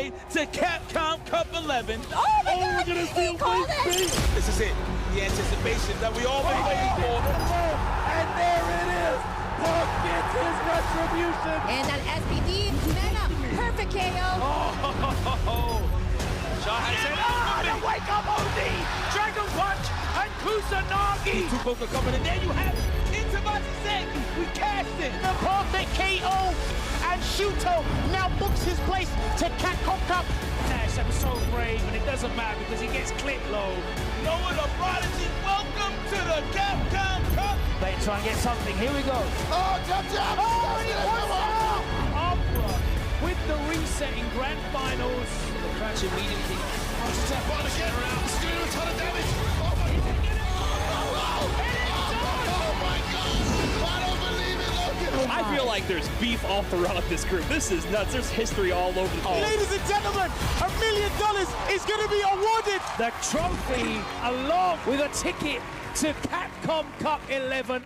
way to Capcom Cup 11. Oh my God, we're gonna see he called it! This is it, the anticipation that we all been waiting for. And there it is! Punk gets his retribution! And an SBD, man up, perfect KO. Oh, Shaw has said, The wake up OD! Dragon Punch and Kusanagi! Tukoka coming in there, you have into Matsuzaki. We cast it. The perfect KO! And Shuto now books his place to Capcom Cup. Nash, I'm so brave, and it doesn't matter because he gets clipped low. Noah the Prodigy, welcome to the Capcom Cup. They try and get something. Here we go. Oh, jump, jump. Oh, and he wants out! Opera with the reset in grand finals. The crunch immediately. Step on again. It's going to do a ton of damage. Oh my God. I don't believe it, Logan. I feel like there's beef all throughout this group. This is nuts. There's history all over the place. Ladies and gentlemen, $1 million is going to be awarded. The trophy along with a ticket to Capcom Cup 11.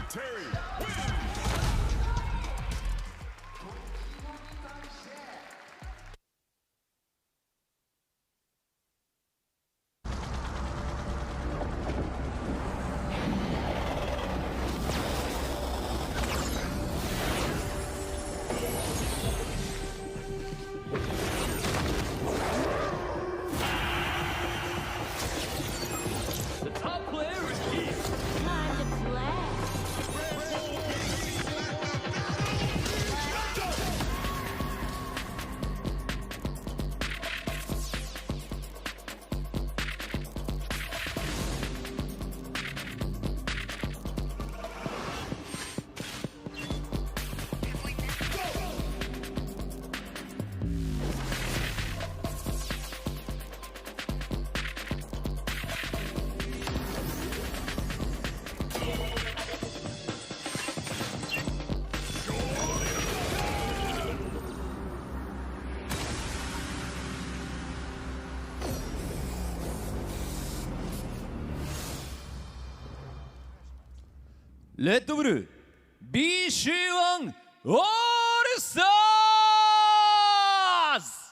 Terry.レッドブル BC1 オールスターズ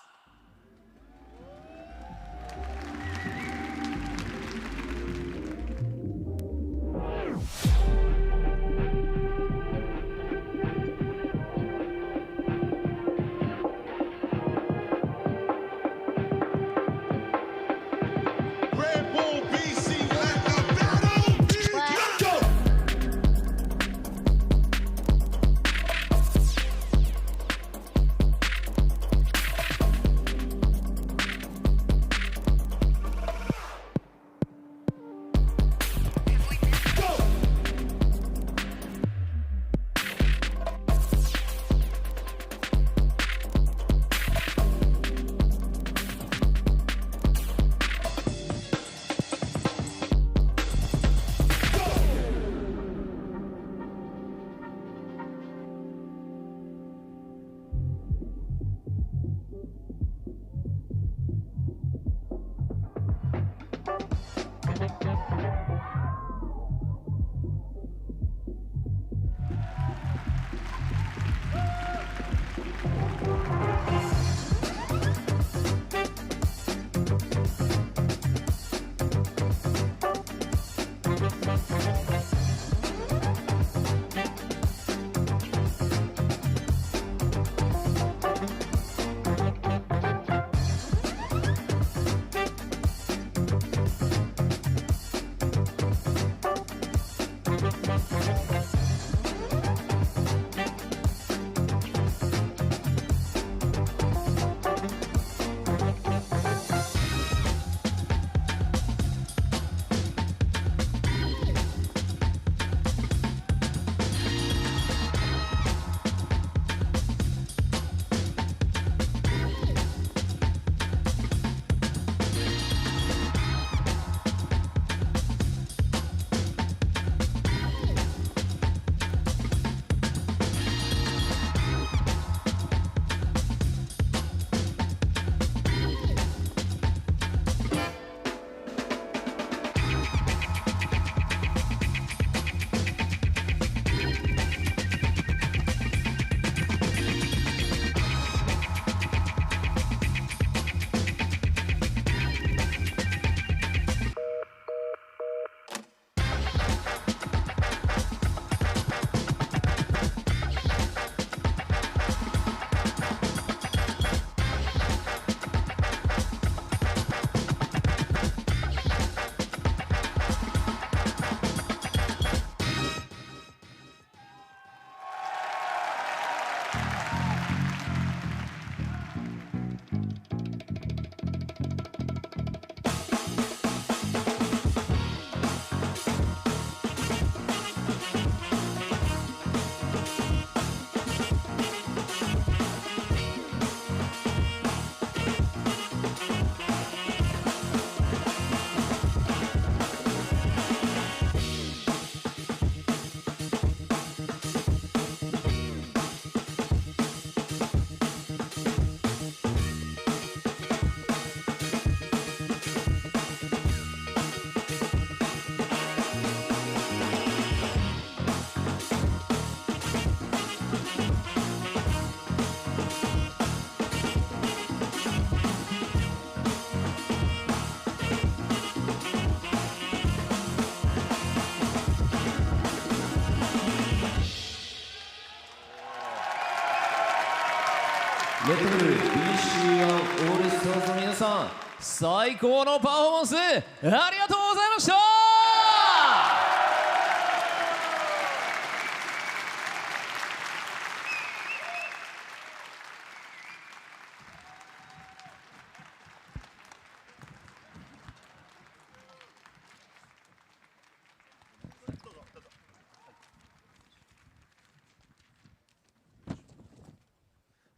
レッドブル BC1 オールスターズの皆さん、最高のパフォーマンスありがとうございました。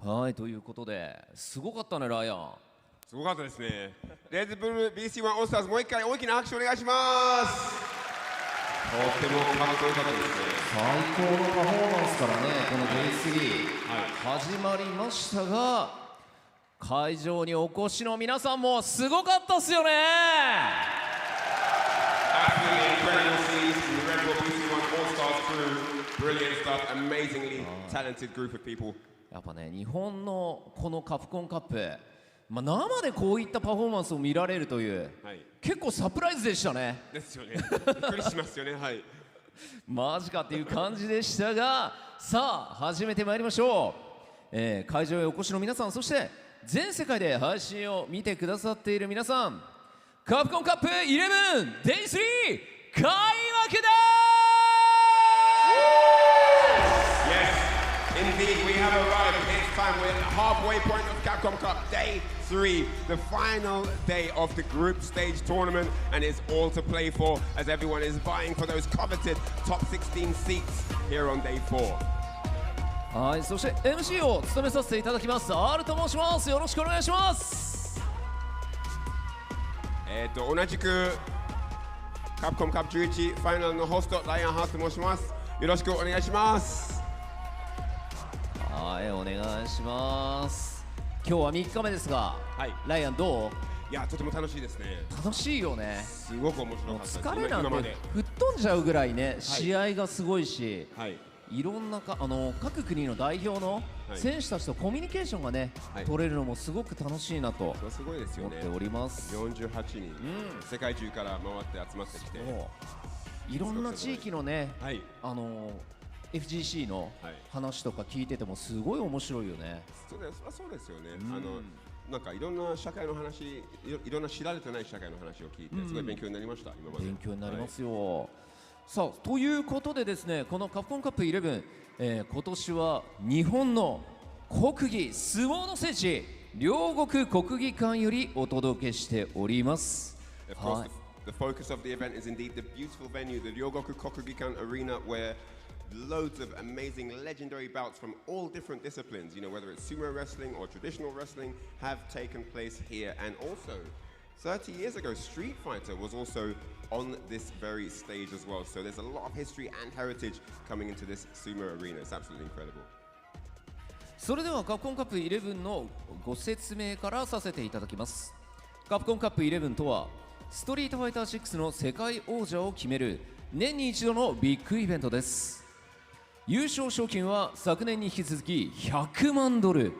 はい、ということですごかったね、ライアン。すごかったですね。レッドブル BC1 オールスターズ、もう一回大きな拍手お願いします。とってもかっこよかったですね。最高のパフォーマンスからね、この Day3、始まりましたが、会場にお越しの皆さんもすごかったっすよね。Absolutely incredible scenes from the Red Bull BC1 All-Stars crew. Brilliant stuff, amazingly talented group of people. やっぱね、日本のこのカプコンカップ、生でこういったパフォーマンスを見られるという、結構サプライズでしたね。ですよね。びっくりしますよね。はい。マジかっていう感じでしたが、さあ始めてまいりましょう。会場へお越しの皆さん、そして全世界で配信を見てくださっている皆さん、カプコンカップ 11 Day3 開幕だIndeed, we have arrived. It's time. We're at the halfway point of Capcom Cup Day 3, the final day of the group stage tournament, and it's all to play for as everyone is vying for those coveted top 16 seats here on Day 4. はい、そして MC を務めさせていただきます R と申します。よろしくお願いします。同じく Capcom Cup 11ファイナルのホストライアン・ハースと申します。よろしくお願いします。はい、お願いします。今日は3日目ですが、ライアンどう？いやとても楽しいですね。楽しいよね。すごく面白もうかったです。疲れなんて今まで。吹っ飛んじゃうぐらいね、試合がすごいし、はい。いろんな各国の代表の選手たちとコミュニケーションがね、はい取れるのもすごく楽しいなとすごいですよね。思っております。 48人、世界中から回って集まってきて、もういろんな地域のね、はい、FGC の話とか聞いててもすごい面白いよね。そうですよね。なんかいろんな社会の話、いろんな知られてない社会の話を聞いて、すごい勉強になりました。今まで勉強になりますよ。さあということでですね、このカプコンカップ11、今年は日本の国技相撲の聖地両国国技館よりお届けしております。 Of course, the focus of the event is indeed the beautiful venue, the Ryogoku Kokugikan Arena, where loads of amazing legendary bouts from all different disciplines, you know, whether it's sumo wrestling or traditional wrestling, have taken place here. And also, 30 years ago, Street Fighter was also on this very stage as well. So there's a lot of history and heritage coming into this sumo arena. It's absolutely incredible. それではカプコンカップ11のご説明からさせていただきます。カプコンカップ11とはストリートファイター6の世界王者を決める年に一度のビッグイベントです。優勝賞金は昨年に引き続き100万ドル。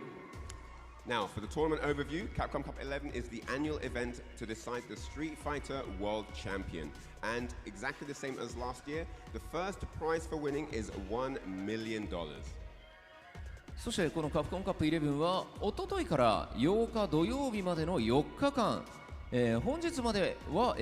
Now, for the tournament overview, Capcom Cup 11 is the annual event to decide the Street Fighter World Champion. And exactly the same as last year, the first prize for winning is $1 million. そしてこのカプコンカップ11はおとといから8日土曜日までの4日間、本日までは、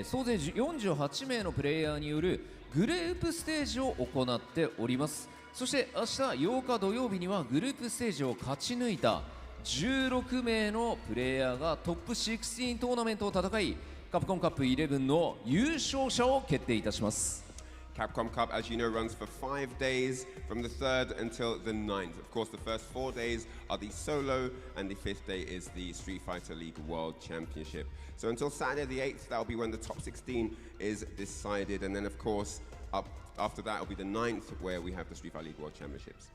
総勢48名のプレイヤーによるグループステージを行っております。そして明日8日土曜日にはグループステージを勝ち抜いた16名のプレイヤーがトップ16トーナメントを戦い、カプコンカップ11の優勝者を決定いたします。 Capcom Cup, as you know, runs for 5 days from the 3rd until the 9th. Of course, the first 4 days are the solo, and the 5th day is the Street Fighter League World Championship. So until Saturday the 8th, that'll be when the top 16 is decided. And then, of course, up after that will be the 9th, where we have the Street Fighter League World Championships.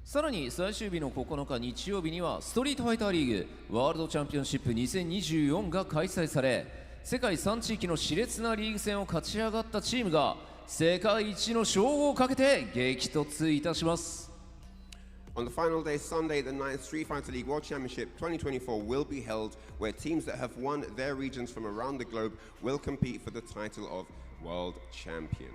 さらに最終日の9日日曜日にはストリートファイターリーグワールドチャンピオンシップ2024が開催され、世界3地域の熾烈なリーグ戦を勝ち上がったチームが世界一の称号をかけて激突いたします。 On the final day, Sunday, the 9th Street Fighter League World Championship 2024 will be held, where teams that have won their regions from around the globe will compete for the title of World Champion.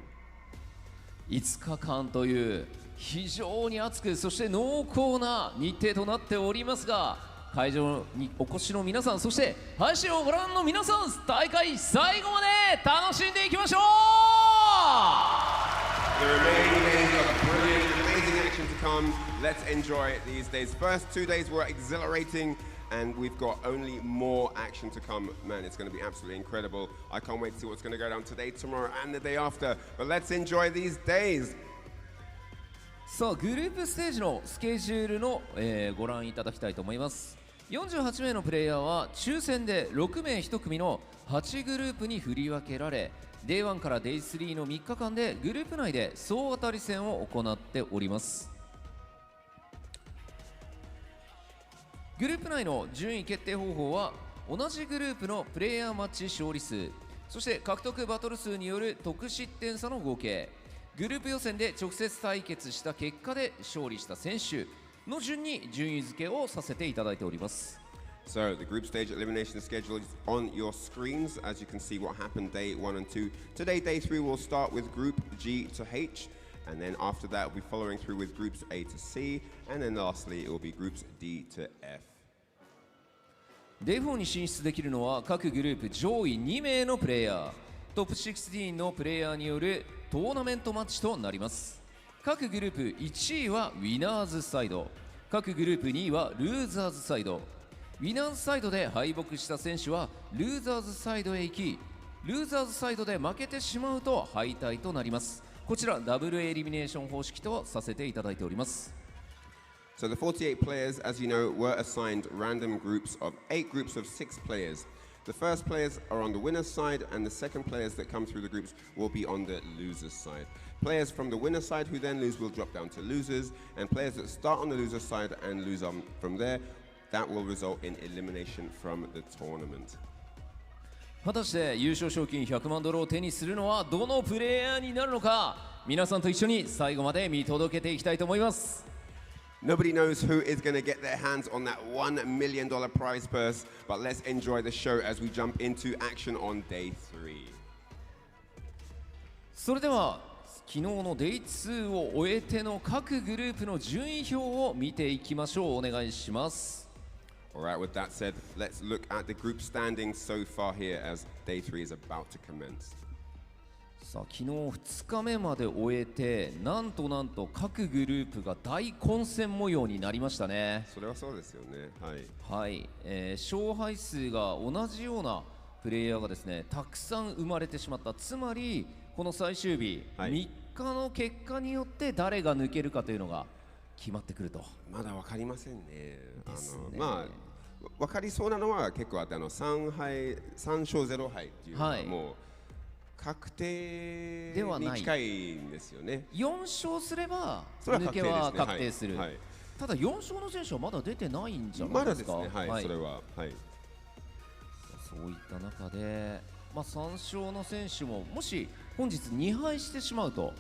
5日間という非常に熱くそして濃厚な日程となっておりますが、会場にお越しの皆さん、そして配信をご覧の皆さん、大会最後まで楽しんでいきましょう。 The remaining days are brilliant, amazing action to come. Let's enjoy these days. First 2 days were exhilarating, and we've got only more action to come. Man, it's going to be absolutely incredible. I can't wait to see what's going to go down today, tomorrow, and the day after. But let's enjoy these days. さあグループステージのスケジュールの、ご覧いただきたいと思います。48名のプレイヤーは抽選で6名1組の8グループに振り分けられ、 Day1 から Day3 の3日間でグループ内で総当たり戦を行っております。グループ内の順位決定方法は同じグループのプレイヤーマッチ勝利数、そして獲得バトル数による得失点差の合計、グループ予選で直接対決した結果で勝利した選手の順に順位付けをさせていただいております。 So the group stage elimination schedule is on your screens, as you can see what happened day 1 and 2. Today, day 3 will start with group G to H, and then after that we'll be following through with groups A to C, and then lastly it will be groups D to F. Day4 に進出できるのは各グループ上位2名のプレイヤー、トップ16のプレイヤーによるトーナメントマッチとなります。各グループ1位はウィナーズサイド、各グループ2位はルーザーズサイド。ウィナーズサイドで敗北した選手はルーザーズサイドへ行き、ルーザーズサイドで負けてしまうと敗退となります。こちらダブルエリミネーション方式とさせていただいております。 So the 48 players, as you know, were assigned random groups of 8 groups of 6 players. The first players are on the winner's side, and the second players that come through the groups will be on the loser's side. Players from the winner's side who then lose will drop down to losers, and players that start on the loser's side and lose on from there that will result in elimination from the tournament. 果たして優勝賞金100万ドルを手にするのはどのプレイヤーになるのか、皆さんと一緒に最後まで見届けていきたいと思います。 Nobody knows who is going to get their hands on that $1 million prize purse, but let's enjoy the show as we jump into action on day 3. それでは昨日の Day2 を終えての各グループの順位表を見ていきましょう。お願いします。 Alright, with that said, let's look at the group standings so far here as day 3 is about to commence. さあ昨日2日目まで終えて、なんと各グループが大混戦模様になりましたね。それはそうですよね。はい、勝敗数が同じようなプレイヤーがですねたくさん生まれてしまった。つまりこの最終日、3日の結果によって誰が抜けるかというのが決まってくると。まだ分かりませんね。まあ分かりそうなのは結構あって、3勝0敗っていうのはもう確定に近いんですよね。4勝すれば抜けは確定する。ただ4勝の選手はまだ出てないんじゃないですか。まだですね。はい、それは。はい。そういった中で、3勝の選手ももし本日2敗してしまうと、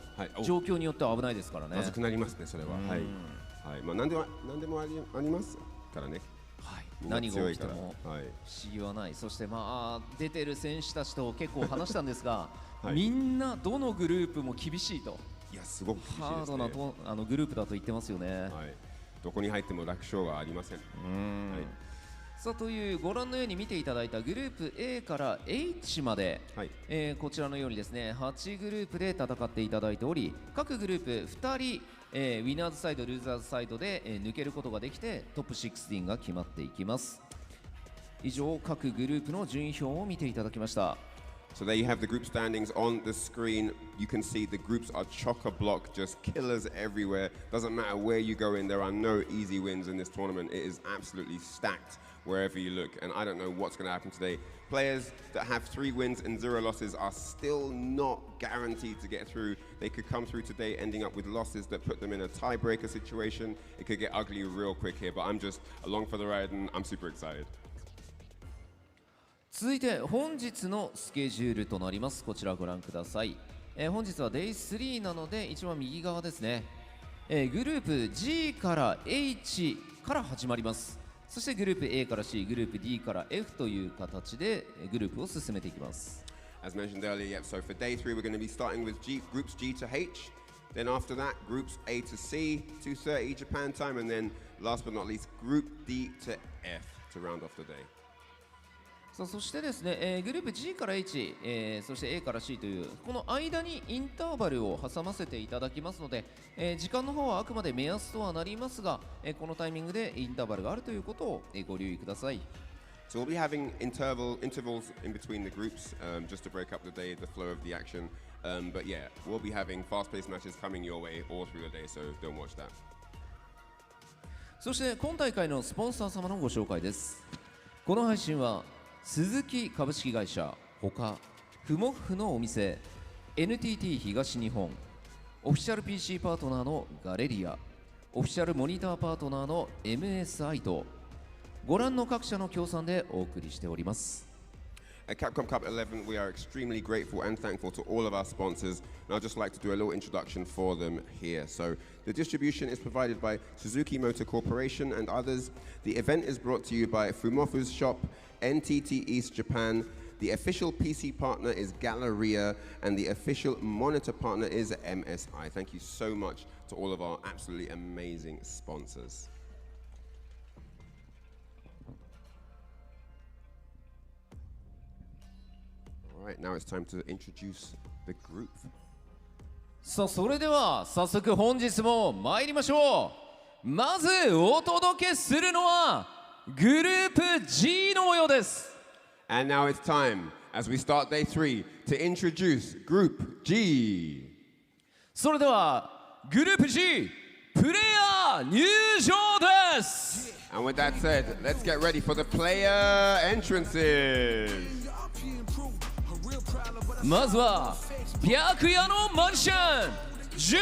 状況によっては危ないですからね。まずくなりますね、それは。はい。まあ何でもありますからね。何が起きても不思議はない。そして出てる選手たちと結構話したんですが、みんなどのグループも厳しいと。いや、すごく厳しいですね。ハードなグループだと言ってますよね。どこに入っても楽勝はありません。さあというご覧のように見ていただいたグループ A から H まで、こちらのようにですね8グループで戦っていただいており、各グループ2人ウィナーズサイド、ルーザーズサイドで、抜けることができてトップ16が決まっていきます。以上、各グループの順位表を見ていただきました。So there you have the group standings on the screen. You can see the groups are chock-a-block, just killers everywhere. Doesn't matter where you go in, there are no easy wins in this tournament. It is absolutely stacked wherever you look, and I don't know what's going to happen today. Players that have 3 wins and 0 losses are still not guaranteed to get through. They could come through today ending up with losses that put them in a tiebreaker situation. It could get ugly real quick here, but I'm just along for the ride and I'm super excited. 続いて本日のスケジュールとなります。こちらご覧ください。本日は Day3 なので一番右側ですね。グループ G から H から始まります。そしてグループ A から C、グループ D から F という形でグループを進めていきます。As mentioned earlier, so for day 3 we're going to be starting with groups G to H. Then after that, groups A to C, 2:30 Japan time, and then last but not least, group D to F to round off the day. そしてですね、グループ G から H、そして A から C というこの間にインターバルを挟ませていただきますので、時間の方はあくまで目安とはなりますが、このタイミングでインターバルがあるということをご留意ください。So we'll be having intervals in between the groups, just to break up the day, the flow of the action. But yeah, we'll be having fast-paced matches coming your way all through the day, so don't watch that. そして今大会のスポンサー様のご紹介です。この配信は鈴木株式会社ほかフモフのお店 NTT 東日本オフィシャル PC パートナーのガレリアオフィシャルモニターパートナーの MSI とご覧の各社の協賛でお送りしております。At Capcom Cup 11, we are extremely grateful and thankful to all of our sponsors, and I'd just like to do a little introduction for them here. So, the distribution is provided by Suzuki Motor Corporation and others. The event is brought to you by Fumofu's Shop, NTT East Japan. The official PC partner is Galleria, and the official monitor partner is MSI. Thank you so much to all of our absolutely amazing sponsors. Alright, now it's time to introduce the group. さあそれでは早速本日も参りましょう。まずお届けするのはグループ G の模様です。 And now it's time, as we start day 3, to introduce Group G. それではグループ G プレイヤー入場です。 And with that said, let's get ready for the player entrances. まずは白夜のマジシャンジェ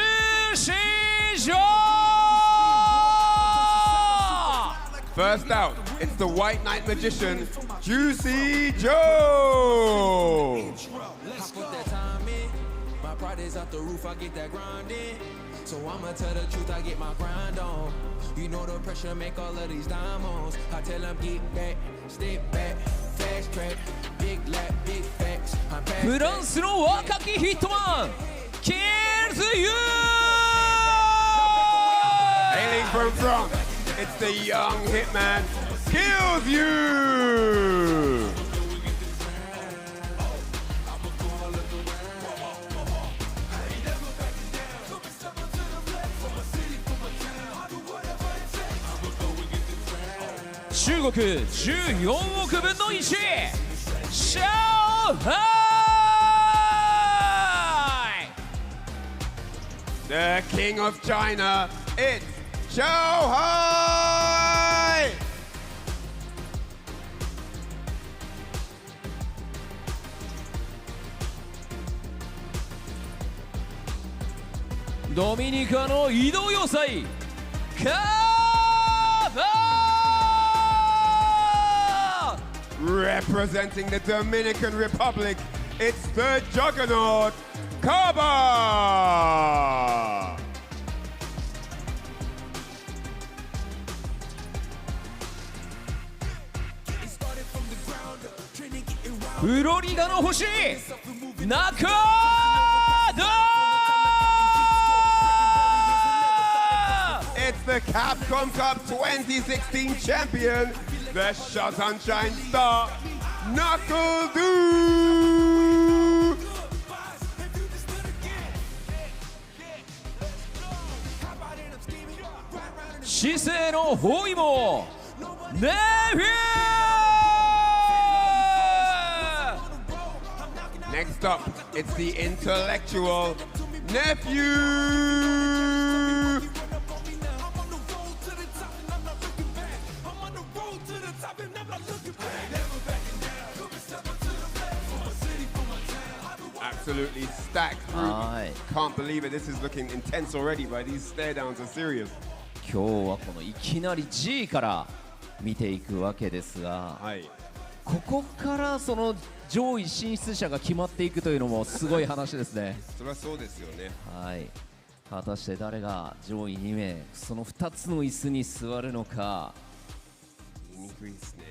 シー・ジョー First out, it's the White Knight Magician, Juicy Joe. I put that time in. My pride is out the roof, I get that grind in. So I'ma tell the truth, I get my grind on. You know the pressure make all of these diamonds. I tell them get back, step back, fast track, big lap, big facts. I'm back. フランスの若きヒットマン、キルズユー。 Hailing from France, it's the young hitman, Kills You. China 14億分の1、上海。 The king of China, it's Shanghai. ドミニカの移動要塞、カバー。 Representing the Dominican Republic, it's the juggernaut, Kaba. フロリダの星、中田。 It's the Capcom Cup 2016 champion, the Shot Sunshine star, Knuckle Doo. 姿勢の包囲網、ネフュー。 Next up, it's the intellectual nephew. Absolutely stacked group. Can't believe it. This is looking intense already, but these stare downs are serious. 今日はこのいきなり G から見ていくわけですが、ここからその上位進出者が決まっていくというのもすごい話ですね。それはそうですよね。はい。果たして誰が上位2名、その2つの椅子に座るのか。言いにくいですね。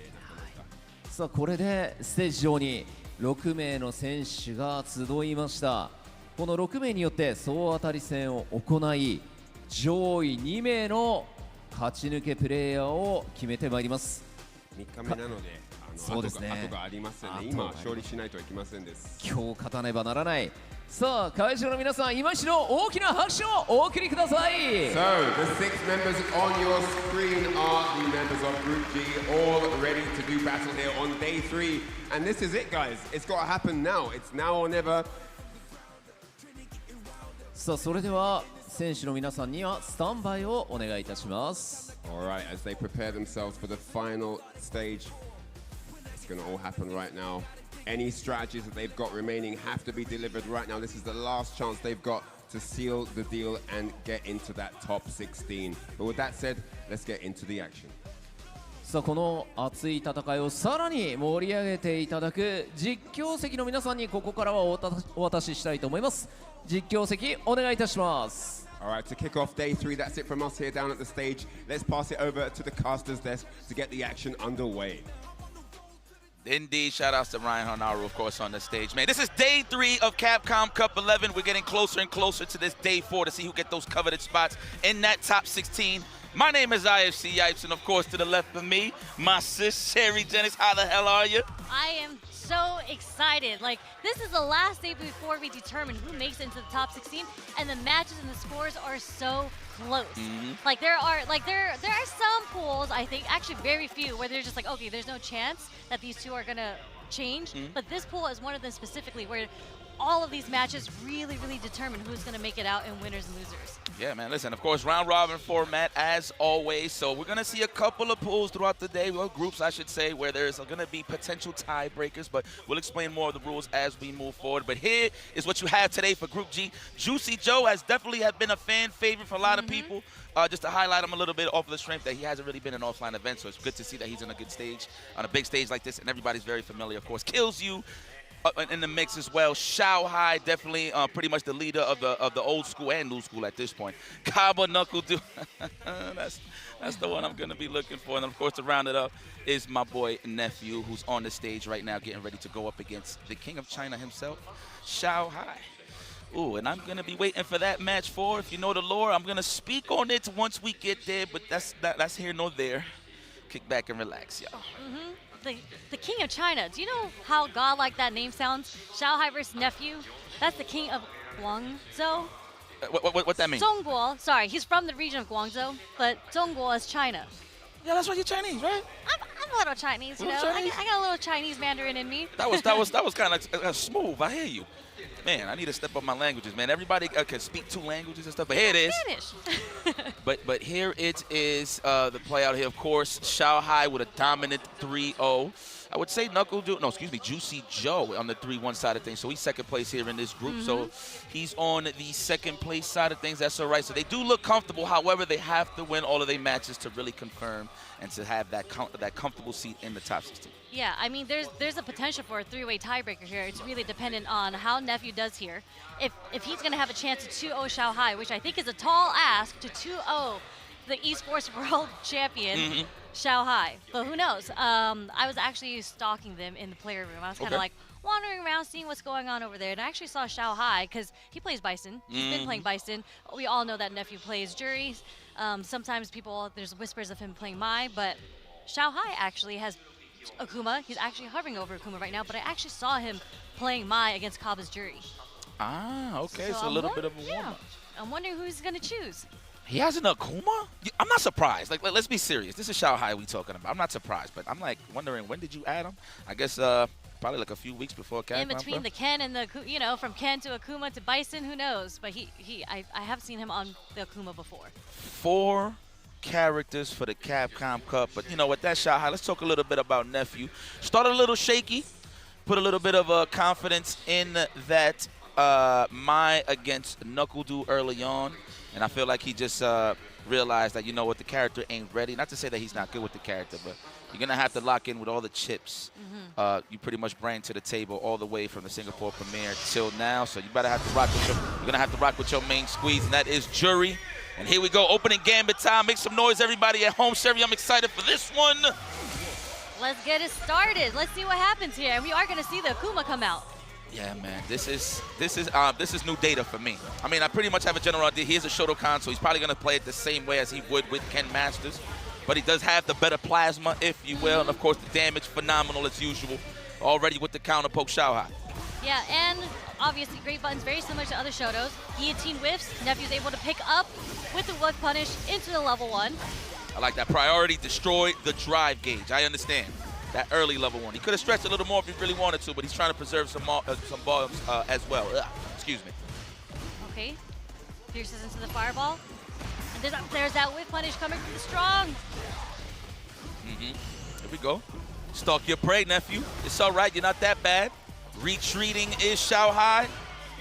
さあこれでステージ上に6名の選手が集いました。この6名によって総当たり戦を行い、上位2名の勝ち抜けプレイヤーを決めてまいります。3日目なので、そうですね。後がありますので、今勝利しないといけませんです。今日勝たねばならない。さあ会場の皆さん、今一度大きな拍手をお送りください。So the 6 members on your screen are the members of Group G, all ready to do battle here on day 3. And this is it, guys. It's got to happen now. It's now or never. さあそれでは選手の皆さんにはスタンバイをお願いいたします。All right, as they prepare themselves for the final stage, it's going to all happen right now. Any strategies that they've got remaining have to be delivered right now. This is the last chance they've got to seal the deal and get into that top 16. But with that said, let's get into the action. さあこの熱い戦いをさらに盛り上げていただく実況席の皆さんにここからはお渡ししたいと思います。実況席お願いいたします。 All right, to kick off day 3, that's it from us here down at the stage. Let's pass it over to the caster's desk to get the action underway. Indeed, shout outs to Ryan Honaru, of course, on the stage. Man, this is day 3 of Capcom Cup 11. We're getting closer and closer to this day 4 to see who get those coveted spots in that top 16. My name is IFC Yipes, and of course, to the left of me, my sis, Sherry Jennings. How the hell are you? I am so excited. Like, this is the last day before we determine who makes it into the top 16, and the matches and the scores are so close. Like, there are some pools, I think, actually very few, where they're just like, okay, there's no chance that these two are gonna change. But this pool is one of them specifically where all of these matches really, really determine who's going to make it out in winners and losers. Yeah, man, listen, of course, round robin format as always. So we're going to see a couple of pools throughout the day, well, groups, I should say, where there's going to be potential tiebreakers, but we'll explain more of the rules as we move forward. But here is what you have today for Group G. Juicy Joe has definitely been a fan favorite for a lot of people. Just to highlight him a little bit off of the strength that he hasn't really been in an offline event, so it's good to see that he's on a good stage, on a big stage like this, and everybody's very familiar, of course. Kills You in the mix as well. Shao Hai, definitely pretty much the leader of the old school and new school at this point. Kaba Knuckle Do. That's the one I'm going to be looking for. And, of course, to round it up is my boy Nephew, who's on the stage right now getting ready to go up against the king of China himself, Shao Hai. Ooh, and I'm going to be waiting for that match for, if you know the lore, I'm going to speak on it once we get there, but that's here nor there. Kick back and relax, y'all. The king of China. Do you know how godlike that name sounds? Shao Hai versus Nephew. That's the king of Guangzhou. What that mean? Zhongguo. Sorry, he's from the region of Guangzhou, but Zhongguo is China. Yeah, that's why you're Chinese, right? I'm a little Chinese, you know. Chinese? I got a little Chinese Mandarin in me. That was kind of smooth. I hear you. Man, I need to step up my languages, man. Everybody can speak 2 languages and stuff, but here it is. Spanish. but here it is, the play out here, of course. Shao Hai with a dominant 3-0. I would say Juicy Joe on the 3-1 side of things. So he's second place here in this group. So he's on the second place side of things. That's all right. So they do look comfortable. However, they have to win all of their matches to really confirm and to have that comfortable seat in the top 16. Yeah, I mean, there's a potential for a 3-way tiebreaker here. It's really dependent on how Nephew does here. If he's going to have a chance to 2-0 Shao Hai, which I think is a tall ask to 2-0 the esports world champion, Shao Hai. But who knows? I was actually stalking them in the player room. I was kind of like wandering around, seeing what's going on over there. And I actually saw Shao Hai because he plays Bison. He's been playing Bison. We all know that Nephew plays Jury. Sometimes there's whispers of him playing Mai, but Shao Hai actually has Akuma. He's actually hovering over Akuma right now, but I actually saw him playing Mai against Kaba's Jury. Ah, okay, so a little bit of a warm-up. I'm wondering who he's going to choose. He has an Akuma? I'm not surprised. Like, let's be serious. This is Shao Hai we talking about. I'm not surprised, but I'm like wondering, when did you add him? I guess probably like a few weeks before Capcom. In between the Ken and the, from Ken to Akuma to Bison, who knows? But I have seen him on the Akuma before. 4 characters for the Capcom Cup, but you know what, that's Shao Hai. Let's talk a little bit about Nephew. Started a little shaky, put a little bit of confidence in that Mai against Knuckle Do early on, and I feel like he just realized that, you know what, the character ain't ready. Not to say that he's not good with the character, but you're gonna have to lock in with all the chips you pretty much bring to the table all the way from the Singapore premiere till now. So you better have to rock with you're gonna have to rock with your main squeeze, and that is Jury. And here we go, opening gambit time. Make some noise, everybody at home. Sherry, I'm excited for this one. Let's get it started. Let's see what happens here. And we are going to see the Akuma come out. Yeah, man, this is new data for me. I mean, I pretty much have a general idea. He is a Shotokan, so he's probably going to play it the same way as he would with Ken Masters. But he does have the better plasma, if you will. And, of course, the damage, phenomenal as usual. Already with the counter poke Shao Hai. Yeah, and obviously great buttons, very similar to other Shotos. Guillotine whiffs, Nephew's able to pick up with the whiff punish into the level 1. I like that. Priority, destroy the drive gauge. I understand. That early level 1. He could have stretched a little more if he really wanted to, but he's trying to preserve some volumes as well. Excuse me. Okay. Pierces into the fireball. And there's that whiff punish coming from the strong. Here we go. Stalk your prey, Nephew. It's all right. You're not that bad. Retreating is Shao Hai.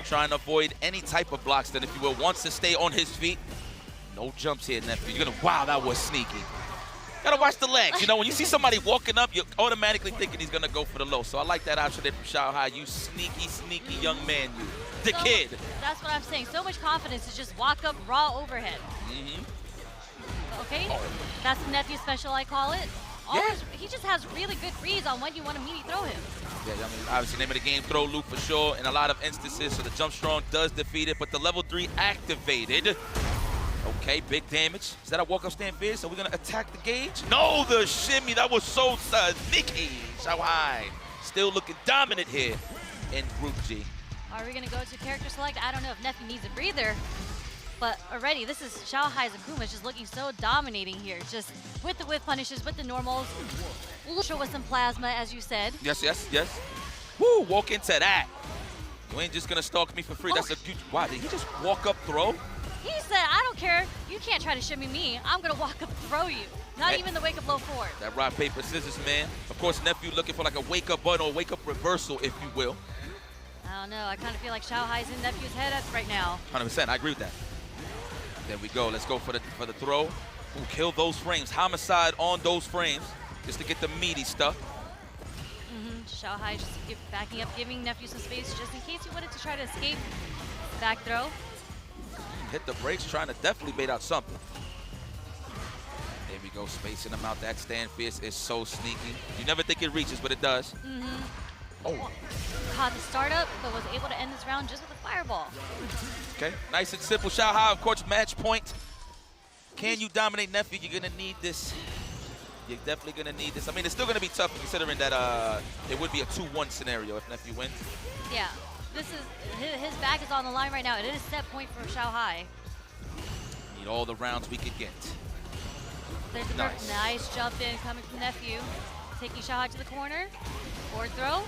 Trying to avoid any type of blocks that, if you will, wants to stay on his feet. No jumps here, Nephew. You're going to, wow, that was sneaky. Gotta watch the legs. You know, when you see somebody walking up, you're automatically thinking he's gonna go for the low. So I like that option there from Shao Hai. You sneaky, sneaky young man, you. The kid. That's what I'm saying. So much confidence to just walk up raw overhead. Okay, that's the Nephew special, I call it. He just has really good reads on when you want to immediately throw him. Yeah, I mean, obviously, name of the game, throw loop for sure in a lot of instances. So the jump strong does defeat it, but the level 3 activated. Okay, big damage. Is that a walk-up stand fierce? Are we going to attack the gauge? No, the shimmy. That was so sneaky. Shao Hai still looking dominant here in Group G. Are we going to go to character select? I don't know if Nephew needs a breather. But already, this is Shao Hai's Akuma just looking so dominating here. Just with the whiff punishes, with the normals. Ultra with some plasma, as you said. Yes, yes, yes. Woo, walk into that. You ain't just gonna stalk me for free. That's a huge. Why did he just walk up, throw? He said, I don't care. You can't try to shimmy me. I'm going to walk up and throw you. Not even the wake up low forward. That rock, paper, scissors, man. Of course, nephew looking for like a wake up button or wake up reversal, if you will. I don't know. I kind of feel like Xiaohai's in nephew's head right now. 100%. I agree with that. There we go. Let's go for the throw. Ooh, kill those frames. Homicide on those frames just to get the meaty stuff. Xiaohai just backing up, giving nephew some space just in case he wanted to try to escape. Back throw. Hit the brakes, trying to definitely bait out something. There we go, spacing them out. That stand fierce is so sneaky. You never think it reaches, but it does. Oh. Caught the startup, but was able to end this round just with a fireball. Okay, nice and simple. Xiaohai, of course, match point. Can you dominate nephew? You're gonna need this. You're definitely gonna need this. I mean, it's still gonna be tough considering that it would be a 2-1 scenario if nephew wins. Yeah. This is his back is on the line right now. It is a set point for Xiaohai. Need all the rounds we could get. There's a nice jump in coming from nephew, taking Xiaohai to the corner. Forward throw.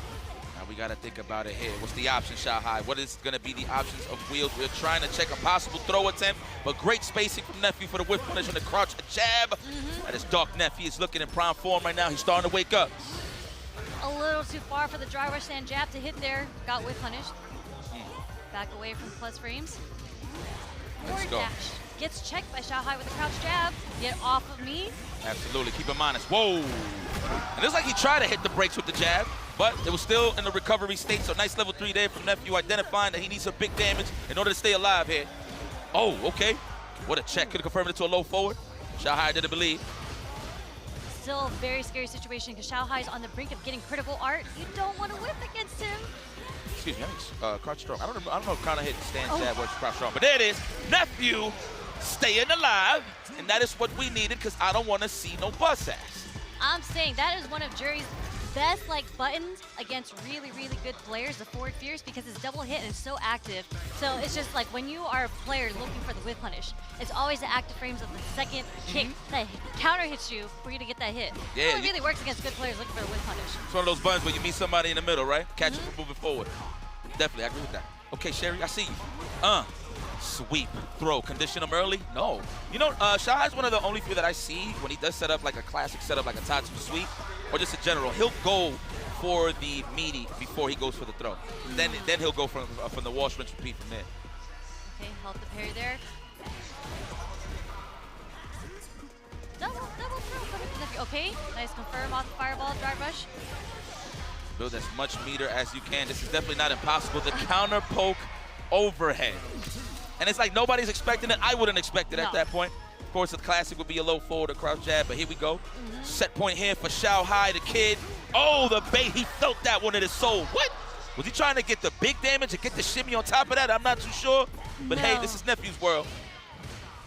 Now we gotta think about it here. What's the option, Xiaohai? What is gonna be the options of wheels? We're trying to check a possible throw attempt, but great spacing from nephew for the whip punish on the crouch jab. That is Dark Nephew. He's looking in prime form right now. He's starting to wake up. A little too far for the dry rush stand jab to hit there. Got whip punished. Back away from plus frames. Forward dash. Gets checked by Xiaohai with a crouch jab. Get off of me. Absolutely. Keep him honest. Whoa. And it looks like he tried to hit the brakes with the jab, but it was still in the recovery state. So nice level 3 there from nephew, identifying that he needs some big damage in order to stay alive here. Oh, okay. What a check. Could have confirmed it to a low forward. Xiaohai didn't believe. Still a very scary situation because Xiaohai's on the brink of getting critical art. You don't want to whip against him. Excuse me, I think crouch strong. I don't know if kind of hit stand jab or crouch strong, but there it is. Nephew staying alive, and that is what we needed because I don't want to see no bust ass. I'm saying that is one of Jury's best buttons against really, really good players, the forward fierce, because it's double hit and it's so active. So it's just like when you are a player looking for the whip punish, it's always the active frames of the second kick that counter hits you for you to get that hit. Yeah, it really works against good players looking for the whip punish. It's one of those buttons where you meet somebody in the middle, right? Catch it from moving forward. Definitely, I agree with that. Okay, Sherry, I see you. Sweep, throw, condition him early? No. You know, Xiaohai is one of the only few that I see when he does set up like a classic setup, like a Tatsu sweep, or just in general. He'll go for the meaty before he goes for the throw. Then he'll go from the wash, rinse, repeat from there. Okay, hold the parry there. Double throw coming from nephew. Okay, nice confirm off the fireball, dry rush. Build as much meter as you can. This is definitely not impossible. The counter poke overhead. And it's like nobody's expecting it. I wouldn't expect it at that point. Of course, the classic would be a low forward or crouch jab, but here we go. Set point here for Xiaohai, the kid. Oh, the bait. He felt that one in his soul. What? Was he trying to get the big damage and get the shimmy on top of that? I'm not too sure. But hey, this is nephew's world.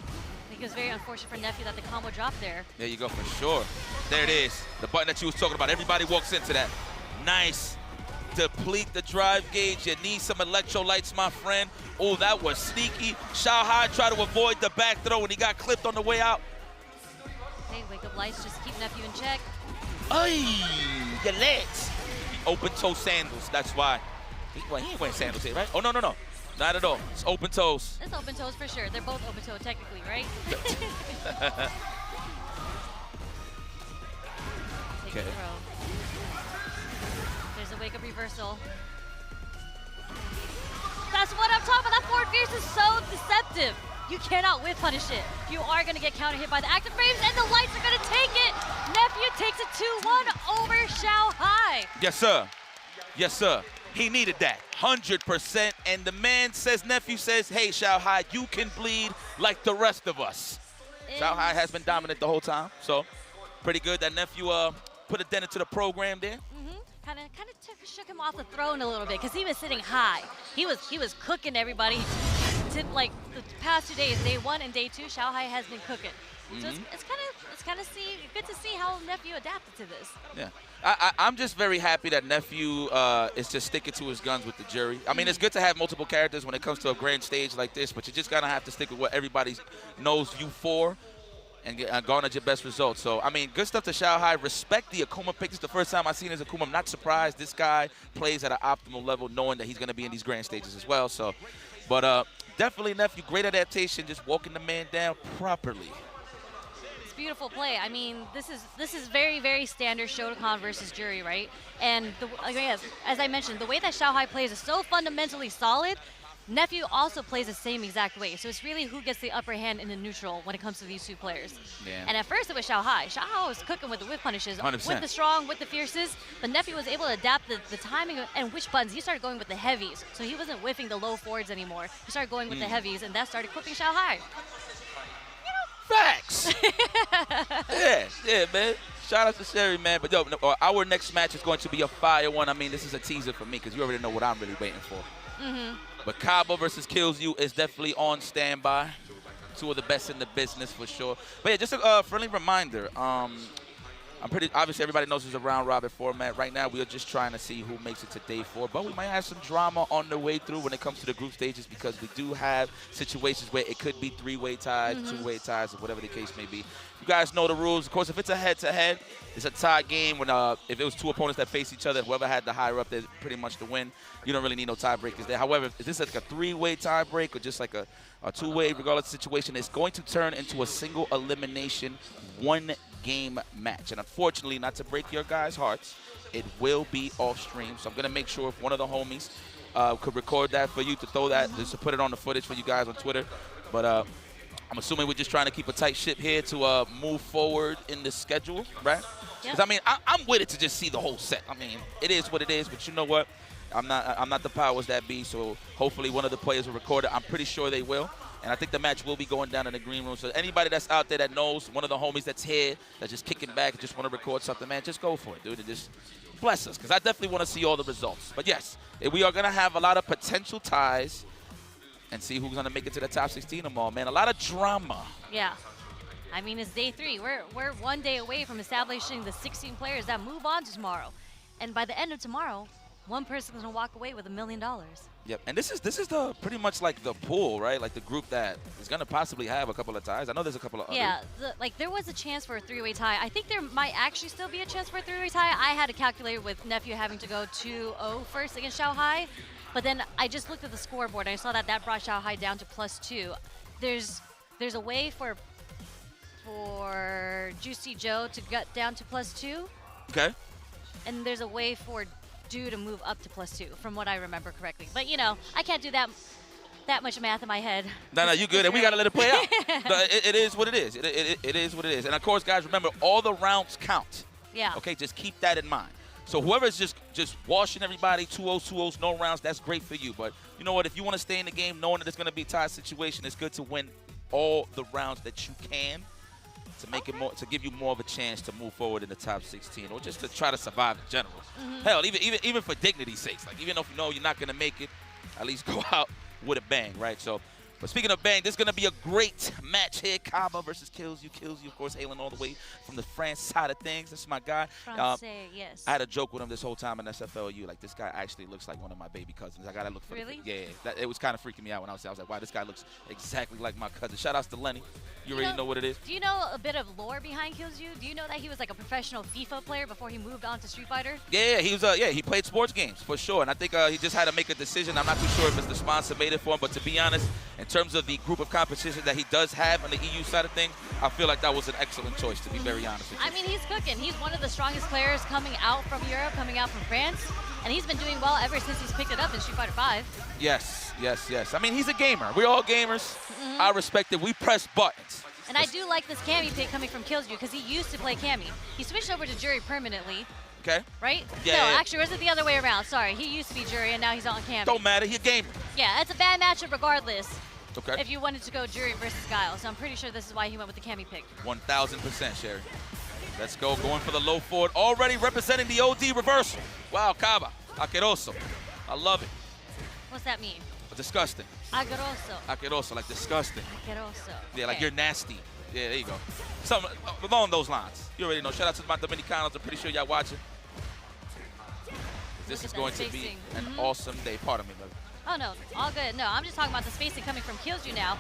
I think it was very unfortunate for nephew that the combo dropped there. There you go, for sure. There it is. The button that you was talking about. Everybody walks into that. Nice. Deplete the drive gauge. You need some electrolytes, my friend. Oh, that was sneaky. Xiaohai tried to avoid the back throw and he got clipped on the way out. Okay, wake up lights just to keep nephew in check. Ay, your legs. Open toe sandals, that's why. He ain't wearing sandals here, right? Oh, no. Not at all. It's open toes. It's open toes for sure. They're both open toe technically, right? Take the throw. There's a wake up reversal. That's what I'm talking about. That forward fierce is so deceptive. You cannot whip punish it. You are going to get counter hit by the active frames, and the lights are going to take it. Nephew takes it 2-1 over Xiaohai. Yes, sir. Yes, sir. He needed that, 100%. And the man says, nephew says, hey, Xiaohai, you can bleed like the rest of us. Xiaohai has been dominant the whole time, so pretty good that nephew put a dent into the program there. Kind of shook him off the throne a little bit because he was sitting high. He was cooking everybody. Like the past 2 days, day 1 and day 2, Xiaohai has been cooking. So it's kind of good to see how nephew adapted to this. Yeah, I'm just very happy that nephew is just sticking to his guns with the jury. I mean, it's good to have multiple characters when it comes to a grand stage like this, but you just gotta have to stick with what everybody knows you for. and garnered your best results. So, I mean, good stuff to Shanghai. Respect the Akuma pick. This is the first time I've seen his Akuma. I'm not surprised. This guy plays at an optimal level, knowing that he's going to be in these grand stages as well. So, but definitely, nephew, great adaptation, just walking the man down properly. It's beautiful play. I mean, this is very, very standard Shotokan versus Jury, right? And as I mentioned, the way that Shanghai plays is so fundamentally solid. Nephew also plays the same exact way. So it's really who gets the upper hand in the neutral when it comes to these two players. Yeah. And at first it was Shanghai. Shanghai was cooking with the whip punishes, 100%. with the strong, with the fierces. But Nephew was able to adapt the timing and which buttons. He started going with the heavies. So he wasn't whiffing the low forwards anymore. He started going with the heavies, and that started clipping Shanghai. Facts. yeah, man. Shout out to Sherry, man. But yo, our next match is going to be a fire one. I mean, this is a teaser for me because you already know what I'm really waiting for. But Kaba versus Kills You is definitely on standby. Two of the best in the business for sure. But yeah, just a friendly reminder. Obviously everybody knows it's a round robin format. Right now we are just trying to see who makes it to day 4. But we might have some drama on the way through when it comes to the group stages because we do have situations where it could be 3-way ties, 2-way ties, or whatever the case may be. You guys know the rules. Of course, if it's a head-to-head, it's a tie game. When if it was 2 opponents that face each other, whoever had the higher up, they're pretty much the win. You don't really need no tiebreakers there. However, if this is like a 3-way tiebreak or just like a 2-way, regardless of the situation, it's going to turn into a single elimination, 1-game match. And unfortunately, not to break your guys' hearts, it will be off stream. So I'm going to make sure if one of the homies could record that for you to throw that, just to put it on the footage for you guys on Twitter. But I'm assuming we're just trying to keep a tight ship here to move forward in the schedule, right? Because, I mean, I'm with it to just see the whole set. I mean, it is what it is, but you know what? I'm not the powers that be, so hopefully one of the players will record it. I'm pretty sure they will. And I think the match will be going down in the green room. So anybody that's out there that knows one of the homies that's here, that's just kicking back and just want to record something, man, just go for it, dude, and just bless us. Because I definitely want to see all the results. But yes, we are going to have a lot of potential ties and see who's going to make it to the top 16 tomorrow, man. A lot of drama. Yeah. I mean, it's day 3. We're 1 day away from establishing the 16 players that move on to tomorrow. And by the end of tomorrow, one person's going to walk away with $1 million. Yep, and this is the pretty much like the pool, right? Like the group that is going to possibly have a couple of ties. I know there's a couple of others. Yeah, there was a chance for a 3-way tie. I think there might actually still be a chance for a 3-way tie. I had a calculator with Nephew having to go 2-0 first against Shanghai. But then I just looked at the scoreboard and I saw that brought Shanghai down to +2. There's a way for Juicy Joe to get down to +2. Okay. And there's a way for Do to move up to +2, from what I remember correctly. But you know, I can't do that much math in my head. No, you good, and we gotta let it play out. It is what it is. It is what it is. And of course, guys, remember all the rounds count. Yeah. Okay, just keep that in mind. So whoever's just washing everybody, 2-0s, no rounds, that's great for you. But you know what? If you want to stay in the game, knowing that it's going to be a tie situation, it's good to win all the rounds that you can to make it more, to give you more of a chance to move forward in the top 16, or just to try to survive in general. Hell, even for dignity's sake, like even if you know you're not going to make it, at least go out with a bang, right? So. But speaking of bang, this is going to be a great match here. Kaba versus Kills You. Kills You, of course, hailing all the way from the France side of things. This is my guy. Yes. I had a joke with him this whole time in SFLU. Like, this guy actually looks like one of my baby cousins. I got to look for Really? Yeah. It was kind of freaking me out when I was like, wow, this guy looks exactly like my cousin. Shout outs to Lenny. You already know what it is. Do you know a bit of lore behind Kills You? Do you know that he was like a professional FIFA player before he moved on to Street Fighter? Yeah, he was. He played sports games for sure, and I think he just had to make a decision. I'm not too sure if it's the sponsor made it for him, but to be honest, in terms of the group of competition that he does have on the EU side of things, I feel like that was an excellent choice, to be very honest with you. I mean, he's cooking. He's one of the strongest players coming out from Europe, coming out from France, and he's been doing well ever since he's picked it up in Street Fighter 5. Yes. I mean, he's a gamer. We're all gamers. I respect it. We press buttons. And I do like this Cammy pick coming from Kills You because he used to play Cammy. He switched over to Jury permanently. Okay. Right? Yeah. No, actually, or is it the other way around? Sorry, he used to be Jury and now he's on Cammy. Don't matter. He's a gamer. Yeah, it's a bad matchup regardless. Okay. If you wanted to go Jury versus Guile. So I'm pretty sure this is why he went with the Cammy pick. 1,000%, Sherry. Let's go. Going for the low forward. Already representing the OD reversal. Wow, Kaba. Aqueroso. I love it. What's that mean? Disgusting. Aqueroso, like disgusting. Aqueroso. Yeah, like you're nasty. Yeah, there you go. Something along those lines. You already know. Shout out to my Dominicanos. I'm pretty sure y'all watching. This is going to be an awesome day. Pardon me, brother. Oh, no. All good. No, I'm just talking about the spacing coming from Kills You now.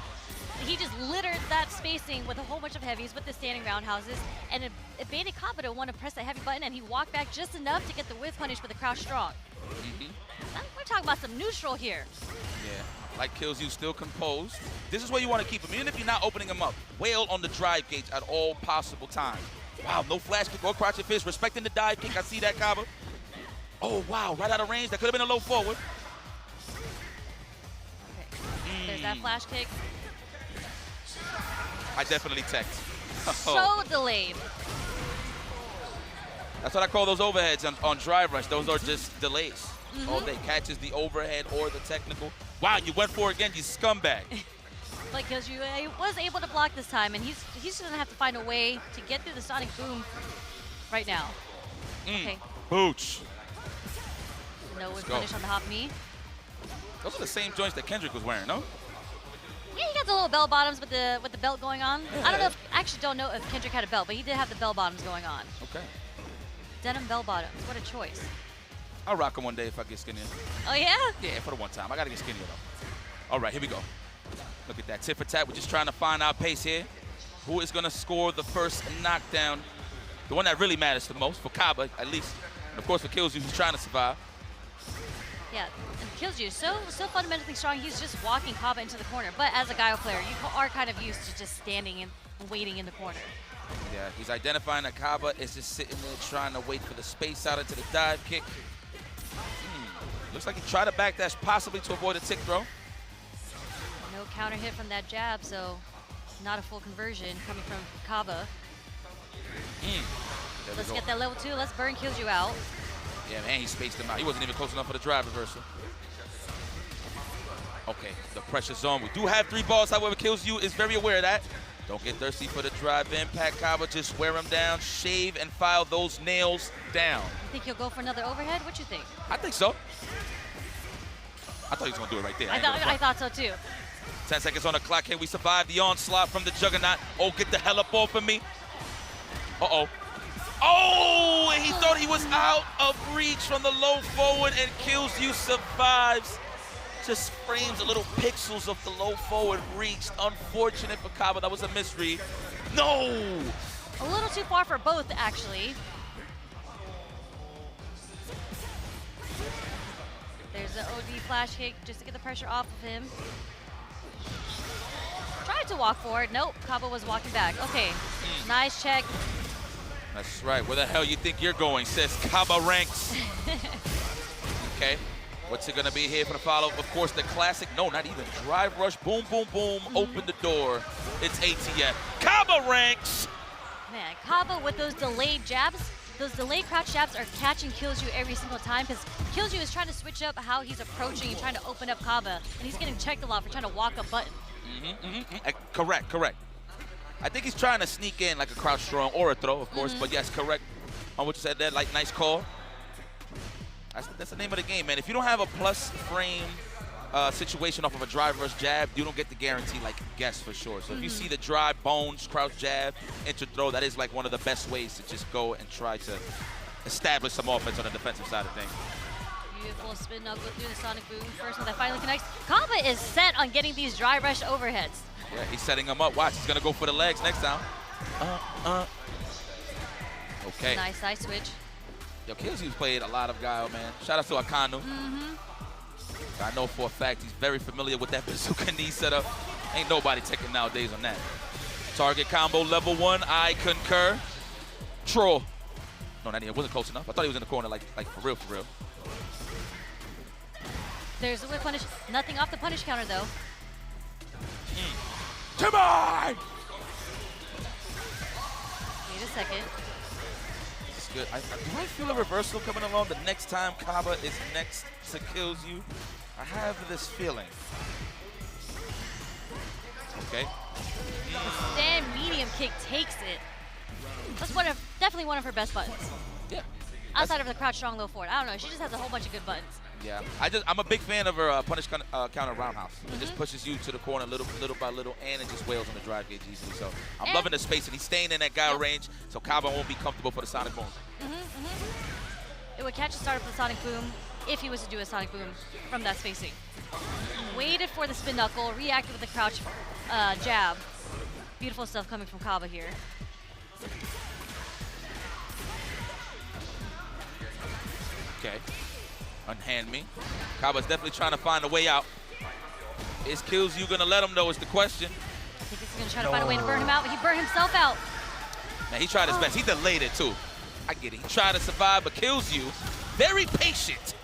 he just littered that spacing with a whole bunch of heavies with the standing roundhouses, and it baited Kaba to want to press that heavy button, and he walked back just enough to get the whiff punish with the crouch strong. We're talking about some neutral here. Yeah, like kills you still composed. This is where you want to keep him, even if you're not opening him up. Wail on the drive gauge at all possible times. Wow, no flash kick or crouching fist, respecting the dive kick. I see that, Kaba. Oh, wow, right out of range. That could have been a low forward. Okay. There's that flash kick. I definitely teched. So delayed. That's what I call those overheads on drive rush. Those are just delays all day. Catches the overhead or the technical. Wow, you went for it again, you scumbag. Like, because you was able to block this time, and he's just gonna have to find a way to get through the Sonic Boom right now. Okay. Booch. No whiff punish on the hop me. Those are the same joints that Kendrick was wearing, no? Yeah, he got the little bell bottoms with the belt going on. Yeah. I don't know if, actually don't know if Kendrick had a belt, but he did have the bell bottoms going on. Okay. Denim bell bottoms, what a choice. I'll rock them one day if I get skinnier. Oh yeah? Yeah, for the one time. I gotta get skinnier though. All right, here we go. Look at that, tit for tat. We're just trying to find our pace here. Who is gonna score the first knockdown? The one that really matters the most, for Kaba at least. And of course for Killzu, who's trying to survive. Yeah, and Killzu so fundamentally strong, he's just walking Kaba into the corner. But as a Guile player, you are kind of used to just standing and waiting in the corner. Yeah, he's identifying that Kaba is just sitting there trying to wait for the space out into the dive kick. Looks like he tried to backdash possibly to avoid a tick throw. No counter hit from that jab, so not a full conversion coming from Kaba. Let's get that level 2. Let's burn Killzu out. Yeah, man, he spaced him out. He wasn't even close enough for the drive reversal. Okay, the pressure zone. We do have 3 balls, however, Killzu is very aware of that. Don't get thirsty for the drive impact, Kaba. Just wear him down, shave, and file those nails down. You think he'll go for another overhead? What you think? I think so. I thought he was going to do it right there. I thought so too. 10 seconds on the clock. Can we survive the onslaught from the Juggernaut? Oh, get the hell up off of me. Uh-oh. Oh, and he thought he was out of reach from the low forward, and Killzu survives. Just frames a little pixels of the low forward reached. Unfortunate for Kaba, that was a misread. No! A little too far for both, actually. There's the OD flash kick just to get the pressure off of him. Tried to walk forward. Nope, Kaba was walking back. Okay, nice check. That's right. Where the hell you think you're going, says Kaba ranks. Okay. What's it going to be here for the follow? Of course, the classic. No, not even. Drive rush. Boom, boom, boom. Open the door. It's ATF. Kaba ranks. Man, Kaba with those delayed jabs, those delayed crouch jabs are catching Killzu every single time because Killzu is trying to switch up how he's approaching and trying to open up Kaba, and he's getting checked a lot for trying to walk a button. Correct, correct. I think he's trying to sneak in like a crouch strong or a throw, of course, but yes, correct on what you said there. Like, nice call. That's the name of the game, man. If you don't have a plus frame situation off of a drive rush jab, you don't get the guarantee like guess for sure. So if you see the drive, bones, crouch jab, enter throw, that is like one of the best ways to just go and try to establish some offense on the defensive side of things. Beautiful spin knuckle through the Sonic Boom. First one that finally connects. Kaba is set on getting these drive rush overheads. Yeah, he's setting him up. Watch, he's gonna go for the legs next time. Okay. Nice side switch. Yo, Killzu's played a lot of Guile, man. Shout out to Akanu. I know for a fact he's very familiar with that bazooka knee setup. Ain't nobody taking nowadays on that. Target combo level 1, I concur. Troll. No, not even. It wasn't close enough. I thought he was in the corner like for real, for real. There's the whip punish. Nothing off the punish counter, though. Come on! Wait a second. This is good. Do I feel a reversal coming along the next time Kaba is next to Killzu? I have this feeling. Okay. The stand medium kick takes it. That's definitely one of her best buttons. Yeah. Outside of the crouch strong low forward. I don't know. She just has a whole bunch of good buttons. Yeah, I'm a big fan of her punish counter roundhouse. It just pushes you to the corner little by little, and it just wails on the drive gauge easily. So I'm loving the space, and he's staying in that Guile range, so Kaba won't be comfortable for the Sonic Boom. It would catch the start of the Sonic Boom, if he was to do a Sonic Boom from that spacing. Waited for the spin knuckle, reacted with the crouch jab. Beautiful stuff coming from Kaba here. Okay. Unhand me. Kaba's definitely trying to find a way out. Is Kills You gonna let him know is the question. I think he's gonna try to find a way to burn him out, but he burned himself out. Man, he tried his best. He delayed it too. I get it. He tried to survive, but Kills You. Very patient.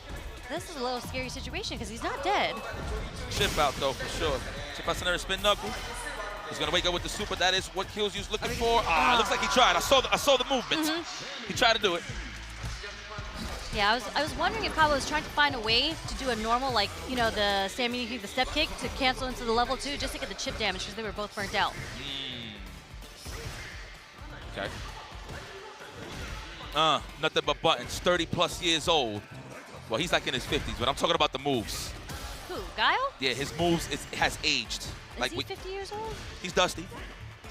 This is a little scary situation because he's not dead. Chip out though, for sure. Chip out center spin knuckle. He's gonna wake up with the super. That is what Kills You's looking for. Looks like he tried. I saw the movement. He tried to do it. Yeah, I was wondering if Kaba was trying to find a way to do a normal, like, you know, the the step kick to cancel into the level 2 just to get the chip damage because they were both burnt out. Okay. Nothing but buttons. 30+ years old. Well, he's like in his 50s, but I'm talking about the moves. Who, Guile? Yeah, his moves has aged. Is he 50 years old? He's dusty.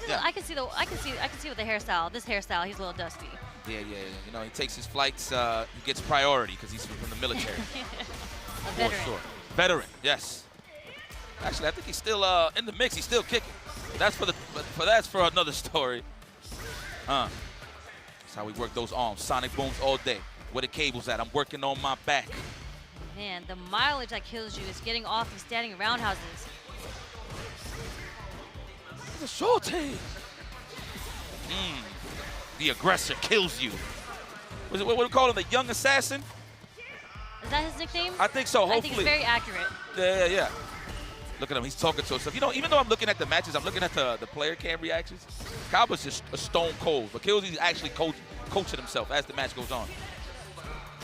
Yeah. I can see with the hairstyle. This hairstyle, he's a little dusty. Yeah. You know, he takes his flights. He gets priority because he's from the military. A veteran. Sure. Veteran, yes. Actually, I think he's still in the mix. He's still kicking. That's for another story. That's how we work those arms. Sonic booms all day. Where the cable's at? I'm working on my back. Man, the mileage that Kills You is getting off these standing roundhouses. The Shorty. The aggressor Kills You. What do we call him? The young assassin? Is that his nickname? I think so, hopefully. I think it's very accurate. Yeah. Look at him. He's talking to himself. You know, even though I'm looking at the matches, I'm looking at the player cam reactions. Kaba's just a stone cold, but Kills You's actually coaching himself as the match goes on.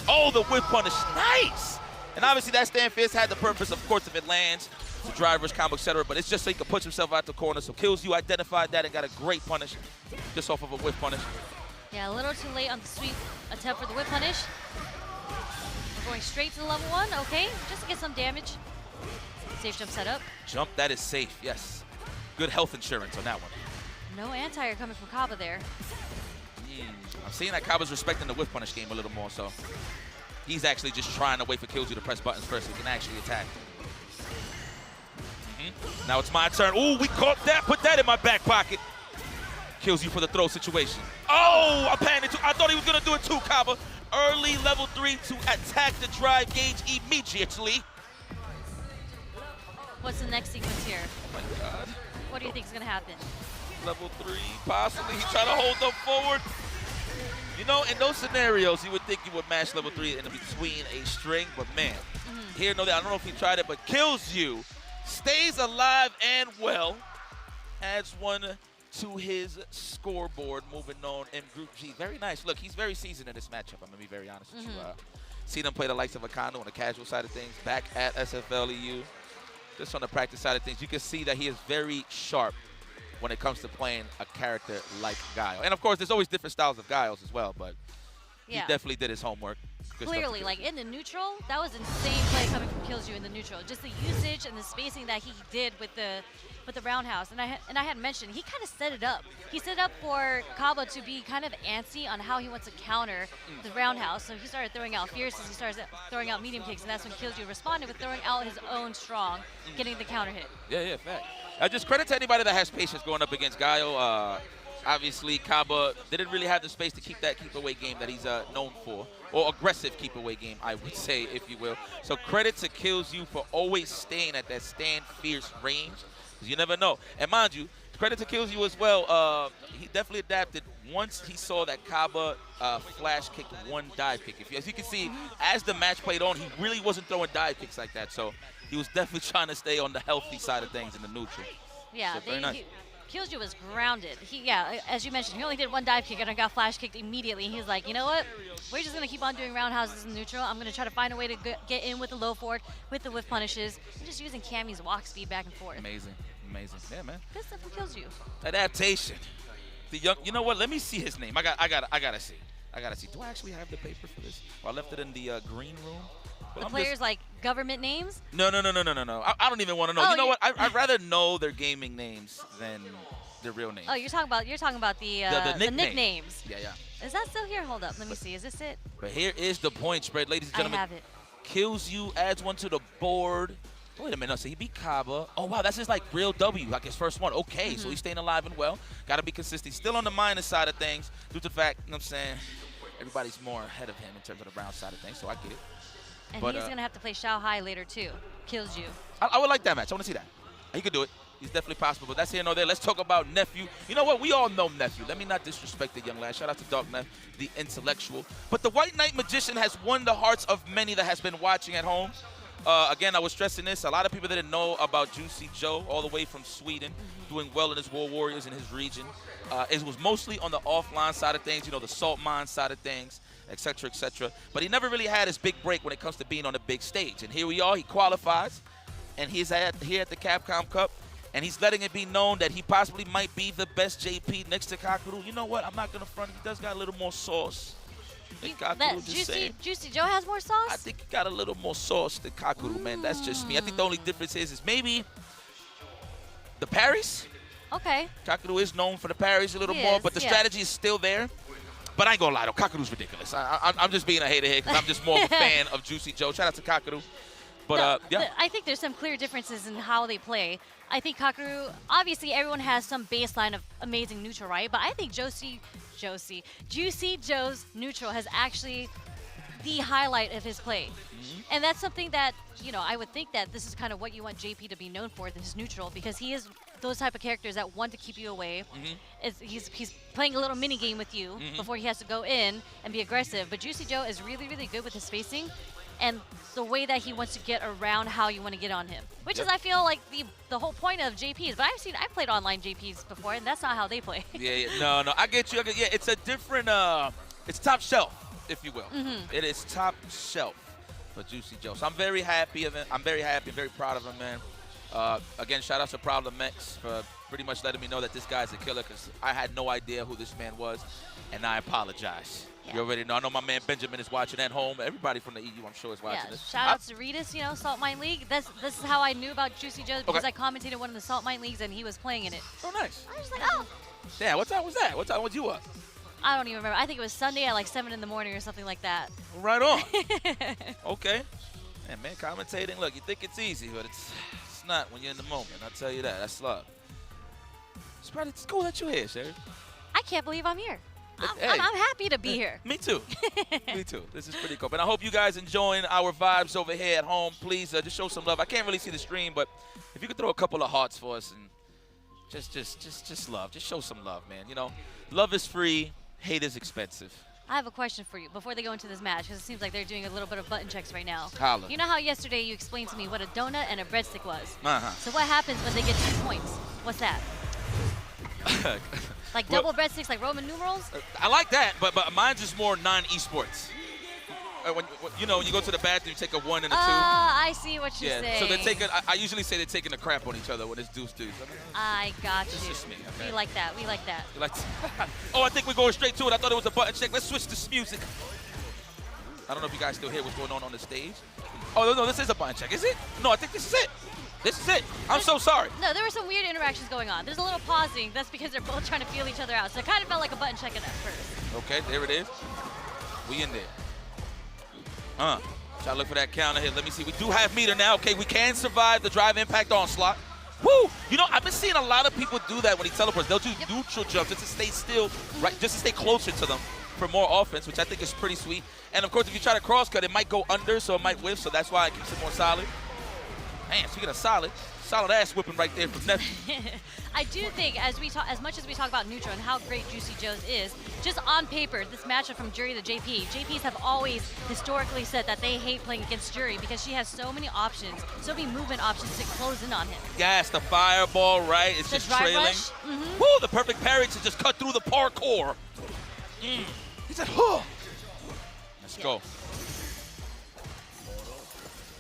Oh, the whip punish. Nice! And obviously that stand fist had the purpose, of course, if it lands, the driver's combo, etc. But it's just so he can push himself out the corner. So Kills You identified that and got a great punish just off of a whip punish. Yeah, a little too late on the sweep attempt for the whip punish. We're going straight to the level 1, okay, just to get some damage. Safe jump setup. Jump, that is safe, yes. Good health insurance on that one. No anti-air coming from Kaba there. I'm seeing that Kaba's respecting the whip punish game a little more, so he's actually just trying to wait for Kills You to press buttons first so he can actually attack. Now it's my turn. Ooh, we caught that. Put that in my back pocket. Kills You for the throw situation. Oh, I'm panning too. I thought he was going to do it too, Kaba. Early level 3 to attack the drive gauge immediately. What's the next sequence here? Oh my God. What do you think is going to happen? Level 3, possibly. He's trying to hold them forward. You know, in those scenarios, you would think you would mash level 3 in between a string, but man, here, no, I don't know if he tried it, but Kills You, stays alive and well, adds one to his scoreboard, moving on in Group G. Very nice. Look, he's very seasoned in this matchup. I'm going to be very honest with you. Seen him play the likes of Akano on the casual side of things, back at SFLEU. Just on the practice side of things, you can see that he is very sharp when it comes to playing a character like Guile. And of course, there's always different styles of Guiles as well, but he definitely did his homework. Good Clearly, like in the neutral, that was insane play coming from Kills You in the neutral. Just the usage and the spacing that he did with the roundhouse. And I had mentioned, he kind of set it up. He set it up for Kaba to be kind of antsy on how he wants to counter the roundhouse. So he started throwing out fierces, he started throwing out medium kicks, and that's when Kills You responded with throwing out his own strong, getting the counter hit. Yeah, fact. Just credit to anybody that has patience going up against Guile. Obviously, Kaba didn't really have the space to keep that keep-away game that he's known for, or aggressive keep-away game, I would say, if you will. So credit to Kills You for always staying at that stand fierce range, because you never know. And mind you, credit to Kills You as well. He definitely adapted once he saw that Kaba flash kicked one dive kick. As you can see, as the match played on, he really wasn't throwing dive kicks like that. So he was definitely trying to stay on the healthy side of things in the neutral. Yeah, so very nice. Kills You was grounded. As you mentioned, he only did one dive kick and I got flash kicked immediately. He's like, you know what? We're just going to keep on doing roundhouses in neutral. I'm going to try to find a way to get in with the low forward, with the whiff punishes, and just using Cammy's walk speed back and forth. Amazing. Yeah, man. Good stuff from Kills You. Adaptation. The young. You know what? Let me see his name. I gotta see. Do I actually have the paper for this? Well, I left it in the green room. The players like government names? No. I don't even want to know. You know what? I'd rather know their gaming names than their real names. Oh, you're talking about the nicknames. Yeah. Is that still here? Hold up. Let me see. Is this it? But here is the point spread, ladies and gentlemen. I have it. kills you, adds one to the board. Wait a minute, no, so he beat Kaba. Oh, wow, that's his, like, real W, like his first one. Okay, so he's staying alive and well. Got to be consistent. He's still on the minus side of things due to the fact, you know what I'm saying, everybody's more ahead of him in terms of the round side of things, so I get it. And But, he's going to have to play Shao Hai later, too. Kills you. I would like that match. I want to see that. He could do it. He's definitely possible, but that's here nor there. Let's talk about Nephew. You know what? We all know Nephew. Let me not disrespect the young lad. Shout out to Dark Neff, the intellectual. But the White Knight Magician has won the hearts of many that has been watching at home. Again, I was stressing this. A lot of people didn't know about Juicy Joe, all the way from Sweden, doing well in his War Warriors in his region. It was mostly on the offline side of things, you know, the salt mine side of things, et cetera, et cetera. But he never really had his big break when it comes to being on a big stage. And here we are. He qualifies, and he's here at the Capcom Cup, and he's letting it be known that he possibly might be the best JP next to Kakeru. You know what? I'm not going to front. He does got a little more sauce. Juicy Joe has more sauce? I think he got a little more sauce than Kakeru, man. That's just me. I think the only difference is maybe the parries. Okay. Kakeru is known for the parries a little more, but the strategy is still there. But I ain't gonna lie, though. Kakeru's ridiculous. I'm just being a hater here because I'm just more of a fan of Juicy Joe. Shout out to Kakeru. But, yeah. I think there's some clear differences in how they play. I think Kakeru, obviously everyone has some baseline of amazing neutral, right? But I think Juicy Joe's neutral has actually the highlight of his play. And that's something that, you know, I would think that this is kind of what you want JP to be known for, this neutral, because he is those type of characters that want to keep you away. He's playing a little mini game with you before he has to go in and be aggressive. But Juicy Joe is really, really good with his spacing and the way that he wants to get around how you want to get on him, which is, I feel like, the whole point of JPs. But I've played online JPs before, and that's not how they play. No, I get you. Yeah, it's a different, it's top shelf, if you will. It is top shelf for Juicy Joe. So I'm very happy of it. I'm very happy and very proud of him, man. Again, shout out to Problem X for pretty much letting me know that this guy's a killer, because I had no idea who this man was, and I apologize. You already know. I know my man Benjamin is watching at home. Everybody from the EU, I'm sure, is watching this. Shout out to Ritas, you know, Salt Mine League. This is how I knew about Juicy Joe, because I commentated one of the Salt Mine Leagues, and he was playing in it. Oh, nice. I was just like, oh. Yeah, what time was that? What time was you up? I don't even remember. I think it was Sunday at like 7 in the morning or something like that. Right on. Okay. And man, commentating, look, you think it's easy, but it's not when you're in the moment. I'll tell you that. That's love. It's cool that you're here, Sherry. I can't believe I'm here. I'm happy to be here. Me too. Me too. This is pretty cool. But I hope you guys enjoying our vibes over here at home. Please just show some love. I can't really see the stream, but if you could throw a couple of hearts for us and just love. Just show some love, man. You know, love is free. Hate is expensive. I have a question for you before they go into this match, because it seems like they're doing a little bit of button checks right now. Holla. You know how yesterday you explained to me what a donut and a breadstick was? So what happens when they get 2 points? What's that? Like double breadsticks, like Roman numerals? I like that, but mine's just more non-esports. When you know, you go to the bathroom, you take a 1 and a 2. I see what you're saying. So they're taking. I usually say they're taking a crap on each other when it's deuce. I got you. It's just me. Okay? We like that. We like that. You like oh, I think we're going straight to it. I thought it was a button check. Let's switch this music. I don't know if you guys still hear what's going on the stage. Oh no, this is a button check. Is it? No, I think this is it. This is it. I'm so sorry. No, there were some weird interactions going on. There's a little pausing. That's because they're both trying to feel each other out. So it kind of felt like a button check at first. Okay, there it is. We in there. Try to look for that counter here. Let me see. We do have meter now. Okay, we can survive the drive impact onslaught. Woo! You know, I've been seeing a lot of people do that when he teleports. They'll do neutral jumps just to stay still, right? Just to stay closer to them for more offense, which I think is pretty sweet. And of course, if you try to cross cut, it might go under, so it might whiff. So that's why it keeps it more solid. Man, speaking of solid ass whipping right there from Nephew. I do think, as much as we talk about neutral and how great Juicy Joe's is, just on paper, this matchup from Jury to JP, JPs have always historically said that they hate playing against Jury because she has so many options, so many movement options to close in on him. Yes, the fireball, right? It's just trailing. Woo, the perfect parry to just cut through the parkour. He said, huh. Let's go.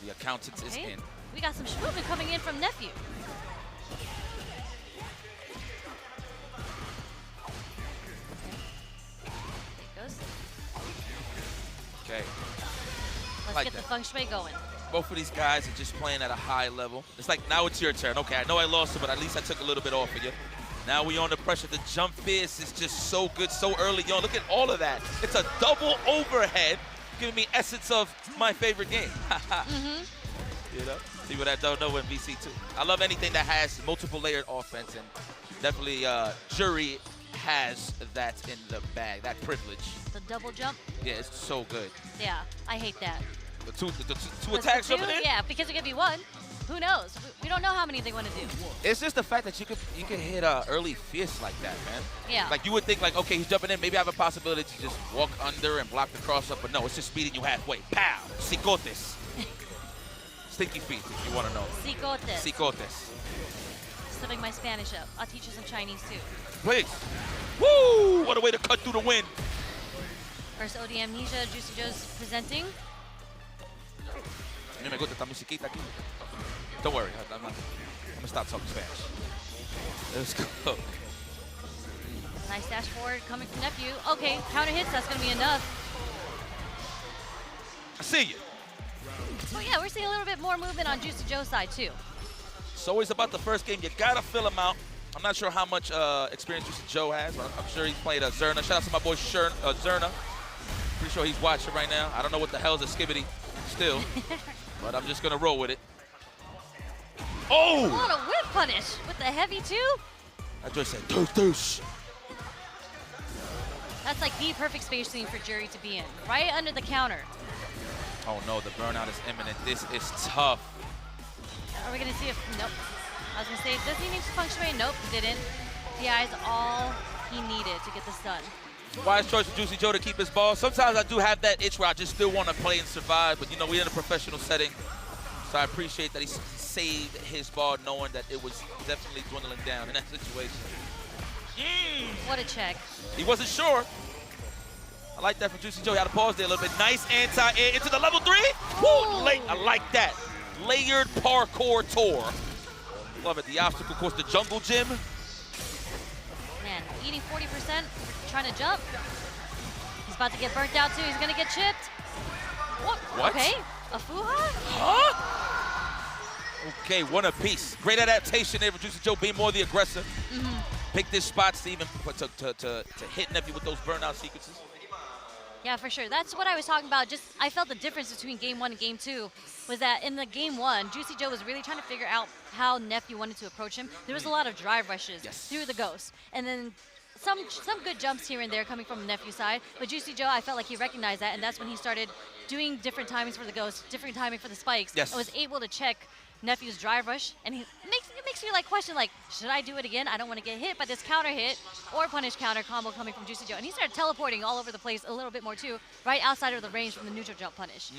The accountant is in. We got some movement coming in from Nephew. There it goes. Okay. Let's get the feng shui going. Both of these guys are just playing at a high level. It's like, now it's your turn. Okay, I know I lost it, but at least I took a little bit off of you. Now we on the pressure. The jump fierce is just so good so early on. Look at all of that. It's a double overhead. giving me essence of my favorite game. You know, people that don't know in VC2. I love anything that has multiple layered offense, and definitely Jury has that in the bag, that privilege. The double jump? Yeah, it's so good. Yeah, I hate that. The two attacks Two? jumping in? Yeah, because it could be one. Who knows? We don't know how many they want to do. It's just the fact that you can hit early fierce like that, man. Yeah. Like you would think like, okay, he's jumping in, maybe I have a possibility to just walk under and block the cross up, but no, it's just speeding you halfway. Pow! Cicotes. Stinky feet, if you want to know. Cicotes. Cicotes. Stepping my Spanish up. I'll teach you some Chinese too. Please. Woo! What a way to cut through the wind. First OD Amnesia, Juicy Joe's presenting. A mí me gusta esta musiquita aquí. Don't worry, I'm gonna stop talking Spanish. Let's go. Nice dash forward coming from Nephew. Okay, counter hits, that's gonna be enough. I see you. So yeah, we're seeing a little bit more movement on Juicy Joe's side too. It's always about the first game. You gotta fill him out. I'm not sure how much experience Juicy Joe has, but I'm sure he's played Zerna. Shout out to my boy Zerna. Pretty sure he's watching right now. I don't know what the hell is a skibbity still, but I'm just gonna roll with it. Oh! What a whip punish with the heavy too. I just said douche. That's like the perfect spacing for Jury to be in, right under the counter. Oh no, the burnout is imminent. This is tough. Are we gonna see if, nope. I was gonna say, does he need to punctuate? Nope, didn't. DI is all he needed to get this done. Wise choice for Juicy Joe to keep his ball. Sometimes I do have that itch where I just still want to play and survive, but you know, we're in a professional setting. So I appreciate that he saved his ball knowing that it was definitely dwindling down in that situation. What a check. He wasn't sure. I like that from Juicy Joe. He had to pause there a little bit. Nice anti-air into the level 3. Woo, late. I like that. Layered parkour tour. Love it. The obstacle course, the jungle gym. Man, eating 40%, trying to jump. He's about to get burnt out too. He's gonna get chipped. What? Okay, a fuha? Huh? Okay, one apiece. Great adaptation there for Juicy Joe, being more the aggressor. Pick this spot to even to hit Nephew with those burnout sequences. Yeah, for sure. That's what I was talking about. Just I felt the difference between game 1 and game 2 was that in the game 1, Juicy Joe was really trying to figure out how Nephew wanted to approach him. There was a lot of drive rushes through the ghost, and then some good jumps here and there coming from the Nephew's side. But Juicy Joe, I felt like he recognized that, and that's when he started doing different timings for the ghost, different timing for the spikes. Yes. I was able to check Nephew's drive rush, and it makes me like question, like, should I do it again? I don't want to get hit by this counter hit or punish counter combo coming from Juicy Joe. And he started teleporting all over the place a little bit more too, right outside of the range from the neutral jump punish.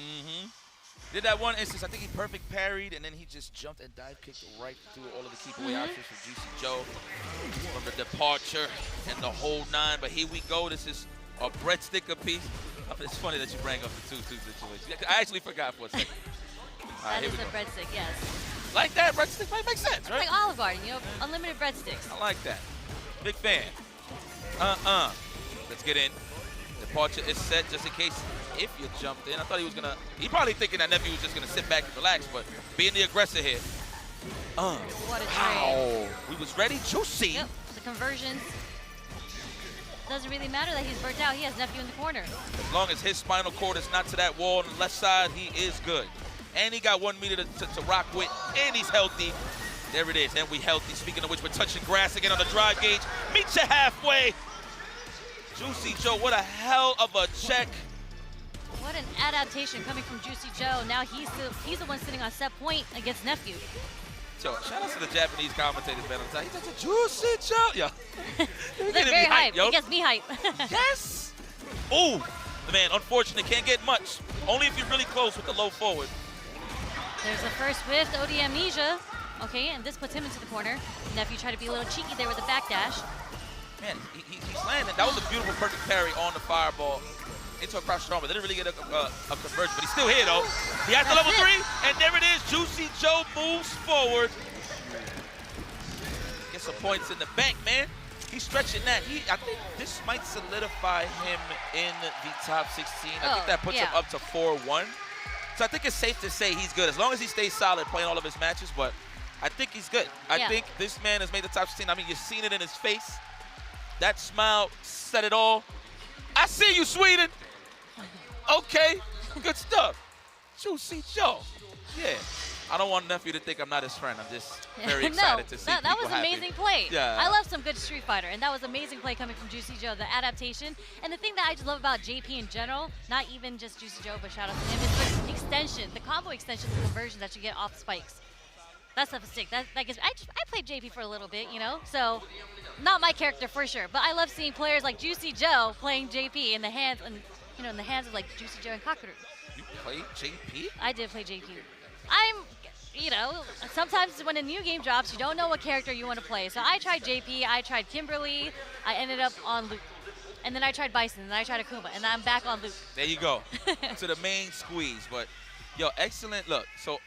Did that one instance, I think he perfect parried, and then he just jumped and dive kicked right through all of the keep away options for Juicy Joe from the departure and the whole 9. But here we go. This is a breadstick apiece. It's funny that you bring up the 2-2 situation. I actually forgot for a second. That is a breadstick, yes. Like that, breadstick might make sense, right? Like Olive Garden, you know, unlimited breadsticks. I like that. Big fan. Let's get in. Departure is set just in case if you jumped in. I thought he was gonna, he probably thinking that Nephew was just gonna sit back and relax, but being the aggressor here. What a trade. We was ready, Juicy. Yep, the conversions. Doesn't really matter that he's burnt out. He has Nephew in the corner. As long as his spinal cord is not to that wall on the left side, he is good. And he got 1 meter to rock with, and he's healthy. There it is, and we healthy. Speaking of which, we're touching grass again on the drive gauge. Meet you halfway. Juicy Joe, what a hell of a check. What an adaptation coming from Juicy Joe. Now he's the one sitting on set point against Nephew. So, shout out to the Japanese commentators, man. He's such a Juicy Joe. Yo. They're very hype. It gets me hype. Yes. Ooh, man, unfortunate. Can't get much. Only if you're really close with the low forward. There's the first whiff, OD Amnesia. Okay, and this puts him into the corner. Nephew tried to be a little cheeky there with the backdash. Man, he's landing. That was a beautiful, perfect parry on the fireball into a crouch strong, but didn't really get a conversion. But he's still here, though. He has the level 3, and there it is. Juicy Joe moves forward. Get some points in the bank, man. He's stretching that. I think this might solidify him in the top 16. I think that puts him up to 4-1. So I think it's safe to say he's good, as long as he stays solid playing all of his matches, but I think he's good. I think this man has made the top 16. I mean, you've seen it in his face. That smile said it all. I see you, Sweden. Okay, good stuff. Juicy Joe. Yeah. I don't want nephew to think I'm not his friend. I'm just very excited to see that people was happy. amazing play. Yeah. I love some good Street Fighter, and that was amazing play coming from Juicy Joe, the adaptation. And the thing that I just love about JP in general, not even just Juicy Joe, but shout out to him, is the extension, the combo extension, the conversion that you get off spikes. That stuff is sick. That gives, I played JP for a little bit, you know, so not my character for sure, but I love seeing players like Juicy Joe playing JP in the hands, and in the hands of like Juicy Joe and Kakaru. You played JP? I did play JP. Sometimes when a new game drops, you don't know what character you want to play. So I tried JP, I tried Kimberly, I ended up on Luke. And then I tried Bison, and then I tried Akuma, and then I'm back on Luke. There you go. To the main squeeze. But, yo, excellent. Look, so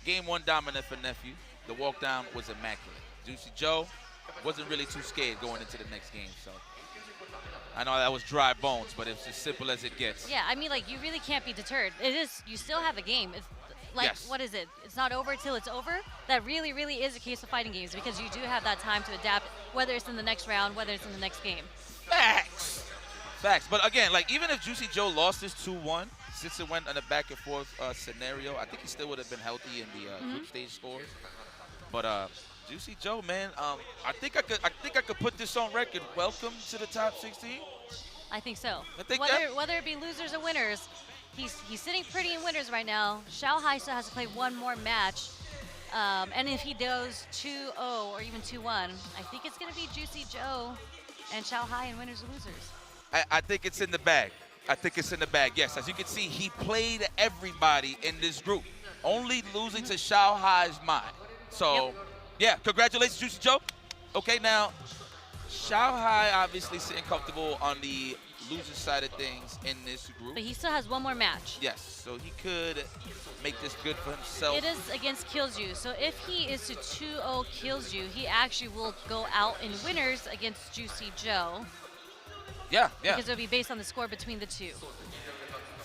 game 1 dominant for nephew. The walk down was immaculate. Juicy Joe wasn't really too scared going into the next game. So I know that was dry bones, but it's as simple as it gets. Yeah, I mean, like, you really can't be deterred. You still have a game. It's like, yes. What is it? It's not over till it's over. That really, really is a case of fighting games because you do have that time to adapt, whether it's in the next round, whether it's in the next game. Facts. But again, like, even if Juicy Joe lost his 2-1, since it went on a back and forth scenario, I think he still would have been healthy in the group stage scores. But Juicy Joe, man, I think I could put this on record. Welcome to the top 16. I think so. I think whether it be losers or winners, he's sitting pretty in winners right now. Xiao Hai still has to play one more match. And if he goes 2-0 or even 2-1, I think it's going to be Juicy Joe and Xiao Hai in winners or losers. I think it's in the bag. Yes, as you can see, he played everybody in this group, only losing to Xiao Hai's mind. So, yeah, congratulations, Juicy Joe. Okay, now, Xiao Hai obviously sitting comfortable on the loser side of things in this group. But he still has one more match. Yes, so he could make this good for himself. It is against Killju. So if he is to 2-0 Killju, he actually will go out in winners against Juicy Joe. Yeah. Because it'll be based on the score between the two.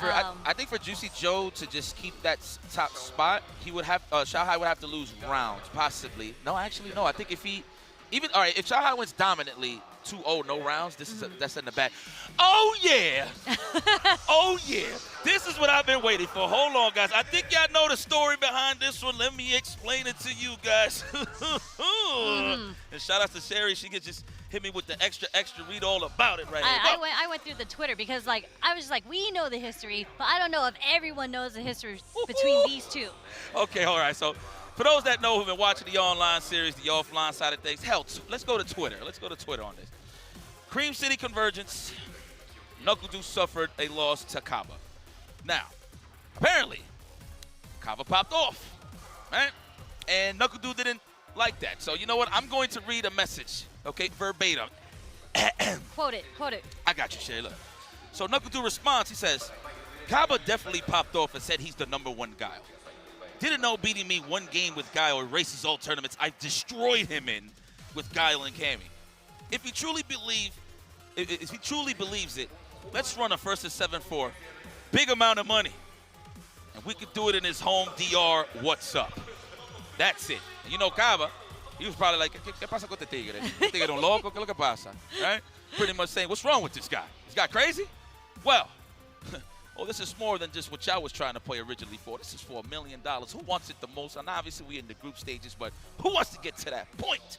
I think for Juicy Joe to just keep that top spot, he would have Xiao Hai would have to lose rounds, possibly. No, actually, no. I think if if Xiao Hai wins dominantly, 2-0, no rounds, that's in the back. Oh yeah, oh yeah. This is what I've been waiting for. Hold on, guys. I think y'all know the story behind this one. Let me explain it to you guys. And shout out to Sherry. She could just hit me with the extra read all about it right here. I went through the Twitter because I was just like, we know the history, but I don't know if everyone knows the history between these two. Okay, all right. So for those that know who've been watching the online series, the offline side of things, hell, let's go to Twitter. Let's go to Twitter on this. Cream City Convergence, NuckleDu suffered a loss to Kaba. Now, apparently, Kaba popped off, right? And NuckleDu didn't like that. So you know what? I'm going to read a message, okay, verbatim. Quote it. I got you, Shay. Look. So NuckleDu responds. He says, Kaba definitely popped off and said he's the #1 Guile. Didn't know beating me one game with Guile erases all tournaments I've destroyed him in with Guile and Cammy. If he truly believes it, let's run a first to 7-4. Big amount of money. And we could do it in his home DR. What's up? That's it. You know, Kaba, he was probably like, ¿Qué pasa con este tigre? Este tigre un loco, ¿qué es lo que pasa? Right? Pretty much saying, what's wrong with this guy? This guy crazy? Well, this is more than just what y'all was trying to play originally for. This is for $1 million. Who wants it the most? And obviously we in the group stages, but who wants to get to that point?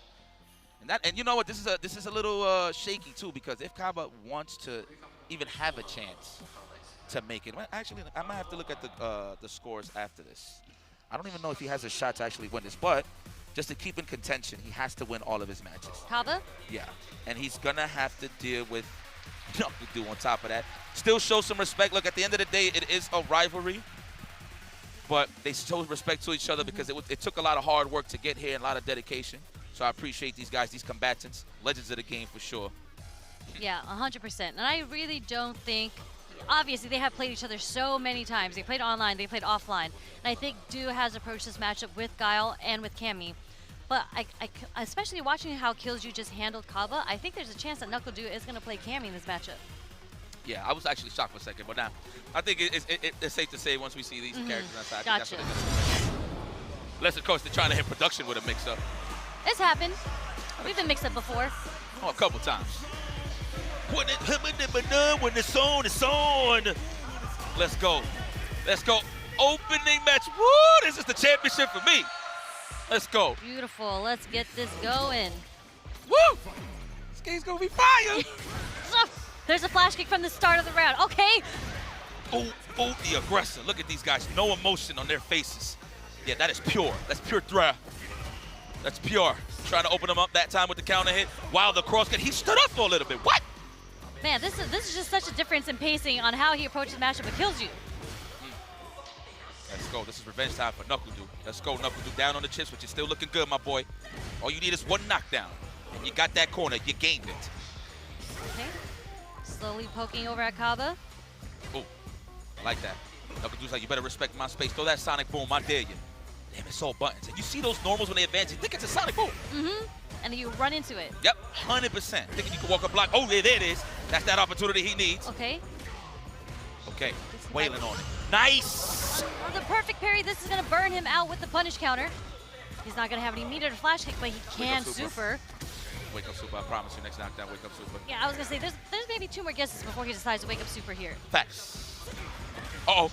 And you know what? This is a little shaky too, because if Kaba wants to even have a chance to make it, actually I might have to look at the scores after this. I don't even know if he has a shot to actually win this, but just to keep in contention, he has to win all of his matches. Kaba? Yeah, and he's gonna have to deal with NuckleDu on top of that. Still show some respect. Look, at the end of the day, it is a rivalry, but they show respect to each other because it took a lot of hard work to get here and a lot of dedication. So I appreciate these guys, these combatants, legends of the game for sure. Yeah, 100%. And I really don't think, obviously they have played each other so many times. They played online, they played offline. And I think Du has approached this matchup with Guile and with Cammy. But I especially watching how Killju just handled Kaba, I think there's a chance that NuckleDu is going to play Cammy in this matchup. Yeah, I was actually shocked for a second, but now I think it's safe to say once we see these characters outside, Gotcha. Unless, of course, they're trying to hit production with a mix-up. It's happened. We've been mixed up before. Oh, a couple times. When it's on, it's on. Let's go. Let's go. Opening match. Woo! This is the championship for me. Let's go. Beautiful. Let's get this going. Woo! This game's gonna be fire. There's a flash kick from the start of the round. Okay. Oh, the aggressor. Look at these guys. No emotion on their faces. Yeah, that is pure. That's pure threat. That's pure. Trying to open him up that time with the counter hit. While the cross kick, he stood up for a little bit. What? Man, this is just such a difference in pacing on how he approaches the matchup. It kills you. Let's go. This is revenge time for Knuckle Dude. Let's go, Knuckle Dude. Down on the chips, but you're still looking good, my boy. All you need is one knockdown. And you got that corner. You gained it. Okay. Slowly poking over at Kaba. Oh, I like that. Knuckle Dude's like, you better respect my space. Throw that sonic boom. I dare you. Damn, it's all buttons. And you see those normals when they advance, you think it's a sonic boom. Mm-hmm. And you run into it. Yep, 100%. Thinking you can walk a block. Oh, there it is. That's that opportunity he needs. Okay. Okay, wailing on it. Nice! Oh, the perfect parry. This is going to burn him out with the punish counter. He's not going to have any meter to flash kick, but he can super. Wake up super, I promise you. Next knockdown, wake up super. Yeah, I was going to say, there's maybe 2 more guesses before he decides to wake up super here. Facts. Uh-oh.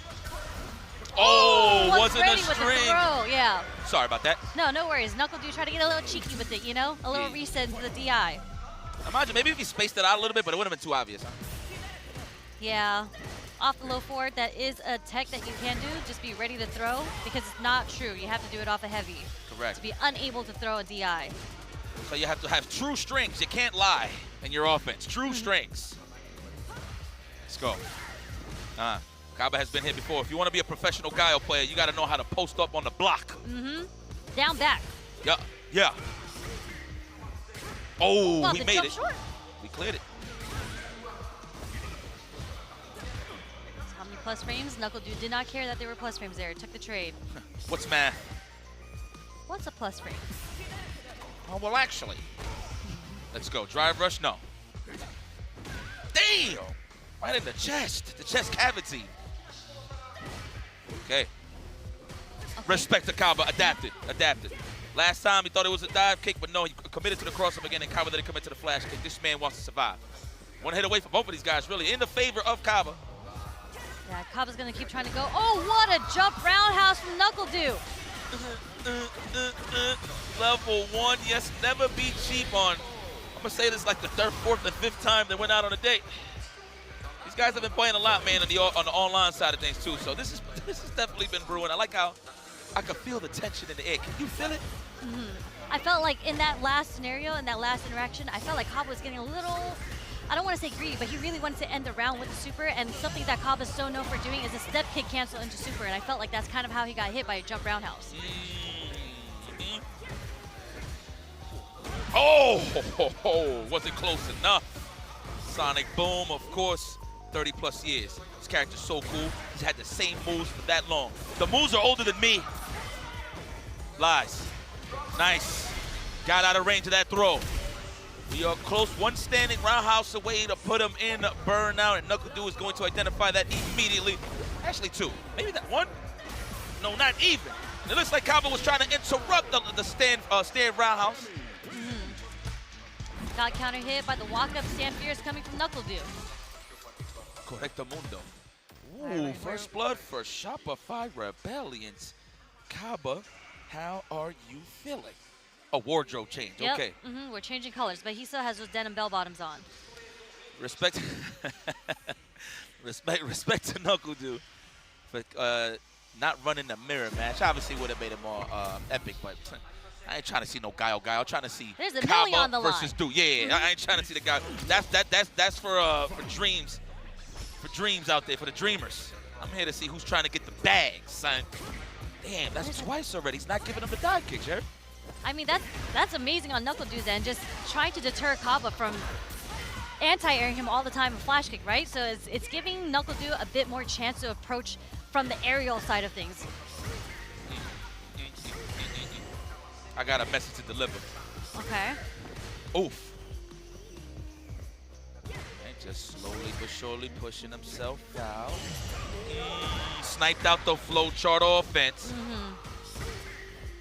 Oh, wasn't a string. Throw. Yeah. Sorry about that. No worries. Knuckle Dude try to get a little cheeky with it, you know? A little reset into the DI. Imagine maybe if he spaced it out a little bit, but it wouldn't have been too obvious, huh? Yeah. Off the low forward, that is a tech that you can do. Just be ready to throw, because it's not true. You have to do it off a heavy. Correct. To be unable to throw a DI. So you have to have true strengths. You can't lie in your offense. True strengths. Let's go. Kaba has been here before. If you want to be a professional Guile player, you got to know how to post up on the block. Mm-hmm. Down back. Yeah. Oh, well, we made it. Short. We cleared it. How many plus frames? Knuckle Dude did not care that there were plus frames there. Took the trade. What's math? What's a plus frame? Oh, well, actually. Let's go. Drive rush? No. Damn! Right in the chest cavity. Okay. Respect to Kaba. Adapted. Last time he thought it was a dive kick, but no, he committed to the cross-up again, and Kaba didn't commit to the flash kick. This man wants to survive. One hit away from both of these guys, really, in the favor of Kaba. Yeah, Kaba's going to keep trying to go. Oh, what a jump roundhouse from Knuckle Dude. Level 1, yes, never be cheap on. I'm going to say this like the 3rd, 4th, and 5th time they went out on a date. These guys have been playing a lot, man, on the online side of things, too. So this has definitely been brewing. I like how I could feel the tension in the air. Can you feel it? Mm-hmm. I felt like in that last scenario, in that last interaction, I felt like Kaba was getting a little, I don't want to say greedy, but he really wanted to end the round with the super, and something that Kaba's so known for doing is a step kick cancel into super, and I felt like that's kind of how he got hit by a jump roundhouse. Oh, wasn't close enough. Sonic boom, of course, 30 plus years. This character's so cool. He's had the same moves for that long. The moves are older than me. Lies. Nice. Got out of range of that throw. We are close, one standing roundhouse away to put him in burnout, and Knuckle Dude is going to identify that immediately. Actually, 2. Maybe that 1? No, not even. It looks like Kaba was trying to interrupt the stand roundhouse. Got counter hit by the walk-up stand fierce coming from Knuckle Dude. Correcto mundo. Ooh, first blood for Shopify Rebellions. Kaba, how are you feeling? A wardrobe change, yep. Okay. We're changing colors, but he still has those denim bell bottoms on. Respect to Knuckle Dude for not running the mirror match. Obviously would have made it more epic, but I ain't trying to see no Guile. I'm trying to see There's a Kaba on the versus line. Dude. Yeah, I ain't trying to see the guy. That's for dreams. For dreams out there, for the dreamers. I'm here to see who's trying to get the bags, son. Damn, that's twice already. He's not giving him the dive kick, Jared. I mean, that's amazing on Knuckle Dude's end, just trying to deter Kaba from anti-airing him all the time in flash kick, right? So it's giving Knuckle Dude a bit more chance to approach from the aerial side of things. I got a message to deliver. Okay. Oof. And just slowly but surely pushing himself out. Sniped out the flow chart offense.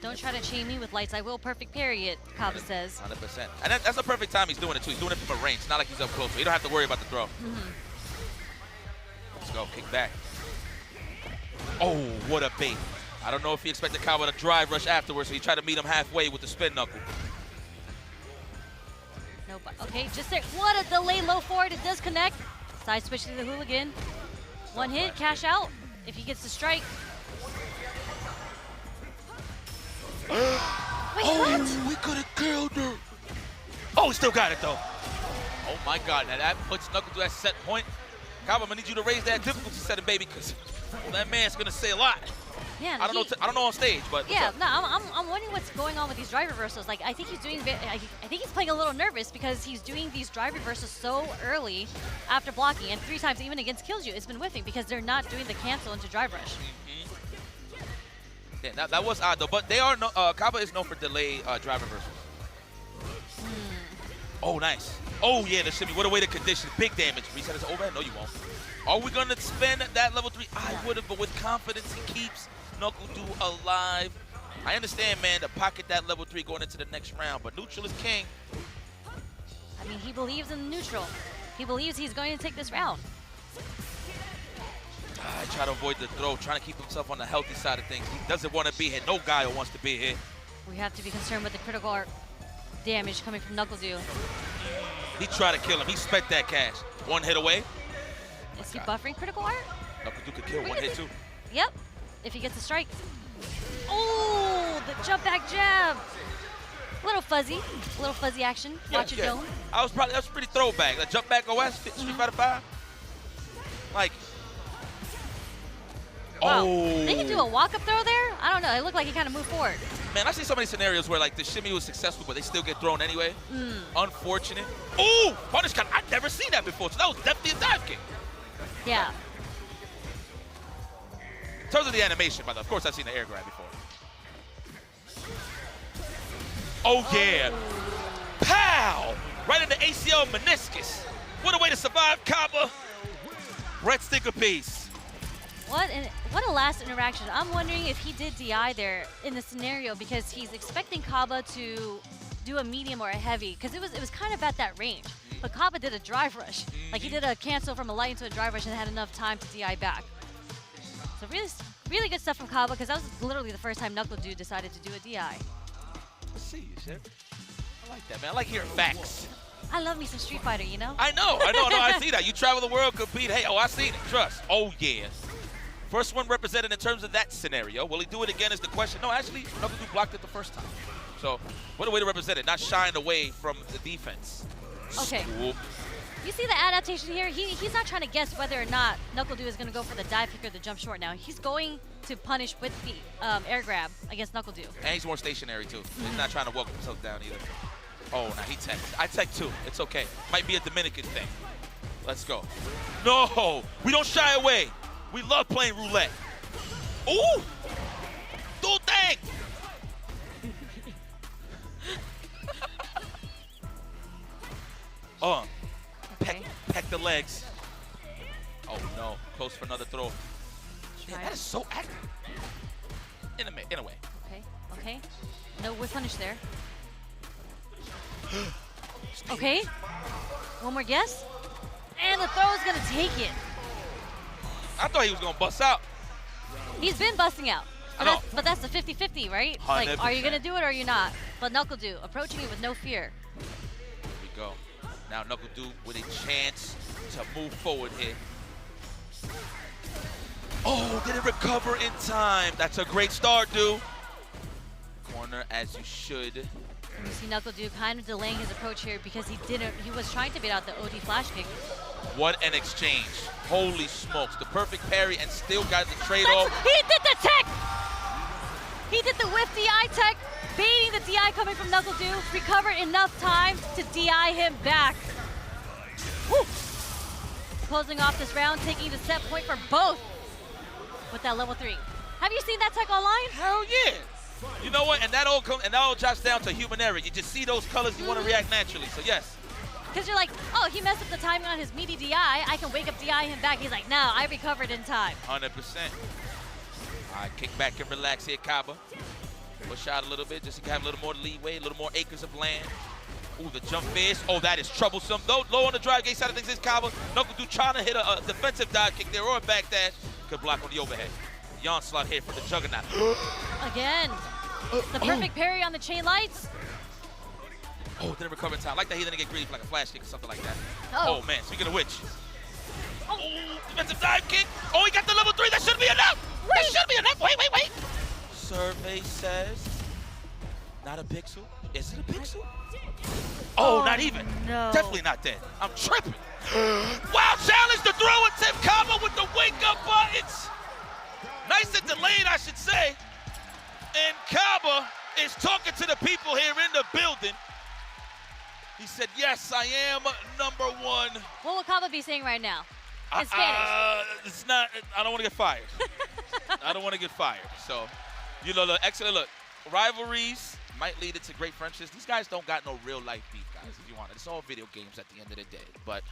Don't try to chain me with lights. I will perfect parry it, Kaba says. 100%. And that's the perfect time he's doing it, too. He's doing it from a range. It's not like he's up close, so you don't have to worry about the throw. Let's go. Kick back. Oh, what a bait. I don't know if he expected Kaba to drive rush afterwards, so he tried to meet him halfway with the spin knuckle. No, okay, just there. What a delay low forward. It does connect. Side switch to the hooligan. One hit, cash out if he gets the strike. Wait, what? We could have killed her. Oh, he still got it though. Oh my God, now that puts Knuckle to that set point. Kaba, I'm gonna need you to raise that difficulty setting, baby, because that man's gonna say a lot. Yeah, I don't know on stage, but yeah, no, I'm wondering what's going on with these drive reversals. Like, I think he's doing, I think he's playing a little nervous because he's doing these drive reversals so early after blocking, and 3 times even against Killju, it's been whiffing because they're not doing the cancel into drive rush. Yeah, that was odd though. But they are Kaba is known for delay drive reversals. Oh, nice. Oh yeah, the shimmy. What a way to condition. Big damage. Reset his overhead. No, you won't. Are we gonna spend that level 3? I would have, but with confidence, he keeps NuckleDu alive. I understand, man, to pocket that level 3 going into the next round, but neutral is king. I mean, he believes in neutral. He believes he's going to take this round. I try to avoid the throw, trying to keep himself on the healthy side of things. He doesn't want to be here. No guy wants to be here. We have to be concerned with the critical art damage coming from NuckleDu. He tried to kill him. He spent that cash. 1 hit away. Is he buffering critical art? NuckleDu could kill 1 hit too. Yep, if he gets a strike. Oh, the jump back jab. Little fuzzy action. Watch your dome. That's pretty throwback. The jump back OS, Street Fighter 5. Like, wow. Oh. They can do a walk-up throw there? I don't know. It looked like he kind of moved forward. Man, I've seen so many scenarios where like the shimmy was successful, but they still get thrown anyway. Unfortunate. Ooh, punish cut. I've never seen that before, so that was definitely a dive kick. Yeah. In terms of the animation, by the way, of course I've seen the air grab before. Oh yeah. Pow! Right in the ACL meniscus. What a way to survive, Kaba. Red sticker piece. What a last interaction. I'm wondering if he did DI there in the scenario because he's expecting Kaba to do a medium or a heavy because it was kind of at that range. But Kaba did a drive rush. Like he did a cancel from a light into a drive rush and had enough time to DI back. So really good stuff from Kaba because that was literally the first time NuckleDu decided to do a DI. Let's see, Chef. I like that, man. I like hearing facts. I love me some Street Fighter, you know? I know, I see that. You travel the world, compete. Hey, I seen it, trust. Oh, yeah. First one represented in terms of that scenario. Will he do it again is the question. No, actually, NuckleDu blocked it the first time. So, what a way to represent it, not shying away from the defense. Okay. Swoop. You see the adaptation here? He's not trying to guess whether or not NuckleDu is going to go for the dive kick or the jump short now. He's going to punish with the air grab against NuckleDu. And he's more stationary, too. He's not trying to walk himself down either. Oh, now he teched. I tech too. It's okay. Might be a Dominican thing. Let's go. No! We don't shy away. We love playing roulette. Ooh! Do thing! Peck the legs. Oh no, close for another throw. Man, that is so accurate. In a way. Okay. No whip punish there. Okay. One more guess. And the throw is gonna take it. I thought he was gonna bust out. He's been busting out. But that's the 50-50, right? 100%. Like, are you gonna do it or are you not? But NuckleDu approaching it with no fear. Here we go. Now NuckleDu with a chance to move forward here. Oh, did it recover in time? That's a great start, dude. Corner as you should. And you see NuckleDu kind of delaying his approach here because he was trying to bait out the OD flash kick. What an exchange. Holy smokes. The perfect parry and still got the trade-off. He did the tech! He did the whiff DI tech, baiting the DI coming from NuckleDu, recovered enough time to DI him back. Woo. Closing off this round, taking the set point for both with that level 3. Have you seen that tech online? Hell yeah. You know what? And that all drops down to human error. You just see those colors, you want to react naturally. So yes. Because you're like, oh, he messed up the timing on his meaty DI. I can wake up DI him back. He's like, no, I recovered in time. 100%. All right, kick back and relax here, Kaba. Push out a little bit just to have a little more leeway, a little more acres of land. Ooh, the jump fist. Oh, that is troublesome. Low on the drive gate side of things is Kaba. NuckleDu trying to hit a defensive dive kick there or a back dash. Could block on the overhead. The onslaught here for the Juggernaut. Again, the perfect parry on the chain lights. Oh, didn't recover in time. Like that he didn't get greedy for like a flash kick or something like that. Oh, Oh man, speaking of which. Oh, defensive dive kick. Oh, he got the level 3. That should be enough. That should be enough. Wait. Survey says, not a pixel. Is it a pixel? Oh, not even. No. Definitely not dead. I'm tripping. Wow, challenge to throw it. Tim Kaba with the wake-up buttons. Nice and delayed, I should say. And Kaba is talking to the people here in the building. He said, yes, I am number 1. What will Kaba be saying right now? In Spanish. It's not, I don't want to get fired. I don't want to get fired. So, you know, look, excellent. Look, rivalries might lead into great friendships. These guys don't got no real life beef, guys, if you want it. It's all video games at the end of the day. But,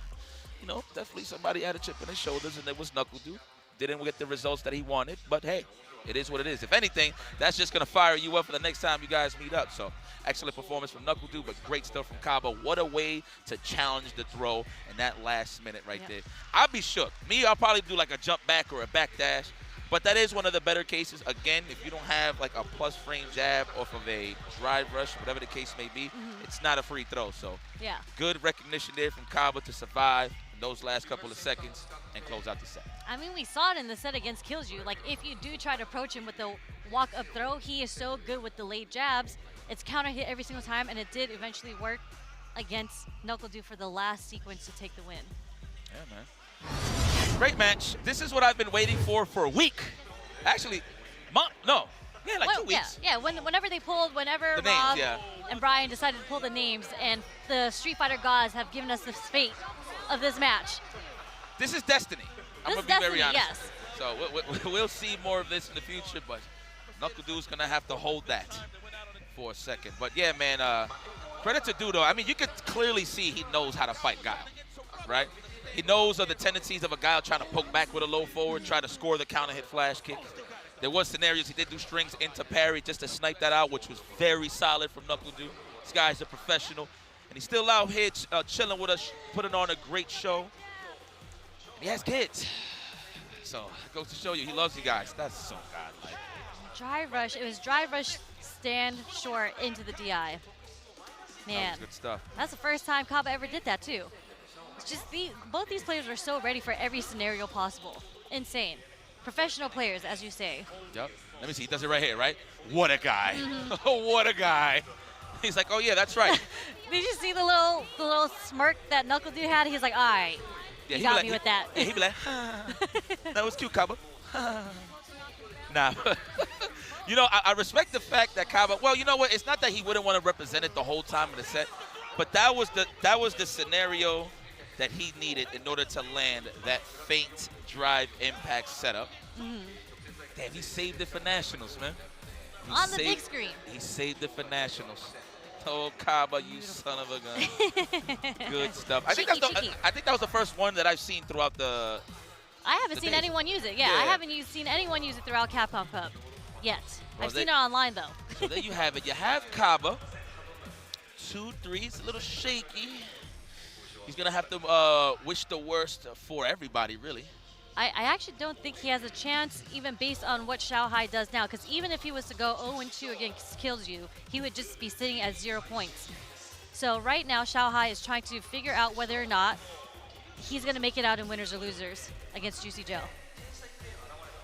you know, definitely somebody had a chip on his shoulders, and it was Knuckle Dude. Didn't get the results that he wanted, but hey, it is what it is. If anything, that's just going to fire you up for the next time you guys meet up. So, excellent performance from Knuckle Dude, but great stuff from Kaba. What a way to challenge the throw in that last minute right there. I'll be shook. Me, I'll probably do like a jump back or a back dash, but that is one of the better cases. Again, if you don't have like a plus frame jab off of a drive rush, whatever the case may be, it's not a free throw. So, Yeah. good recognition there from Kaba to survive in those last couple of seconds and close out the set. I mean, we saw it in the set against Killju. Like, if you do try to approach him with the walk-up throw, he is so good with the late jabs. It's counter hit every single time, and it did eventually work against Knuckle Dude for the last sequence to take the win. Yeah, man. Great match. This is what I've been waiting for a week. Actually, like 2 weeks. Yeah. Whenever The names, Rob yeah. and Brian decided to pull the names, and the Street Fighter gods have given us the fate of this match. This is destiny. I'm This going is to be very destiny, honest. yes. So we'll see more of this in the future, but Knuckle Dude's going to have to hold that for a second. But yeah, man, credit to Dude, though. I mean, you could clearly see he knows how to fight Guile, right? He knows of the tendencies of a Guile trying to poke back with a low forward, try to score the counter hit flash kick. There was scenarios he did do strings into parry just to snipe that out, which was very solid from Knuckle Dude. This guy's a professional, and he's still out here chilling with us, putting on a great show. And he has kids. So it goes to show you he loves you guys. That's so godlike. Drive rush. It was drive rush, stand short into the DI. That Man, was good stuff. that's the first time Kaba ever did that too. It's just both these players are so ready for every scenario possible. Insane. Professional players, as you say. Yep. Let me see. He does it right here, right? What a guy. What a guy. He's like, oh, yeah, that's right. Did you see the little smirk that Knuckle Dude had? He's like, all right, Yeah, you he got be me like, with that. Yeah, he'd be like, that was cute, Kaba. Nah. You know, I respect the fact that Kaba, well, you know what? It's not that he wouldn't want to represent it the whole time in the set, but that was the scenario that he needed in order to land that faint drive impact setup. Damn, he saved it for nationals, man. On the big screen. He saved it for nationals. Oh, Kaba, you son of a gun. Good stuff. I think that was the first one that I've seen throughout the. I haven't seen days. anyone use it. Yeah, I haven't seen anyone use it throughout Capcom Cup yet. Well, I've seen it online though. So there you have it. You have Kaba. 2-3. It's a little shaky. He's gonna have to wish the worst for everybody, really. I actually don't think he has a chance, even based on what Xiaohai does now, because even if he was to go 0-2 against Killju, he would just be sitting at 0 points. So right now, Xiaohai is trying to figure out whether or not he's going to make it out in winners or losers against Juicy Joe.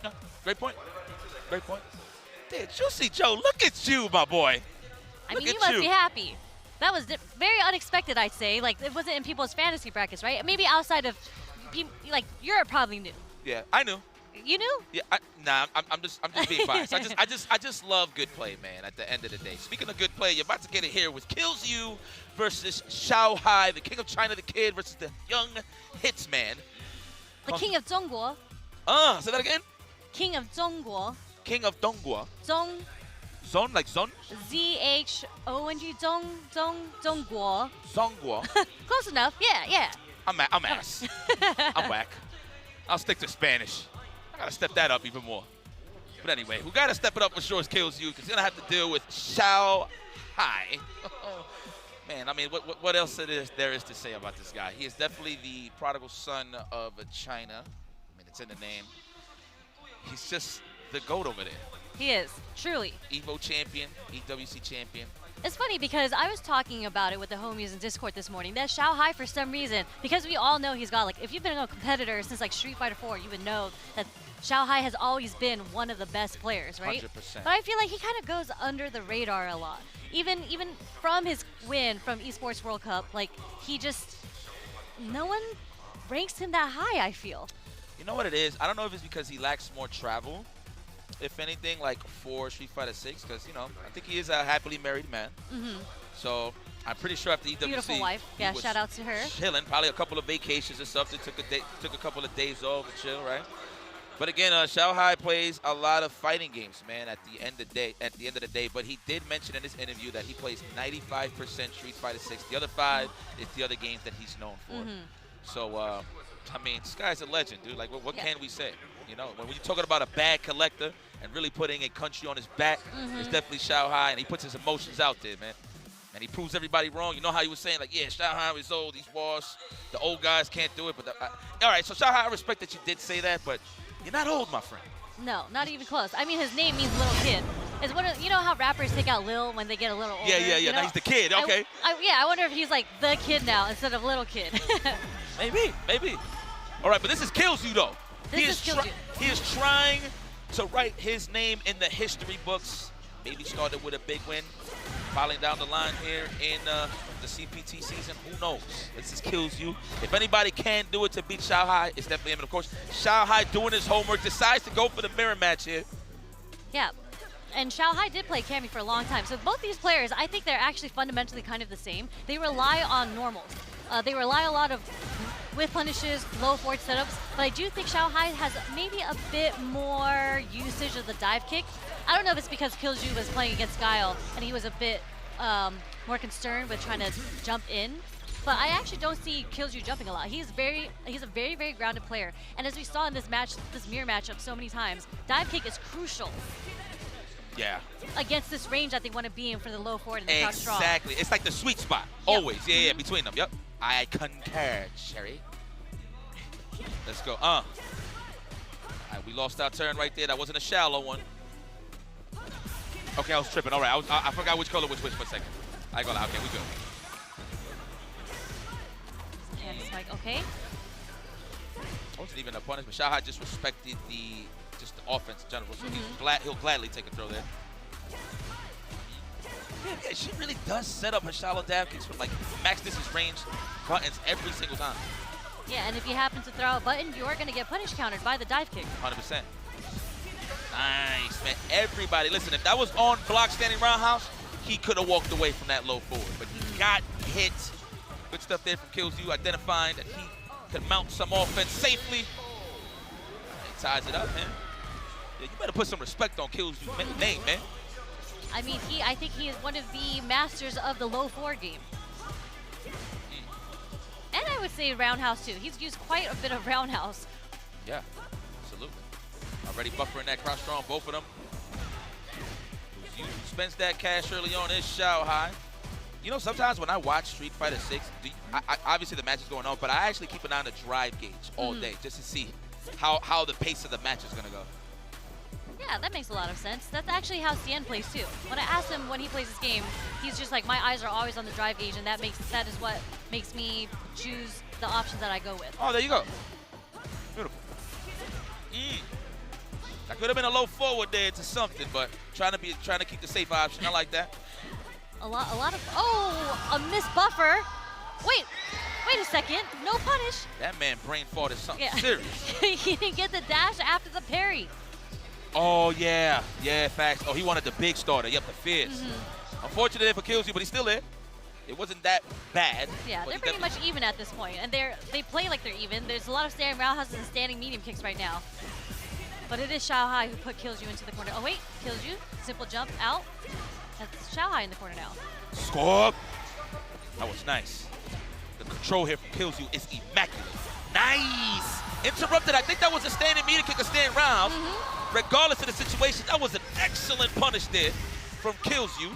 No, great point. Great point. Dude, Juicy Joe, look at you, my boy. I mean, you must be happy. That was very unexpected, I'd say. Like, it wasn't in people's fantasy brackets, right? Maybe outside of, like, Europe probably knew. Yeah, I knew. You knew? Yeah, I'm just being biased. I just love good play, man. At the end of the day. Speaking of good play, you're about to get it here with Kills You versus Xiaohai, the King of China, the Kid versus the young Hitsman. The King of Zhongguo. Say that again. King of Zhongguo. King of Dongguo. Zong. Like Zon? Z-H-O-N-G. Zhongguo. Zongguo. Close enough. Yeah. I'm ass. I'm whack. I'll stick to Spanish. I gotta step that up even more. But anyway, who gotta step it up for sure is Kills You, because he's gonna have to deal with Xiaohai. Man, I mean, what else there is to say about this guy? He is definitely the prodigal son of China. I mean, it's in the name. He's just the GOAT over there. He is, truly. Evo champion, EWC champion. It's funny because I was talking about it with the homies in Discord this morning. That Xiao Hai, for some reason, because we all know he's got, like, if you've been a competitor since, like, Street Fighter 4, you would know that Xiao Hai has always been one of the best players, right? 100%. But I feel like he kind of goes under the radar a lot. Even from his win from Esports World Cup, like, he just, no one ranks him that high, I feel. You know what it is? I don't know if it's because he lacks more travel, if anything, like for Street Fighter 6, because, you know, I think he is a happily married man. So I'm pretty sure after EWC, Beautiful wife. he Yeah, was shout out to her. chilling, probably a couple of vacations or something, took a couple of days off and chill, right? But again, Xiao Hai plays a lot of fighting games, man, at the end of the day. But he did mention in this interview that he plays 95% Street Fighter 6. The other 5 is the other games that he's known for. So, I mean, this guy's a legend, dude. Like, what can we say? You know, when you're talking about a bad collector and really putting a country on his back, it's definitely Xiao Hai, and he puts his emotions out there, man. And he proves everybody wrong. You know how he was saying, like, yeah, Xiao Hai is old, these wars, the old guys can't do it. But all right, so Xiao Hai, I respect that you did say that, but you're not old, my friend. No, not even close. I mean, his name means little kid. Is what you know how rappers take out Lil when they get a little older? Yeah. You know? Now he's the kid. Okay. I wonder if he's like the kid now instead of little kid. Maybe. All right, but this is Kills You, though. He is trying to write his name in the history books. Maybe started with a big win. Falling down the line here in the CPT season, who knows? This is Kills You. If anybody can do it to beat Xiao Hai, it's definitely him. And of course, Xiao Hai doing his homework, decides to go for the mirror match here. Yeah, and Xiao Hai did play Cammy for a long time. So both these players, I think they're actually fundamentally kind of the same. They rely on normals. They rely a lot of with punishes, low forward setups, but I do think Xiao Hai has maybe a bit more usage of the dive kick. I don't know if it's because Killju was playing against Guile and he was a bit more concerned with trying to jump in, but I actually don't see Killju jumping a lot. He's a very, very grounded player, and as we saw in this match, this mirror matchup so many times, dive kick is crucial. Yeah. Against this range that they want to be in for the low forward and the crouch strong. Exactly. It's like the sweet spot. Yep. Always. Yeah, between them. Yep. I concur, Sherry. Let's go. All right, we lost our turn right there. That wasn't a shallow one. Okay, I was tripping. All right, I forgot which color was which for a second. I ain't gonna lie. Okay, we good. And it's like, okay. Wasn't even a punishment. Xiao Hai just respected the offense in general. So he'll gladly take a throw there. Yeah, she really does set up her shallow dab kicks with like max distance range buttons every single time. Yeah, and if you happen to throw a button, you're going to get punish countered by the dive kick. 100%. Nice, man. Everybody, listen, if that was on block standing roundhouse, he could have walked away from that low forward. But he got hit. Good stuff there from Kills You, identifying that he could mount some offense safely. He ties it up, man. Yeah, you better put some respect on Kills You's name, man. I mean, I think he is one of the masters of the low forward game. And I would say roundhouse too. He's used quite a bit of roundhouse. Yeah, absolutely. Already buffering that cross strong, both of them. Who spends that cash early on is Xiao Hai. You know, sometimes when I watch Street Fighter 6, obviously the match is going on, but I actually keep an eye on the drive gauge all day just to see how the pace of the match is going to go. Yeah, that makes a lot of sense. That's actually how Cien plays too. When I ask him when he plays this game, he's just like, my eyes are always on the drive gauge, and that is what makes me choose the options that I go with. Oh, there you go. Beautiful. That could have been a low forward there to something, but trying to keep the safe option. I like that. A lot of a missed buffer. Wait a second. No punish. That man brain fart is something serious. He didn't get the dash after the parry. Oh, yeah. Yeah, facts. Oh, he wanted the big starter. Yep, the fierce. Unfortunately for Kills You, but he's still there. It wasn't that bad. Yeah, they're pretty much even at this point, and they play like they're even. There's a lot of standing roundhouses and standing medium kicks right now. But it is Xiao Hai who put Kills You into the corner. Oh, wait. Kills You. Simple jump out. That's Xiao Hai in the corner now. Score. That was nice. The control here from Kills You is immaculate. Nice. Interrupted. I think that was a standing medium kick, a standing round. Regardless of the situation, that was an excellent punish there from Kills You.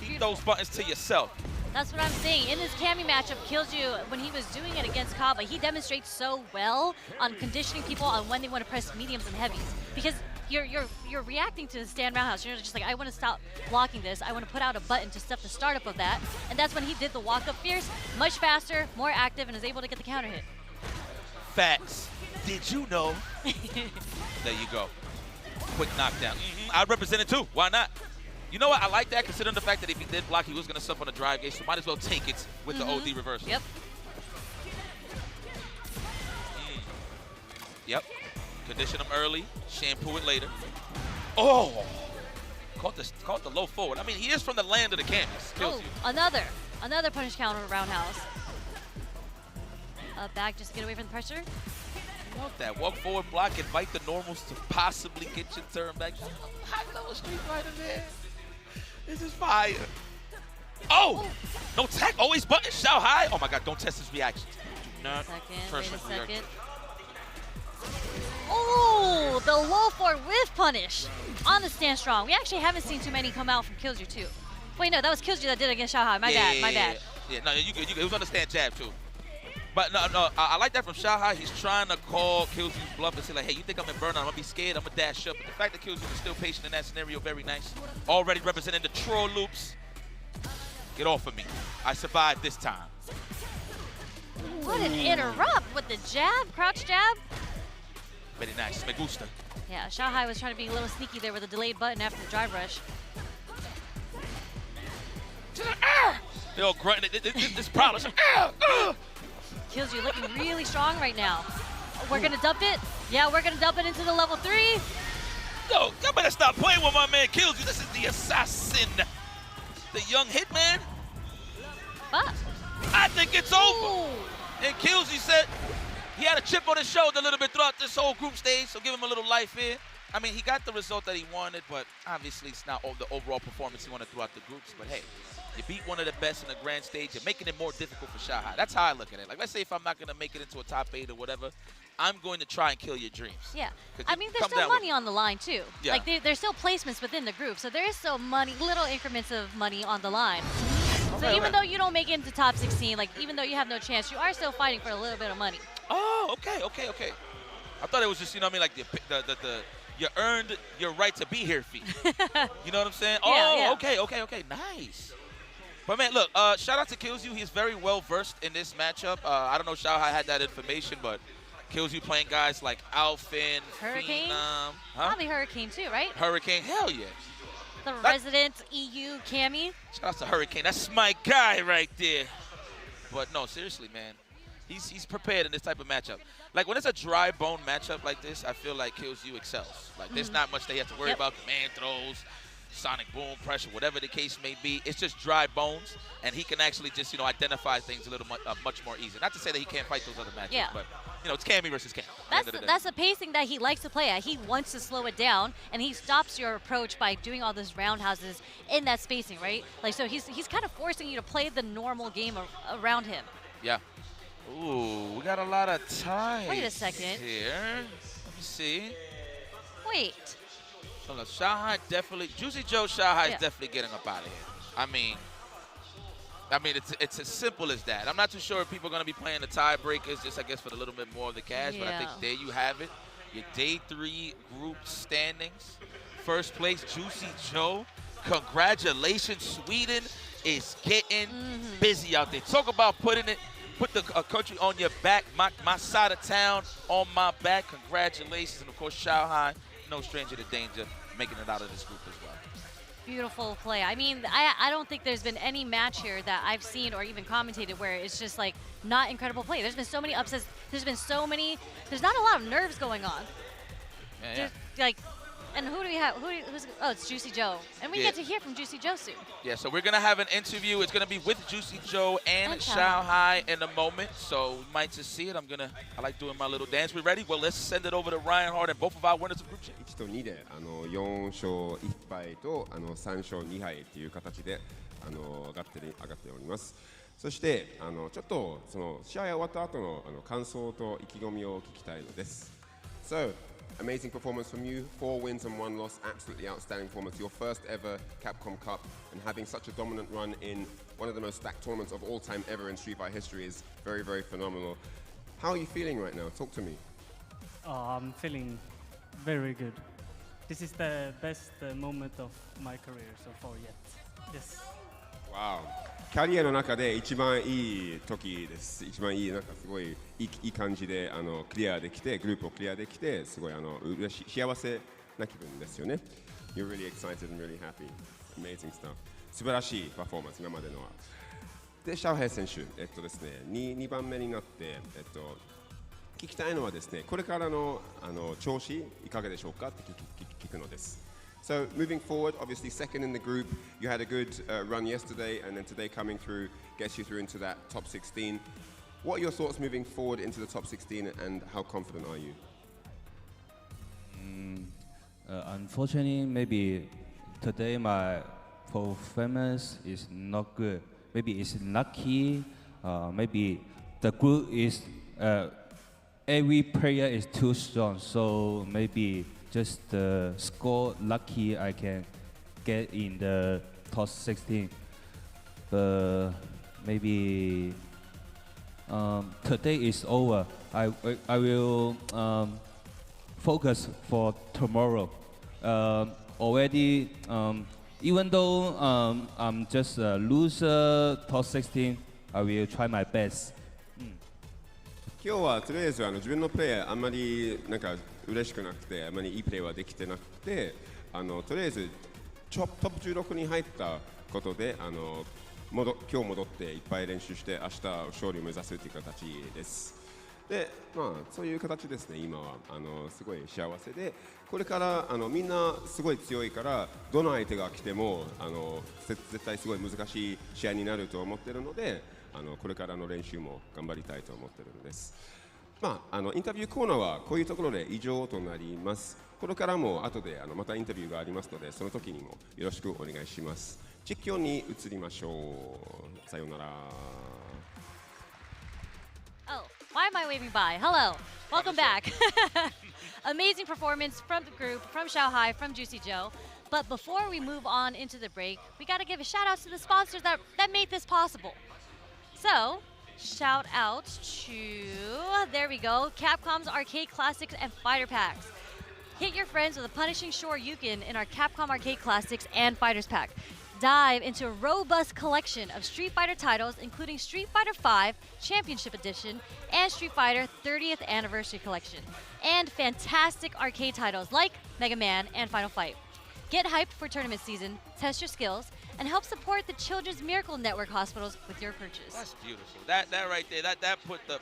Keep those buttons to yourself. That's what I'm saying. In this Cammy matchup, Kills You, when he was doing it against Kaba, he demonstrates so well on conditioning people on when they want to press mediums and heavies. Because you're reacting to the stand roundhouse. You're just like, I want to stop blocking this. I want to put out a button to stop the startup of that. And that's when he did the walk up fierce, much faster, more active, and is able to get the counter hit. Facts. Did you know? There you go. Quick knockdown. I'd represent it too. Why not? You know what? I like that, considering the fact that if he did block, he was going to suffer on the drive gauge, so might as well take it with the OD reversal. Yep. Yep. Condition him early, shampoo it later. Oh! Caught the low forward. I mean, he is from the land of the canvas. Kills you. Another punish counter roundhouse. Back just to get away from the pressure. I love that. Walk forward block, invite the normals to possibly get your turn back. High level Street Fighter, man. This is fire. Oh! No tech, always button, shout high. Oh my god, don't test his reactions. Do not Wait a second. Oh, the low forward with punish on the stand strong. We actually haven't seen too many come out from Killju too. Wait, no, that was Killju that did it against Xiaohai. My bad. Yeah, no, you good. It was on the stand jab too. But no, I like that from Xiaohai. He's trying to call Killju's bluff and say like, hey, you think I'm in burnout? I'm gonna be scared. I'm gonna dash up. But the fact that Killju is still patient in that scenario, very nice. Already representing the troll loops. Get off of me. I survived this time. What an interrupt with the jab, crouch jab. Very nice. Me gusta. Yeah, Xiaohai was trying to be a little sneaky there with a delayed button after the drive rush. They're all grunting. This problem. Killju looking really strong right now. We're gonna dump it. Yeah, we're gonna dump it into the level 3. Yo, y'all better stop playing with my man Killju. This is the assassin. The young hitman. But I think it's over. And Killju said he had a chip on his shoulder a little bit throughout this whole group stage, so give him a little life here. I mean, he got the result that he wanted, but obviously it's not the overall performance he wanted throughout the groups. But hey, you beat one of the best in the grand stage. You're making it more difficult for Xiaohai. That's how I look at it. Like, let's say if I'm not going to make it into a top 8 or whatever, I'm going to try and kill your dreams. Yeah. I mean, there's still money on the line, too. Yeah. Like, there's still placements within the group, so there is still money, little increments of money on the line. So even though you don't make it into top 16, like, even though you have no chance, you are still fighting for a little bit of money. Oh, okay. I thought it was just, you know what I mean, like the you earned your right to be here fee. You know what I'm saying? Yeah, Okay. Nice. But man, look, shout out to Killju. He's very well versed in this matchup. I don't know if Xiaohai had that information, but Killju playing guys like Alphin, Hurricane? Phenom. Probably Hurricane too, right? Hurricane, hell yeah. The resident EU Cammy. Shout out to Hurricane. That's my guy right there. But no, seriously, man. He's prepared in this type of matchup. Like, when it's a dry bone matchup like this, I feel like Killju excels. Like, there's not much they have to worry about. Command throws, sonic boom, pressure, whatever the case may be. It's just dry bones, and he can actually just, you know, identify things a little much more easy. Not to say that he can't fight those other matchups, but, you know, it's Cammy versus Cam. That's the pacing that he likes to play at. He wants to slow it down, and he stops your approach by doing all those roundhouses in that spacing, right? Like, so he's kind of forcing you to play the normal game around him. Yeah. Ooh, we got a lot of time. Wait a second. Here. Let me see. Wait. So the Xiaohai definitely, Juicy Joe Xiaohai is definitely getting up out of here. I mean, it's as simple as that. I'm not too sure if people are going to be playing the tiebreakers, just I guess for a little bit more of the cash. But I think there you have it. Your day 3 group standings. First place, Juicy Joe. Congratulations, Sweden is getting busy out there. Talk about put the country on your back, my side of town on my back. Congratulations. And, of course, Xiaohai, no stranger to danger, making it out of this group as well. Beautiful play. I mean, I don't think there's been any match here that I've seen or even commentated where it's just, like, not incredible play. There's been so many upsets. There's not a lot of nerves going on. Yeah. Like, and who do we have? It's Juicy Joe. And we get to hear from Juicy Joe soon. Yeah, so we're going to have an interview. It's going to be with Juicy Joe and Xiaohai in a moment. So we might just see it. I like doing my little dance. We ready? Well, let's send it over to Ryan Hart and both of our winners of group chat. 1と2で4勝1敗と3勝2敗という形で上がっております。そしてちょっとその試合終わった後の感想と意気込みを聞きたいのです。So, amazing performance from you, 4 wins and 1 loss, absolutely outstanding performance. Your first ever Capcom Cup and having such a dominant run in one of the most stacked tournaments of all time ever in Street Fighter history is very, very phenomenal. How are you feeling right now? Talk to me. I'm feeling very good. this is the best moment of my career so far yet. Yes. Wow. キャリアの中で一番いい時です。一番いい、なんかすごいいい感じでクリアできて、グループをクリアできて、すごい嬉しい幸せな気分ですよね。You're really excited and really happy. Amazing stuff. 素晴らしいパフォーマンス、今までのは。で、シャオヘイ選手、ですね、2番目になって、聞きたいのはですね、これからの調子いかがでしょうかって聞くのです。So moving forward, obviously second in the group, you had a good run yesterday, and then today coming through gets you through into that top 16. What are your thoughts moving forward into the top 16, and how confident are you? Unfortunately, maybe today my performance is not good. Maybe it's lucky. Maybe the group is every player is too strong. So maybe just the score lucky I can get in the top 16. But maybe today is over. I will focus for tomorrow. Already, even though I'm just a loser top 16, I will try my best. 今日はとりあえず自分のプレーあんまりなんか嬉しくなくて、あんまりいいプレーはできてなくて、とりあえずトップ16に入ったことで今日戻っていっぱい練習して明日勝利を目指すという形です。で、そういう形ですね。今はすごい幸せで、これからみんなすごい強いから、どの相手が来ても絶対すごい難しい試合になると思っているので、これからの練習も頑張りたいと思っているのです。インタビューコーナーはこういうところで以上となります。これからも後でまたインタビューがありますので、その時にもよろしくお願いします。実況に移りましょう。さようなら。Oh, why am I waving by? Hello, welcome back. Amazing performance from the group, from Shanghai, from Juicy Joe. But before we move on into the break, we got to give a shout out to the sponsors that made this possible. So, shout out to, there we go, Capcom's Arcade Classics and Fighter Packs. Hit your friends with a punishing Shoryuken in our Capcom Arcade Classics and Fighters Pack. Dive into a robust collection of Street Fighter titles, including Street Fighter V Championship Edition and Street Fighter 30th Anniversary Collection, and fantastic arcade titles like Mega Man and Final Fight. Get hyped for tournament season, test your skills, and help support the Children's Miracle Network hospitals with your purchase. That's beautiful. That right there, that put the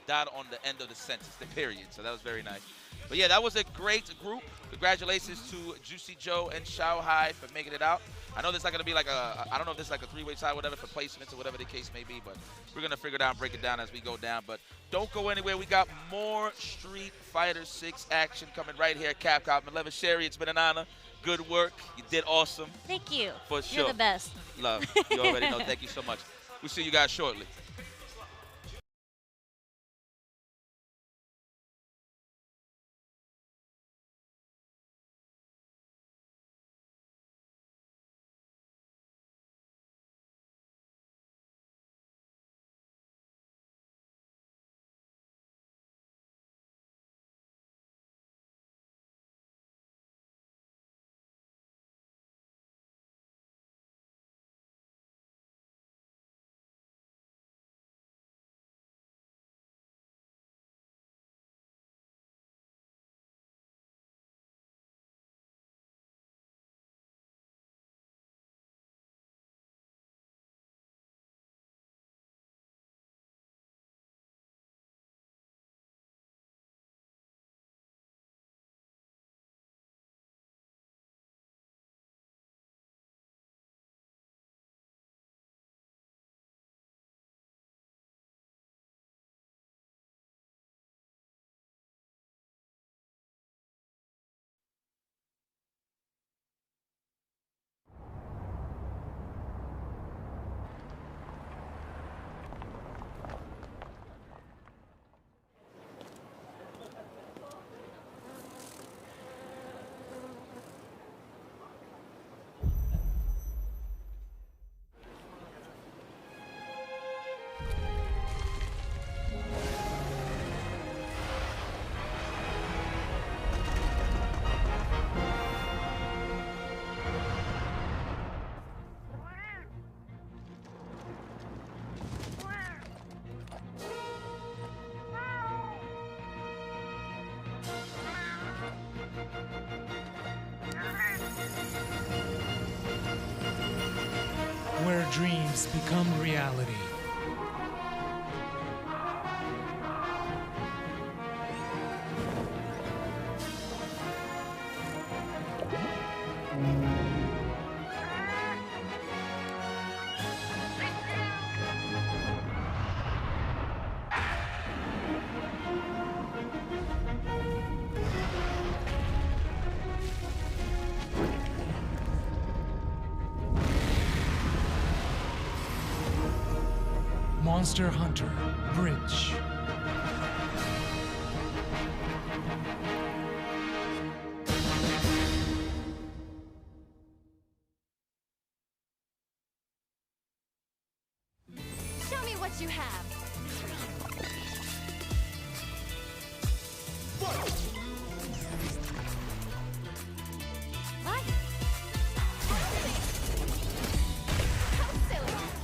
dot on the end of the sentence, the period. So that was very nice. But yeah, that was a great group. Congratulations to Juicy Joe and Shanghai for making it out. I know there's not going to be like I don't know if there's like a three-way tie, whatever, for placements or whatever the case may be, but we're going to figure it out and break it down as we go down. But don't go anywhere. We got more Street Fighter 6 action coming right here at Capcom 11. Sherry, it's been an honor. Good work. You did awesome. Thank you. For sure. You're the best. Love. You already know. Thank you so much. We'll see you guys shortly. dreams become reality. Monster Hunter Bridge. Show me what you have. What? How silly.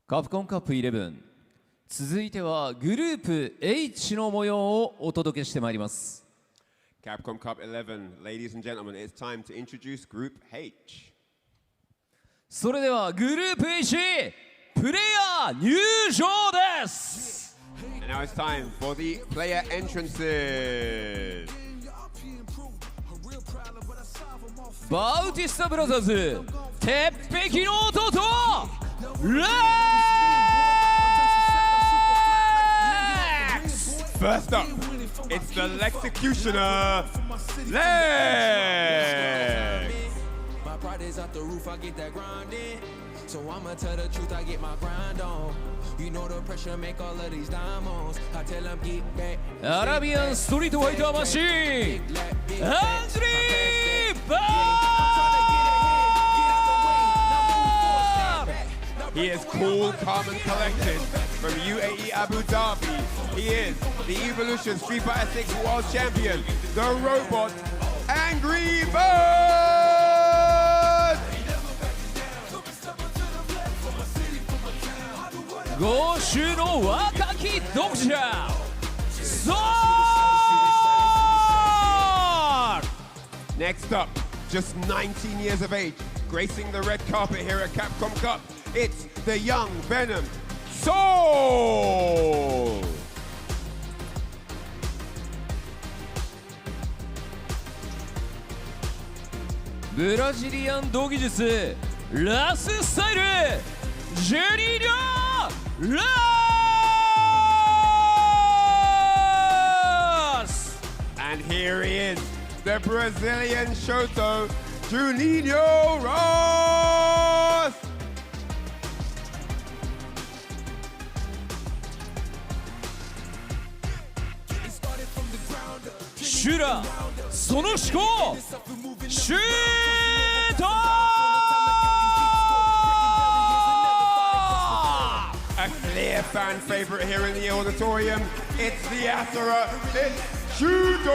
カプコンカップ11、続いてはグループ H の模様をお届けしてまいります。 Capcom Cup 11, ladies and gentlemen, it's time to introduce Group H. それではグループ H プレイヤー入場です。 And now it's time for the player entrances. バウティスタブラザーズ、鉄壁の弟レックス。 First up, it's the Lexecutioner, Lex. My pride is out the roof, I get that grind in. So I'ma tell the truth, I get my grind on. You know the pressure make all of these diamonds. I tell them get back. アラビアンストリートファイターマシーン、アンジリー・バー。 He is cool, calm and collected from UAE Abu Dhabi. He is the Evolution Street Fighter 6 World Champion, the robot, Angry Bird! 豪州の若き読者、ソール。 Next up, just 19 years of age, gracing the red carpet here at Capcom Cup, it's the young Venom, Soul! ブラジリアン同技術ラススタイルジェニーニョラス。 And here he is, the Brazilian Shoto, Juninho Ross! シュラその思考シュート。 A clear fan favorite here in the auditorium. It's the Asura. It's Shudo!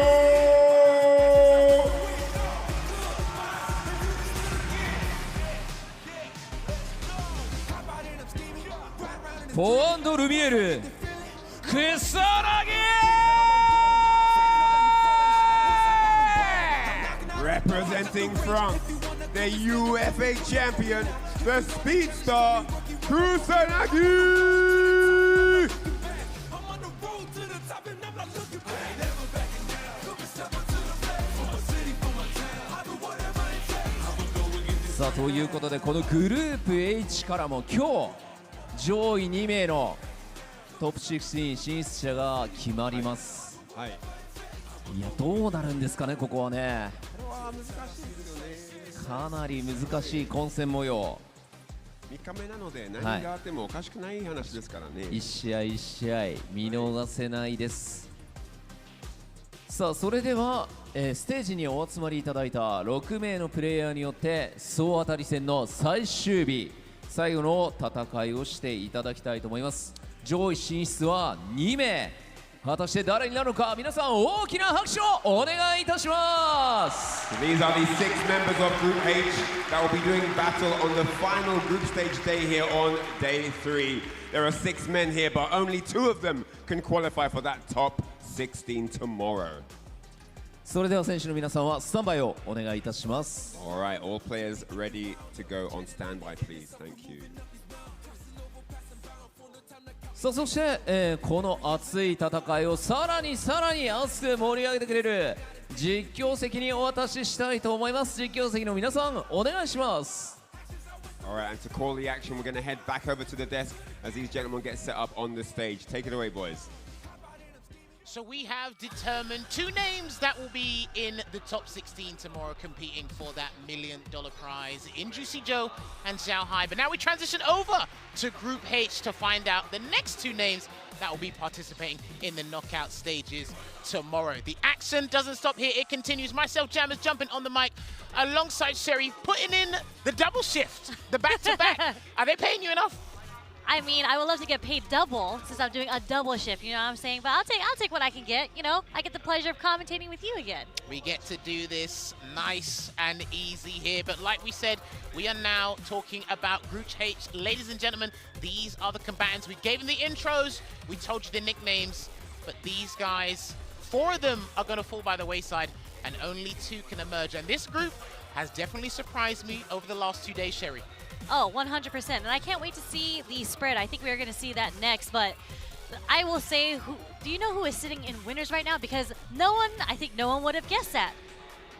フォアンドルミエル草薙。 Representing France, the UFA champion, the speedster, Kusanagi! さあということでこのグループ H からも今日上位2名のトップ16進出者が決まります。はい。いやどうなるんですかねここはね。これは難しいですよね。かなり難しい混戦模様。3日目なので何があってもおかしくない話ですからね。一試合一試合見逃せないです。さあそれでは、ステージにお集まりいただいた6名のプレイヤーによって総当たり戦の最終日最後の戦いをしていただきたいと思います。上位進出は2名。果たして誰になるのか皆さん大きな拍手をお願いいたします。 These are the 6 members of Group H that will be doing battle on the final group stage day here on day 3. There are 6 men here, but only 2 of them can qualify for that top 16 tomorrow. それでは選手の皆さんはスタンバイをお願いいたします。 All right, all players ready to go on standby, please. Thank you. さあそして、この熱い戦いをさらに熱く盛り上げてくれる実況席にお渡ししたいと思います。実況席の皆さんお願いします。 All right, and to call the action, we're going to head back over to the desk as these gentlemen get set up on the stage. Take it away, boys. So we have determined 2 names that will be in the top 16 tomorrow competing for that $1 million prize in Juicy Joe and Xiao Hai. But now we transition over to Group H to find out the next 2 names that will be participating in the knockout stages tomorrow. The action doesn't stop here, it continues. Myself, Jammers, jumping on the mic alongside Sherry, putting in the double shift, the back-to-back. Are they paying you enough? I mean, I would love to get paid double since I'm doing a double shift, you know what I'm saying? But I'll take what I can get, you know? I get the pleasure of commentating with you again. We get to do this nice and easy here, but like we said, we are now talking about Group H. Ladies and gentlemen, these are the combatants. We gave them the intros, we told you the nicknames, but these guys, 4 of them are going to fall by the wayside, and only 2 can emerge. And this group has definitely surprised me over the last 2 days, Sherry. Oh, 100%. And I can't wait to see the spread. I think we're going to see that next. But I will say, do you know who is sitting in winners right now? Because I think no one would have guessed that.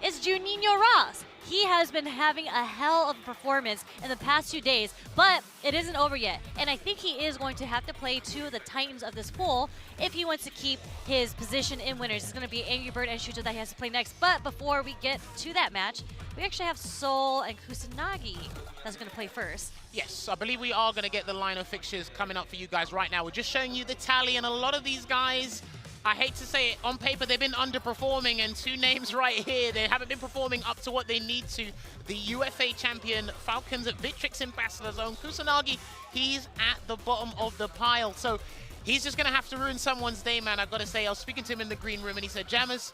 It's Juninho Ross. He has been having a hell of a performance in the past 2 days, but it isn't over yet. And I think he is going to have to play 2 of the titans of this pool if he wants to keep his position in winners. It's going to be Angry Bird and Shuto that he has to play next. But before we get to that match, we actually have Sol and Kusanagi that's going to play first. Yes, I believe we are going to get the line of fixtures coming up for you guys right now. We're just showing you the tally, and a lot of these guys, I hate to say it, on paper they've been underperforming, and 2 names right here, they haven't been performing up to what they need to. The UFA champion, Falcons at Victrix Ambassador Zone, Kusanagi, he's at the bottom of the pile. So he's just going to have to ruin someone's day, man. I've got to say, I was speaking to him in the green room, and he said, Jammers,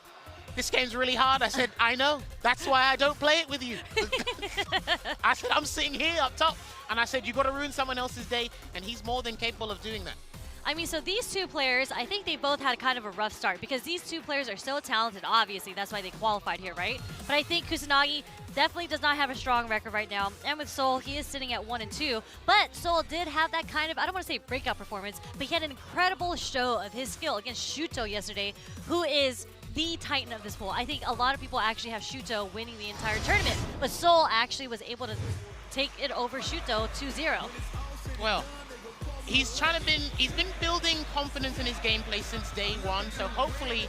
this game's really hard. I said, I know. That's why I don't play it with you. I said, I'm sitting here up top. And I said, you got to ruin someone else's day, and he's more than capable of doing that. I mean, so these 2 players, I think they both had kind of a rough start because these 2 players are so talented, obviously. That's why they qualified here, right? But I think Kusanagi definitely does not have a strong record right now. And with Sol, he is sitting at 1 and 2. But Sol did have that kind of, I don't want to say breakout performance, but he had an incredible show of his skill against Shuto yesterday, who is the titan of this pool. I think a lot of people actually have Shuto winning the entire tournament, but Sol actually was able to take it over Shuto 2-0. Well, he's been building confidence in his gameplay since day 1, so hopefully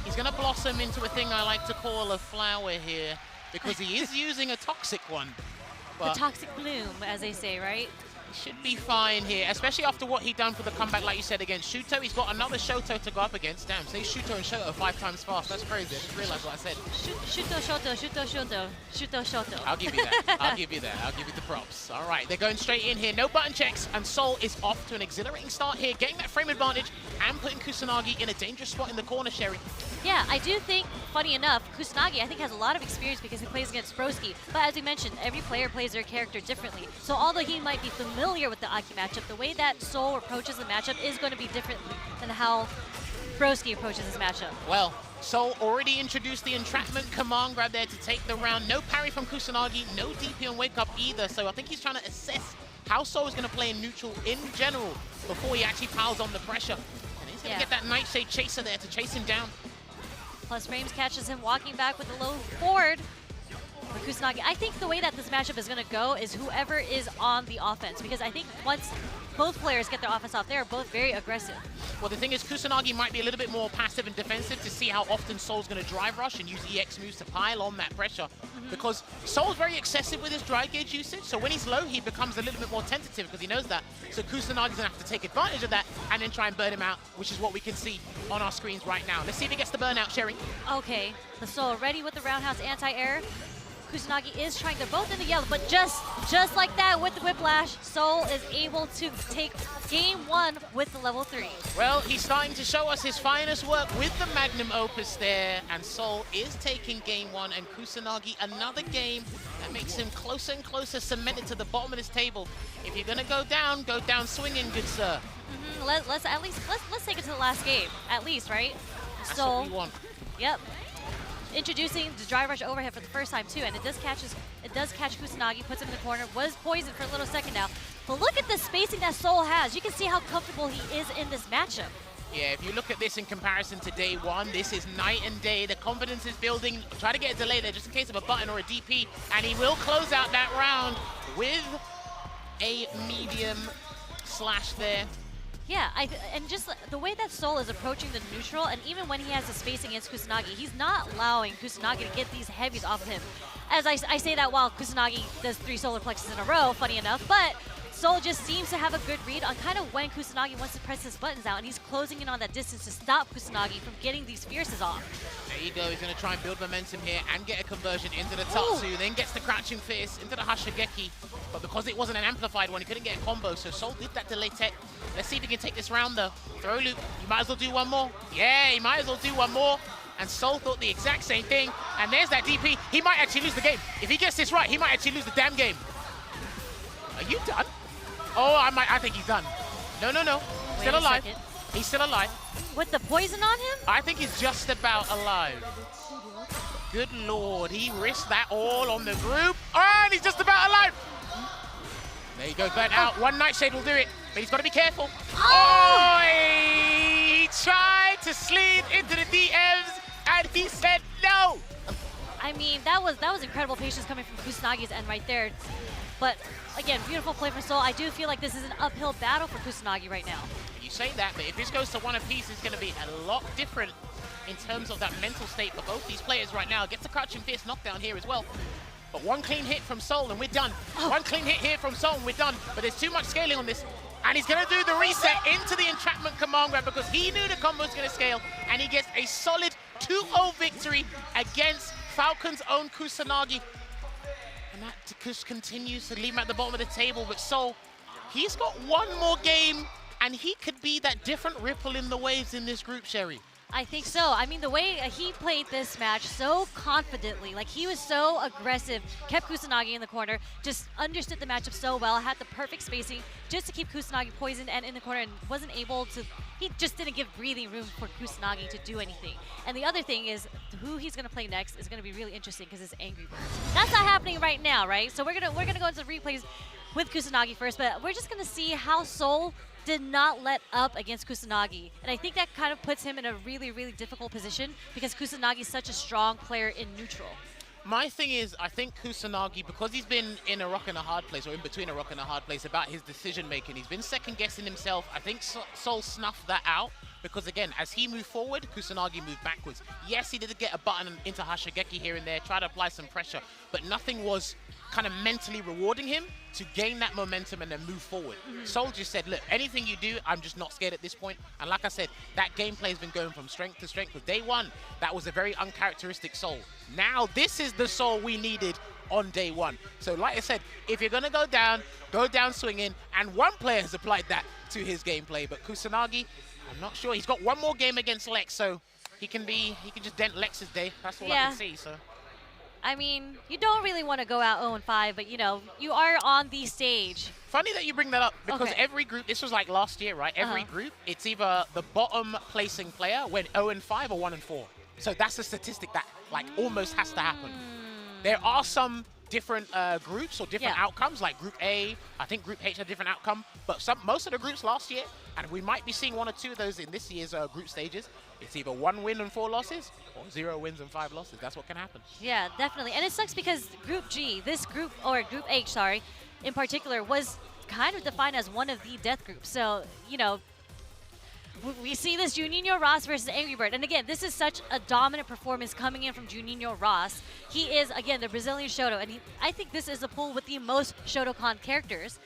he's going to blossom into a thing I like to call a flower here, because he is using a toxic one. The toxic bloom, as they say, right? He should be fine here, especially after what he done for the comeback, like you said, against Shuto. He's got another Shoto to go up against. Damn, say Shuto and Shoto 5 times fast. That's crazy. I just realized what I said. Shuto, Shoto, Shuto, Shoto, Shuto, Shoto. I'll give you that. I'll give you that. I'll give you the props. All right, they're going straight in here. No button checks, and Sol is off to an exhilarating start here, getting that frame advantage and putting Kusanagi in a dangerous spot in the corner, Sherry. Yeah, I do think, funny enough, Kusanagi, I think, has a lot of experience because he plays against Broski. But as we mentioned, every player plays their character differently. So although he might be familiar with the Aki matchup, the way that Sol approaches the matchup is going to be different than how Broski approaches this matchup. Well, Sol already introduced the entrapment command grab there to take the round. No parry from Kusanagi, no DP on wake up either. So I think he's trying to assess how Sol is going to play in neutral in general before he actually piles on the pressure. And he's going to get that Nightshade Chaser there to chase him down. Plus Frames catches him walking back with a low forward for Kusanagi. I think the way that this matchup is going to go is whoever is on the offense, because I think once both players get their offense off, they are both very aggressive. Well, the thing is, Kusanagi might be a little bit more passive and defensive to see how often Sol's going to drive rush and use EX moves to pile on that pressure. Because Sol's very excessive with his drive gauge usage, so when he's low, he becomes a little bit more tentative because he knows that. So Kusanagi's going to have to take advantage of that and then try and burn him out, which is what we can see on our screens right now. Let's see if he gets the burnout, Sherry. Okay, the Sol ready with the roundhouse anti-air. Kusanagi is trying, they're both in the yellow, but just like that with the whiplash, Sol is able to take game 1 with the level 3. Well, he's starting to show us his finest work with the magnum opus there, and Sol is taking game 1, and Kusanagi another game that makes him closer and closer, cemented to the bottom of this table. If you're gonna go down swinging, good sir. Let's take it to the last game, at least, right? That's Sol, what we want. Yep. Introducing the drive rush overhead for the first time too, and it does catch Kusanagi, puts him in the corner, was poisoned for a little second now. But look at the spacing that Sol has. You can see how comfortable he is in this matchup. Yeah, if you look at this in comparison to day 1, this is night and day. The confidence is building. Try to get a delay there just in case of a button or a DP, and he will close out that round with a medium slash there. Yeah, and just the way that Sol is approaching the neutral, and even when he has the spacing against Kusanagi, he's not allowing Kusanagi to get these heavies off of him. As I say that while Kusanagi does 3 solar plexes in a row, funny enough, but Soul just seems to have a good read on kind of when Kusanagi wants to press his buttons out, and he's closing in on that distance to stop Kusanagi from getting these fierces off. There you go, he's going to try and build momentum here and get a conversion into the Tatsu, then gets the crouching fierce into the Hashigeki, but because it wasn't an amplified one, he couldn't get a combo, so Soul did that delay tech. Let's see if he can take this round though. Throw loop, you might as well do one more. Yeah, he might as well do one more. And Soul thought the exact same thing, and there's that DP. He might actually lose the game. If he gets this right, he might actually lose the damn game. Are you done? Oh, I think he's done. No. Still alive. He's still alive. With the poison on him? I think he's just about alive. Good lord, he risked that all on the group. Oh, and he's just about alive. There you go, burnt out. One Nightshade will do it, but he's got to be careful. Oh! He tried to slid into the DMs, and he said no. I mean, that was incredible patience coming from Kusanagi's end right there. But again, beautiful play from Soul. I do feel like this is an uphill battle for Kusanagi right now. You say that, but if this goes to one apiece, it's going to be a lot different in terms of that mental state for both these players right now. Gets a crouching fierce knockdown here as well. But one clean hit from Soul and we're done. One clean hit here from Soul and we're done. But there's too much scaling on this. And he's going to do the reset into the entrapment command grab because he knew the combo was going to scale. And he gets a solid 2-0 victory against Falcon's own Kusanagi. And that just continues to leave him at the bottom of the table. But Soul, he's got one more game and he could be that different ripple in the waves in this group, Sherry. I think so. I mean, the way he played this match so confidently, like he was so aggressive, kept Kusanagi in the corner, just understood the matchup so well, had the perfect spacing just to keep Kusanagi poisoned and in the corner and wasn't able to, he just didn't give breathing room for Kusanagi to do anything. And the other thing is who he's going to play next is going to be really interesting because it's Angry Birds. That's not happening right now, right? So we're gonna go into the replays with Kusanagi first, but we're just going to see how Soul did not let up against Kusanagi. And I think that kind of puts him in a really, really difficult position because Kusanagi is such a strong player in neutral. My thing is, I think Kusanagi, because he's been in a rock and a hard place, or in between a rock and a hard place about his decision making, he's been second guessing himself. I think Soul snuffed that out because again, as he moved forward, Kusanagi moved backwards. Yes, he did get a button into Hashigeki here and there, try to apply some pressure, but nothing was kind of mentally rewarding him to gain that momentum and then move forward. Soul just said, look, anything you do, I'm just not scared at this point. And like I said, that gameplay has been going from strength to strength. With day one, that was a very uncharacteristic Soul. Now, this is the Soul we needed on day one. So like I said, if you're going to go down swinging, and one player has applied that to his gameplay. But Kusanagi, I'm not sure. He's got one more game against Lex, so he can just dent Lex's day. That's all I can see, so. I mean, you don't really want to go out 0-5, but you know, you are on the stage. Funny that you bring that up because every group, this was like last year, right? Every group, it's either the bottom placing player went 0-5 or 1-4. So that's a statistic that like almost has to happen. There are some different groups or different outcomes, like Group A, I think Group H had a different outcome, but most of the groups last year, and we might be seeing one or two of those in this year's group stages, it's either 1 win and 4 losses or 0 wins and 5 losses. That's what can happen. Yeah, definitely. And it sucks because Group G, this group, or Group H, sorry, in particular, was kind of defined as one of the death groups. So, you know, we see this Juninho Ross versus Angry Bird. And again, this is such a dominant performance coming in from Juninho Ross. He is, again, the Brazilian Shoto. And I think this is a pool with the most Shotokan characters.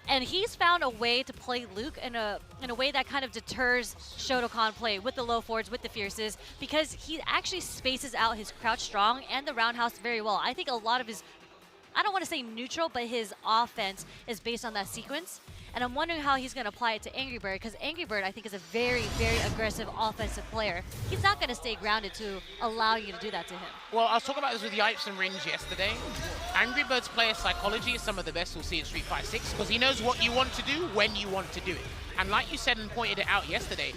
And he's found a way to play Luke in a way that kind of deters Shotokan play with the low forwards, with the fierces, because he actually spaces out his crouch strong and the roundhouse very well. I think a lot of his, I don't want to say neutral, but his offense is based on that sequence. And I'm wondering how he's going to apply it to Angry Bird, because Angry Bird, I think, is a very, very aggressive offensive player. He's not going to stay grounded to allow you to do that to him. Well, I was talking about this with Yipes and Ringe yesterday. Angry Bird's player psychology is some of the best we'll see in Street Fighter 6, because he knows what you want to do when you want to do it. And like you said and pointed it out yesterday,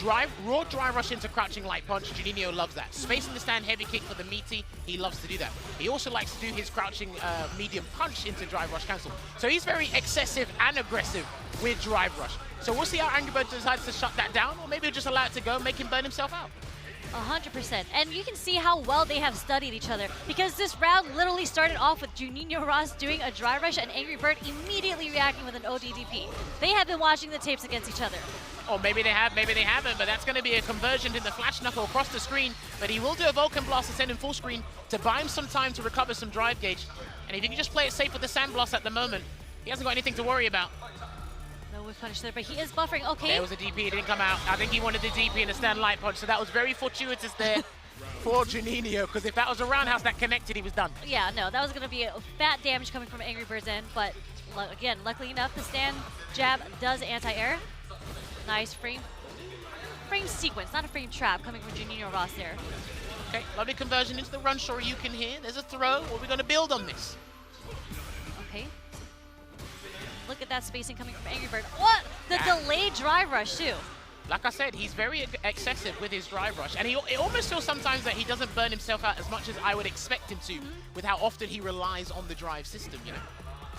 raw drive rush into crouching light punch, Juninho loves that. Space in the stand, heavy kick for the meaty, he loves to do that. He also likes to do his crouching medium punch into drive rush cancel. So he's very excessive and aggressive with drive rush. So we'll see how Angry Bird decides to shut that down, or maybe he'll just allow it to go, make him burn himself out. 100%. And you can see how well they have studied each other, because this round literally started off with Juninho Ross doing a dry rush and Angry Bird immediately reacting with an ODDP. They have been watching the tapes against each other. Or maybe they have, maybe they haven't, but that's going to be a conversion to the flash knuckle across the screen. But he will do a Vulcan Blast to send him full screen to buy him some time to recover some drive gauge. And if you can just play it safe with the Sand Blast at the moment, He hasn't got anything to worry about. No whiff punish there, but he is buffering. Okay. There was a DP, it didn't come out. I think he wanted the DP and a stand light punch, so that was very fortuitous there for Juninho, because if that was a roundhouse that connected, he was done. Yeah, no, that was going to be a fat damage coming from Angry Bird's end, but again, luckily enough, the stand jab does anti-air. Nice frame sequence, not a frame trap coming from Juninho Ross there. Okay, lovely conversion into the run Shoryuken here. There's a throw. What are we going to build on this? Okay. Look at that spacing coming from Angry Bird. What? The delayed drive rush, too. Like I said, he's very excessive with his drive rush, and it almost feels sometimes that he doesn't burn himself out as much as I would expect him to, with how often he relies on the drive system, you know?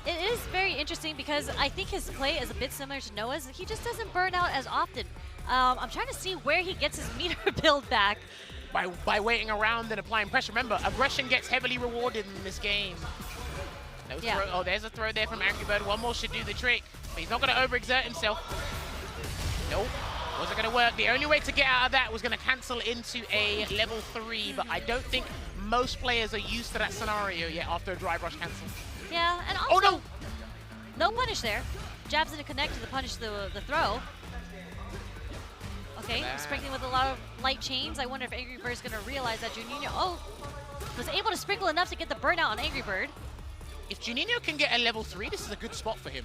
It is very interesting because I think his play is a bit similar to Noah's. He just doesn't burn out as often. I'm trying to see where he gets his meter build back. By waiting around and applying pressure. Remember, aggression gets heavily rewarded in this game. No throw. Oh, there's a throw there from Angry Bird. One more should do the trick, but he's not going to overexert himself. Nope. Wasn't going to work. The only way to get out of that was going to cancel into a level 3, but I don't think most players are used to that scenario yet after a drive rush cancel. Yeah, and also, oh no! No punish there. Jabs didn't connect to the punish, the throw. Okay, sprinkling with a lot of light chains. I wonder if Angry Bird's going to realize that Juninho, was able to sprinkle enough to get the burnout on Angry Bird. If Juninho can get a level 3, this is a good spot for him.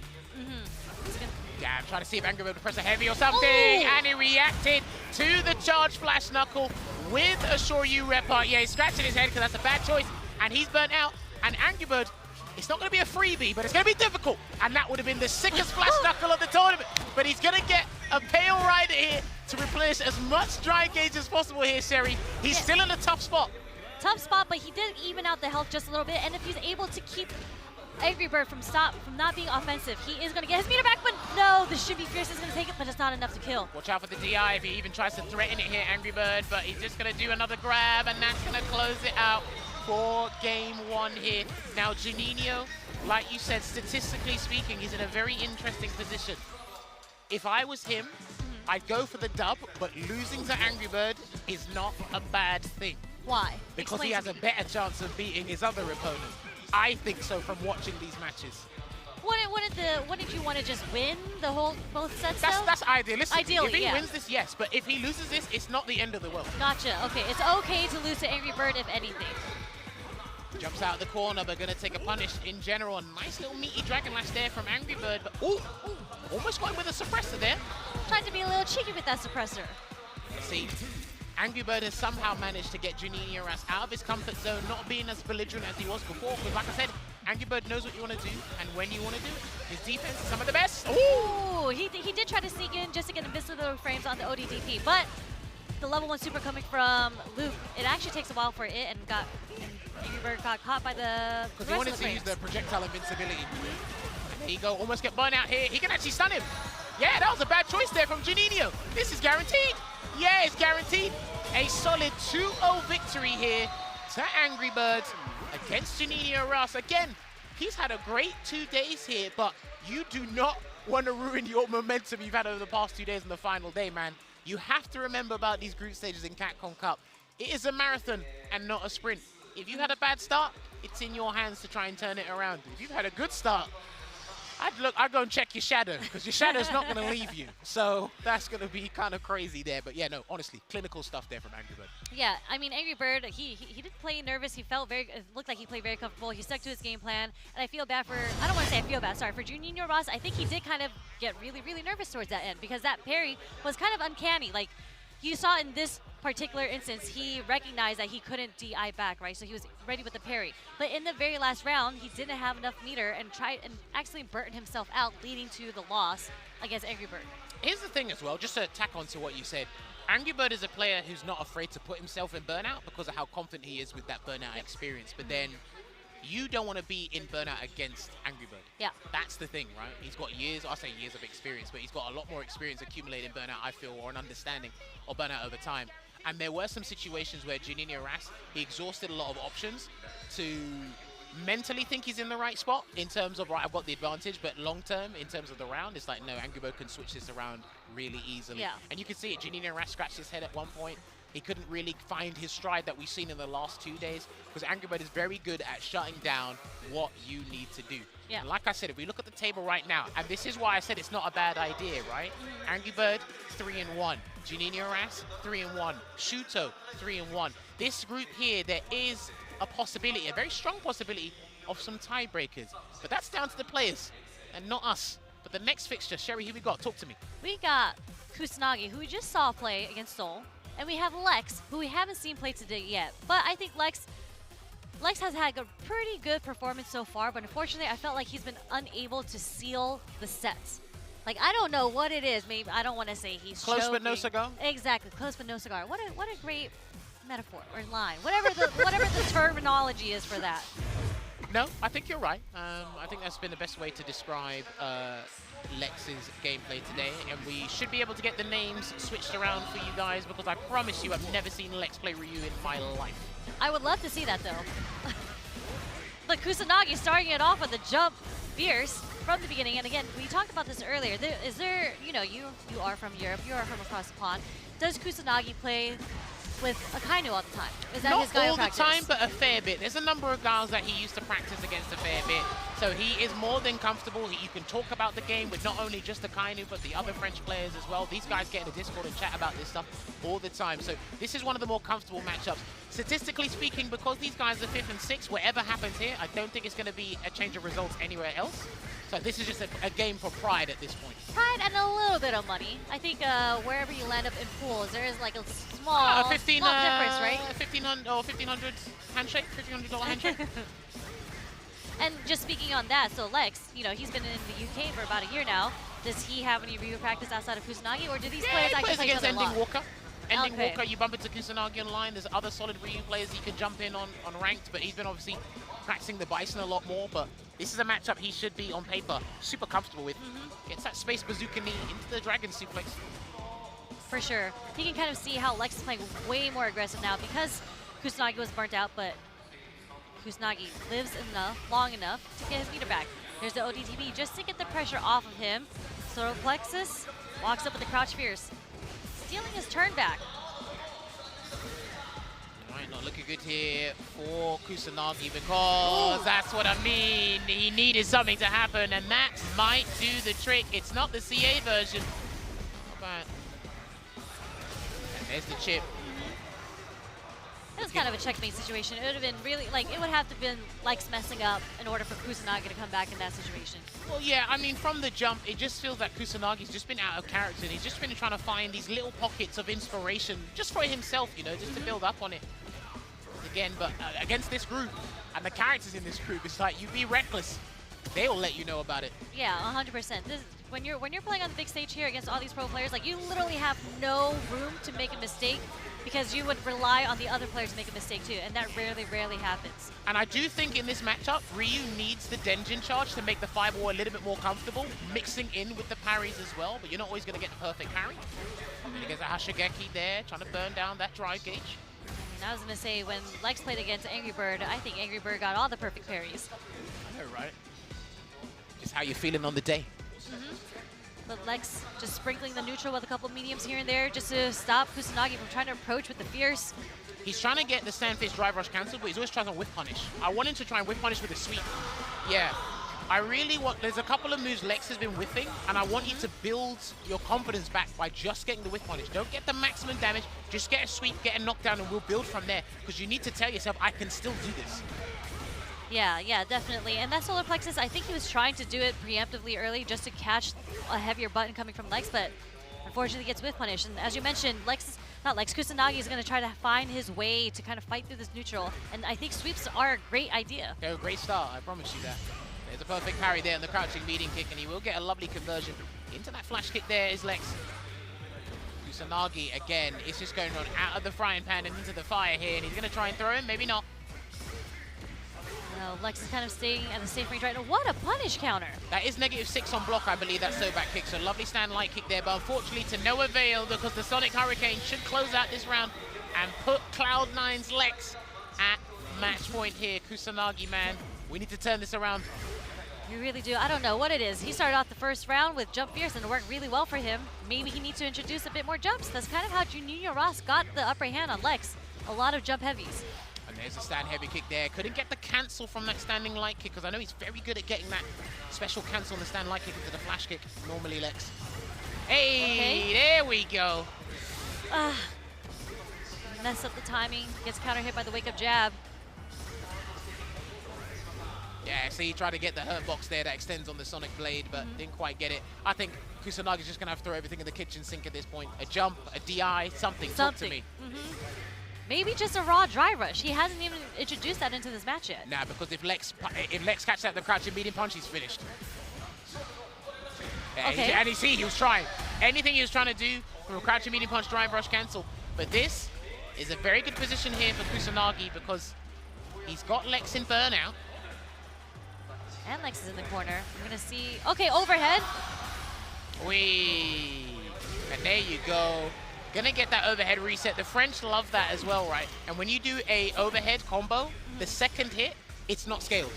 Yeah, I'm trying to see if Angry Bird would press a heavy or something, and he reacted to the charge flash knuckle with a Shoryu rep part. Yeah, he's scratching his head because that's a bad choice, and he's burnt out. And Angry Bird, it's not going to be a freebie, but it's going to be difficult. And that would have been the sickest flash knuckle of the tournament. But he's going to get a Pale Rider here to replenish as much dry gauge as possible here, Sherry. He's still in a tough spot. Tough spot, but he did even out the health just a little bit. And if he's able to keep Angry Bird from not being offensive, he is going to get his meter back, but no, the Shimmy Fierce is going to take it, but it's not enough to kill. Watch out for the DI if he even tries to threaten it here, Angry Bird, but he's just going to do another grab, and that's going to close it out for game 1 here. Now, Juninho, like you said, statistically speaking, he's in a very interesting position. If I was him, I'd go for the dub, but losing to Angry Bird is not a bad thing. Why? Because he has a better chance of beating his other opponent. I think so from watching these matches. Wouldn't you want to just win the both sets? That's idealistic. Ideally, if he wins this, yes, but if he loses this, it's not the end of the world. Gotcha. Okay, it's okay to lose to Angry Bird if anything. Jumps out of the corner, but gonna take a punish in general. A nice little meaty Dragon Lash there from Angry Bird, but almost going with a suppressor there. Tried to be a little cheeky with that suppressor. See, Angry Bird has somehow managed to get Juninho out of his comfort zone, not being as belligerent as he was before, because like I said, Angry Bird knows what you want to do and when you want to do it. His defense is some of the best. Ooh, he did try to sneak in just to get a miss of the frames on the ODDP, but the level 1 super coming from Luke, it actually takes a while for it, and Angry Bird got caught by the because he wanted to use the projectile invincibility. And there you go, almost get burnt out here. He can actually stun him. Yeah, that was a bad choice there from Juninho. This is guaranteed. Yeah, it's guaranteed. A solid 2-0 victory here to Angry Birds against Juninho Ross. Again, he's had a great 2 days here, but you do not want to ruin your momentum you've had over the past 2 days on the final day, man. You have to remember about these group stages in Capcom Cup. It is a marathon and not a sprint. If you had a bad start, it's in your hands to try and turn it around. If you've had a good start, I'd go and check your shadow, because your shadow's not going to leave you. So that's going to be kind of crazy there. But yeah, no, honestly, clinical stuff there from Angry Bird. Yeah, I mean, Angry Bird, he didn't play nervous. It looked like he played very comfortable. He stuck to his game plan. And I feel bad I don't want to say I feel bad, sorry, for Juninho Ross. I think he did kind of get really, really nervous towards that end, because that parry was kind of uncanny. Like, you saw in this particular instance, he recognized that he couldn't DI back, right? So he was ready with the parry. But in the very last round, he didn't have enough meter and actually burnt himself out, leading to the loss against Angry Bird. Here's the thing as well, just to tack on to what you said. Angry Bird is a player who's not afraid to put himself in burnout because of how confident he is with that burnout experience. But then you don't want to be in burnout against Angry Bird. Yeah. That's the thing, right? He's got years, I say years of experience, but he's got a lot more experience accumulated in burnout, I feel, or an understanding of burnout over time. And there were some situations where Juninho Ross, he exhausted a lot of options to mentally think he's in the right spot in terms of, right, I've got the advantage, but long term, in terms of the round, it's like, no, Angry Bird can switch this around really easily. Yeah. And you can see it, Juninho Ross scratched his head at one point. he couldn't really find his stride that we've seen in the last 2 days, because Angry Bird is very good at shutting down what you need to do. Yeah. And like I said, if we look at the table right now, and this is why I said it's not a bad idea, right? Angry Bird, 3-1. Juninho Ras, 3-1. Shuto, 3-1. This group here, there is a possibility, a very strong possibility of some tiebreakers. But that's down to the players and not us. But the next fixture, Sherry, who we got? Talk to me. We got Kusanagi, who we just saw play against Seoul. And we have Lex, who we haven't seen play today yet. But I think Lex has had a pretty good performance so far, but unfortunately I felt like he's been unable to seal the sets. Like, I don't know what it is. Maybe I don't want to say he's close choking. but no cigar. Exactly, close but no cigar. What a great metaphor or line. Whatever the terminology is for that. No, I think you're right. I think that's been the best way to describe Lex's gameplay today, and we should be able to get the names switched around for you guys, because I promise you I've never seen Lex play Ryu in my life. I would love to see that though. But Kusanagi starting it off with a jump fierce from the beginning, and again, we talked about this earlier. Is there, you know, you are from Europe, you are from across the pond. Does Kusanagi play with Akainu all the time? Is that his Not all practice? the time, but a fair bit. There's a number of guys that he used to practice against a fair bit, so he is more than comfortable. You can talk about the game with not only just Akainu, but the other French players as well. These guys get in the Discord and chat about this stuff all the time, so this is one of the more comfortable matchups. Statistically speaking, because these guys are 5th and 6th, whatever happens here, I don't think it's going to be a change of results anywhere else. So this is just a game for pride at this point. Pride and a little bit of money. I think wherever you land up in pools, there is like a small, 15, small difference, right? 1500 or 1500 handshake, $1,500 handshake. And just speaking on that, so Lex, you know, he's been in the UK for about a year now. Does he have any Ryu practice outside of Kusanagi, or do these players he actually plays play each against other a Ending lot? Walker. Ending Okay. Walker, you bump into Kusanagi online. There's other solid Ryu players he can jump in on ranked, but he's been obviously practicing the Bison a lot more. But this is a matchup he should be, on paper, super comfortable with. Gets that space bazooka knee into the Dragon Suplex. For sure. You can kind of see how Lex is playing way more aggressive now because Kusanagi was burnt out, but Kusanagi lives long enough to get his meter back. There's the ODTB just to get the pressure off of him. Solar Plexus walks up with the Crouch Fierce, stealing his turn back. Right, not looking good here for Kusanagi, because that's what I mean. He needed something to happen, and that might do the trick. It's not the CA version. Not bad. And there's the chip. It was kind of a checkmate situation. It would have been really, like, it would have to have been Lex messing up in order for Kusanagi to come back in that situation. Well, yeah, I mean, from the jump, it just feels like Kusanagi's just been out of character, and he's just been trying to find these little pockets of inspiration just for himself, you know, just to build up on it. Again, but against this group, and the characters in this group, it's like, you be reckless. They'll let you know about it. Yeah, 100%. When you're playing on the big stage here against all these pro players, like, you literally have no room to make a mistake because you would rely on the other players to make a mistake too, and that rarely happens. And I do think in this matchup, Ryu needs the Denjin charge to make the fireball a little bit more comfortable, mixing in with the parries as well, but you're not always going to get the perfect parry. And he gets a Hashigeki there, trying to burn down that drive gauge. I was going to say, when Lex played against Angry Bird, I think Angry Bird got all the perfect parries. I know, right? Just how you're feeling on the day. But Lex just sprinkling the neutral with a couple mediums here and there just to stop Kusanagi from trying to approach with the fierce. He's trying to get the Sandfish drive rush cancelled, but he's always trying to whiff punish. I want him to try and whiff punish with a sweep. Yeah. I really want, there's a couple of moves Lex has been whiffing, and I want you to build your confidence back by just getting the whiff punish. Don't get the maximum damage, just get a sweep, get a knockdown, and we'll build from there. Because you need to tell yourself, I can still do this. Yeah, definitely. And that solar plexus, I think he was trying to do it preemptively early just to catch a heavier button coming from Lex, but unfortunately gets whiff punish. And as you mentioned, Kusanagi is going to try to find his way to kind of fight through this neutral. And I think sweeps are a great idea. They're a great start, I promise you that. There's a perfect parry there in the crouching medium kick, and he will get a lovely conversion. Into that flash kick there is Lex. Kusanagi, again, is just going on out of the frying pan and into the fire here, and he's going to try and throw him, maybe not. No, Lex is kind of staying at a safe range right now. What a punish counter. That is -6 on block, I believe, that Soback kick. So lovely stand light kick there, but unfortunately to no avail, because the Sonic Hurricane should close out this round and put Cloud9's Lex at match point here. Kusanagi, man, we need to turn this around. You really do. I don't know what it is. He started off the first round with jump fierce and it worked really well for him. Maybe he needs to introduce a bit more jumps. That's kind of how Juninho Ross got the upper hand on Lex. A lot of jump heavies. And there's a stand heavy kick there. Couldn't get the cancel from that standing light kick because I know he's very good at getting that special cancel on the stand light kick into the flash kick. Normally Lex. Hey, there we go. Mess up the timing. Gets counter hit by the wake up jab. Yeah, see, he tried to get the hurt box there that extends on the Sonic Blade, but didn't quite get it. I think Kusanagi's just going to have to throw everything in the kitchen sink at this point. A jump, a DI, something. Talk to me. Maybe just a raw dry rush. He hasn't even introduced that into this match yet. Nah, because if Lex catches out the crouching medium punch, he's finished. Yeah, and you see, he was trying. Anything he was trying to do from a crouching medium punch, drive rush, cancel. But this is a very good position here for Kusanagi because he's got Lex in burnout. And Lex is in the corner. We're going to see... Okay, overhead. Wee. And there you go. Gonna get that overhead reset. The French love that as well, right? And when you do a overhead combo, the second hit, it's not scaled.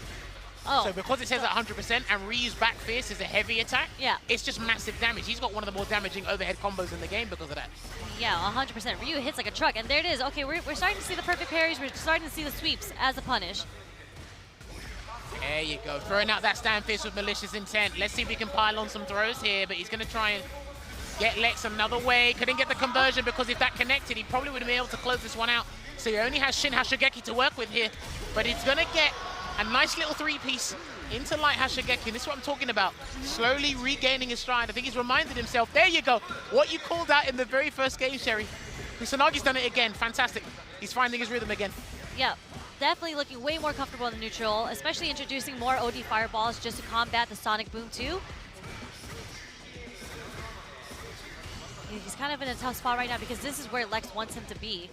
Oh. So because it says at 100% and Ryu's back fierce is a heavy attack, it's just massive damage. He's got one of the more damaging overhead combos in the game because of that. Yeah, 100%. Ryu hits like a truck, and there it is. Okay, we're starting to see the perfect parries. We're starting to see the sweeps as a punish. There you go. Throwing out that stand fist with malicious intent. Let's see if we can pile on some throws here, but he's going to try and get Lex another way. Couldn't get the conversion because if that connected, he probably would have been able to close this one out. So he only has Shin Hashigeki to work with here, but he's going to get a nice little three-piece into light Hashigeki. This is what I'm talking about. Slowly regaining his stride. I think he's reminded himself. There you go. What you called out in the very first game, Sherry. Kusanagi's done it again. Fantastic. He's finding his rhythm again. Yeah. Definitely looking way more comfortable in the neutral, especially introducing more OD fireballs just to combat the Sonic Boom 2. He's kind of in a tough spot right now because this is where Lex wants him to be.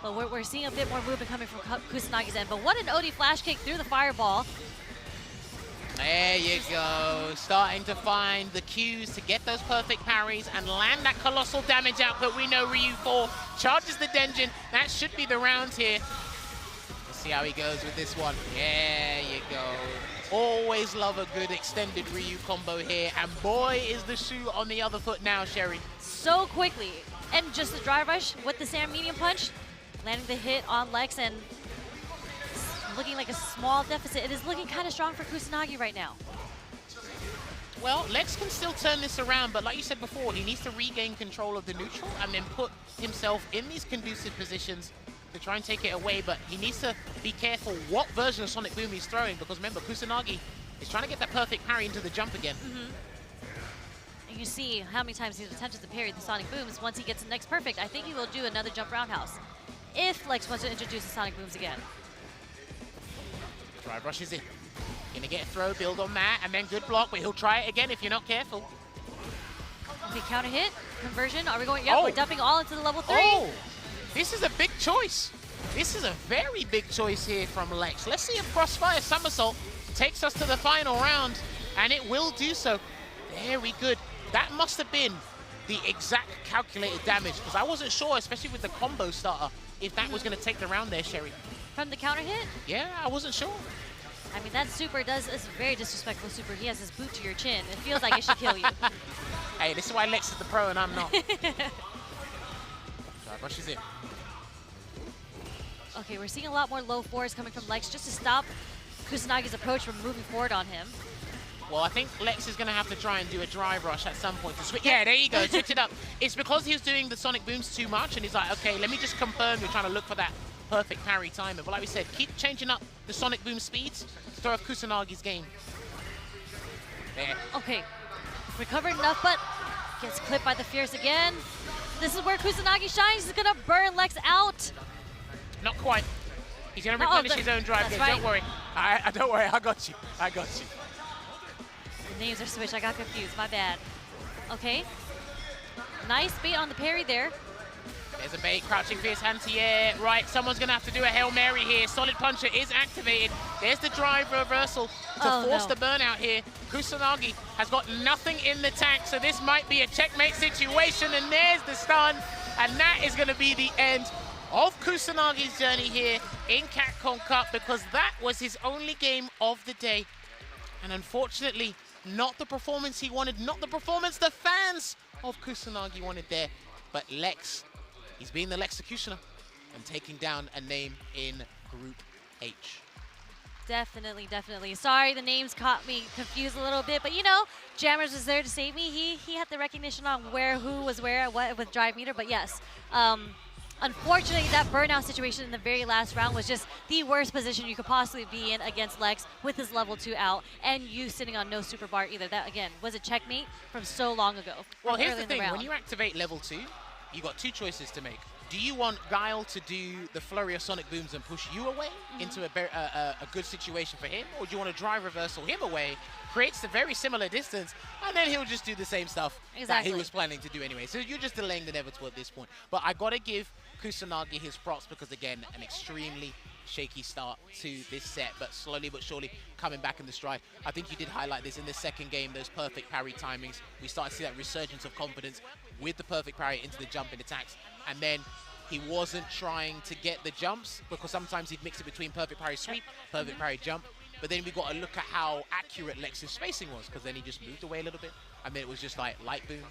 But we're seeing a bit more movement coming from Kusanagi's end. But what an OD flash kick through the fireball. There you go. Starting to find the cues to get those perfect parries and land that colossal damage output. We know Ryu 4 charges the Denjin. That should be the round here. Let's see how he goes with this one. There you go. Always love a good extended Ryu combo here. And boy, is the shoe on the other foot now, Sherry. So quickly. And just the dry rush with the Sam medium punch. Landing the hit on Lex and looking like a small deficit. It is looking kind of strong for Kusanagi right now. Well, Lex can still turn this around, but like you said before, he needs to regain control of the neutral and then put himself in these conducive positions to try and take it away. But he needs to be careful what version of Sonic Boom he's throwing, because remember, Kusanagi is trying to get that perfect parry into the jump again. And you see how many times he's attempted to parry the Sonic Booms. Once he gets the next perfect, I think he will do another jump roundhouse if Lex wants to introduce the Sonic Booms again. Drive rushes in. Gonna get a throw, build on that, and then good block, but he'll try it again if you're not careful. Okay, counter hit, conversion. Are we going? Yep, we're dumping all into the level 3. Oh, this is a big choice. This is a very big choice here from Lex. Let's see if Crossfire Somersault takes us to the final round, and it will do so. Very good. That must have been the exact calculated damage, because I wasn't sure, especially with the combo starter, if that was going to take the round there, Sherry. From the counter hit? Yeah, I wasn't sure. I mean, that super is a very disrespectful super. He has his boot to your chin. It feels like it should kill you. Hey, this is why Lex is the pro and I'm not. Drive rushes in. Okay, we're seeing a lot more low fours coming from Lex just to stop Kusanagi's approach from moving forward on him. Well, I think Lex is going to have to try and do a drive rush at some point to switch. Yeah, there you go, switch it up. It's because he was doing the Sonic Booms too much, and he's like, okay, let me just confirm you're trying to look for that perfect parry timer. But like we said, keep changing up the Sonic Boom speeds to throw off Kusanagi's game. There. Okay, recovered enough, but gets clipped by the Fierce again. This is where Kusanagi shines. He's going to burn Lex out. Not quite. He's going to replenish his own drive. Right. Don't worry. Don't worry, I got you. I got you. The names are switched. I got confused. My bad. Okay. Nice bait on the parry there. There's a bait, crouching fierce anti-air. Right, someone's going to have to do a Hail Mary here. Solid Puncher is activated. There's the drive reversal to force the burnout here. Kusanagi has got nothing in the tank, so this might be a checkmate situation. And there's the stun. And that is going to be the end of Kusanagi's journey here in Capcom Cup, because that was his only game of the day. And unfortunately, not the performance he wanted, not the performance the fans of Kusanagi wanted there. But Lex, he's being the Lexecutioner and taking down a name in Group H. Definitely, definitely. Sorry, the names caught me confused a little bit, but you know, Jammers was there to save me. He had the recognition on who was where, what with Drive Meter, but yes. Unfortunately, that burnout situation in the very last round was just the worst position you could possibly be in against Lex with his level 2 out and you sitting on no super bar either. That, again, was a checkmate from so long ago. Well, here's the thing. When you activate level 2, you got two choices to make. Do you want Guile to do the flurry of Sonic Booms and push you away into a good situation for him? Or do you want to drive reversal him away, creates a very similar distance, and then he'll just do the same stuff that he was planning to do anyway? So you're just delaying the inevitable at this point. But I got to give Kusanagi his props because, again, an extremely shaky start to this set, but slowly but surely coming back in the stride. I think you did highlight this in the second game, those perfect parry timings. We started to see that resurgence of confidence with the perfect parry into the jump and attacks. And then he wasn't trying to get the jumps because sometimes he'd mix it between perfect parry sweep, perfect parry jump. But then we got to look at how accurate Lex's spacing was because then he just moved away a little bit. And then it was just like light boom,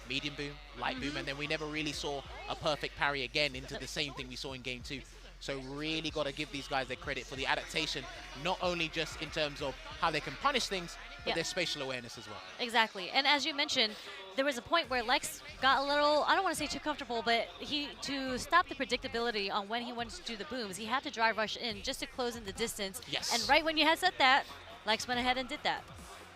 medium boom, light boom. And then we never really saw a perfect parry again into the same thing we saw in game 2. So really got to give these guys their credit for the adaptation, not only just in terms of how they can punish things, but their spatial awareness as well. Exactly. And as you mentioned, there was a point where Lex got a little, I don't want to say too comfortable, but to stop the predictability on when he wanted to do the booms, he had to drive rush in just to close in the distance. Yes. And right when you had said that, Lex went ahead and did that.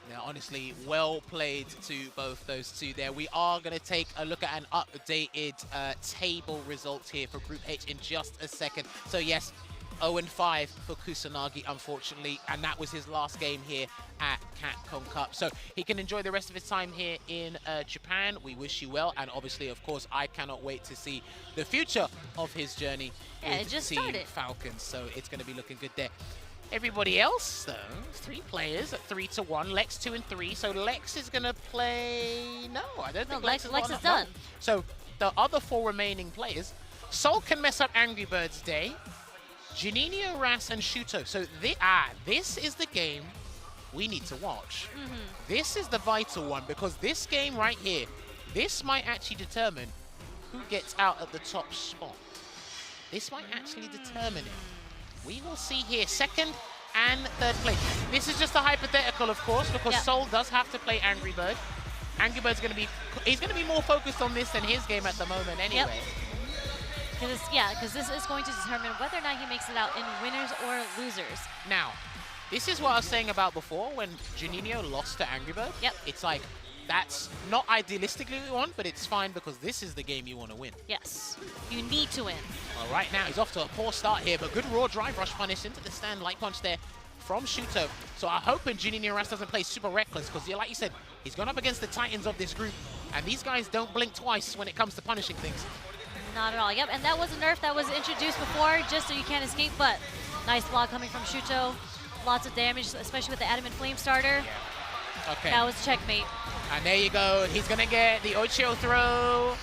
Now, honestly, well played to both those two there. We are going to take a look at an updated table results here for Group H in just a second. So yes, 0-5 for Kusanagi, unfortunately, and that was his last game here at Capcom Cup. So he can enjoy the rest of his time here in Japan. We wish you well, and obviously, of course, I cannot wait to see the future of his journey with Team Falcons. So it's going to be looking good there. Everybody else, though, 3 players at 3-1. Lex 2 and 3. So Lex is going to play. No, I don't think Lex is done. So the other 4 remaining players, Sol can mess up Angry Birds Day, Juninho, Ras, and Shuto. So this is the game we need to watch. This is the vital one because this game right here, this might actually determine who gets out at the top spot. This might actually determine it. We will see here, 2nd and 3rd place. This is just a hypothetical, of course, because Sol does have to play Angry Bird. Angry Bird's going to be, he's going to be more focused on this than his game at the moment anyway. Because this is going to determine whether or not he makes it out in winners or losers. Now, this is what I was saying about before when Juninho lost to Angry Bird. It's like, that's not idealistically what we want, but it's fine because this is the game you want to win. Yes, you need to win. Well, right now, he's off to a poor start here, but good raw drive rush punish into the stand, light punch there from Shuto. So I'm hoping Juninho Ras doesn't play super reckless because, like you said, he's gone up against the titans of this group, and these guys don't blink twice when it comes to punishing things. Not at all. Yep, and that was a nerf that was introduced before just so you can't escape, but nice block coming from Shuto. Lots of damage, especially with the Adamant Flame starter. Okay. That was checkmate. And there you go. He's going to get the Ocho throw.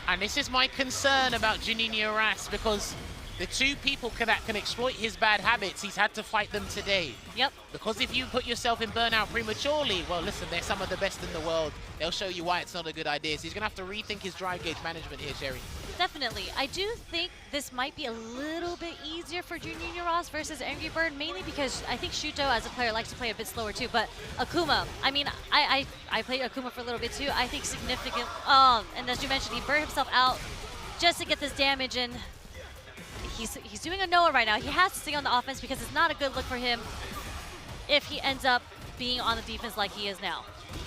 And this is my concern about Juninho Ras because the 2 people that can exploit his bad habits, he's had to fight them today. Yep. Because if you put yourself in burnout prematurely, well, listen, they're some of the best in the world. They'll show you why it's not a good idea. So he's going to have to rethink his drive gauge management here, Sherry. Definitely. I do think this might be a little bit easier for Juninho Ras versus Angry Bird, mainly because I think Shuto as a player likes to play a bit slower too. But Akuma, I mean, I played Akuma for a little bit too. I think significant, and as you mentioned, he burned himself out just to get this damage in. He's doing a Noah right now. He has to stay on the offense because it's not a good look for him if he ends up being on the defense like he is now.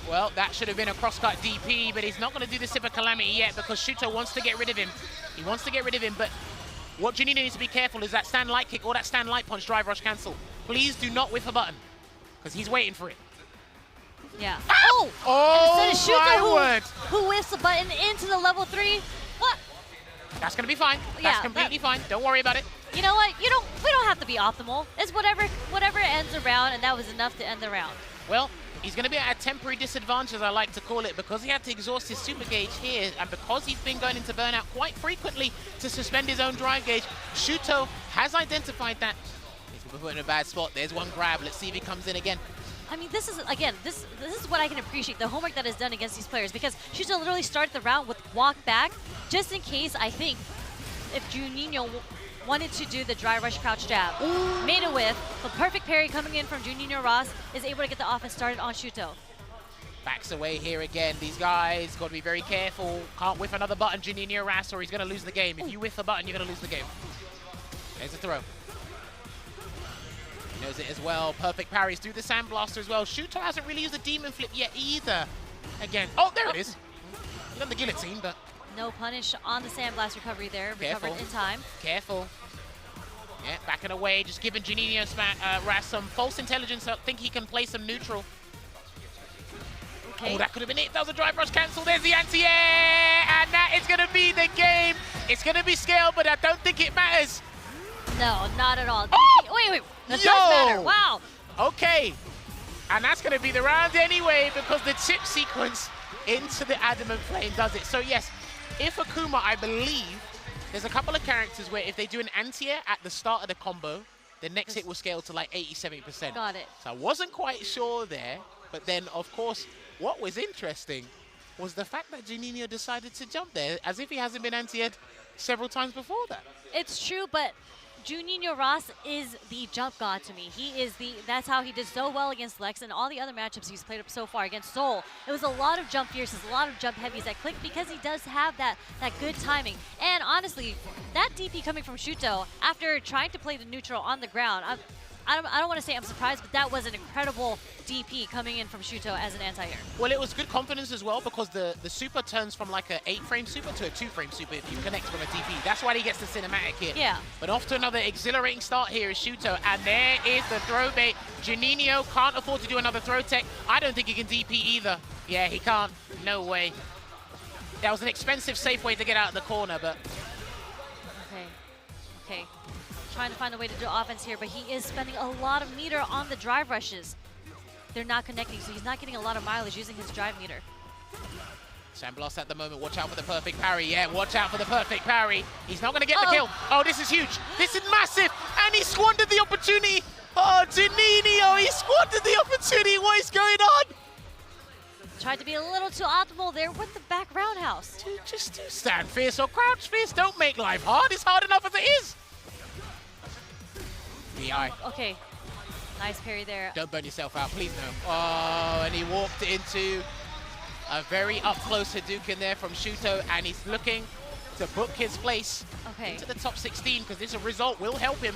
Well, that should have been a crosscut DP, but he's not going to do the Sip of Calamity yet because Shuto wants to get rid of him. He wants to get rid of him, but what Juninho needs to be careful is that stand light kick or that stand light punch drive rush cancel. Please do not whiff a button because he's waiting for it. Yeah. Oh, instead of my word. Who whiffs the button into the level 3? What? That's going to be fine. That's completely fine. Don't worry about it. You know what? We don't have to be optimal. It's whatever ends the round, and that was enough to end the round. Well, he's going to be at a temporary disadvantage, as I like to call it, because he had to exhaust his super gauge here, and because he's been going into burnout quite frequently to suspend his own drive gauge, Shuto has identified that. He's been put in a bad spot. There's one grab. Let's see if he comes in again. I mean, this is, again, this is what I can appreciate, the homework that is done against these players, because Shuto literally started the round with walk back, just in case, I think, if Juninho wanted to do the dry rush crouch jab. Made it with the perfect parry coming in from Juninho Ross, is able to get the offense started on Shuto. Backs away here again. These guys got to be very careful. Can't whiff another button, Juninho Ross, or he's going to lose the game. If you whiff a button, you're going to lose the game. There's a throw. Knows it as well. Perfect parries through the Sandblaster as well. Shuto hasn't really used the Demon Flip yet either. Again. Oh, there it is. He's on the guillotine, but... No punish on the Sandblast recovery there. Careful. Recovered in time. Careful. Yeah, backing away. Just giving Juninho Ras some false intelligence. I think he can play some neutral. Okay. Oh, that could have been it. That was a drive rush cancel. There's the anti-air. And that is going to be the game. It's going to be scaled, but I don't think it matters. No, not at all. Oh! Wait. That does matter. Wow. Okay. And that's going to be the round anyway, because the chip sequence into the Adamant Flame does it. So yes, if Akuma, I believe, there's a couple of characters where if they do an anti-air at the start of the combo, the next hit will scale to like 80-70%. Got it. So I wasn't quite sure there, but then of course, what was interesting was the fact that Juninho decided to jump there as if he hasn't been anti-aired several times before that. It's true, but Juninho Ross is the jump god to me. That's how he did so well against Lex and all the other matchups he's played up so far against Soul. It was a lot of jump fierces, a lot of jump heavies that click because he does have that good timing. And honestly, that DP coming from Shuto after trying to play the neutral on the ground, I don't want to say I'm surprised, but that was an incredible DP coming in from Shuto as an anti-air. Well, it was good confidence as well because the super turns from like a 8-frame super to a 2-frame super if you connect from a DP. That's why he gets the cinematic hit. Yeah. But off to another exhilarating start here is Shuto, and there is the throw bait. Juninho can't afford to do another throw tech. I don't think he can DP either. Yeah, he can't. No way. That was an expensive, safe way to get out of the corner, but... Okay. Trying to find a way to do offense here, but he is spending a lot of meter on the drive rushes. They're not connecting, so he's not getting a lot of mileage using his drive meter. Sandblast at the moment, watch out for the perfect parry. Yeah, watch out for the perfect parry. He's not going to get the kill. Oh, this is huge. This is massive. And he squandered the opportunity. Oh, Juninho, he squandered the opportunity. What is going on? Tried to be a little too optimal there with the back roundhouse. Dude, just do stand fierce or crouch fierce. Don't make life hard. It's hard enough as it is. BI. Okay. Nice parry there. Don't burn yourself out, please no. Oh, and he walked into a very up-close Hadouken there from Shuto, and he's looking to book his place into the top 16 because this result will help him,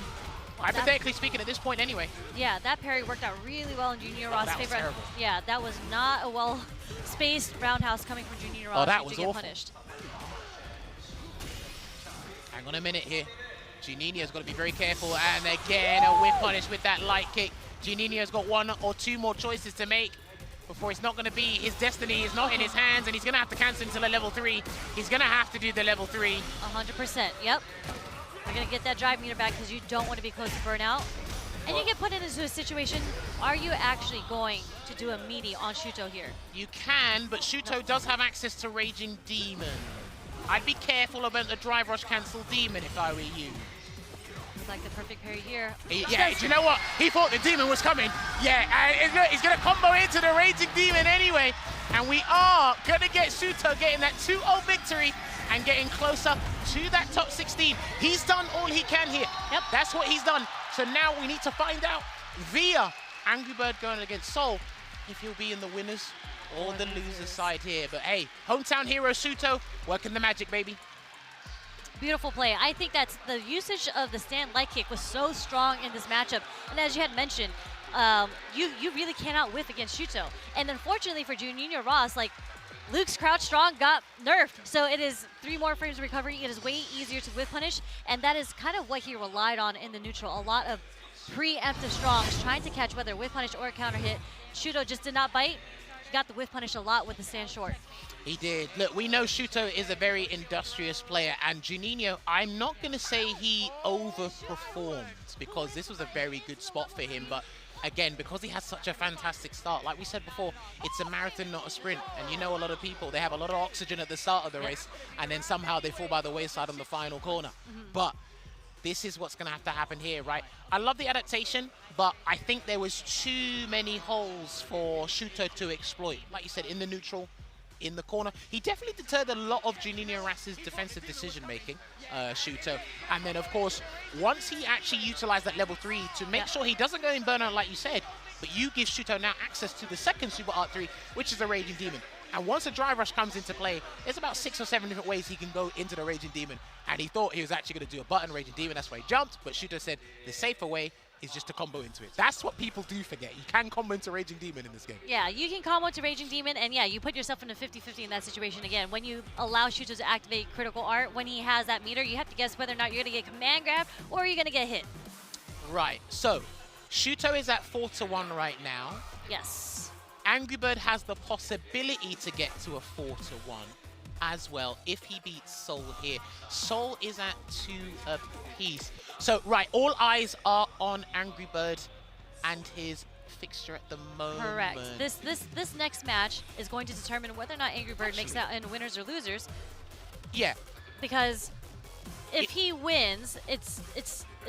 hypothetically speaking, at this point anyway. Yeah, that parry worked out really well in Juninho Ross' favor. Terrible. Yeah, that was not a well-spaced roundhouse coming from Juninho Ross. Oh, that was awful. Punished. Hang on a minute here. Juninho's got to be very careful, and again a whip punish with that light kick. Juninho's got one or two more choices to make before it's not going to be his destiny. Is not in his hands, and he's going to have to cancel until a level 3. He's going to have to do the level 3. 100%, yep. You're going to get that drive meter back because you don't want to be close to burnout. And you get put into a situation, are you actually going to do a meaty on Shuto here? You can, but Shuto does have access to Raging Demon. I'd be careful about the drive rush cancel Demon if I were you. Like the perfect parry here. Yeah, do you know what? He thought the Demon was coming. Yeah, and look, he's going to combo into the Raging Demon anyway. And we are going to get Shuto getting that 2-0 victory and getting closer to that top 16. He's done all he can here. Yep, that's what he's done. So now we need to find out via Angry Bird going against Soul if he'll be in the winners or the losers side here. But hey, hometown hero Shuto working the magic, baby. Beautiful play. I think that's the usage of the stand light kick was so strong in this matchup. And as you had mentioned, you really cannot whiff against Shuto. And unfortunately for Juninho Ross, like Luke's crouch strong got nerfed. So it is 3 more frames of recovery. It is way easier to whiff punish. And that is kind of what he relied on in the neutral. A lot of preemptive strongs trying to catch whether whiff punish or a counter hit. Shuto just did not bite. He got the whiff punish a lot with the stand short. He did. Look, we know Shuto is a very industrious player, and Juninho, I'm not going to say he overperformed because this was a very good spot for him, but again, because he has such a fantastic start, like we said before, it's a marathon, not a sprint, and you know a lot of people, they have a lot of oxygen at the start of the race, and then somehow they fall by the wayside on the final corner. But this is what's going to have to happen here, right? I love the adaptation, but I think there was too many holes for Shuto to exploit. Like you said, in the neutral, in the corner. He definitely deterred a lot of Juninho Rass's defensive decision-making, Shuto. And then, of course, once he actually utilized that level 3 to make sure he doesn't go in burnout like you said, but you give Shuto now access to the second Super Art 3, which is the Raging Demon. And once a Drive Rush comes into play, there's about 6 or 7 different ways he can go into the Raging Demon. And he thought he was actually going to do a button Raging Demon, that's why he jumped, but Shuto said the safer way is just to combo into it. That's what people do forget. You can combo into Raging Demon in this game. Yeah, you can combo into Raging Demon, and yeah, you put yourself in a 50-50 in that situation again. When you allow Shuto to activate Critical Art, when he has that meter, you have to guess whether or not you're going to get Command Grab or you're going to get hit. Right, so Shuto is at 4-1 right now. Yes. Angry Bird has the possibility to get to a 4-1 as well if he beats Soul here. Soul is at 2 apiece. So, right, all eyes are on Angry Bird and his fixture at the moment. Correct. This next match is going to determine whether or not Angry Bird makes out in winners or losers. Yeah. Because if he wins, it's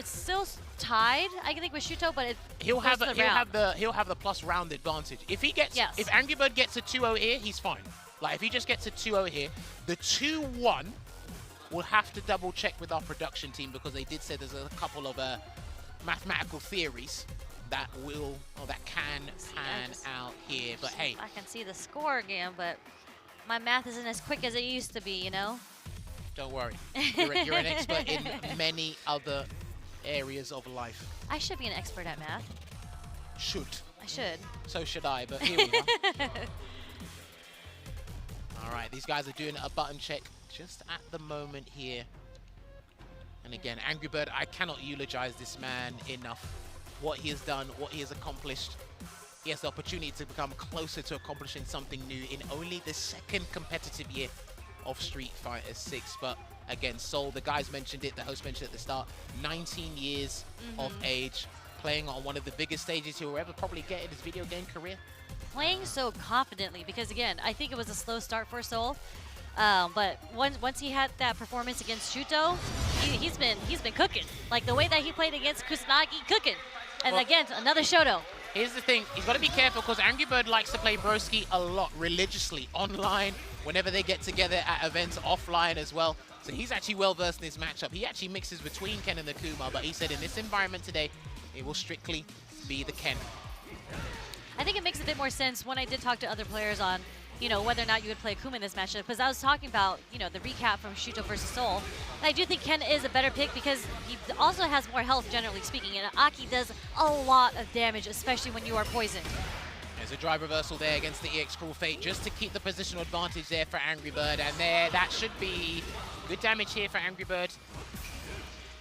still tied, I think, with Shuto, but he'll have the plus round advantage. If he gets if Angry Bird gets a 2-0 here, he's fine. Like if he just gets a 2-0 here, the 2-1 we'll have to double check with our production team because they did say there's a couple of mathematical theories that will or that can pan out here. But hey, I can see the score again, but my math isn't as quick as it used to be, you know. Don't worry, you're an expert in many other areas of life. I should be an expert at math. Should. I should. So should I, but here we are. All right, these guys are doing a button check just at the moment here. And again, Angry Bird, I cannot eulogize this man enough. What he has done, what he has accomplished. He has the opportunity to become closer to accomplishing something new in only the second competitive year of Street Fighter 6. But again, Soul, the guys mentioned it, the host mentioned it at the start, 19 years of age, playing on one of the biggest stages he'll ever probably get in his video game career. Playing so confidently because, again, I think it was a slow start for Soul. But once he had that performance against Shuto, he's been cooking. Like the way that he played against Kusanagi, cooking. And well, again, another Shoto. Here's the thing, he's got to be careful because Angry Bird likes to play Broski a lot, religiously, online, whenever they get together at events, offline as well. So he's actually well-versed in this matchup. He actually mixes between Ken and the Kuma, but he said in this environment today, it will strictly be the Ken. I think it makes a bit more sense when I did talk to other players on, you know, whether or not you would play Akuma in this matchup, because I was talking about, you know, the recap from Shuto versus Soul. And I do think Ken is a better pick because he also has more health, generally speaking, and Aki does a lot of damage, especially when you are poisoned. There's a drive reversal there against the EX Cruel Fate just to keep the positional advantage there for Angry Bird, and there, that should be good damage here for Angry Bird.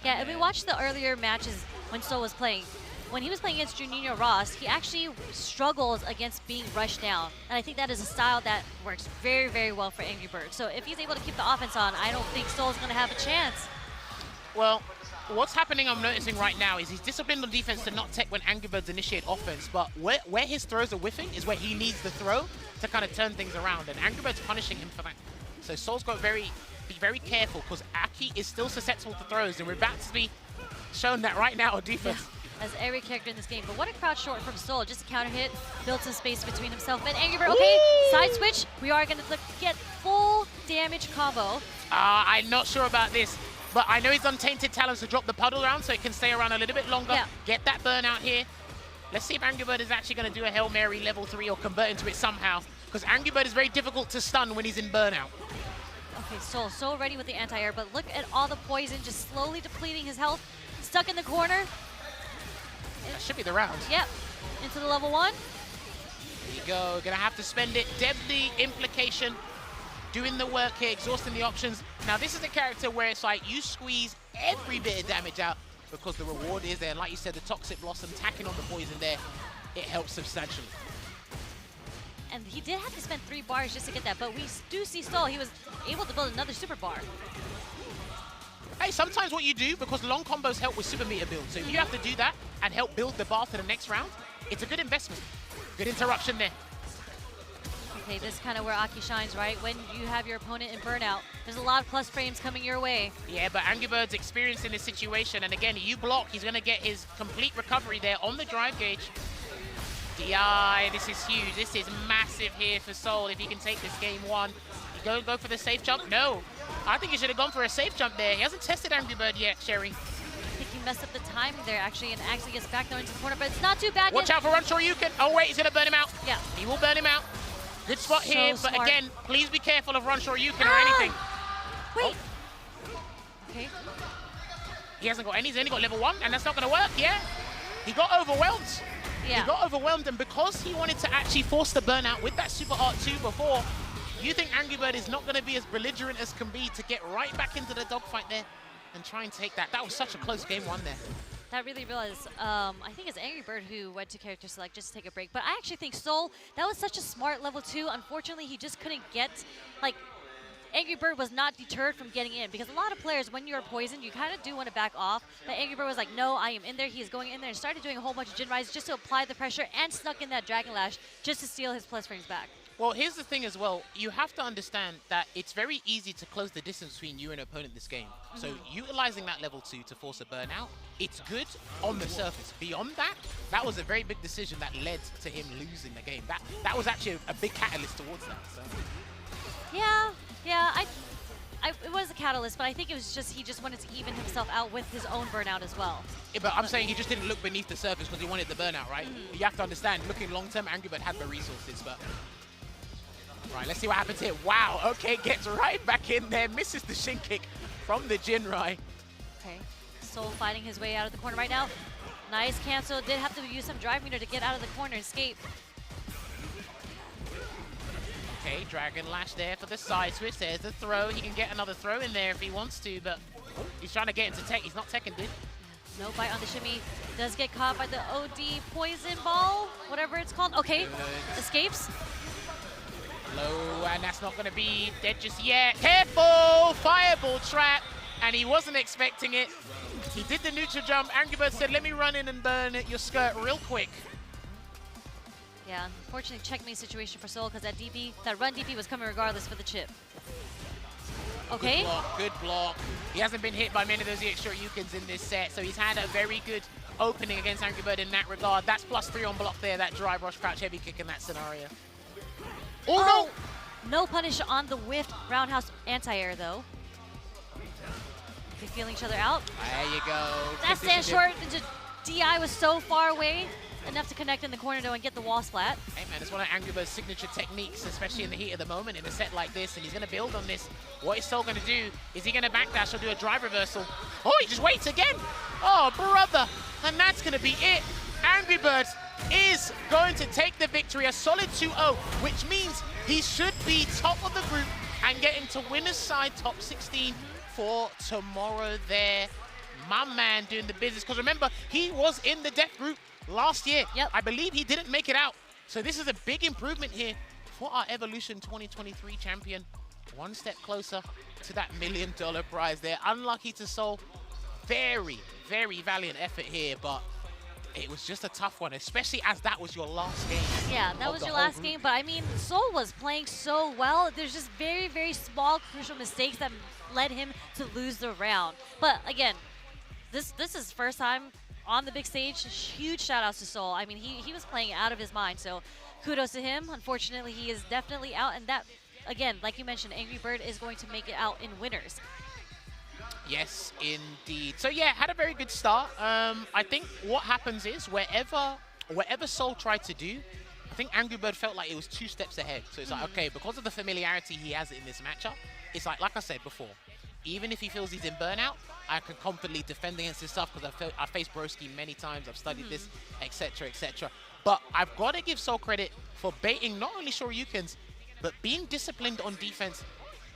Yeah, and we watched the earlier matches when Soul was playing. When he was playing against Juninho Ross, he actually struggles against being rushed down. And I think that is a style that works very, very well for Angry Bird. So if he's able to keep the offense on, I don't think Soul's going to have a chance. Well, what's happening I'm noticing right now is he's disciplined on defense to not tech when Angry Birds initiate offense, but where his throws are whiffing is where he needs the throw to kind of turn things around, and Angry Birds punishing him for that. So Soul's got to be very careful because Aki is still susceptible to throws, and we're about to be shown that right now on defense. Yeah. As every character in this game. But what a crouch short from Soul. Just a counter hit, built some space between himself and Angry Bird. Okay, side switch. We are going to get full damage combo. I'm not sure about this, but I know he's Untainted Talons to drop the puddle around so it can stay around a little bit longer. Yeah. Get that burnout here. Let's see if Angry Bird is actually going to do a Hail Mary level 3 or convert into it somehow, because Angry Bird is very difficult to stun when he's in burnout. Okay, Soul so ready with the anti-air, but look at all the poison just slowly depleting his health. Stuck in the corner. That should be the round. Yep, into the level 1. There you go, gonna have to spend it. Deadly implication, doing the work here, exhausting the options. Now this is a character where it's like you squeeze every bit of damage out because the reward is there. And like you said, the Toxic Blossom tacking on the poison there, it helps substantially. And he did have to spend 3 bars just to get that, but we do see Soul, he was able to build another super bar. Hey, sometimes what you do, because long combos help with super meter build, so if you have to do that and help build the bar for the next round, it's a good investment. Good interruption there. Okay, this is kind of where Aki shines, right? When you have your opponent in burnout, There's a lot of plus frames coming your way. Yeah, but Angry Bird's experienced in this situation, and again, you block, he's going to get his complete recovery there on the drive gauge. DI, this is huge. This is massive here for Soul if he can take this game 1. You go for the safe jump? No. I think he should have gone for a safe jump there. He hasn't tested Angry Bird yet, Sherry. I think he messed up the timing there, actually, and actually gets back down into the corner, but it's not too bad. Watch out for Run Shoryuken. Oh, wait, he's going to burn him out. Yeah. He will burn him out. Good spot So here, smart. but again, please be careful of Run Shoryuken or anything. Wait. Okay. He hasn't got any. He's only got level 1, and that's not going to work. Yeah. He got overwhelmed. Yeah. He got overwhelmed, and because he wanted to actually force the burnout with that Super Art 2 before, you think Angry Bird is not going to be as belligerent as can be to get right back into the dogfight there and try and take that. That was such a close game 1 there. That really was, I think it's Angry Bird who went to character select just to take a break. But I actually think Soul, that was such a smart level 2. Unfortunately, he just couldn't get, like, Angry Bird was not deterred from getting in, because a lot of players, when you're poisoned, you kind of do want to back off. But Angry Bird was like, no, I am in there. He is going in there and started doing a whole bunch of Jin Rise just to apply the pressure and snuck in that Dragon Lash just to steal his plus frames back. Well, here's the thing as well. You have to understand that it's very easy to close the distance between you and an opponent this game. So utilizing that level 2 to force a burnout, it's good on the surface. Beyond that, that was a very big decision that led to him losing the game. That was actually a big catalyst towards that. So. Yeah, it was a catalyst, but I think it was just he just wanted to even himself out with his own burnout as well. Yeah, but I'm saying he just didn't look beneath the surface because he wanted the burnout, right? You have to understand, looking long term, Angry Bird had the resources, but. Right, let's see what happens here. Wow, okay, gets right back in there, misses the shin kick from the Jinrai. Okay, Soul fighting his way out of the corner right now. Nice cancel, did have to use some drive meter to get out of the corner and escape. Okay, Dragon Lash there for the side switch. There's the throw. He can get another throw in there if he wants to, but he's trying to get into tech. He's not teching, dude. No bite on the shimmy. Does get caught by the OD poison ball, whatever it's called. Okay, escapes. Low, and that's not going to be dead just yet. Careful! Fireball trap, and he wasn't expecting it. He did the neutral jump. Angry Bird said, let me run in and burn your skirt real quick. Yeah, unfortunately checkmate situation for Soul because that run DP was coming regardless for the chip. Okay. Good block. He hasn't been hit by many of those extra Yukins in this set, so he's had a very good opening against Angry Bird in that regard. That's +3 on block there, that drive rush crouch heavy kick in that scenario. Oh, no! No punish on the whiffed roundhouse anti-air though. They feeling each other out. There you go. That stand short into DI was so far away. Enough to connect in the corner though and get the wall splat. Hey man, it's one of Angry Bird's signature techniques, especially in the heat of the moment in a set like this, and he's gonna build on this. What is Soul gonna do? Is he gonna backdash or do a drive reversal? Oh, he just waits again! Oh, brother! And that's gonna be it. Angry Bird is going to take the victory, a solid 2-0, which means he should be top of the group and get into winner's side top 16 for tomorrow there. My man doing the business, because remember, he was in the death group last year. Yep. I believe he didn't make it out. So this is a big improvement here for our Evolution 2023 champion. One step closer to that $1 million prize there. Unlucky to Soul. Very, very valiant effort here, but it was just a tough one, especially as that was your last game. Yeah, that was your last game, but I mean, Soul was playing so well. There's just very, very small crucial mistakes that led him to lose the round. But again, this is first time on the big stage. Huge shout outs to Soul. I mean, he was playing out of his mind, so kudos to him. Unfortunately, he is definitely out, and that, again, like you mentioned, Angry Bird is going to make it out in winners. Yes, indeed. So yeah, had a very good start. I think what happens is wherever Soul tried to do, I think Angry Bird felt like it was 2 steps ahead. So it's like, okay, because of the familiarity he has in this matchup, it's like I said before, even if he feels he's in burnout, I can confidently defend against his stuff because I've faced Broski many times, I've studied this, etc., etc. But I've got to give Soul credit for baiting not only Shoryukens, but being disciplined on defense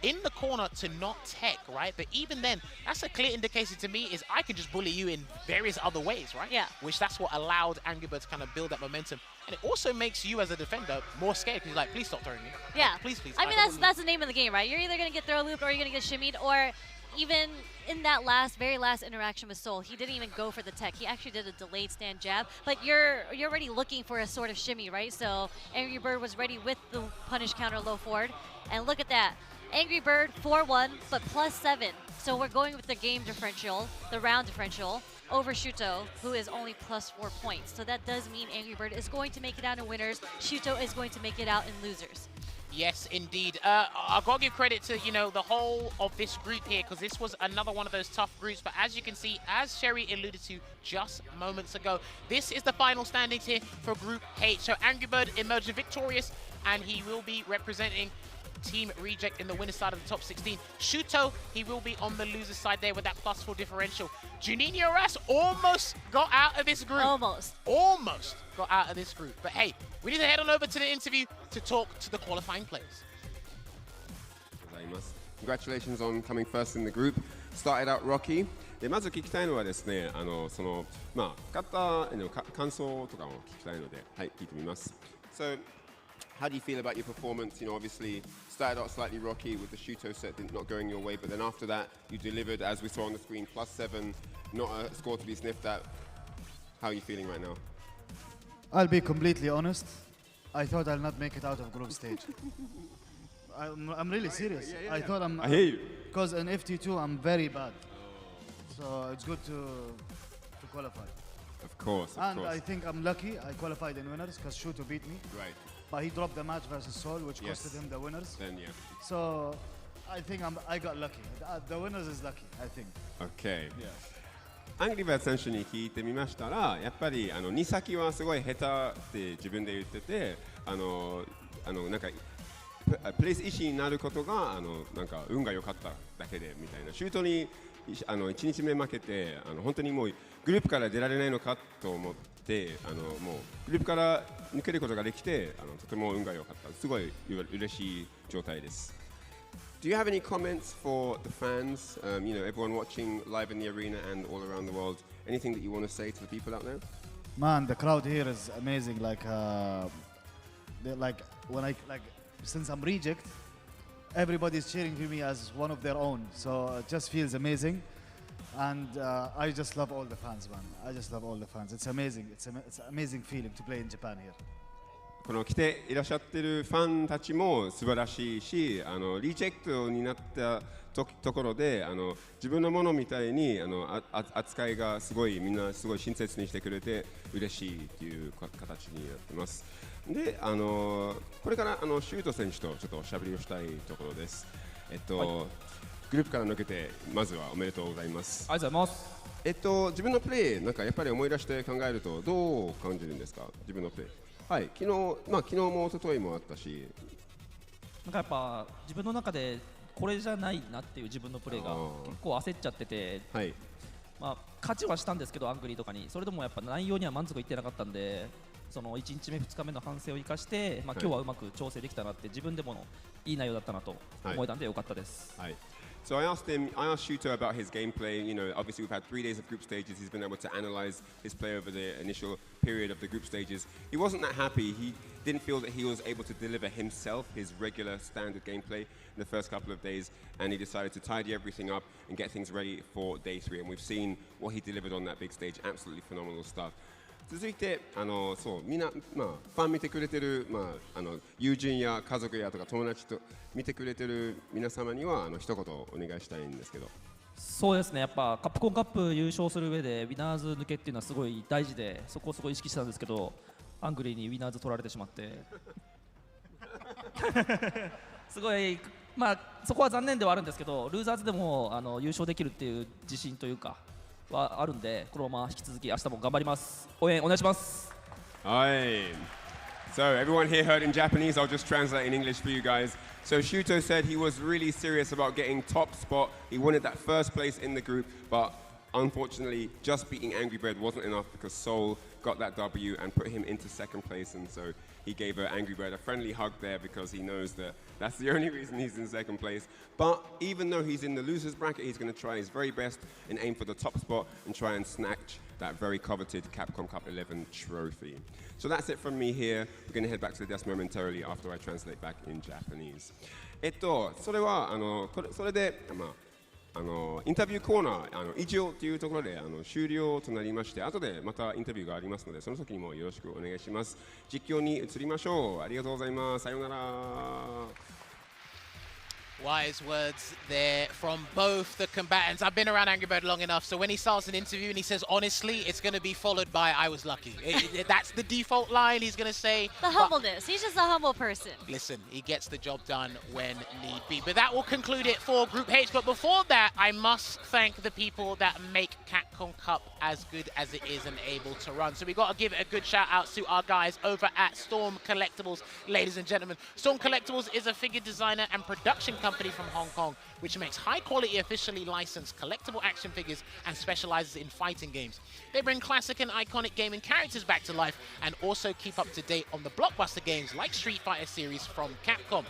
in the corner to not tech, right? But even then, that's a clear indication to me is I can just bully you in various other ways, right? Yeah. Which that's what allowed Angry Bird to kind of build that momentum. And it also makes you as a defender more scared because you're like, please stop throwing me. Yeah. Please, please. I mean, that's the name of the game, right? You're either going to get throw looped or you're going to get shimmied, or even in that very last interaction with Soul, he didn't even go for the tech. He actually did a delayed stand jab, but you're already looking for a sort of shimmy, right? So Angry Bird was ready with the punish counter low forward, and look at that. Angry Bird 4-1, but +7. So we're going with the game differential, the round differential, over Shuto, who is only +4 points. So that does mean Angry Bird is going to make it out in winners. Shuto is going to make it out in losers. Yes, indeed. I've got to give credit to, the whole of this group here, because this was another one of those tough groups. But as you can see, as Sherry alluded to just moments ago, this is the final standings here for Group H. So Angry Bird emerged victorious, and he will be representing Team Reject in the winner's side of the top 16. Shuto, he will be on the loser's side there with that +4 differential. Juninho Ras almost got out of this group. Almost got out of this group. But hey, we need to head on over to the interview to talk to the qualifying players. Congratulations on coming first in the group. Started out rocky. でまず聞きたいのはですね、勝った感想とかを聞きたいので、はい、聞いてみます。So, how do you feel about your performance? Obviously started out slightly rocky with the Shuto set not going your way, but then after that you delivered, as we saw on the screen, +7, not a score to be sniffed at. How are you feeling right now? I'll be completely honest. I thought I'll not make it out of group stage. I'm really serious. I thought I hear you. Because in FT2 I'm very bad. So it's good to qualify. Of course, and I think I'm lucky I qualified in winners because Shuto beat me. Right. But he dropped the match versus Seoul, which costed him the winners. Then, yeah. So I think I got lucky. The winners is lucky, I think. Okay. Yeah. アングリーバード選手に聞いてみましたら、やっぱり2先はすごい下手って自分で言ってて、なんかプレイス維持になることがなんか運が良かっただけでみたいな。シュートに1日目負けて本当にもうグループから出られないのかと思って、もうグループから抜けることができてとても運が良かった。すごい嬉しい状態です。Do you have any comments for the fans, everyone watching live in the arena and all around the world? Anything that you want to say to the people out there? Man, the crowd here is amazing. Since I'm reject, everybody's cheering for me as one of their own. So it just feels amazing. And I just love all the fans, man. I just love all the fans. It's amazing. It's an amazing feeling to play in Japan here. この来ていらっしゃってるファンたちも素晴らしいし、リジェクトになったところで自分のものみたいに扱いがすごいみんなすごい親切にしてくれて嬉しいという形になってます。で、これからシュート選手とちょっとおしゃべりをしたいところです。グループから抜けてまずはおめでとうございます。ありがとうございます。自分のプレーなんかやっぱり思い出して考えるとどう感じるんですか？自分のプレー。はい、昨日も一昨日もあったし、なんかやっぱ自分の中でこれじゃないなっていう自分のプレーが結構焦っちゃってて、はい、勝ちはしたんですけどアングリーとかに、それでもやっぱ内容には満足いってなかったんで、その1日目2日目の反省を生かして、今日はうまく調整できたなって自分でもいい内容だったなと思えたんでよかったです。はい。So I asked Shuto about his gameplay. Obviously we've had 3 days of group stages. He's been able to analyze his play over the initial period of the group stages. He wasn't that happy. He didn't feel that he was able to deliver himself, his regular standard gameplay in the first couple of days, and he decided to tidy everything up and get things ready for day 3. And we've seen what he delivered on that big stage. Absolutely phenomenal stuff. 続いてみんな、ファン見てくれてる、友人や家族やとか友達と見てくれてる皆様には一言お願いしたいんですけど。そうですね、やっぱカプコンカップ優勝する上でウィナーズ抜けっていうのはすごい大事で、そこをすごい意識したんですけど、アングリーにウィナーズ取られてしまってすごいそこは残念ではあるんですけど、ルーザーズでも優勝できるっていう自信というかはあるんで、このまま引き続き明日も頑張ります。応援お願いします。はい。So everyone here heard in Japanese. I'll just translate in English for you guys. So Shuto said he was really serious about getting top spot. He wanted that first place in the group, but unfortunately, just beating Angry Bird wasn't enough because Seoul got that W and put him into second place, and so he gave Angry Bird a friendly hug there because he knows that that's the only reason he's in second place. But even though he's in the losers bracket, he's going to try his very best and aim for the top spot and try and snatch that very coveted Capcom Cup 11 trophy. So that's it from me here. We're going to head back to the desk momentarily after I translate back in Japanese. それはそれでインタビューコーナー以上というところで終了となりまして、後でまたインタビューがありますので、その時にもよろしくお願いします。実況に移りましょう。ありがとうございます。さようなら。Wise words there from both the combatants. I've been around Angry Bird long enough, so when he starts an interview and he says, honestly, it's going to be followed by, I was lucky. That's the default line he's going to say. The humbleness. He's just a humble person. Listen, he gets the job done when need be. But that will conclude it for Group H. But before that, I must thank the people that make Capcom Cup as good as it is and able to run. So we got to give it a good shout out to our guys over at Storm Collectibles, ladies and gentlemen. Storm Collectibles is a figure designer and production company from Hong Kong, which makes high-quality, officially licensed collectible action figures and specializes in fighting games. They bring classic and iconic gaming characters back to life and also keep up to date on the blockbuster games like Street Fighter series from Capcom.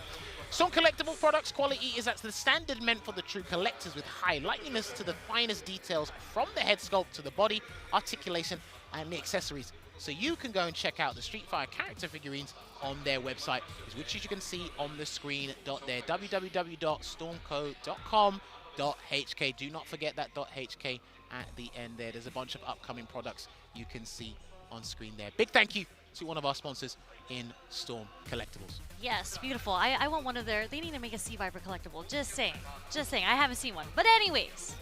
Some collectible products quality is at the standard meant for the true collectors, with high likeliness to the finest details from the head sculpt to the body, articulation, and the accessories. So you can go and check out the Street Fighter character figurines on their website, which you can see on the screen there, www.stormco.com.hk. Do not forget that .hk at the end there. There's a bunch of upcoming products you can see on screen there. Big thank you to one of our sponsors in Storm Collectibles. Yes, beautiful. I want one of their, they need to make a Sea Viper collectible. Just saying. Just saying. I haven't seen one. But anyways,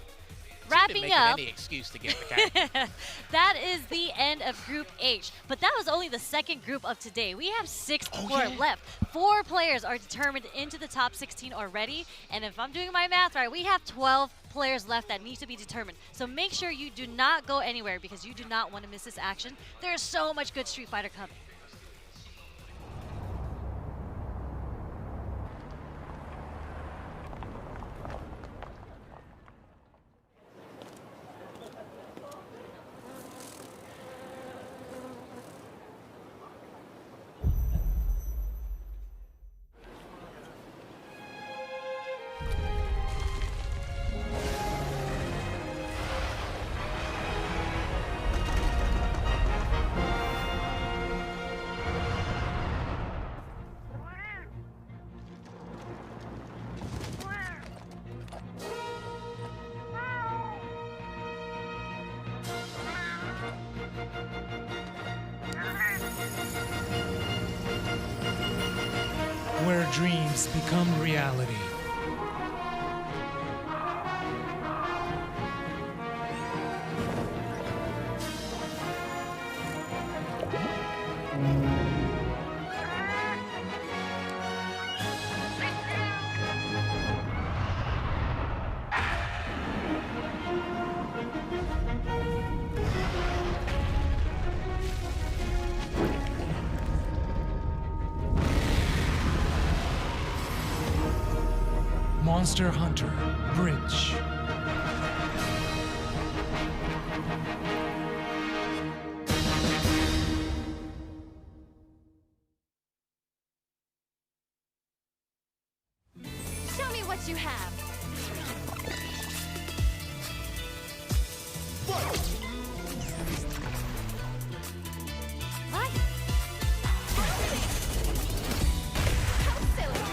wrapping up. Any excuse to get the character. That is the end of Group H. But that was only the second group of today. We have 6 more left. 4 players are determined into the top 16 already. And if I'm doing my math right, we have 12 players left that need to be determined. So make sure you do not go anywhere because you do not want to miss this action. There is so much good Street Fighter coming. Where dreams become reality. Monster Hunter Bridge. Show me what you have. What? How silly.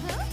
Huh?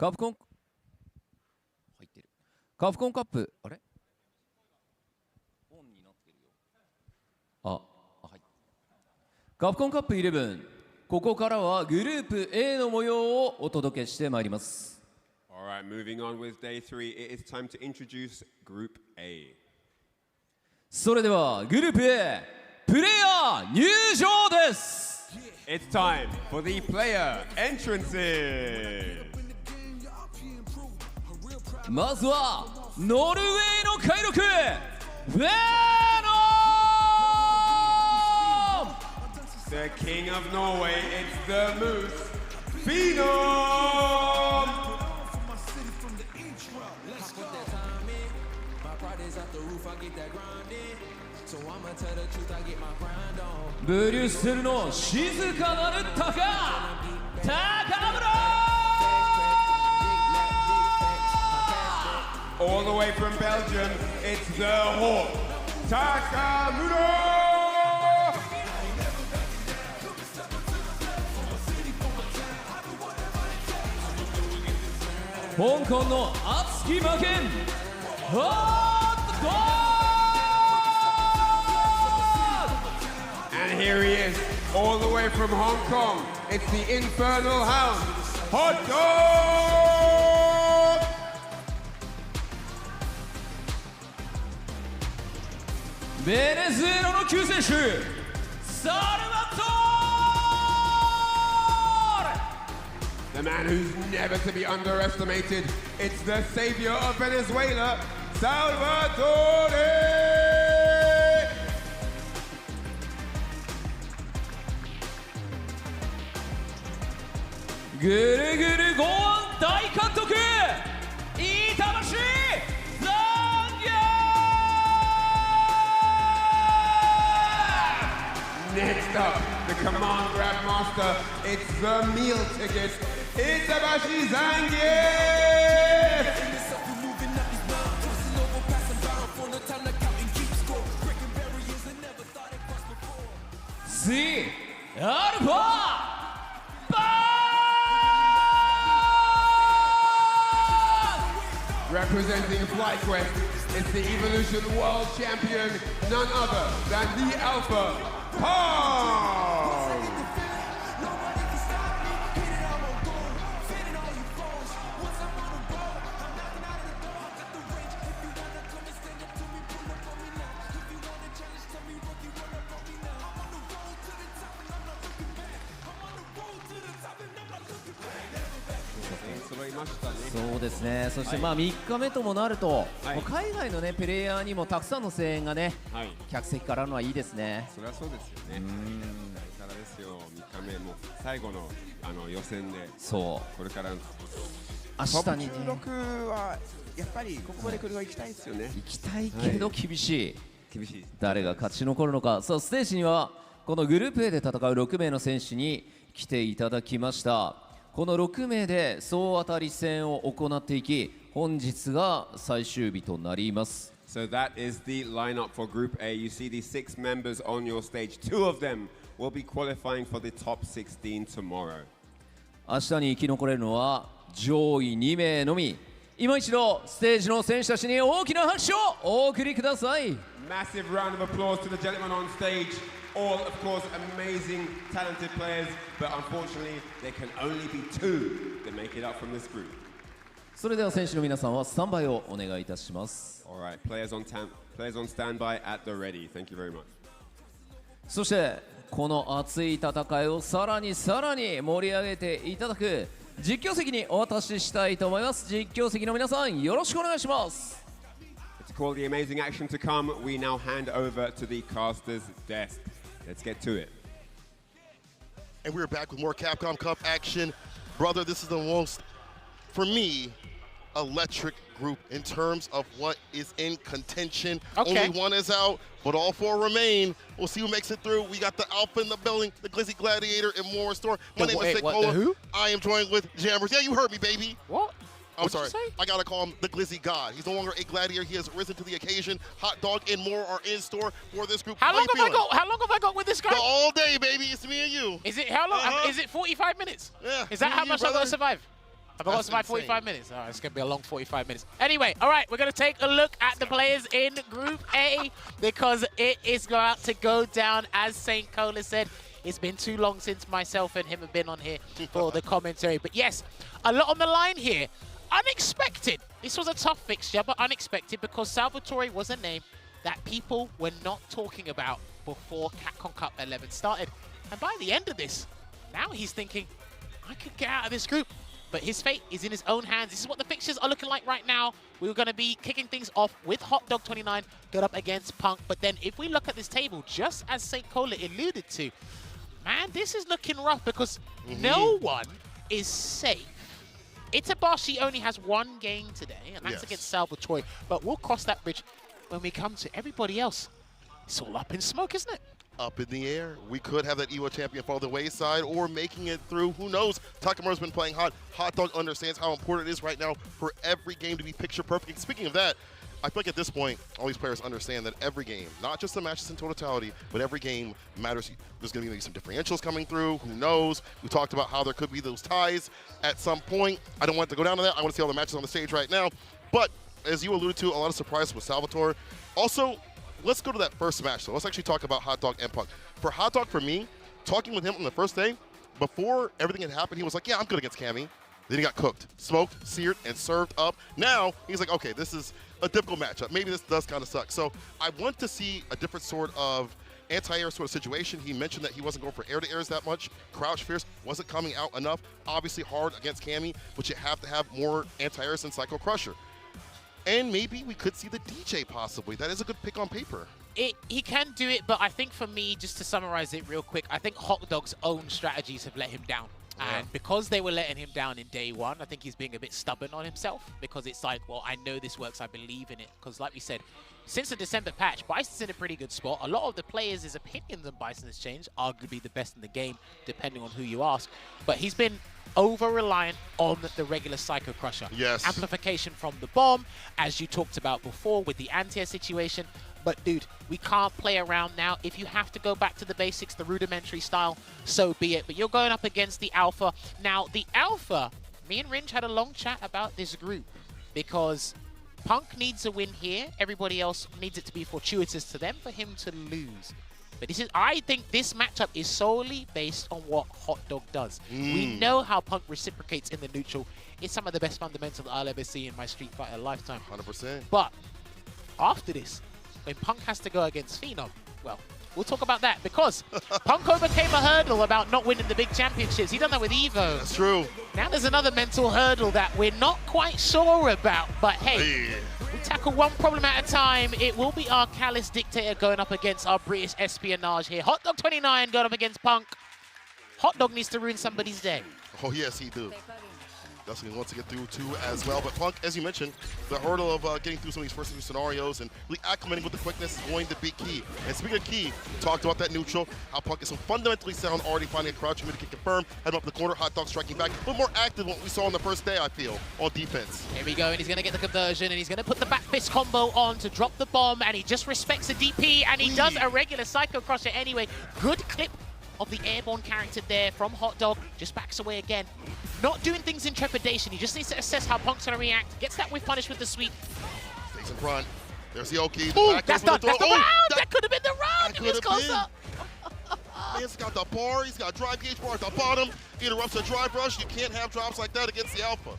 カプコン入ってる。カプコンカップあれ？オンになってるよ。はい。カプコンカップ11、ここからはグループ A の模様をお届けしてまいります。Alright, moving on with day 3, it is time to introduce Group A. それではグループ A プレイヤー入場です。It's time for the player entrances. まずはノルウェーの海賊フェノム The king of Norway, it's the Moose, Phenom!ブリュッセルの静かなる鷹高村 All the way from Belgium, it's the Hawk, Takamura! 香港の熱き魔剣ホットドッ And here he is, all the way from Hong Kong. It's the Infernal Hound, Hot Dog! ベネズエラの救世主サルバトー The man who's never to be underestimated. It's the savior of Venezuela, Salvatore! ぐるぐる剛腕大監督板橋残業 Next up, the command grab master. It's the meal ticket. Itabashi Zangief! C Alpha Representing FlyQuest, it's the Evolution World Champion, none other than the Alpha Pong!揃いましたね。そうですね。そしてまあ3日目ともなると、もう海外のねプレイヤーにもたくさんの声援がね、客席からのはいいですね。それはそうですよね。だからですよ。3日目も最後の予選で、そうこれから明日にね。トップ16はやっぱりここまで来るは行きたいですよね。行きたいけど厳しい。厳しい。誰が勝ち残るのか。さあステージにはこのグループ A で戦う6名の選手に来ていただきました。この6名で総当たり戦を行っていき、本日が最終日となります。So that is the lineup for Group A. You see these 6 members on your stage. 2 of them will be qualifying for the top 16 tomorrow. 明日に生き残れるのは上位2名のみ。今一度ステージの選手たちに大きな拍手をお送りください。Massive round of applause to the gentlemen on stage. All, of course, amazing, talented players, but unfortunately, there can only be 2 that make it up from this group. それでは選手の皆さんはスタンバイをお願いいたします。All right, players on standby at the ready. Thank you very much. そしてこの熱い戦いをさらに盛り上げていただく実況席にお渡ししたいと思います。実況席の皆さんよろしくお願いします。To call the amazing action to come, we now hand over to the caster's desk. Let's get to it. And we're back with more Capcom Cup action. Brother, this is the most, for me, electric group in terms of what is in contention. Okay. Only one is out, but all 4 remain. We'll see who makes it through. We got the Alpha in the building, the Glizzy Gladiator, and more in store. My name is Nicola. Who? I am joined with Jammers. Yeah, you heard me, baby. What? I'm sorry. I gotta call him the Glizzy God. He's no longer a gladiator. He has risen to the occasion. Hot dog and more are in store for this group. How long have I got with this guy? All day, baby. It's me and you. Is it how long? Is it 45 minutes? Yeah. Is that how much I've got to survive? Have I got my 45 minutes? All right, it's going to be a long 45 minutes. Anyway, all right, we're going to take a look at the players in Group A because it is about to go down. As St. Cola said, it's been too long since myself and him have been on here for the commentary. But yes, a lot on the line here. Unexpected. This was a tough fixture, but unexpected because Salvatore was a name that people were not talking about before Capcom Cup 11 started. And by the end of this, now he's thinking, I could get out of this group. But his fate is in his own hands. This is what the fixtures are looking like right now. We're going to be kicking things off with Hot Dog 29 going up against Punk. But then if we look at this table, just as St. Cola alluded to, man, this is looking rough because no one is safe. Itabashi only has one game today, and that's against Salvatore. But we'll cross that bridge when we come to everybody else. It's all up in smoke, isn't it? Up in the air. We could have that EVO champion fall the wayside or making it through. Who knows? Takamura's been playing hot. Hot Dog understands how important it is right now for every game to be picture perfect. And speaking of that, I feel like at this point, all these players understand that every game, not just the matches in totality, but every game matters. There's going to be some differentials coming through. Who knows? We talked about how there could be those ties at some point. I don't want to go down to that. I want to see all the matches on the stage right now. But as you alluded to, a lot of surprises with Salvatore. Also, let's go to that first match. So let's actually talk about Hot Dog and Punk. For Hot Dog, for me, talking with him on the first day, before everything had happened, he was like, yeah, I'm good against Cammy. Then he got cooked, smoked, seared, and served up. Now, he's like, okay, this is a difficult matchup. Maybe this does kind of suck. So I want to see a different sort of anti-air sort of situation. He mentioned that he wasn't going for air-to-airs that much. Crouch Fierce wasn't coming out enough. Obviously hard against Cammy, but you have to have more anti-airs than Psycho Crusher. And maybe we could see the DJ possibly. That is a good pick on paper. He can do it, but I think for me, just to summarize it real quick, I think Hot Dog's own strategies have let him down. And because they were letting him down in day one, I think he's being a bit stubborn on himself because it's like, well, I know this works, I believe in it. Because like we said, since the December patch, Bison's in a pretty good spot. A lot of the players' opinions on Bison has changed, arguably the best in the game, depending on who you ask. But he's been over-reliant on the regular Psycho Crusher. Yes. Amplification from the bomb, as you talked about before with the anti-air situation. But dude, we can't play around now. If you have to go back to the basics, the rudimentary style, so be it. But you're going up against the Alpha. Now, the Alpha, me and Ringe had a long chat about this group because Punk needs a win here. Everybody else needs it to be fortuitous to them for him to lose. But this is, I think this matchup is solely based on what Hot Dog does. We know how Punk reciprocates in the neutral. It's some of the best fundamentals I'll ever see in my Street Fighter lifetime. 100%. But after this, when Punk has to go against Phenom, well, we'll talk about that because Punk overcame a hurdle about not winning the big championships. He done that with Evo. That's true. Now there's another mental hurdle that we're not quite sure about. But hey, we tackle one problem at a time. It will be our callous dictator going up against our British espionage here. Hot Dog 29 going up against Punk. Hot Dog needs to ruin somebody's day. Oh, yes, he do. That's what he wants to get through too as well. But Punk, as you mentioned, the hurdle of getting through some of these first few scenarios and really acclimating with the quickness is going to be key. And speaking of key, talked about that neutral, how Punk is so fundamentally sound, already finding a crouch, mid kick confirm, head up the corner, Hot Dog striking back, a little more active than what we saw on the first day, I feel, on defense. Here we go, and he's going to get the conversion, and he's going to put the back fist combo on to drop the bomb, and he just respects the DP, and he does a regular Psycho Crusher anyway. Good clip of the airborne character there from Hot Dog, just backs away again. Not doing things in trepidation, he just needs to assess how Punk's gonna react, gets that whiff punish with the sweep. Stays in front, there's the Oki. Ooh, that's done, that's the round! That could have been the round, if it's closer. Man's got the bar, he's got drive gauge bar at the bottom, he interrupts the drive rush, you can't have drops like that against the Alpha.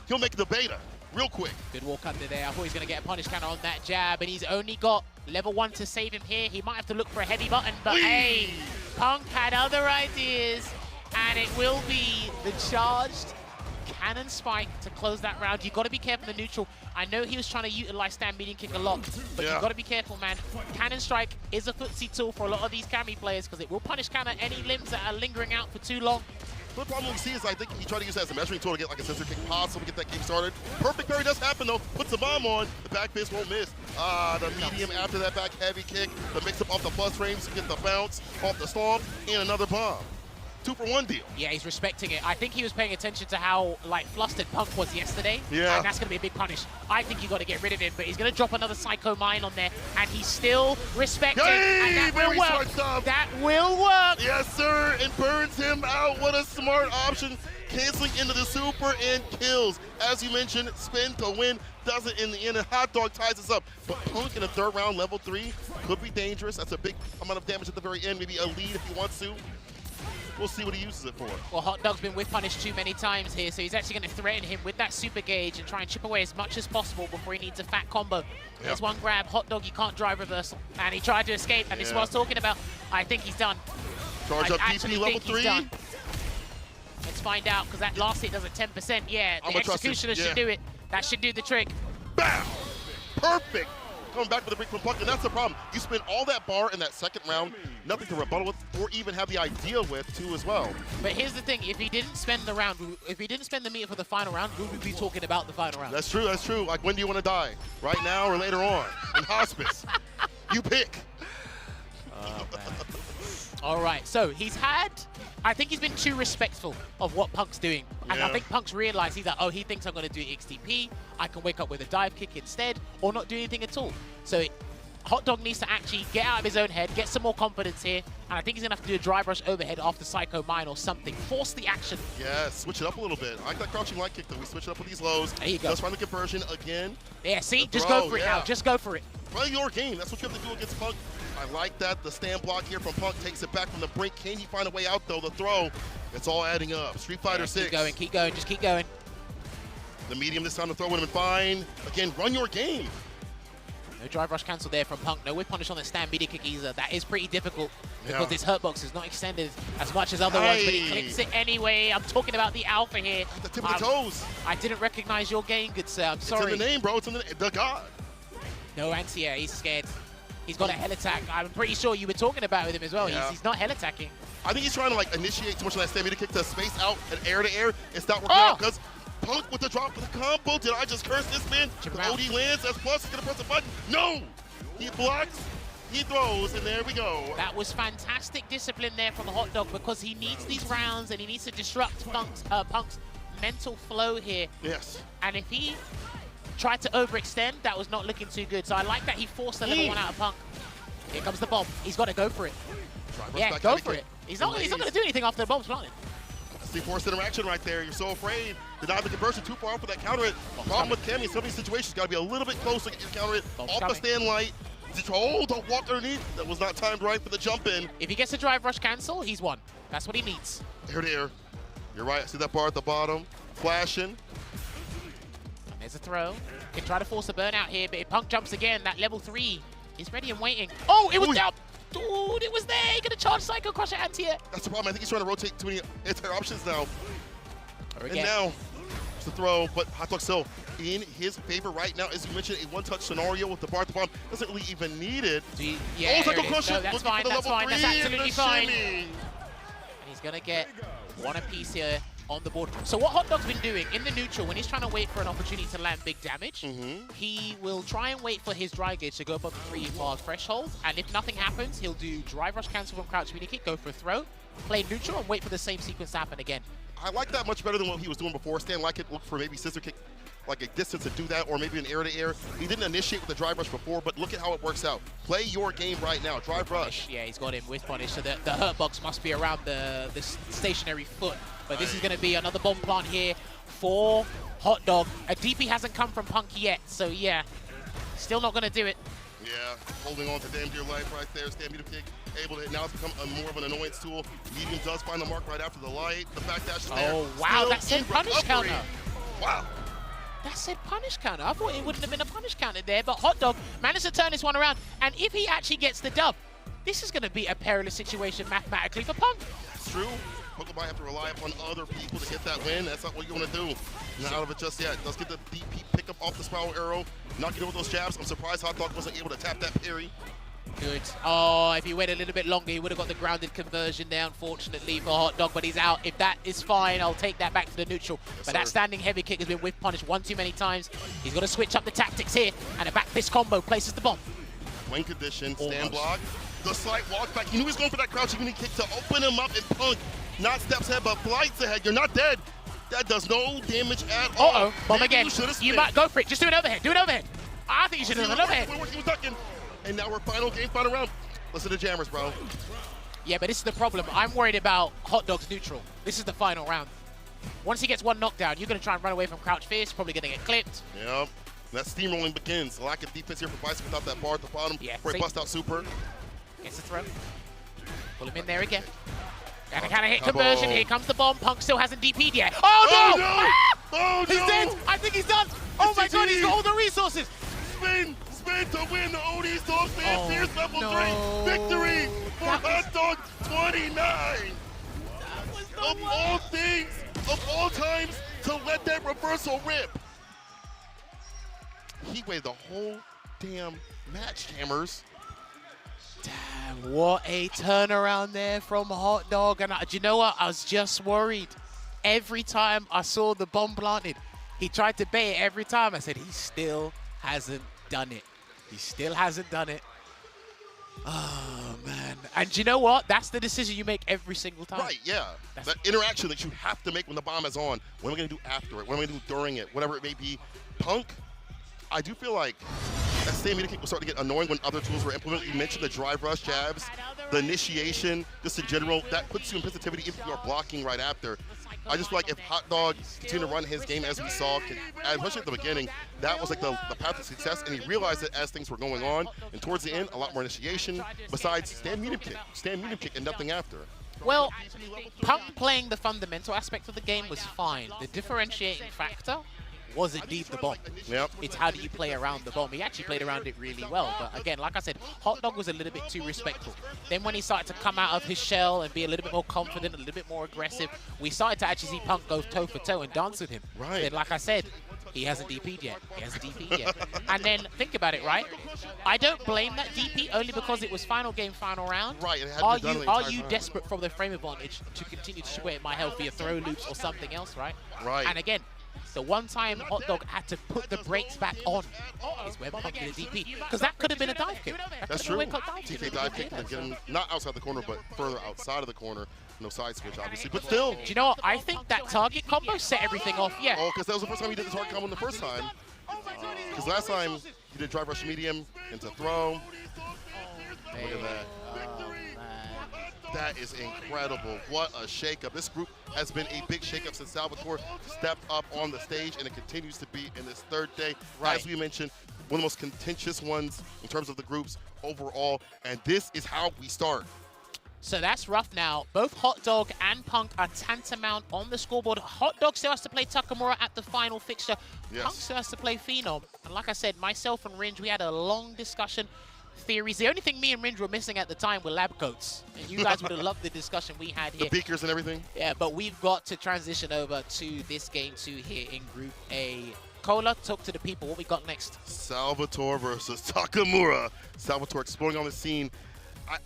He'll make the beta, real quick. Good walk under there, I thought he was gonna get a punish counter on that jab, and he's only got level 1 to save him here. He might have to look for a heavy button, but hey, Punk had other ideas, and it will be the charged cannon spike to close that round. You've got to be careful in the neutral. I know he was trying to utilize stand medium kick a lot, but you've got to be careful, man. Cannon strike is a footsie tool for a lot of these Cammy players because it will punish counter any limbs that are lingering out for too long. The problem we see is I think he tried to use that as a measuring tool to get like a sensor kick possible to get that game started. Perfect parry does happen though. Puts the bomb on. The back fist won't miss. The medium after that back heavy kick. The mix up off the plus frames to get the bounce off the stomp and another bomb. 2-for-1 deal. Yeah, he's respecting it. I think he was paying attention to how like flustered Punk was yesterday. Yeah. And that's going to be a big punish. I think you got to get rid of him, but he's going to drop another Psycho Mine on there, and he's still respecting. Yay! And that will Very work. smart stuff. That will work. Yes, sir. It burns him out. What a smart option. Canceling into the super and kills. As you mentioned, spin to win. Does it in the end, and Hot Dog ties us up. But Punk in the third round, level 3, could be dangerous. That's a big amount of damage at the very end. Maybe a lead if he wants to. We'll see what he uses it for. Well, Hot Dog's been whiff punished too many times here, so he's actually going to threaten him with that super gauge and try and chip away as much as possible before he needs a fat combo. There's one grab. Hot Dog, you can't drive reversal. And he tried to escape, and this is what I was talking about. I think he's done. Charge I up actually DP level think he's 3. done. Let's find out, because that last hit does a 10%. Yeah, the Executioner should do it. That should do the trick. Bam! Perfect! Coming back with a break from Punk, and that's the problem. You spend all that bar in that second round, nothing to rebuttal with, or even have the idea with, too, as well. But here's the thing, if he didn't spend the round, if he didn't spend the meter for the final round, we would be talking about the final round. That's true, that's true. Like, when do you want to die? Right now or later on? In hospice? You pick. Oh, man. All right, so he's had, I think he's been too respectful of what Punk's doing. And I think Punk's realized he's like, oh, he thinks I'm going to do XTP. I can wake up with a dive kick instead, or not do anything at all. So Hot Dog needs to actually get out of his own head, get some more confidence here. And I think he's going to have to do a drive rush overhead after Psycho Mine or something. Force the action. Yeah, switch it up a little bit. I like that crouching light kick, though. We switch it up with these lows. There you go. Let's find the conversion again. Yeah, see? Just go for it now. Just go for it. Play your game. That's what you have to do against Punk. I like that. The stand block here from Punk takes it back from the brink. Can he find a way out, though? The throw, it's all adding up. Street Fighter 6. Keep going, keep going, just keep going. The medium this time, the throw would have been fine. Again, run your game. No drive rush cancel there from Punk. No whip punish on the stand media kick either. That is pretty difficult because this hurt box is not extended as much as other ones, but he clicks it anyway. I'm talking about the alpha here. The tip of the toes. I didn't recognize your game, good sir. I'm sorry. It's in the name, bro. It's in the god. No anti-air. He's scared. He's got a hell attack. I'm pretty sure you were talking about with him as well. Yeah. He's not hell attacking. I think he's trying to like initiate too much of that stand media kick to space out and air to air. It's not working out because Punk with the drop of the combo. Did I just curse this man? The OD lands. That's plus. He's going to press a button. No! He blocks. He throws, and there we go. That was fantastic discipline there from Hot Dog because he needs these rounds and he needs to disrupt Punk's mental flow here. Yes. And if he tried to overextend, that was not looking too good. So I like that he forced the level 1 out of Punk. Here comes the bomb. He's got to go for it. Yeah, go for it. He's not going to do anything after the bomb's planted. That's the forced interaction right there. You're so afraid. Deny the conversion too far off for that counter hit. Problem with Cammy, in some of these situations, got to be a little bit closer to get your counter hit. Off the stand light. Oh, don't walk underneath. That was not timed right for the jump in. If he gets a drive rush cancel, he's won. That's what he needs. Air to air. You're right. See that bar at the bottom? Flashing. And there's a throw. Can try to force a burnout here, but if Punk jumps again, that level 3 is ready and waiting. Oh, it was down. Dude, it was there. He's going to charge Psycho Crusher anti-air. That's the problem. I think he's trying to rotate too many anti-air options now. And now, it's the throw, but Hot Dog still in his favor right now. As you mentioned, a one-touch scenario with the bar at the bottom. Doesn't really even need it. Yeah, Psycho Crusher. No, that's fine, that's fine. That's absolutely fine. And he's going to get one apiece here on the board. So what Hot Dog's been doing in the neutral, when he's trying to wait for an opportunity to land big damage, he will try and wait for his dry gauge to go above the 3-bar threshold, and if nothing happens, he'll do drive rush cancel from crouch media kick, go for a throw, play neutral, and wait for the same sequence to happen again. I like that much better than what he was doing before. Stan like it, look for maybe scissor kick, like a distance to do that, or maybe an air-to-air. He didn't initiate with the drive rush before, but look at how it works out. Play your game right now. Drive rush. Yeah, he's got him with punish, so the hurt box must be around the stationary foot. But this is going to be another bomb plant here for Hot Dog. A DP hasn't come from Punk yet, so yeah, still not going to do it. Yeah, holding on to damn dear life right there. Stand meter kick, able to now it's become more of an annoyance tool. Medium does find the mark right after the light. The back dash is there. Oh, wow, that said punish counter. Wow. That said punish counter. I thought it wouldn't have been a punish counter there, but Hot Dog managed to turn this one around. And if he actually gets the dub, this is going to be a perilous situation mathematically for Punk. That's true. Punk might have to rely upon other people to get that win. That's not what you want to do. Not out of it just yet. Does get the DP pick up off the spiral arrow. Not get over those jabs. I'm surprised Hot Dog wasn't able to tap that parry. Good. Oh, if he waited a little bit longer, he would have got the grounded conversion there, unfortunately, for Hot Dog, but he's out. If that is fine, I'll take that back to the neutral. But that standing heavy kick has been whiff punished one too many times. He's got to switch up the tactics here, and a back fist combo places the bomb. Wing condition, stand block. The slight walk back. He knew he was going for that crouching mini kick to open him up, and Punk Not steps ahead, but flights ahead. You're not dead. That does no damage at all. Uh-oh, bomb again. You might go for it. Just do an overhead. Do an overhead. I think you should do an overhead. We're working with ducking. And now we're final round. Listen to Jammers, bro. Yeah, but this is the problem. I'm worried about Hot Dog's neutral. This is the final round. Once he gets one knockdown, you're going to try and run away from Crouch Fierce. Probably going to get clipped. Yep. That steamrolling begins. Lack of defense here for Bison without that bar at the bottom. Yeah, Great bust out super. Gets the throw. Pull him in there again. And a kind of hit conversion. Here comes the bomb. Punk still hasn't DP'd yet. Oh, no! Oh, He's dead! I think he's done! Oh my god, he's got all the resources! Spin to win the OD's Dog Fan Fierce level 3 victory for Hot Dog 29! Of all things, of all times, to let that reversal rip. He waited the whole damn match, Jammers. Damn, what a turnaround there from Hot Dog. And do you know what? I was just worried. Every time I saw the bomb planted, he tried to bait it every time. I said, he still hasn't done it. He still hasn't done it. Oh, man. And do you know what? That's the decision you make every single time. Right, yeah. That interaction that you have to make when the bomb is on. What am I going to do after it? What am I going to do during it? Whatever it may be. Punk, I do feel like that same meter kick was starting to get annoying when other tools were implemented. You mentioned the drive rush jabs, the initiation, just in general. That puts you in positivity if you are blocking right after. I just feel like if Hot Dog continued to run his game as we saw, especially at the beginning, that was like the path to success, and he realized it as things were going on. And towards the end, a lot more initiation, besides stand medium kick, and nothing after. Well, Punk playing the fundamental aspect of the game was fine. The differentiating factor was indeed the bomb. Yep. It's how do you play around the bomb. He actually played around it really well. But again, like I said, Hot Dog was a little bit too respectful. Then when he started to come out of his shell and be a little bit more confident, a little bit more aggressive, we started to actually see Punk go toe for toe and dance with him. Right. Then like I said, he hasn't DP'd yet. He hasn't DP'd yet. And then think about it, right? I don't blame that DP only because it was final game, final round. Right. Are you desperate for the frame advantage to continue to sweat my health via throw loops or something else, right? Right. And again, the one time Hot Dog had to put the brakes back on is when Punk did a DP. Because that could have been a dive kick. That's true. TK dive kick to get him not outside the corner, but further outside of the corner. No side switch, obviously, but still. Do you know what? I think that target combo set everything off, yeah. Oh, because that was the first time he did the target combo the first time. Because last time he did drive rush medium into throw. Look at that. That is incredible. What a shakeup. This group has been a big shakeup since Salvatore stepped up on the stage, and it continues to be in this third day. Right. As we mentioned, one of the most contentious ones in terms of the groups overall, and this is how we start. So that's rough now. Both Hot Dog and Punk are tantamount on the scoreboard. Hot Dog still has to play Takamura at the final fixture. Yes. Punk still has to play Phenom. And like I said, myself and Ringe, we had a long discussion. Theories. The only thing me and Ringe were missing at the time were lab coats. And you guys would have loved the discussion we had here. The beakers and everything. Yeah, but we've got to transition over to this game 2 here in Group A. Cola, talk to the people. What we got next? Salvatore versus Takamura. Salvatore exploring on the scene.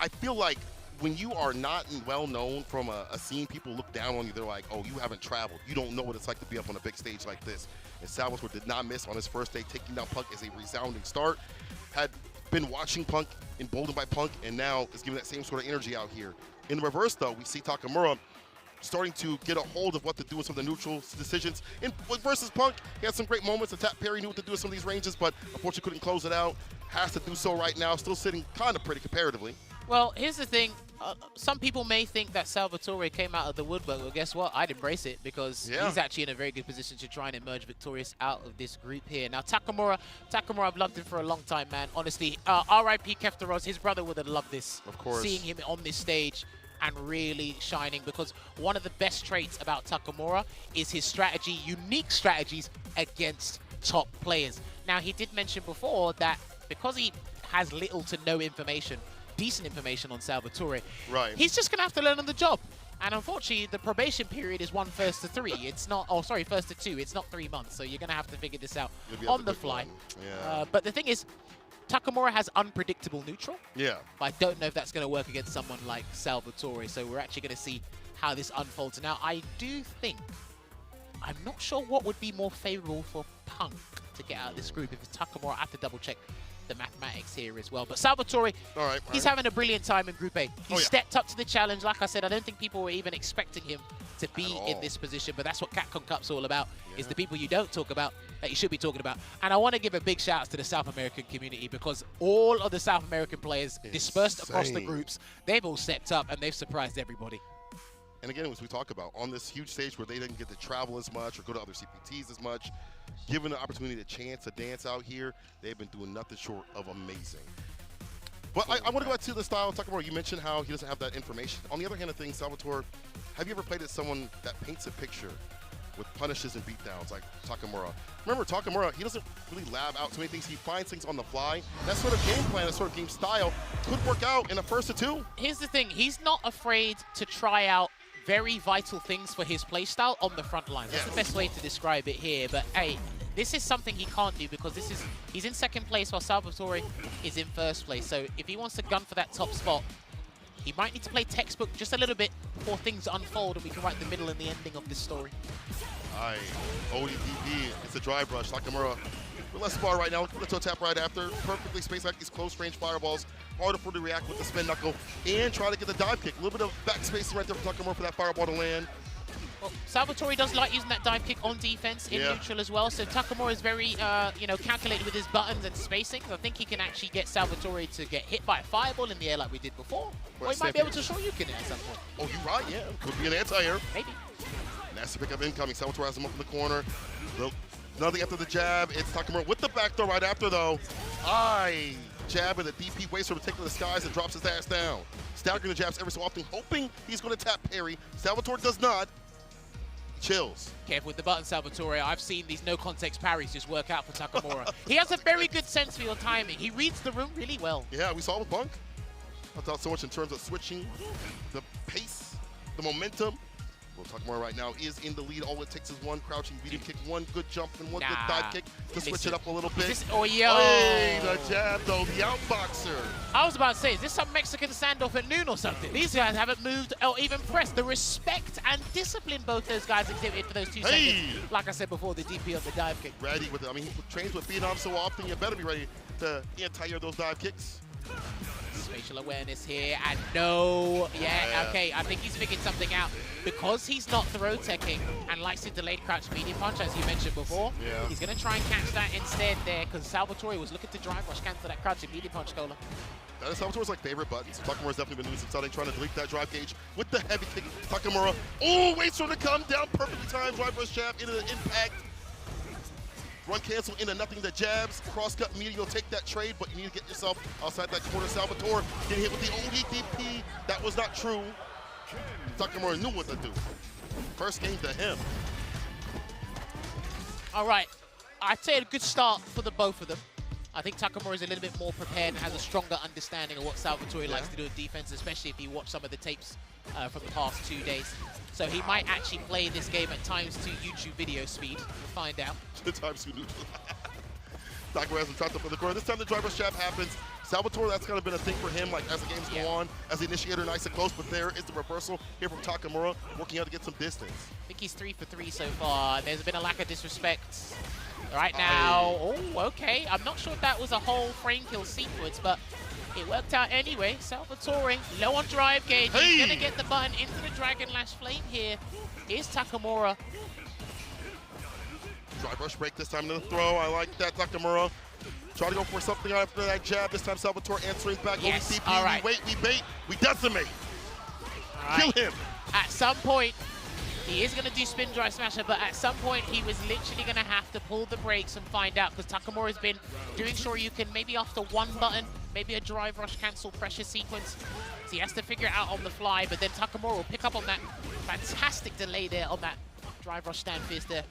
I feel like when you are not well known from a scene, people look down on you. They're like, oh, you haven't traveled. You don't know what it's like to be up on a big stage like this. And Salvatore did not miss on his first day. Taking down Punk is a resounding start. Had been watching Punk, emboldened by Punk, and now is giving that same sort of energy out here. In the reverse, though, we see Takamura starting to get a hold of what to do with some of the neutral decisions. Versus Punk, he had some great moments. The tap parry, knew what to do with some of these ranges, but unfortunately couldn't close it out. Has to do so right now, still sitting kind of pretty comparatively. Well, here's the thing. Some people may think that Salvatore came out of the woodwork. Well, guess what? I'd embrace it because he's actually in a very good position to try and emerge victorious out of this group here. Now, Takamura, I've loved him for a long time, man. Honestly, R.I.P. Kefteros, his brother would have loved this. Of course. Seeing him on this stage and really shining, because one of the best traits about Takamura is his strategy, unique strategies against top players. Now, he did mention before that because he has little to no information, decent information on Salvatore, he's just going to have to learn on the job. And unfortunately, the probation period is 1 1st to 3. It's not, 1st to 2. It's not 3 months. So you're going to have to figure this out on the fly. Yeah. But the thing is, Takamura has unpredictable neutral. Yeah. But I don't know if that's going to work against someone like Salvatore. So we're actually going to see how this unfolds. Now, I do think, I'm not sure what would be more favorable for Punk to get out of this group. If it's Takamura, I have to double check. the mathematics here as well. But Salvatore, he's having a brilliant time in Group A. He stepped up to the challenge. Like I said, I don't think people were even expecting him to be in this position, but that's what Capcom Cup's all about, is the people you don't talk about that you should be talking about. And I want to give a big shout out to the South American community, because all of the South American players dispersed across the groups, they've all stepped up and they've surprised everybody. And again, as we talk about, on this huge stage where they didn't get to travel as much or go to other CPTs as much, given the opportunity, the chance to dance out here, they've been doing nothing short of amazing. But I want to go back to the style of Takamura. You mentioned how he doesn't have that information. On the other hand of things, Salvatore, have you ever played as someone that paints a picture with punishes and beatdowns like Takamura? Remember, Takamura, he doesn't really lab out too many things. He finds things on the fly. That sort of game plan, that sort of game style could work out in a first to two. Here's the thing. He's not afraid to try out very vital things for his playstyle on the front line. That's the best way to describe it here. But hey, this is something he can't do, because he's in second place while Salvatore is in first place. So if he wants to gun for that top spot, he might need to play textbook just a little bit before things unfold and we can write the middle and the ending of this story. Aye, ODDP, it's a dry brush. Takamura with less bar right now, looking for the toe tap right after. Perfectly spaced like these close range fireballs. Harder for him to react with the spin knuckle and try to get the dive kick. A little bit of back spacing right there for Takamura for that fireball to land. Well, Salvatore does like using that dive kick on defense in neutral as well. So Takamura is very, calculated with his buttons and spacing. I think he can actually get Salvatore to get hit by a fireball in the air like we did before. Or he might be able to show you can at some point. Oh, you're right, yeah. Could be an anti-air. Maybe. Nasty pickup incoming. Salvatore has him up in the corner. Nothing after the jab. It's Takamura with the back throw right after, though. Aye. Jab, and the DP waits for him to take to the skies and drops his ass down. Staggering the jabs every so often, hoping he's going to tap parry. Salvatore does not. Chills. Careful with the button, Salvatore. I've seen these no-context parries just work out for Takamura. He has a very good sense for your timing. He reads the room really well. Yeah, we saw with Punk. I thought so much in terms of switching, the pace, the momentum. Well, Takamura right now is in the lead. All it takes is one crouching medium kick, one good jump, and one good dive kick to switch it up a little bit. Hey, the jab, though, the outboxer. I was about to say, is this some Mexican standoff at noon or something? These guys haven't moved or even pressed. The respect and discipline both those guys exhibited for those 2 seconds. Like I said before, the DP of the dive kick. Ready with it. I mean, he trains with Phenom so often, you better be ready to anti-air those dive kicks. Spatial awareness here, and no, okay, I think he's figured something out. Because he's not throw teching and likes to delayed crouch medium punch, as you mentioned before, he's going to try and catch that instead there, because Salvatore was looking to drive rush cancel that crouching medium punch, Cola. That is Salvatore's favorite button. So Takamura's definitely been doing some selling, trying to delete that drive gauge with the heavy kick. Takamura, waits for him to come down, perfectly timed drive rush jab into the impact. Run cancel into nothing, the jabs. Cross cut media, you'll take that trade, but you need to get yourself outside that corner. Salvatore getting hit with the ODDP. That was not true. Takamura knew what to do. First game to him. All right, I'd say a good start for the both of them. I think Takamura is a little bit more prepared and has a stronger understanding of what Salvatore likes to do in defense, especially if you watch some of the tapes from the past 2 days. So he might actually play this game at times to YouTube video speed. We'll find out. The time speed. Takamura has him trapped up in the corner. This time the driver's jab happens. Salvatore, that's kind of been a thing for him, like as the games go on, as the initiator nice and close, but there is the reversal here from Takamura, working out to get some distance. I think he's 3 for 3 so far. There's been a lack of disrespect right now. Oh, okay. I'm not sure if that was a whole frame kill sequence, but it worked out anyway. Salvatore, low on drive gauge. He's going to get the button into the Dragon Lash Flame here. Here's Takamura. Drive rush break this time to the throw. I like that, Takamura. Try to go for something after that jab. This time Salvatore answering back. Yes, ODDP. all right. We wait, we bait, we decimate. Right. Kill him. At some point, he is going to do spin drive smasher, but at some point he was literally going to have to pull the brakes and find out, because Takamura has been doing sure you can maybe after one button, maybe a drive rush cancel pressure sequence. So he has to figure it out on the fly, but then Takamura will pick up on that fantastic delay there on that drive rush stand fist there.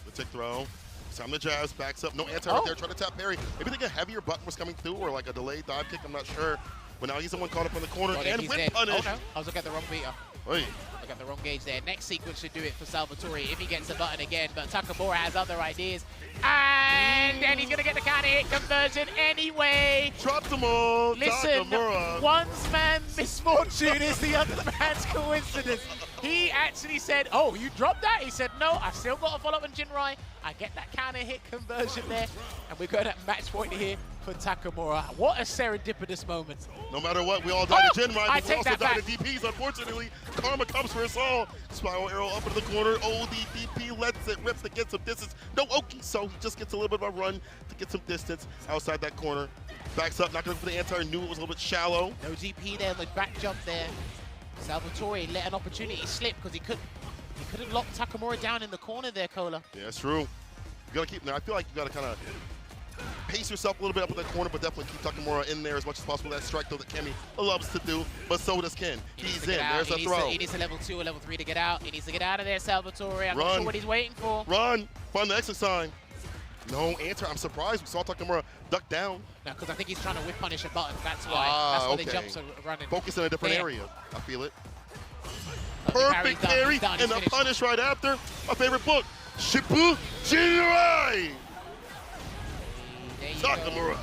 The tick throw. Time the jabs, backs up, no anti right there, trying to tap parry. Maybe think a heavier button was coming through or like a delayed dive kick, I'm not sure. But now he's the one caught up in the corner and win punish. Oh no, I was looking at the wrong beater. Oy. I got the wrong gauge there. Next sequence should do it for Salvatore if he gets the button again, but Takamura has other ideas. And then he's going to get the counter hit conversion anyway. Dropped them all. Listen, Takamura. one man's misfortune is the other man's coincidence. He actually said, oh, you dropped that? He said, no, I still got to follow up on Jinrai. I get that counter hit conversion there, and we're going at match point here for Takamura. What a serendipitous moment. No matter what, we all died to Jinrai, I but we take also that died back. to DPs, unfortunately. Karma comes for us all. Spiral arrow up into the corner. Oh, the DP lets it, rips to get some distance. No Oki, so he just gets a little bit of a run to get some distance outside that corner. Backs up, not going for the anti, knew it was a little bit shallow. No DP there, the back jump there. Salvatore let an opportunity slip because he couldn't lock Takamura down in the corner there, Cola. Yeah, that's true. You got to keep, I feel like you got to kind of pace yourself a little bit up in that corner, but definitely keep Takamura in there as much as possible. That strike, though, that Kemi loves to do, but so does Ken. He's in. There's a throw. He needs a level 2 or level 3 to get out. He needs to get out of there, Salvatore. I'm Run. not sure what he's waiting for. Run. Find the exit sign. No answer. I'm surprised we saw Takamura duck down. No, because I think he's trying to whip punish a button. That's why. That's why the jumps are running. Focus in a different Damn. area. I feel it. Oh, Perfect parry and the punish right after. My favorite book, Shippu Jinrai. Takamura.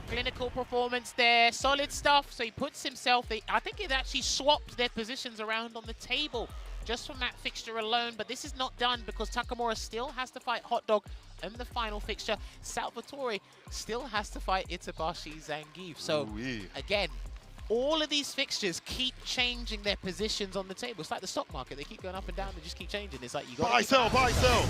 Clinical performance there, solid stuff. So he puts himself, I think it actually swapped their positions around on the table just from that fixture alone, but this is not done because Takamura still has to fight Hot Dog in the final fixture. Salvatore still has to fight Itabashi Zangief. So again, all of these fixtures keep changing their positions on the table. It's like the stock market. They keep going up and down. They just keep changing. It's like you got buy, sell, buy, sell.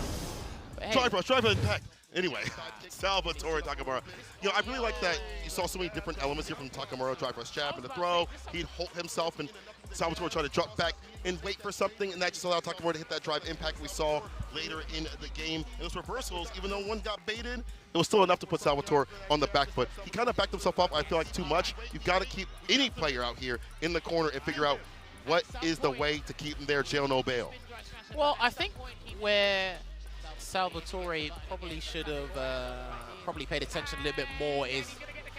Hey. Drive rush, drive impact. Anyway, Salvatore Takamura. You know, I really like that you saw so many different elements here from Takamura. Drive rush jab and the throw. He'd hold himself and Salvatore tried to drop back and wait for something, and that just allowed Takamura to hit that drive impact we saw later in the game. And those reversals, even though one got baited, it was still enough to put Salvatore on the back foot. He kind of backed himself up, I feel like, too much. You've got to keep any player out here in the corner and figure out what is the way to keep him there, jail no bail. Well, I think where Salvatore probably should have probably paid attention a little bit more is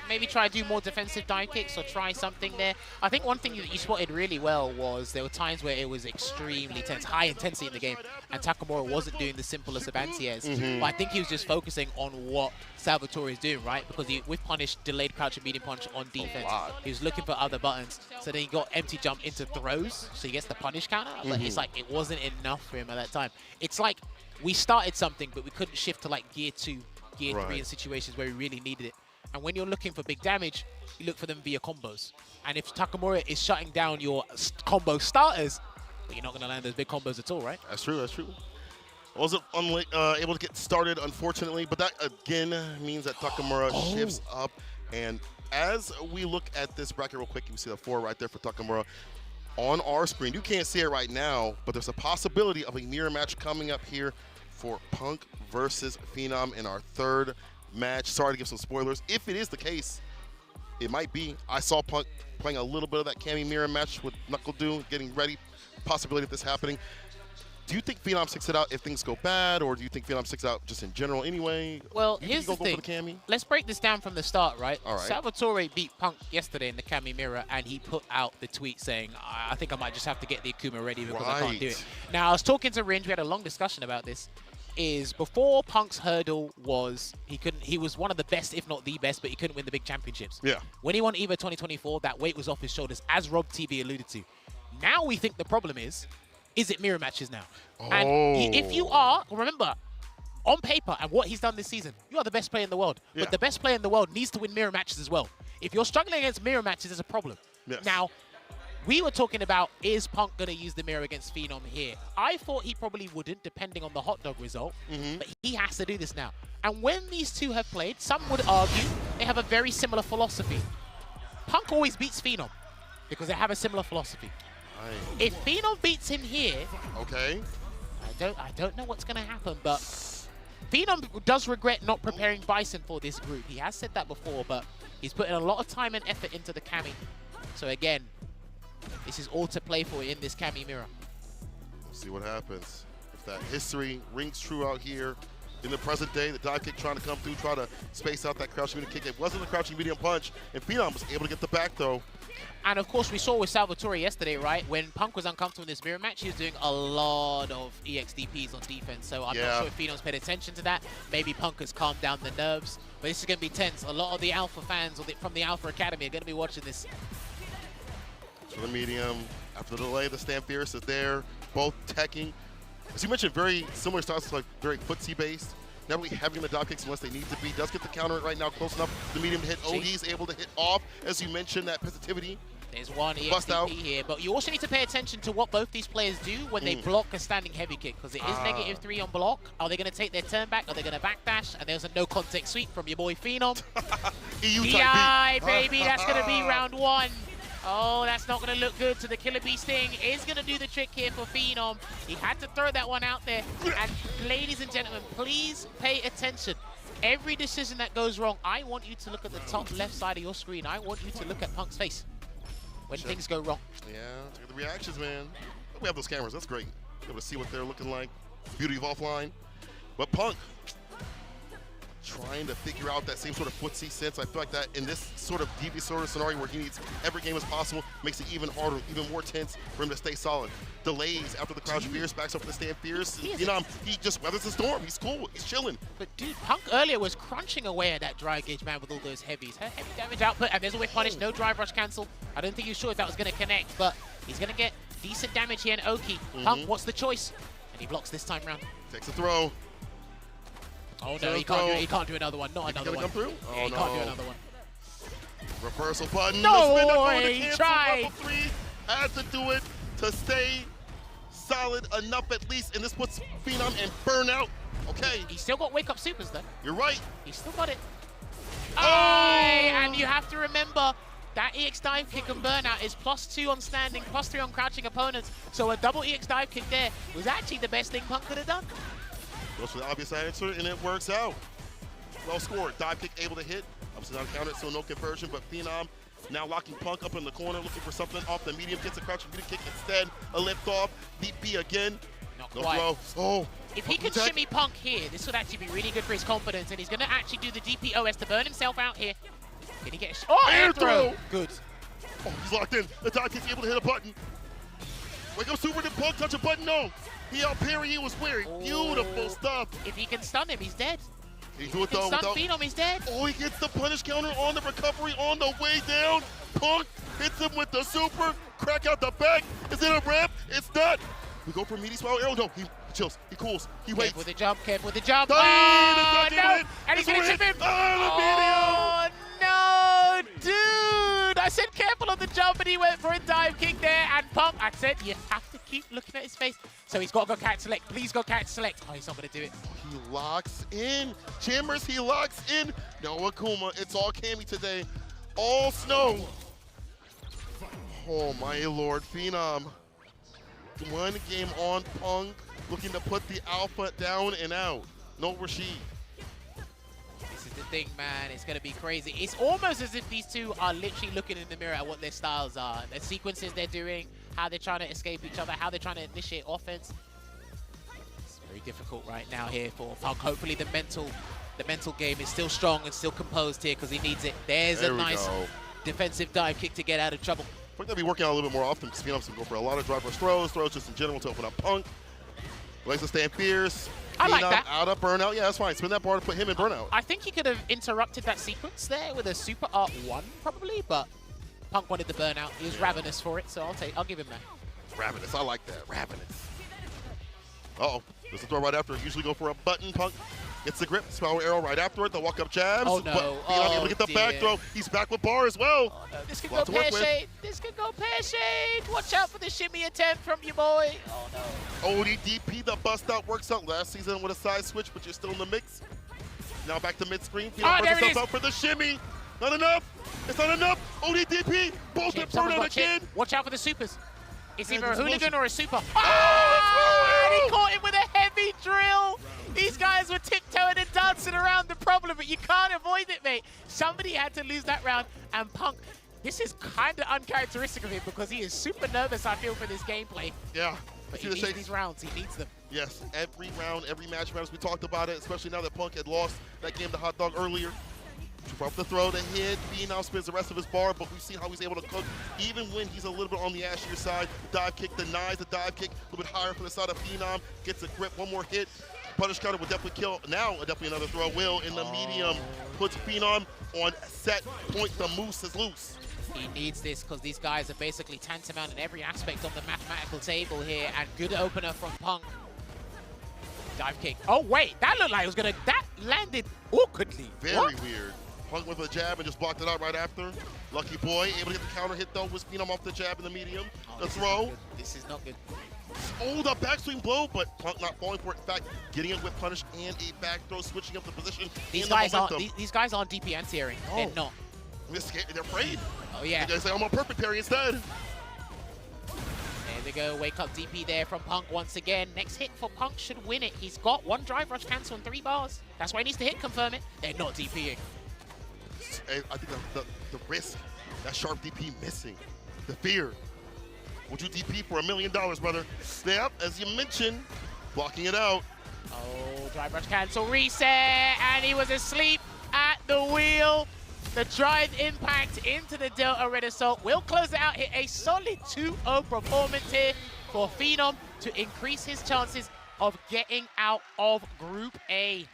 maybe try to do more defensive dive kicks or try something there. I think one thing that you spotted really well was there were times where it was extremely tense, high intensity in the game, and Takamura wasn't doing the simplest of anti-airs. But I think he was just focusing on what Salvatore is doing, right? Because with punish, delayed crouch and medium punch on defense, he was looking for other buttons. So then he got empty jump into throws, so he gets the punish counter. But it's like it wasn't enough for him at that time. It's like we started something, but we couldn't shift to like gear 2, gear 3 in situations where we really needed it. And when you're looking for big damage, you look for them via combos. And if Takamura is shutting down your combo starters, well, you're not going to land those big combos at all, right? That's true, that's true. Wasn't able to get started, unfortunately, but that, again, means that Takamura shifts up. And as we look at this bracket real quick, you can see the 4 right there for Takamura on our screen. You can't see it right now, but there's a possibility of a mirror match coming up here for Punk versus Phenom in our 3rd match. Sorry to give some spoilers. If it is the case, it might be. I saw Punk playing a little bit of that Cammy mirror match with Knuckle Doom, getting ready. Possibility of this happening. Do you think Phenom sticks it out if things go bad, or do you think Phenom sticks out just in general anyway? Well, here's the thing. The let's break this down from the start, right? All right. Salvatore beat Punk yesterday in the Cammy mirror, and he put out the tweet saying, I think I might just have to get the Akuma ready because I can't do it. Now, I was talking to Ringe. We had a long discussion about this. Is before Punk's hurdle was he was one of the best, if not the best, but he couldn't win the big championships. Yeah. When he won EVO 2024, that weight was off his shoulders, as Rob TV alluded to. Now we think the problem is it mirror matches now? And if you are, remember, on paper and what he's done this season, you are the best player in the world. Yeah. But the best player in the world needs to win mirror matches as well. If you're struggling against mirror matches, there's a problem. Yes. Now, we were talking about, is Punk going to use the mirror against Phenom here? I thought he probably wouldn't, depending on the hot dog result, but he has to do this now. And when these two have played, some would argue they have a very similar philosophy. Punk always beats Phenom because they have a similar philosophy. Right. If Phenom beats him here, I don't know what's going to happen, but Phenom does regret not preparing Bison for this group. He has said that before, but he's putting a lot of time and effort into the Cammy. So again, this is all to play for in this Cammy mirror. We'll see what happens. If that history rings true out here, in the present day. The dive kick trying to come through, try to space out that crouching medium kick. It wasn't a crouching medium punch, and Phenom was able to get the back throw. And of course, we saw with Salvatore yesterday, right? When Punk was uncomfortable in this mirror match, he was doing a lot of EXDPs on defense. So I'm not sure if Phenom's paid attention to that. Maybe Punk has calmed down the nerves. But this is going to be tense. A lot of the Alpha fans from the Alpha Academy are going to be watching this. For the medium, after the delay, the Stamp Fierce is there, both teching. As you mentioned, very similar styles, like very footsie based. Not really having the dive kicks unless they need to be. Does get the counter right now, close enough. The medium to hit. OD's able to hit off, as you mentioned, that positivity. There's one EXDP here, but you also need to pay attention to what both these players do when they block a standing heavy kick, because it is -3 on block. Are they going to take their turn back? Are they going to backdash? And there's a no context sweep from your boy Phenom. DI, baby, that's going to be round 1. Oh, that's not going to look good. So the Killer Bee Sting is going to do the trick here for Phenom. He had to throw that one out there. And ladies and gentlemen, please pay attention. Every decision that goes wrong, I want you to look at the top left side of your screen. I want you to look at Punk's face when things go wrong. Yeah, look at the reactions, man. We have those cameras. That's great. Be able to see what they're looking like. Beauty of offline. But Punk trying to figure out that same sort of footsie sense. I feel like that in this sort of DB sort of scenario where he needs every game as possible, makes it even harder, even more tense for him to stay solid. Delays after the crouch fierce, backs up to the stand fierce. You know, he just weathers the storm. He's cool. He's chilling. But dude, Punk earlier was crunching away at that dry gauge man with all those heavies. Heavy damage output, and there's a whiff punish. No drive rush cancel. I don't think he was sure if that was going to connect, but he's going to get decent damage here in Oki. Punk, what's the choice? And he blocks this time round. Takes a throw. Oh no, he can't do it. He can't do another one. Not another one. Come through? Yeah, he can't do another one. Reversal button. No way, he tried. Level 3 had to do it to stay solid enough at least, and this puts Phenom in burnout. Okay. He's still got wake up supers though. You're right. He's still got it. And you have to remember that EX dive kick and burnout is +2 on standing, +3 on crouching opponents. So a double EX dive kick there was actually the best thing Punk could have done. Goes for the obvious answer, and it works out. Well scored. Dive kick able to hit. Upside down counter, so no conversion, but Phenom now locking Punk up in the corner, looking for something off the medium, gets a crouching medium kick instead. A lift off. DP again. Not no quite. throw. Oh. If he could shimmy Punk here, this would actually be really good for his confidence, and he's going to actually do the DPOS to burn himself out here. Can he get a air throw? Good. Oh, he's locked in. The dive kick's able to hit a button. Wake up super, did Punk touch a button? No. He out parry, he was wearing beautiful stuff. If he can stun him, he's dead. He do it though. Stun Phenom, he's dead. Oh, he gets the punish counter on the recovery on the way down. Punk hits him with the super, crack out the back. Is it a ramp? It's not. We go for meaty spiral arrow. No, he chills, he cools, he waits. Careful with the jump, careful with the jump. Oh, no! And he's gonna chip him. Oh, no, dude! I said careful on the jump, and he went for a dive kick there. And Punk, I said you have to keep looking at his face. So he's got to go catch select. Please go catch select. Oh, he's not going to do it. He locks in. Jammers, he locks in. No Akuma. It's all Cammy today. All snow. Oh, my lord. Phenom. One game on Punk. Looking to put the alpha down and out. No Rashid. This is the thing, man. It's going to be crazy. It's almost as if these two are literally looking in the mirror at what their styles are. The sequences they're doing, how they're trying to escape each other, how they're trying to initiate offense. It's very difficult right now here for Punk. Hopefully the mental game is still strong and still composed here because he needs it. There's a nice defensive dive kick to get out of trouble. I think they'll be working out a little bit more often because Phenom's going to go for a lot of drive rush throws just in general to open up Punk. Likes to stand fierce. I like that. Out of burnout. Yeah, that's fine. Spin that bar to put him in burnout. I think he could have interrupted that sequence there with a super art 1 probably, but Punk wanted the burnout. He was ravenous for it, so I'll give him that. Ravenous. I like that. Ravenous. Uh-oh. There's a throw right after. Usually go for a button. Punk gets the grip. Spiral arrow right after it. The walk-up jabs. Oh, no. But able to get the back throw. He's back with bar as well. Oh, no. This could go pear-shade. This could go pear-shade. Watch out for the shimmy attempt from your boy. Oh, no. ODDP, the bust-out works out last season with a side switch, but you're still in the mix. Now back to mid-screen. There it is. Out for the shimmy. Not enough. It's not enough. ODDP. Bullshit burnout again. Watch out for the supers. It's either a hooligan or a super. And he caught him with a heavy drill. These guys were tiptoeing and dancing around the problem, but you can't avoid it, mate. Somebody had to lose that round, and Punk, this is kind of uncharacteristic of him because he is super nervous, I feel, for this gameplay. Yeah. But he needs these rounds. He needs them. Yes, every round, every match matters. We talked about it, especially now that Punk had lost that game to Hot Dog earlier. Up the throw, the hit, Phenom spins the rest of his bar, but we've seen how he's able to cook even when he's a little bit on the ashier side. Dive kick denies the dive kick, a little bit higher from the side of Phenom, gets a grip, one more hit. Punish counter will definitely kill. Now, definitely another throw will in the medium. Puts Phenom on set point. The moose is loose. He needs this because these guys are basically tantamount in every aspect on the mathematical table here, and good opener from Punk. Dive kick. Oh, wait, that looked like it was going to, that landed awkwardly. Very weird. Punk with a jab and just blocked it out right after. Lucky boy, able to get the counter hit though, was Phenom off the jab in the medium. The throw. This is not good. Oh, the backswing blow, but Punk not falling for it. In fact, getting it with punish and a back throw, switching up the position. These guys aren't DP anti-airing. They're not. They're scared. They're afraid. Oh, yeah. They say, I'm a perfect parry instead. There they go. Wake up DP there from Punk once again. Next hit for Punk should win it. He's got one drive rush cancel and 3 bars. That's why he needs to hit confirm it. They're not DPing. I think the risk, that sharp DP missing, the fear. Would you DP for $1 million, brother? Snap, as you mentioned, blocking it out. Oh, drive rush cancel, reset, and he was asleep at the wheel. The drive impact into the Delta Red Assault will close it out here. A solid 2-0 performance here for Phenom to increase his chances of getting out of Group A.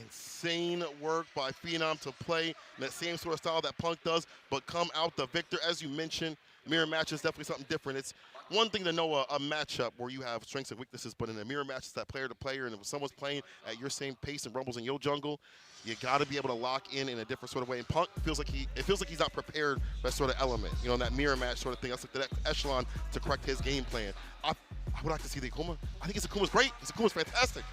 Insane work by Phenom to play in that same sort of style that Punk does, but come out the victor. As you mentioned, mirror match is definitely something different. It's one thing to know a matchup where you have strengths and weaknesses, but in a mirror match, it's that player to player, and if someone's playing at your same pace and rumbles in your jungle, you got to be able to lock in a different sort of way. And Punk feels like he's not prepared for that sort of element, you know, in that mirror match sort of thing. That's like the next echelon to correct his game plan. I would like to see the Akuma. I think Akuma's great. Akuma's fantastic.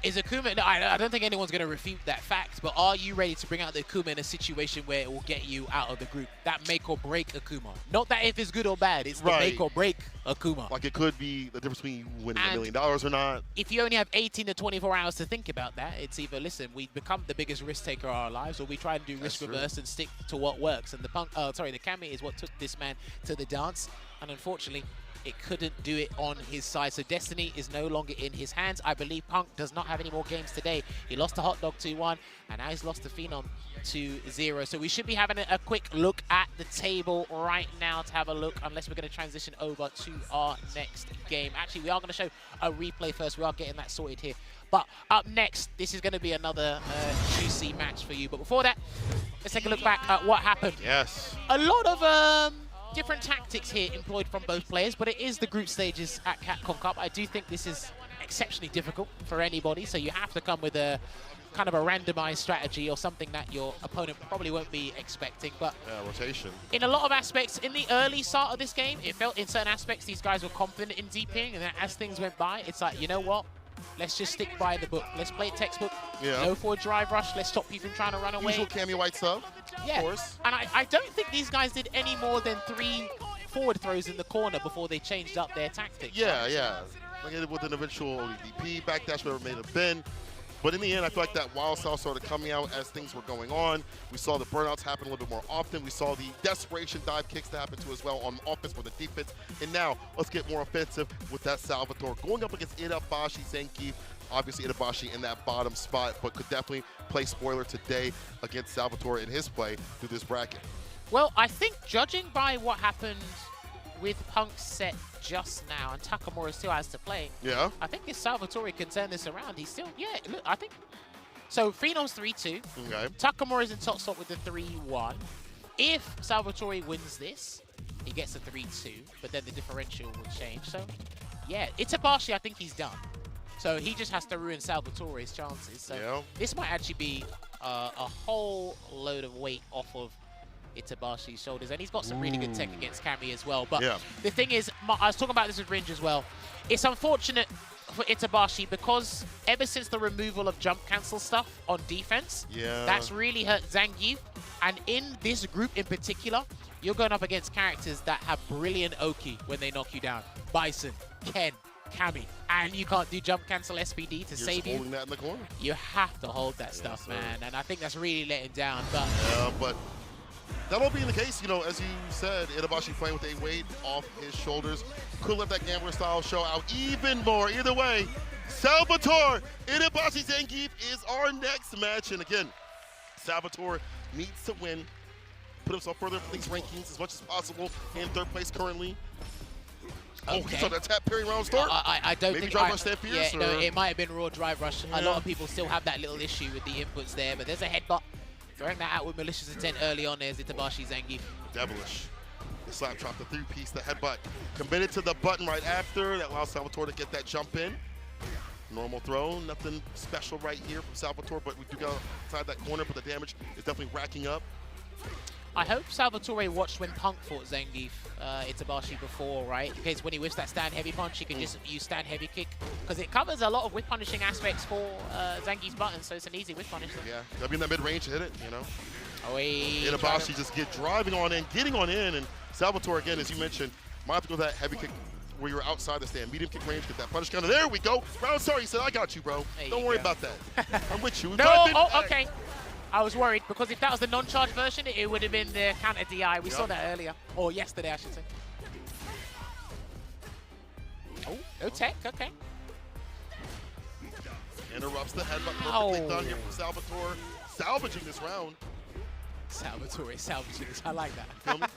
Is Akuma, no, I don't think anyone's going to refute that fact, but are you ready to bring out the Akuma in a situation where it will get you out of the group? That make or break Akuma. Not that if it's good or bad, it's the make or break Akuma. Like it could be the difference between you winning $1 million or not. If you only have 18 to 24 hours to think about that, it's either, listen, we become the biggest risk taker of our lives, or we try and do risk reverse and stick to what works. And the Kami is what took this man to the dance, and unfortunately, it couldn't do it on his side. So Destiny is no longer in his hands. I believe Punk does not have any more games today. He lost to Hot Dog 2-1, and now he's lost to Phenom 2-0. So we should be having a quick look at the table right now to have a look, unless we're going to transition over to our next game. Actually, we are going to show a replay first. We are getting that sorted here. But up next, this is going to be another juicy match for you. But before that, let's take a look back at what happened. Yes. A lot of different tactics here employed from both players, but it is the group stages at Capcom Cup. I do think this is exceptionally difficult for anybody, so you have to come with a kind of a randomized strategy or something that your opponent probably won't be expecting. But rotation. In a lot of aspects, in the early start of this game, it felt in certain aspects these guys were confident in DPing, and then as things went by, it's like, you know what? Let's just stick by the book. Let's play it textbook. Yeah. Go for a drive rush. Let's stop you from trying to run away. Usual Cammy White stuff. Yeah. Of course. And I don't think these guys did any more than 3 forward throws in the corner before they changed up their tactics. Yeah, yeah. Like with an eventual DP, backdash, whatever it may have been. But in the end, I feel like that wild style started coming out as things were going on. We saw the burnouts happen a little bit more often. We saw the desperation dive kicks to happen too as well on offense for the defense. And now, let's get more offensive with that Salvatore. Going up against Itabashi Zenki. Obviously, Itabashi in that bottom spot, but could definitely play spoiler today against Salvatore in his play through this bracket. Well, I think judging by what happened with Punk's set just now, and Takamura still has to play. Yeah. I think if Salvatore can turn this around, he's still, yeah, look, I think. So Phenom's 3-2. Okay. Takamura's in top spot with the 3-1. If Salvatore wins this, he gets a 3-2, but then the differential will change. So, yeah, Itabashi, I think he's done. So he just has to ruin Salvatore's chances. So this might actually be a whole load of weight off of Itabashi's shoulders, and he's got some really good tech against Cammy as well. But the thing is, I was talking about this with Ringe as well, it's unfortunate for Itabashi because ever since the removal of jump cancel stuff on defense, that's really hurt Zangief. And in this group in particular, you're going up against characters that have brilliant Oki when they knock you down. Bison, Ken, Cammy, and you can't do jump cancel SPD to save you. You're holding that in the corner. You have to hold that stuff, man, and I think that's really letting down. But but That'll be the case, you know, as you said, Itabashi playing with a weight off his shoulders. Could let that gambler style show out even more. Either way, Salvatore Itabashi Zangief is our next match. And again, Salvatore needs to win, put himself further up these rankings as much as possible. In third place currently. Okay. So that tap parry round start? I don't Maybe think drive rush stand fierce? Yeah, no, it might have been raw drive rush. A lot of people still have that little issue with the inputs there, but there's a headbutt. Throwing that out with malicious intent early on there's Itabashi Zangief. Devilish. The slap chop, the three-piece, the headbutt. Committed to the button right after. That allows Salvatore to get that jump in. Normal throw, nothing special right here from Salvatore, but we do go outside that corner, but the damage is definitely racking up. I hope Salvatore watched when Punk fought Zangief Itabashi before, right? Because when he whiffs that stand heavy punch, he can just use stand heavy kick. Because it covers a lot of whiff punishing aspects for Zangief's button, so it's an easy whiff punish. Yeah, gotta be in that mid-range to hit it, you know? Itabashi just get driving on in, getting on in, and Salvatore, again, as you mentioned, might have to go that heavy kick where you're outside the stand. Medium kick range, get that punish counter. There we go. Round sorry, he said, I got you, bro. Don't worry about that. I'm with you. Okay. I was worried because if that was the non-charge version, it would have been the counter DI. We saw that earlier. Or yesterday, I should say. Oh, no tech. Okay. Interrupts the headbutt. Perfectly done here from Salvatore. Salvaging this round. Salvatore salvaging this. I like that.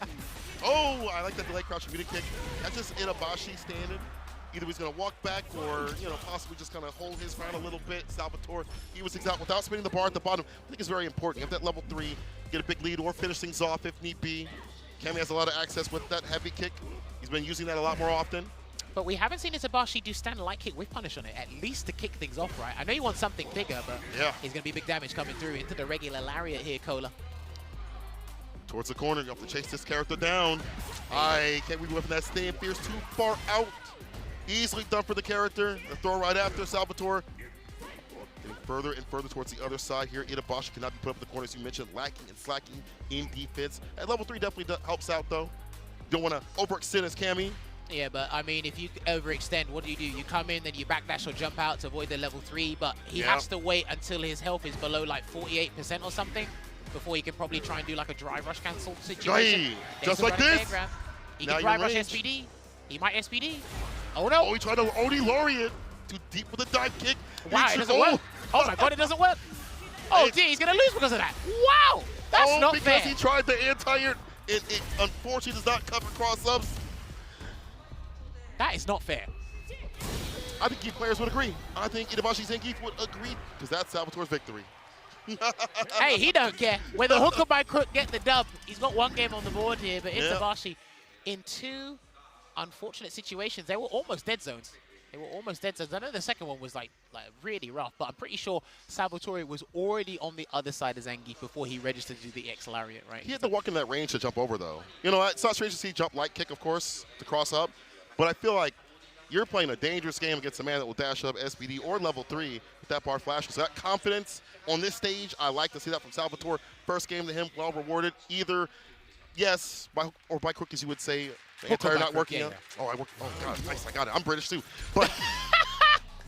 Oh, I like that delay crouch immediate kick. That's just Itabashi standard. Either he's going to walk back or, you know, possibly just kind of hold his ground a little bit. Salvatore, he was out without spinning the bar at the bottom. I think it's very important. You have that level 3, get a big lead or finish things off if need be. Kami has a lot of access with that heavy kick. He's been using that a lot more often. But we haven't seen Itabashi do stand light kick with punish on it, at least to kick things off, right? I know he wants something bigger, but he's going to be big damage coming through into the regular lariat here, Cola. Towards the corner, you have to chase this character down. I can't be whipping that stand fierce too far out. Easily done for the character. The throw right after Salvatore. Getting further and further towards the other side here. Itabashi cannot be put up in the corner, as you mentioned, lacking and slacking in defense. At level 3 definitely helps out, though. Don't want to overextend as Kami. Yeah, but I mean, if you overextend, what do? You come in, then you backdash or jump out to avoid the level 3, but he has to wait until his health is below like 48% or something before he can probably try and do like a drive rush cancel situation. Just like this. He can drive rush SPD. He might SPD. Oh no! Oh, he tried to Oni Laureate. Too deep with a dive kick. Wow, it doesn't work. Oh my god, it doesn't work. Oh dear, he's gonna lose because of that. Wow, that's not fair. Because he tried the anti-air. It unfortunately does not cover cross-ups. That is not fair. I think Geek players would agree. I think Itabashi Zangief would agree because that's Salvatore's victory. Hey, he don't care. Whether hook or by crook get the dub. He's got one game on the board here, but Itabashi in 2 unfortunate situations. They were almost dead zones. They were almost dead zones. I know the second one was like really rough, but I'm pretty sure Salvatore was already on the other side of Zangief before he registered to do the X Lariat, right? He had to walk in that range to jump over, though. You know, it's not strange to see jump light kick, of course, to cross up, but I feel like you're playing a dangerous game against a man that will dash up SPD or level 3 with that bar flash. So that confidence on this stage, I like to see that from Salvatore. First game to him, well rewarded. Either yes, or by crook, as you would say, the anti-air not working out. Oh, I worked. Oh, God, nice, I got it. I'm British, too. But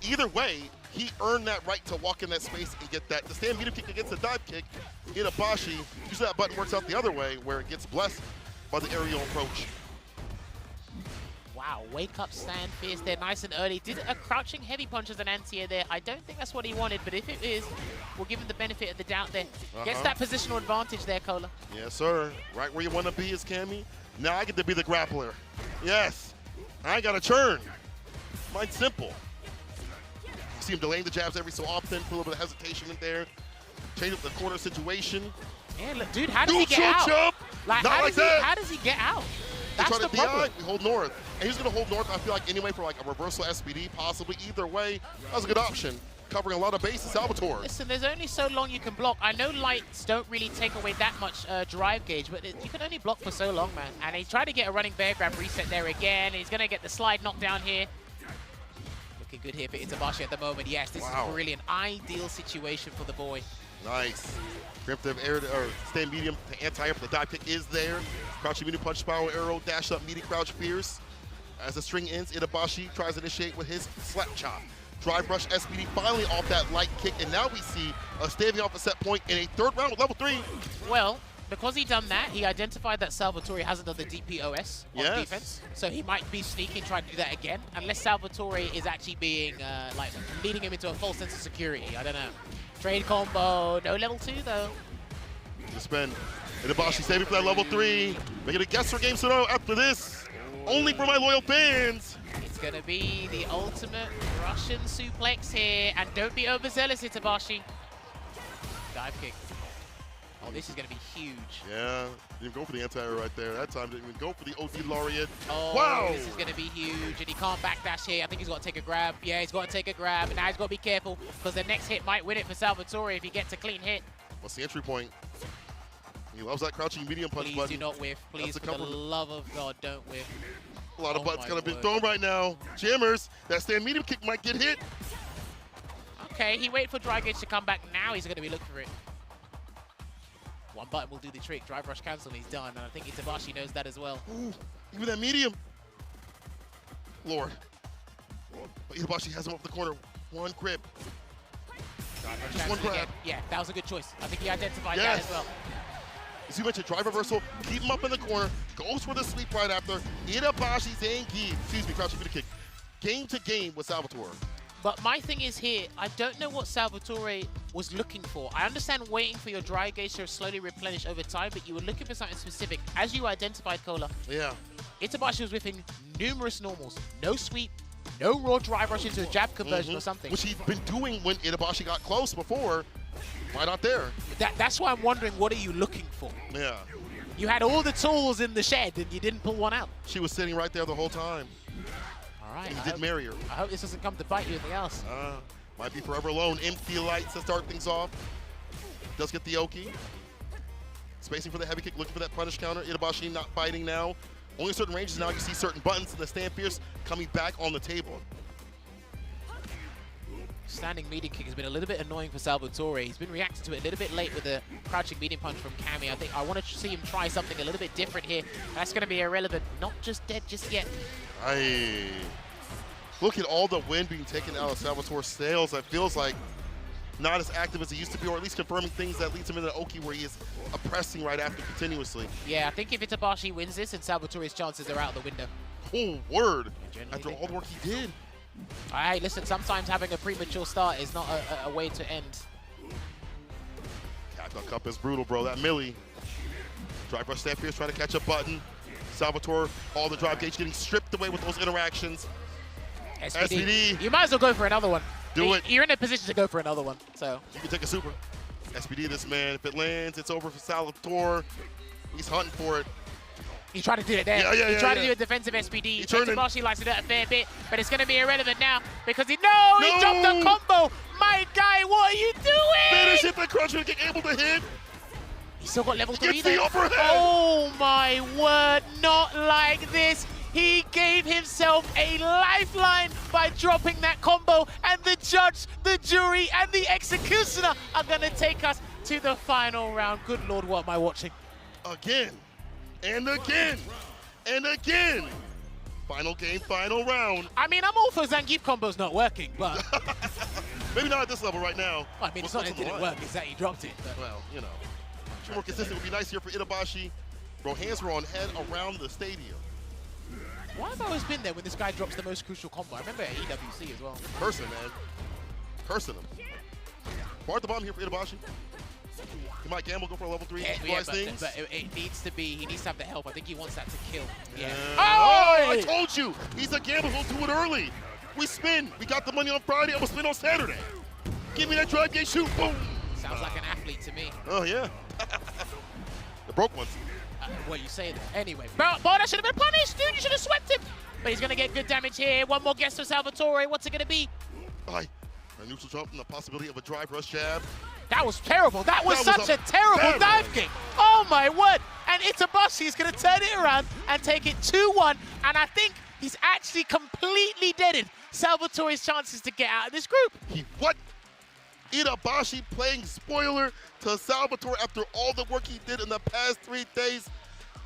either way, he earned that right to walk in that space and get that. The stand medium kick against the dive kick, Itabashi, usually that button works out the other way, where it gets blessed by the aerial approach. Wow, wake up stand fierce there nice and early. Did a crouching heavy punch as an anti-air there. I don't think that's what he wanted, but if it is, we'll give him the benefit of the doubt there. Gets that positional advantage there, Cola. Yes, sir. Right where you want to be is Kami. Now I get to be the grappler. Yes. I got to churn. Mine's simple. You see him delaying the jabs every so often, put a little bit of hesitation in there. Change up the corner situation. Yeah, look, dude, how does he get out? Jump. Like, Not like that. How does he get out? That's the problem. We hold north. And he's going to hold north, I feel like, anyway, for like a reversal SPD, possibly. Either way, that was a good option. Covering a lot of bases, Salvatore. Listen, there's only so long you can block. I know lights don't really take away that much drive gauge, but you can only block for so long, man. And he tried to get a running bear grab reset there again. And he's going to get the slide knocked down here. Looking good here for Itabashi at the moment. Yes, this is brilliant. Ideal situation for the boy. Nice. Preemptive air or stand medium to anti-air, but the dive kick is there. Crouching medium punch, spiral arrow, dash up, meaty crouch fierce. As the string ends, Itabashi tries to initiate with his slap chop. Drive rush SPD finally off that light kick, and now we see a staving off a set point in a third round with level 3. Well, because he done that, he identified that Salvatore hasn't done the DPOS on defense. So he might be sneaking, trying to do that again, unless Salvatore is actually being, like, leading him into a false sense of security. I don't know. Trade combo, no level 2 though. The spin. Itabashi saving for that level 3. Making a guess for game scenario after this. Only for my loyal fans. It's going to be the ultimate Russian suplex here. And don't be overzealous, Itabashi. Dive kick. Oh, this is going to be huge. Yeah, didn't go for the anti-air right there. That time didn't even go for the OD Laureate. Oh, wow! This is going to be huge, and he can't backdash here. I think he's got to take a grab. Yeah, he's got to take a grab, and now he's got to be careful, because the next hit might win it for Salvatore if he gets a clean hit. What's the entry point? He loves that crouching medium punch Please button. do not whiff. Please, for the love of God, don't whiff. A lot of buttons going to be thrown right now. Jammers, that stand medium kick might get hit. Okay, he waited for Dry Gauge to come back. Now he's going to be looking for it. One button will do the trick. Drive rush cancel, and he's done. And I think Itabashi knows that as well. Ooh, even that medium. Lord. But Itabashi has him off the corner. One grip. Just one grab. Yeah, that was a good choice. I think he identified that as well. As you mentioned, drive reversal, keep him up in the corner, goes for the sweep right after. Itabashi's crouching for the kick. Game to game with Salvatore. But my thing is here, I don't know what Salvatore was looking for. I understand waiting for your dry gauge to slowly replenish over time, but you were looking for something specific. As you identified, Cola, Itabashi was whiffing numerous normals. No sweep, no raw drive rush into a jab conversion or something. Which he'd been doing when Itabashi got close before. Why not there? That's why I'm wondering, what are you looking for? Yeah. You had all the tools in the shed and you didn't pull one out. She was sitting right there the whole time. All right. And he did marry her. I hope this doesn't come to bite you anything else. Might be forever alone. Empty lights to start things off. Does get the Oki. Spacing for the heavy kick, looking for that punish counter. Itabashi not fighting now. Only certain ranges now. You see certain buttons in the stand fierce coming back on the table. Standing medium kick has been a little bit annoying for Salvatore. He's been reacting to it a little bit late with the crouching medium punch from Cammy. I think I want to see him try something a little bit different here. That's going to be irrelevant. Not just dead just yet. Look at all the wind being taken out of Salvatore's sails. It feels like not as active as he used to be, or at least confirming things that leads him into the Oki where he is oppressing right after continuously. Yeah, I think if Itabashi wins this, and Salvatore's chances are out the window. Oh, word. After all the work he did. All right, listen, sometimes having a premature start is not a way to end. Capcom Cup is brutal, bro. That Millie. Drive rush stand fierce trying to catch a button. Salvatore, all the drive gauge getting stripped away with those interactions. SPD. You might as well go for another one. Do it. You're in a position to go for another one, so. You can take a super. SPD this man. If it lands, it's over for Salvatore. He's hunting for it. He tried to do it there. He tried to do a defensive SPD. Itabashi likes to do it a fair bit, but it's going to be irrelevant now because he dropped the combo. My guy, what are you doing? Finish it, the crunch kick able to hit. He's still got level 3 Gets there. the overhead. Oh my word, not like this. He gave himself a lifeline by dropping that combo, and the judge, the jury, and the executioner are going to take us to the final round. Good Lord, what am I watching? Again. And again, and again. Final game, final round. I mean, I'm all for Zangief combos not working, but... Maybe not at this level right now. I mean, it's not that it didn't work, it's that he dropped it. But. Well, you know. More consistent would be nice here for Itabashi. Bro, hands were on head around the stadium. Why have I always been there when this guy drops the most crucial combo? I remember at EWC as well. Cursing, man. Cursing him. Bar at the bottom here for Itabashi. He might gamble, go for a level 3, things. But it needs to be, he needs to have the help. I think he wants that to kill. Yeah. Oh, I told you. He's a gambler, he'll do it early. We spin. We got the money on Friday, I'm gonna spin on Saturday. Give me that drive gate, shoot, boom. Sounds like an athlete to me. Oh, yeah. The broke ones. What you say there. Anyway, Barda should have been punished, dude. You should have swept him. But he's going to get good damage here. One more guess for Salvatore. What's it going to be? A neutral jump and the possibility of a drive rush jab. That was terrible. That was such a terrible dive kick. Oh, my word. And Itabashi is going to turn it around and take it 2-1. And I think he's actually completely deaded Salvatore's chances to get out of this group. What? Itabashi playing spoiler to Salvatore after all the work he did in the past 3 days.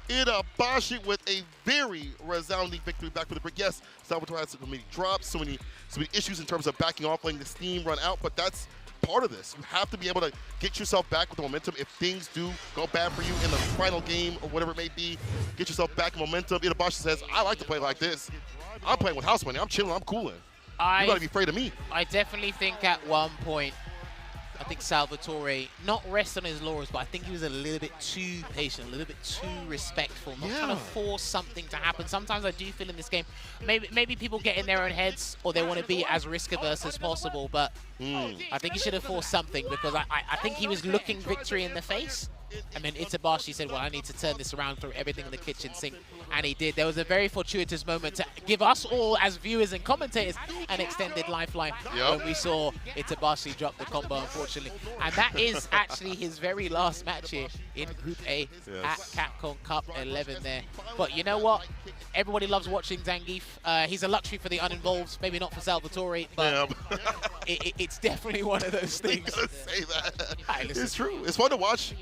Itabashi with a very resounding victory back for the brick. Yes, Salvatore had so many drops, so many issues in terms of backing off, letting the steam run out, but that's part of this. You have to be able to get yourself back with the momentum if things do go bad for you in the final game or whatever it may be. Get yourself back in momentum. Itabashi says, I like to play like this. I'm playing with house money. I'm chilling. I'm cooling. You gotta be afraid of me. I definitely think at one point, I think Salvatore not rest on his laurels, but I think he was a little bit too patient, a little bit too respectful, not trying to force something to happen. Sometimes I do feel in this game, maybe people get in their own heads or they want to be as risk averse as possible, but I think he should have forced something because I think he was looking victory in the face. And then Itabashi said, well, I need to turn this around, throw everything in the kitchen sink. And he did. There was a very fortuitous moment to give us all, as viewers and commentators, an extended lifeline when we saw Itabashi drop the combo, unfortunately. And that is actually his very last match here in Group A at Capcom Cup 11 there. But you know what? Everybody loves watching Zangief. He's a luxury for the uninvolved, maybe not for Salvatore, but it's definitely one of those things. Say that. It's true. It's fun to watch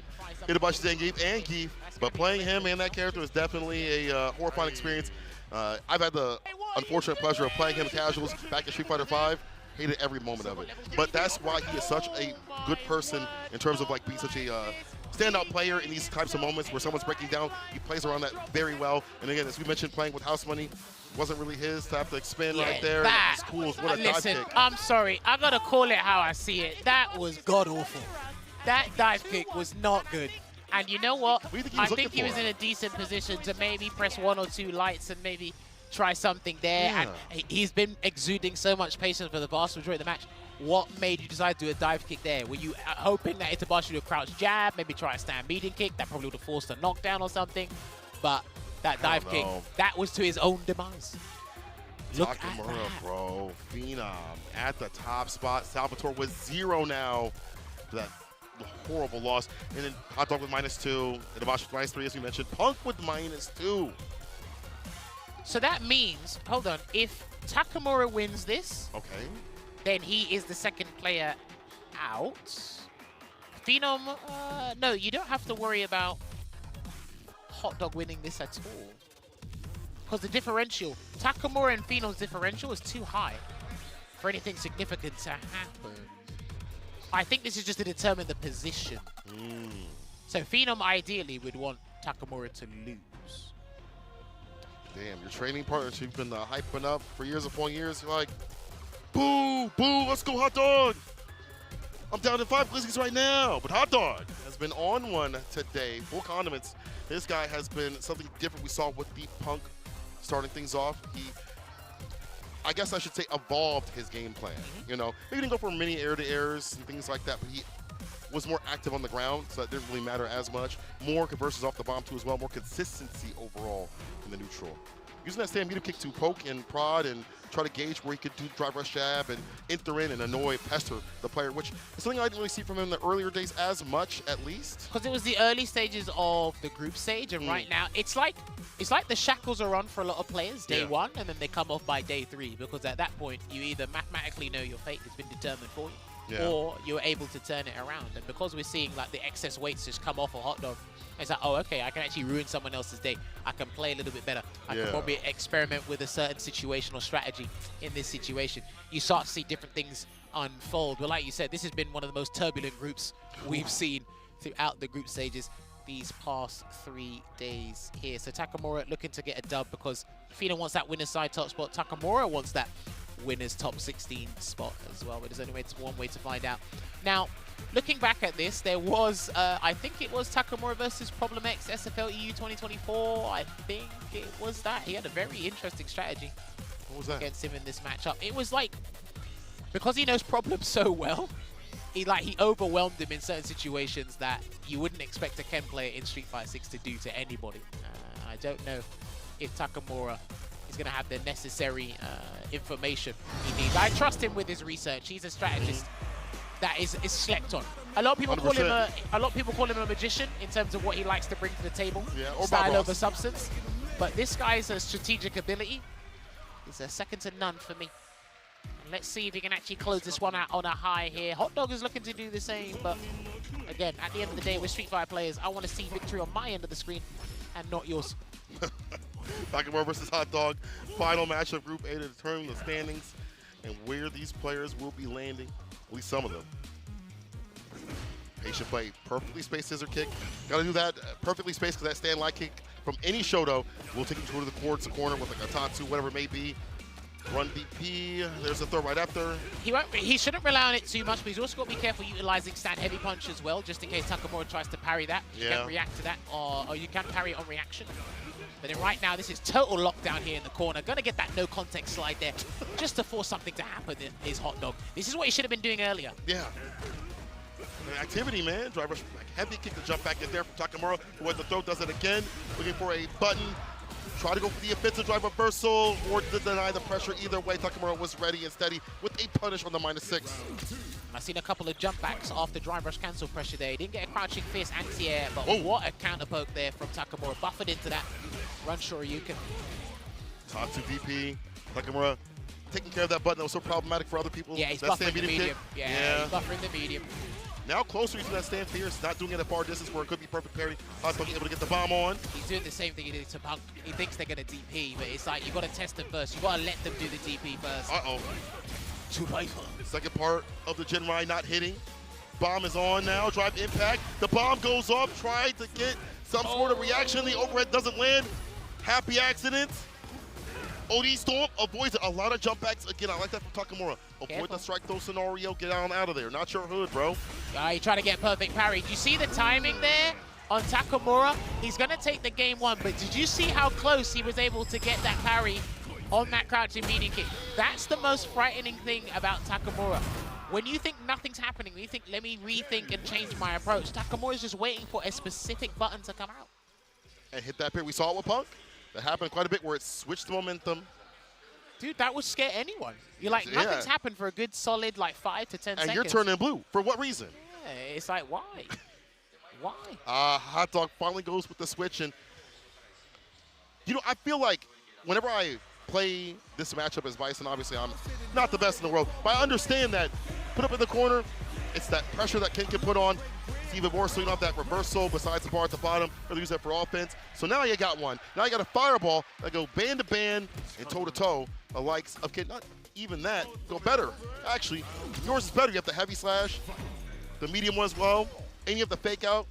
Itabashi Zangief and Geef, but playing him and that character is definitely a horrifying experience. I've had the unfortunate pleasure of playing him casuals back in Street Fighter V. Hated every moment of it. But that's why he is such a good person in terms of like being such a standout player in these types of moments where someone's breaking down. He plays around that very well. And again, as we mentioned, playing with house money wasn't really his to have to expand right there. It's cool. What a dive kick. I'm sorry. I got to call it how I see it. That was god-awful. That dive kick was not good. And you know what? I think he was in a decent position to maybe press 1 or 2 lights and maybe try something there. And he's been exuding so much patience for the vast majority of the match. What made you decide to do a dive kick there? Were you hoping that Itabashi would crouch jab, maybe try a stand median kick? That probably would have forced a knockdown or something. But that dive kick, that was to his own demise. Look at that. Bro. Phenom at the top spot. Salvatore with 0 now. That horrible loss. And then Hot Dog with -2. Itabashi with -3, as we mentioned. Punk with -2. So that means, hold on, if Takamura wins this, then he is the second player out. Phenom, no, you don't have to worry about Hot Dog winning this at all. Because the differential, Takamura and Phenom's differential is too high for anything significant to happen. I think this is just to determine the position. So Phenom ideally would want Takamura to lose. Damn, your training partners you've been hyping up for years upon years. You're like, boo, boo, let's go Hot Dog. I'm down to 5 Glizzies right now. But Hot Dog has been on one today. Full condiments. This guy has been something different we saw with the Punk starting things off. He, I guess I should say, evolved his game plan. You know, maybe didn't go for many air-to-airs and things like that, but he was more active on the ground, so that didn't really matter as much. More conversions off the bomb, too, as well. More consistency overall in the neutral. Using that stand medium kick to poke and prod and try to gauge where he could do drive rush jab and enter in and annoy, pester the player, which is something I didn't really see from him in the earlier days as much, at least. Because it was the early stages of the group stage, and right now, it's like the shackles are on for a lot of players day 1, and then they come off by day 3, because at that point, you either mathematically know your fate has been determined for you, or you're able to turn it around. And because we're seeing like the excess weights just come off a Hot Dog, it's like, oh, okay, I can actually ruin someone else's day. I can play a little bit better. I can probably experiment with a certain situational strategy in this situation. You start to see different things unfold. But like you said, this has been one of the most turbulent groups we've seen throughout the group stages these past 3 days here. So Takamura looking to get a dub because Phenom wants that winner's side top spot. Takamura wants that winner's top 16 spot as well, but there's only one way to find out. Now, looking back at this, there was, I think it was Takamura versus Problem X SFL EU 2024. I think it was that. He had a very interesting strategy against him in this matchup. It was like, because he knows Problem so well, he overwhelmed him in certain situations that you wouldn't expect a Ken player in Street Fighter 6 to do to anybody. I don't know if Takamura is going to have the necessary information he needs. I trust him with his research. He's a strategist that is slept on. A lot of people call him a magician in terms of what he likes to bring to the table, style over substance. But this guy's strategic ability is second to none for me. And let's see if he can actually close this one out on a high here. Hot Dog is looking to do the same, but again, at the end of the day, we're Street Fighter players. I want to see victory on my end of the screen and not yours. Takamura versus Hot Dog, final match of Group A to determine the standings and where these players will be landing, at least some of them, Patient play, perfectly spaced scissor kick. Got to do that perfectly spaced because that stand light kick from any Shoto will take him to the corner with like a Tatsu, whatever it may be. Run DP, there's a throw right after. He shouldn't rely on it too much, but he's also got to be careful utilizing stand heavy punch as well, just in case Takamura tries to parry that. You can react to that, or you can parry it on reaction. But then right now, this is total lockdown here in the corner. Gonna get that no context slide there, just to force something to happen in his hot dog. This is what he should have been doing earlier. Yeah. Activity, man. Driver heavy kick to jump back in there from Takamura. Where the throw does it again. Looking for a button. Try to go for the offensive drive reversal or to deny the pressure. Either way, Takamura was ready and steady with a punish on the -6. I've seen a couple of jump backs after drive rush cancel pressure there. He didn't get a crouching fierce anti-air, but what a counter poke there from Takamura. Buffered into that run Shoryuken. Tatsu DP. Takamura taking care of that button that was so problematic for other people. Yeah, he's that buffering the medium. Yeah, he's buffering the medium. Now closer to that stand fierce, not doing it at far distance where it could be perfect parry. Hotdog able to get the bomb on. He's doing the same thing he did to Punk. He thinks they're going to DP, but it's like you got to test them first. You got to let them do the DP first. Uh-oh. Second part of the Gen Ride not hitting. Bomb is on now. Drive impact. The bomb goes off. Tried to get some sort of reaction. The overhead doesn't land. Happy accident. OD Storm avoids a lot of jump backs. Again, I like that from Takamura. Avoid the strike throw scenario. Get on out of there. Not your hood, bro. He tried to get perfect parry. Do you see the timing there on Takamura? He's going to take the game one, but did you see how close he was able to get that parry on that crouching medium kick? That's the most frightening thing about Takamura. When you think nothing's happening, when you think, let me rethink and change my approach, Takamura's just waiting for a specific button to come out. And hit that parry. We saw it with Punk. That happened quite a bit where it switched the momentum. Dude, that would scare anytion. You're like, nothing's happened for a good solid, like, 5 to 10 seconds. And you're turning blue. For what reason? Yeah, it's like, why? Why? Hotdog finally goes with the switch. And, you know, I feel like whenever I play this matchup as Bison, obviously I'm not the best in the world, but I understand that put up in the corner, it's that pressure that Ken can put on. It's even more swinging off that reversal besides the bar at the bottom. Really use that for offense. So now you got one. Now you got a fireball that go band to band and toe to toe. The likes of Ken, not even that, go better. Actually, yours is better. You have the heavy slash, the medium one as well, and you have the fake out.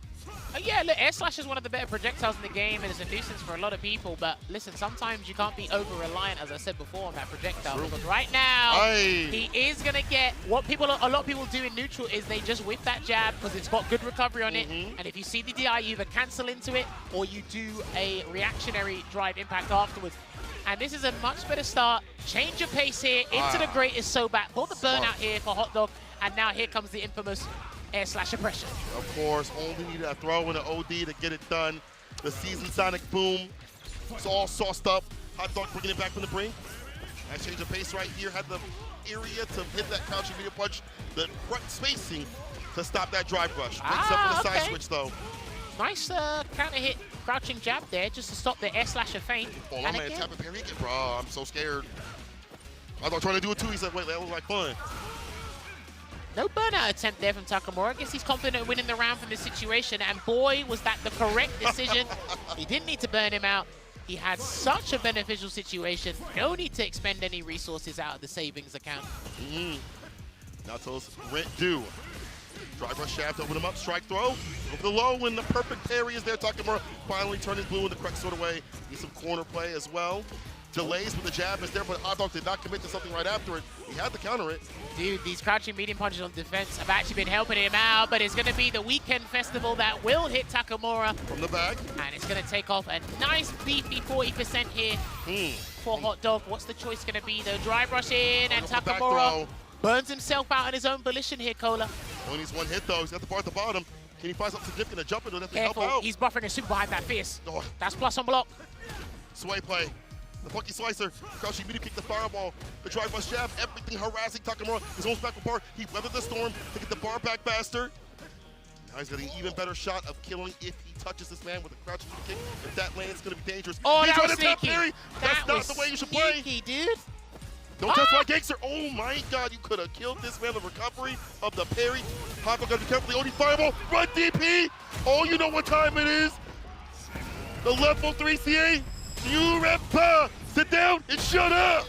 Yeah, look, Air Slash is one of the better projectiles in the game and it's a nuisance for a lot of people, but listen, sometimes you can't be over-reliant, as I said before, on that projectile, because right now, he is going to get, a lot of people do in neutral is they just whip that jab because it's got good recovery on it, and if you see the DI, you either cancel into it or you do a reactionary drive impact afterwards. And this is a much better start. Change your pace here, into the greatest so back, pull the burnout here for Hotdog, and now here comes the infamous Air Slash oppression. Of course, only need a throw in an OD to get it done. The season Sonic Boom. It's all sauced up. Hotdog bringing it back from the brink. Nice change of pace right here. Had the area to hit that crouching medium punch. The correct spacing to stop that drive rush. Breaks up with the side switch though. Nice counter hit, crouching jab there just to stop the Air Slasher feint. Oh, my man, tap and parry again, bro. I'm so scared. Hotdog trying to do it too. He said, wait, that looks like fun. No burnout attempt there from Takamura. I guess he's confident in winning the round from this situation, and boy, was that the correct decision. He didn't need to burn him out. He had such a beneficial situation. No need to expend any resources out of the savings account. Nato's rent due. Drive rush shaft, open him up, strike throw. Over the low when the perfect parry is there. Takamura finally turning blue in the correct sort of way. Need some corner play as well. Delays with the jab is there, but Hotdog did not commit to something right after it. He had to counter it. Dude, these crouching medium punches on defense have actually been helping him out, but it's going to be the weekend festival that will hit Takamura. From the back. And it's going to take off a nice beefy 40% here for Hotdog. What's the choice going to be though? Drive rush in, and Takamura burns himself out on his own volition here, Cola. Only needs one hit though. He's got the bar at the bottom. Can he find something significant to jump into? That Careful, help out? He's buffering a super behind that fierce. That's plus on block. Sway play. The funky slicer, crouching medium kick, the fireball, the drive rush jab, everything harassing Takamura. His own back bar. He weathered the storm to get the bar back faster. Now he's getting an even better shot of killing if he touches this man with a crouching medium kick. If that lands, it's going to be dangerous. Oh, he's that was sneaky. That's not the way you should play. Sneaky, dude. Don't touch my gangster. Oh my God, you could have killed this man. The recovery of the parry. Hotdog got to be careful. The OD fireball. Run DP. Oh, you know what time it is. The level 3 CA. You rep. Sit down and shut up.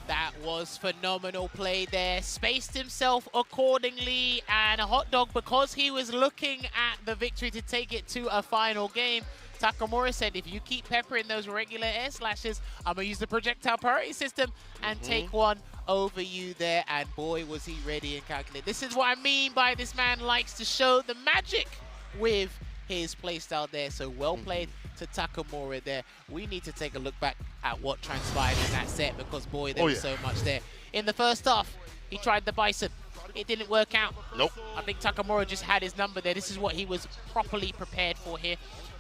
That was phenomenal play there. Spaced himself accordingly, and Hot Dog, because he was looking at the victory to take it to a final game, Takamura said, if you keep peppering those regular air slashes, I'm going to use the projectile priority system and take one over you there. And boy, was he ready and calculated. This is what I mean by this man likes to show the magic with his playstyle there. So well played to Takamura there. We need to take a look back at what transpired in that set, because boy, there was so much there. In the first half, he tried the Bison. It didn't work out. Nope. I think Takamura just had his number there. This is what he was properly prepared for here.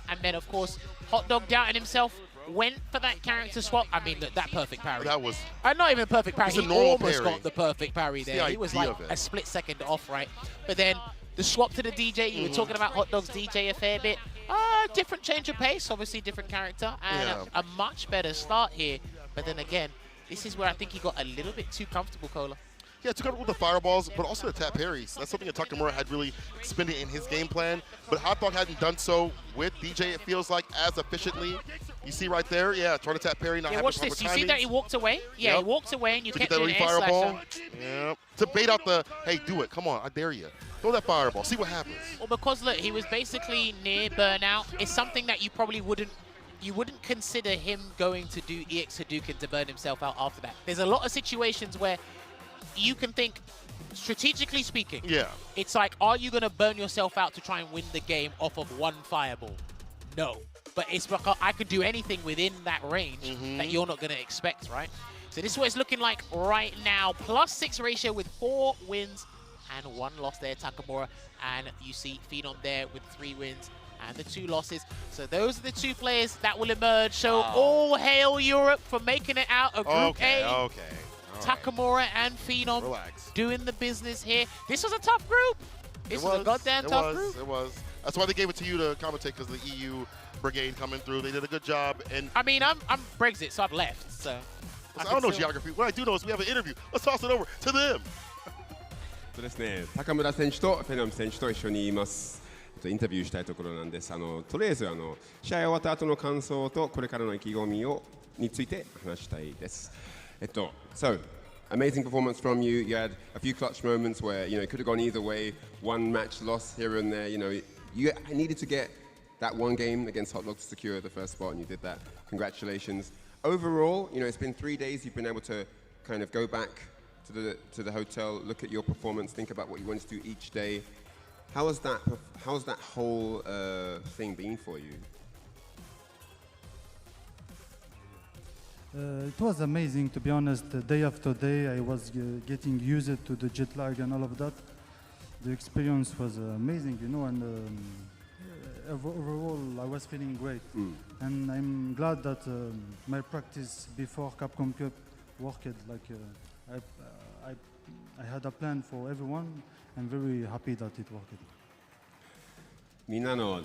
And then, of course, Hot Dog doubted himself, went for that character swap. I mean, look, that perfect parry. That was... not even a perfect parry. He almost got the perfect parry there. The He was like a split second off, right? But then the swap to the DJ, you were talking about Hot Dog's DJ a fair bit. Different change of pace, obviously different character, and a much better start here. But then again, this is where I think he got a little bit too comfortable, Cola. Yeah, too comfortable with the fireballs, but also the tap parries. That's something that Takamura had really expended in his game plan, but Hot Dog hadn't done so with DJ, it feels like, as efficiently. You see right there, trying to tap parry, not having watch this. You see that he walked away? Yeah, he walked away, and you kept doing air fireball. Yeah, to bait out the, hey, do it, come on, I dare you. Throw that fireball, see what happens. Well, because look, he was basically near burnout. It's something that you probably wouldn't consider him going to do EX Hadouken to burn himself out after that. There's a lot of situations where you can think, strategically speaking, it's like, are you going to burn yourself out to try and win the game off of one fireball? No. But it's because I could do anything within that range that you're not going to expect, right? So this is what it's looking like right now. +6 ratio with 4 wins and 1 loss there, Takamura. And you see Phenom there with 3 wins and the 2 losses. So those are the 2 players that will emerge. So all hail Europe for making it out of Group A. Takamura and Phenom doing the business here. This was a tough group. This was a goddamn tough group. It was. That's why they gave it to you to commentate, because the EU brigade coming through. They did a good job. And I mean, I'm Brexit, so I've left. So I don't know geography. What I do know is we have an interview. Let's toss it over to them. そうですね、高村選手とフェノム選手と一緒にいます。インタビューしたいところなんです。とりあえず試合終わった後の感想とこれからの意気込みについて話したいです。So, amazing performance from you. You had a few clutch moments where, it could have gone either way. One match loss here and there. You needed to get that one game against Hot Dog to secure the first spot, and you did that. Congratulations. Overall, it's been 3 days. You've been able to kind of go back to the hotel, look at your performance, think about what you wanted to do each day. How has that whole thing been for you? It was amazing, to be honest. Day after day, I was getting used to the jet lag and all of that. The experience was amazing, and overall, I was feeling great. And I'm glad that my practice before Capcom Cup worked. I had a plan for everyone. I'm very happy that it worked. みんなの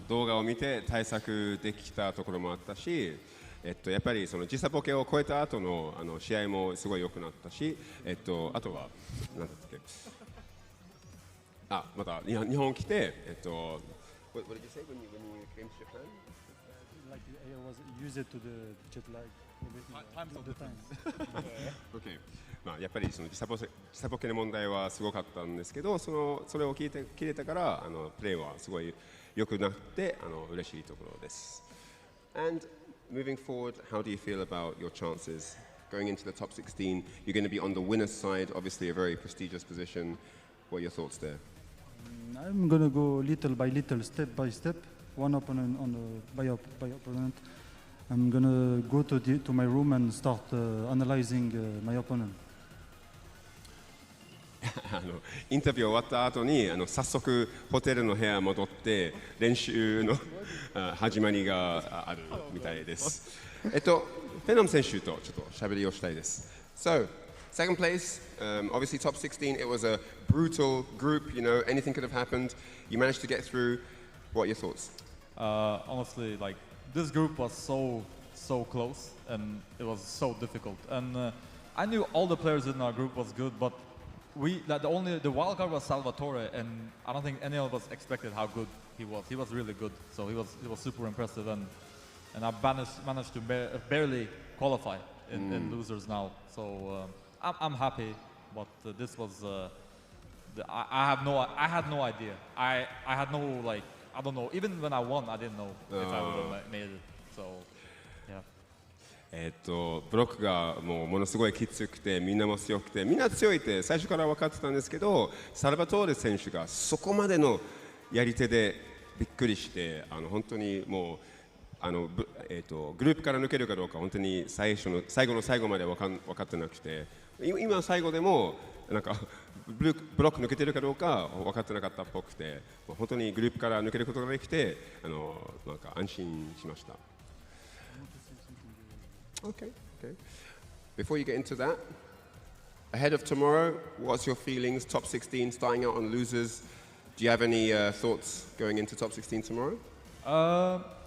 動画を見て対策できたところもあったし、やっぱりその時差ボケを超えた後の試合もすごい良くなったし、あとは何だったっけ？また日本来てWhat did you say when you came to Japan? Like I was used to the jet lag. Time of the time. Okay. やっぱりその時差ボケの問題はすごかったんですけど、それを切れたからプレーはすごい良くなって嬉しいところです。And moving forward, how do you feel about your chances going into the top 16? You're going to be on the winner's side, obviously a very prestigious position. What are your thoughts there? I'm going to go little by little, step by step, one opponent by opponent. I'm going to go to my room and start analyzing my opponent. インタビュー終わった後に早速ホテルの部屋戻って練習の始まりがあるみたいです。フェノム選手とちょっと喋りをしたいです。So, second place, obviously top 16, it was a brutal group, anything could have happened. You managed to get through. What are your thoughts? Honestly, this group was so close and it was so difficult. And I knew all the players in our group was good, but the wild card was Salvatore, and I don't think any of us expected how good he was. He was really good, so he was super impressive, and I managed to barely qualify. in losers now. So I'm happy, but this was I had no idea. I had no like I don't know. Even when I won, I didn't know if I would have made it. So yeah. ブロックがもうものすごいきつくてみんなも強くてみんな強いって最初から分かってたんですけどサルバトーレ選手がそこまでのやり手でびっくりして本当にもうグループから抜けるかどうか本当に最後の最後まで分かってなくて今最後でもなんかブロック抜けてるかどうか分かってなかったっぽくて本当にグループから抜けることができてなんか安心しました。Okay. Before you get into that, ahead of tomorrow, what's your feelings? Top 16, starting out on losers. Do you have any thoughts going into top 16 tomorrow?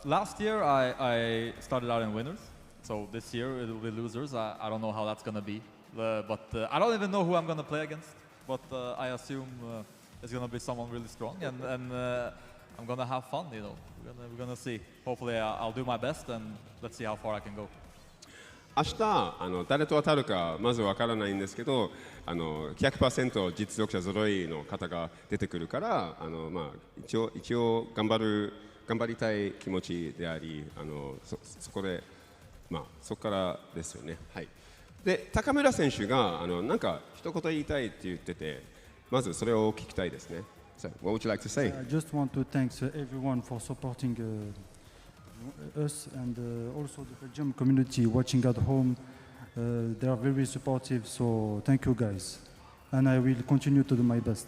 Last year I started out in winners, so this year it will be losers. I don't know how that's gonna be, but I don't even know who I'm gonna play against. But I assume it's gonna be someone really strong, and I'm gonna have fun. You know, we're gonna see. Hopefully I'll do my best, and let's see how far I can go. 明日誰と当たるかまずわからないんですけど100% 実力者揃いの方が出てくるからまあ、一応頑張りたい気持ちでありそこで、まあ、そこからですよね。はい、で高村選手がなんか一言言いたいって言っててまずそれを聞きたいですね。So, what would you like to say? I just want to thank everyone for supporting us and also the Belgium community watching at home. They are very supportive, so thank you guys. And I will continue to do my best.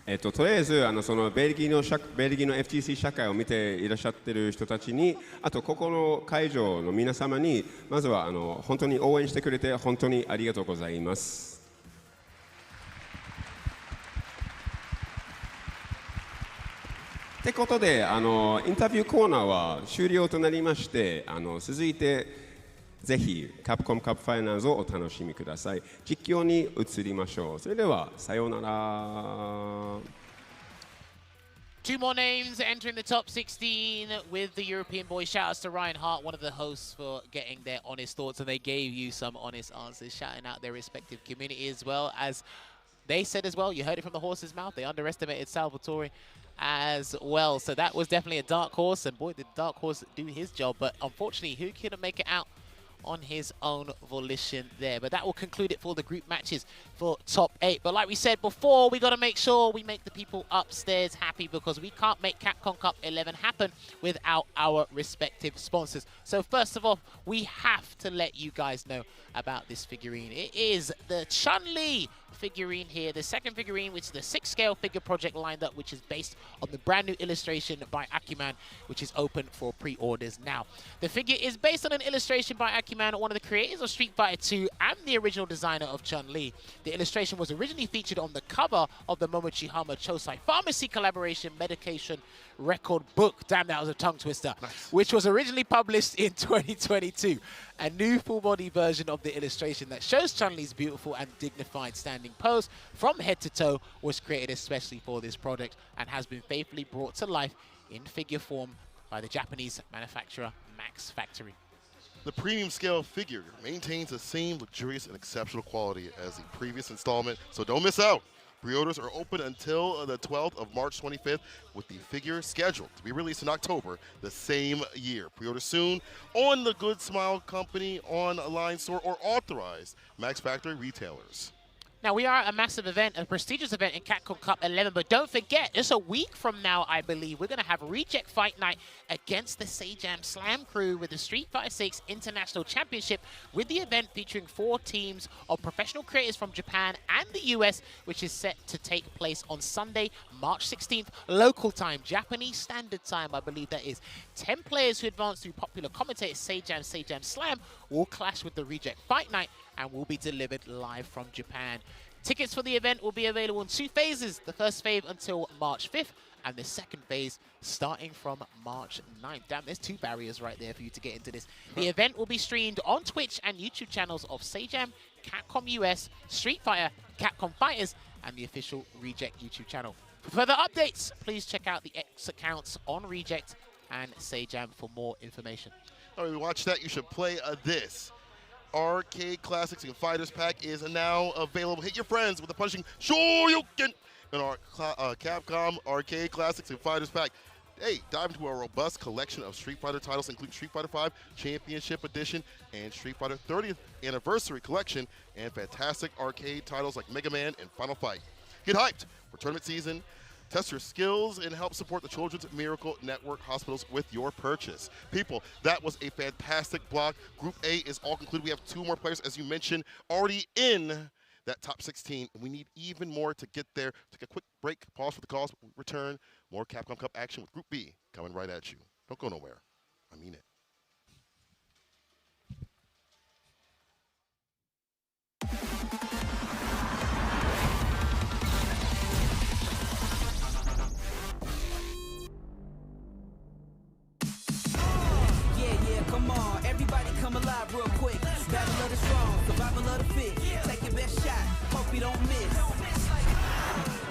とりあえずそのベルギーの FTC 社会を見ていらっしゃってる人たちにあとここの会場の皆様にまずは本当に応援してくれて本当にありがとうございます。ってことでインタビューコーナーは終了となりまして続いてぜひカプコムカップファイナルズをお楽しみください。実況に移りましょう。それではさようなら。Two more names entering the top 16 with the European boys. Shout outs to Ryan Hart, one of the hosts, for getting their honest thoughts, and they gave you some honest answers, shouting out their respective community as well as they said as well. You heard it from the horse's mouth. They underestimated Salvatore as well. So that was definitely a dark horse, and boy, did dark horse do his job. But unfortunately, who couldn't make it out on his own volition there. But that will conclude it for the group matches for top 8. But like we said before, we got to make sure we make the people upstairs happy because we can't make Capcom Cup 11 happen without our respective sponsors. So first of all, we have to let you guys know about this figurine. It is the Chun-Li figurine here, the second figurine, which is the 6-scale figure project lined up, which is based on the brand new illustration by Acuman, which is open for pre-orders now. The figure is based on an illustration by Acuman, one of the creators of Street Fighter 2 and the original designer of Chun-Li. The illustration was originally featured on the cover of the Momochihama Chosai Pharmacy collaboration medication record book. Damn, that was a tongue twister. Nice. Which was originally published in 2022. A new full-body version of the illustration that shows Chun-Li's beautiful and dignified standing pose from head to toe was created especially for this project and has been faithfully brought to life in figure form by the Japanese manufacturer Max Factory. The premium scale figure maintains the same luxurious and exceptional quality as the previous installment, so don't miss out. Pre-orders are open until the 12th of March 25th, with the figure scheduled to be released in October the same year. Pre-order soon on the Good Smile Company online store or authorized Max Factory retailers. Now, we are a massive event, a prestigious event in Capcom Cup 11, but don't forget, just a week from now, I believe, we're going to have Reject Fight Night against the Seijam Slam crew with the Street Fighter 6 International Championship, with the event featuring 4 teams of professional creators from Japan and the US, which is set to take place on Sunday, March 16th, local time, Japanese Standard Time, I believe that is. 10 players who advance through popular commentators Seijam Slam will clash with the Reject Fight Night and will be delivered live from Japan. Tickets for the event will be available in 2 phases. The first phase until March 5th, and the second phase starting from March 9th. Damn, there's 2 barriers right there for you to get into this. The event will be streamed on Twitch and YouTube channels of Seijam, Capcom US, Street Fighter, Capcom Fighters, and the official Reject YouTube channel. For further updates, please check out the X accounts on Reject and Seijam for more information. All right, watch that. You should play this. Arcade Classics and Fighters Pack is now available. Hit your friends with a punching Shoryuken in our Capcom Arcade Classics and Fighters Pack. Hey, dive into a robust collection of Street Fighter titles, including Street Fighter V Championship Edition and Street Fighter 30th Anniversary Collection, and fantastic arcade titles like Mega Man and Final Fight. Get hyped for tournament season. Test your skills and help support the Children's Miracle Network hospitals with your purchase. People, that was a fantastic block. Group A is all concluded. We have 2 more players, as you mentioned, already in that top 16. We need even more to get there. Take a quick break, pause for the cause. We return. More Capcom Cup action with Group B coming right at you. Don't go nowhere. I mean it. Come on, everybody come alive real quick. Battle of the strong, survival of the fit. Take your best shot, hope you don't miss.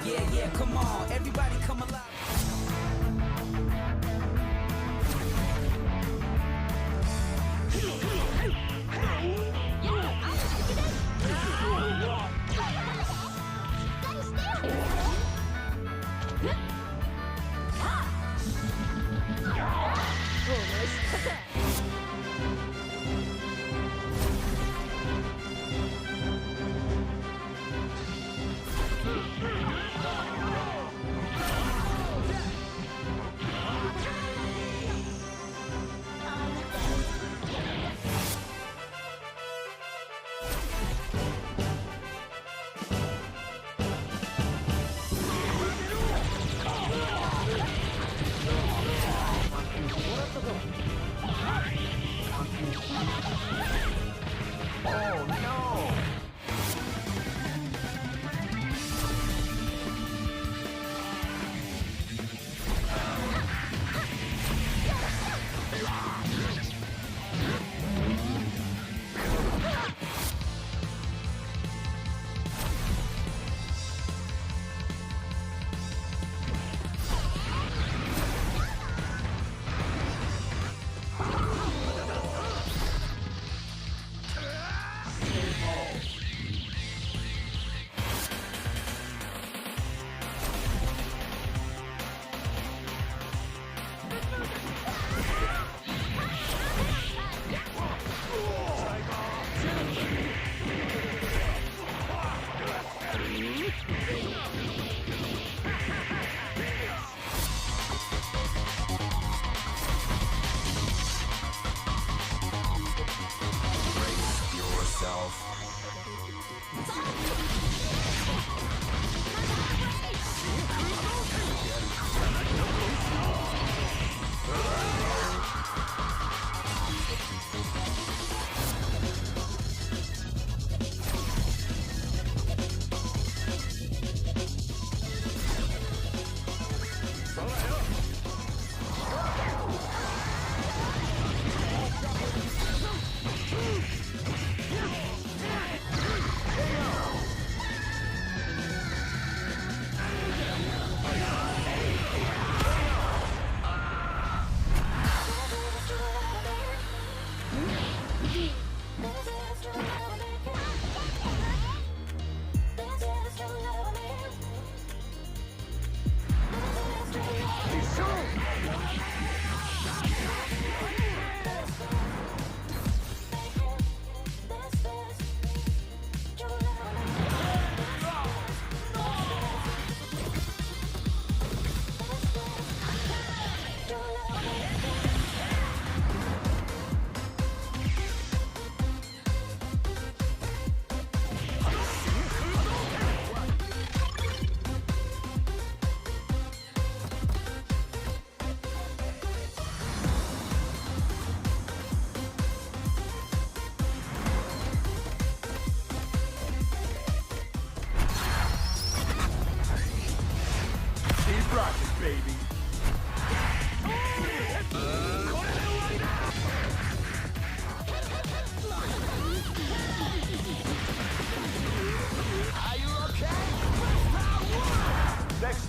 Yeah, come on, everybody come alive.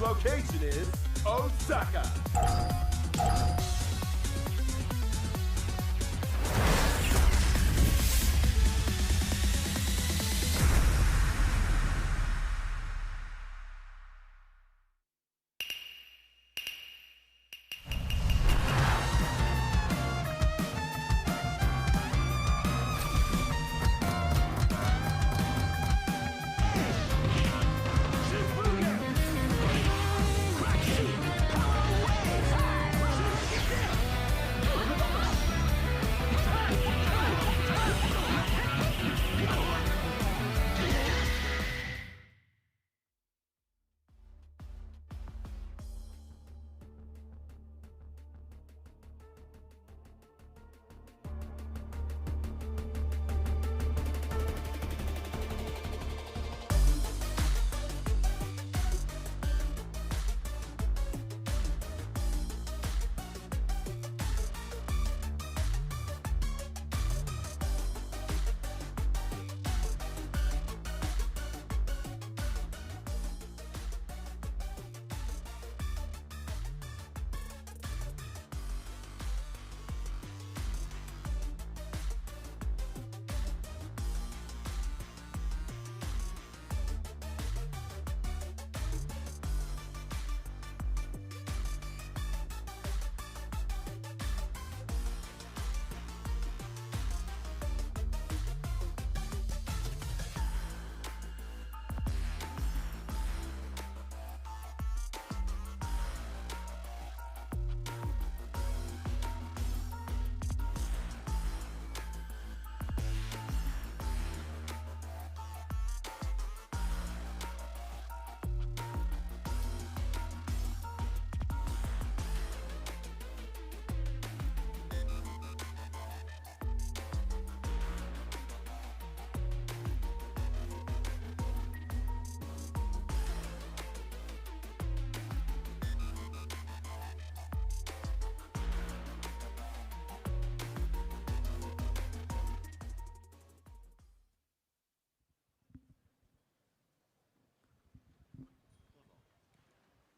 location is Osaka.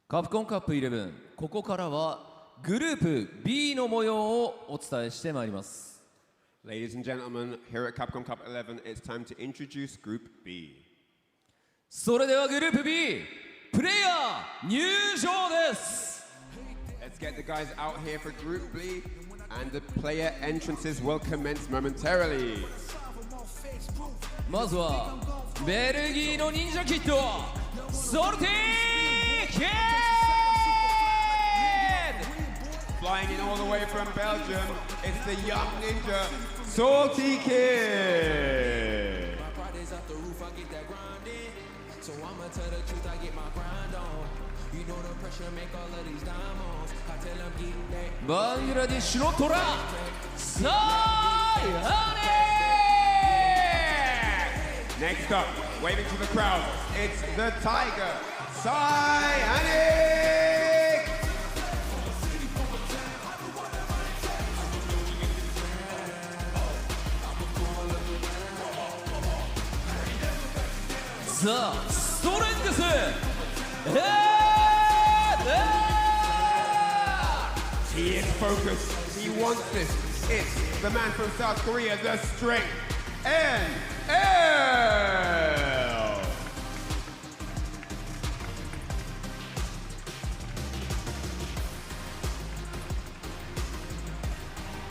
カプコンカップ11、ここからはグループ B の模様をお伝えしてまいります。 Ladies and gentlemen, here at Capcom Cup 11, it's time to introduce Group B. それではグループ B、プレイヤー入場です。 Let's get the guys out here for Group B, and the player entrances will commence momentarily. まずはベルギーの忍者キッド、ソルティーキッド。 Flying in all the way from Belgium, it's the young ninja, Salty Kid. So I'ma tell the truth, I get my grind on. You know the pressure make all of these diamonds. I tell them get back. バングラディッシュのトラ、サイハネクスト、waving to the crowd, it's the Tiger, Sai Hanik. ザ・ストレングス、He is focused, he wants this. It's the man from South Korea, the strength, NL.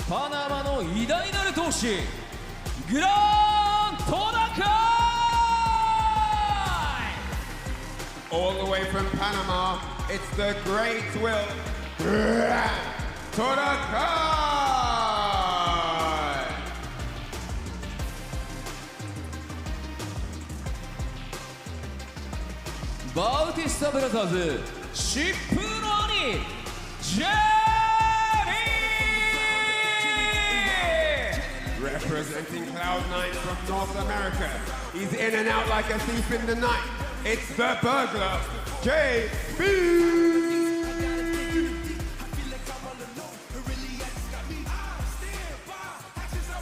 パナマの偉大なる闘士、グラントナカイ。 All the way from Panama, it's the great Will Torakai. バウティスタブラザーズ、疾風の兄、ジェRepresenting Cloud9 from North America, he's in and out like a thief in the night. It's the burglar, JB.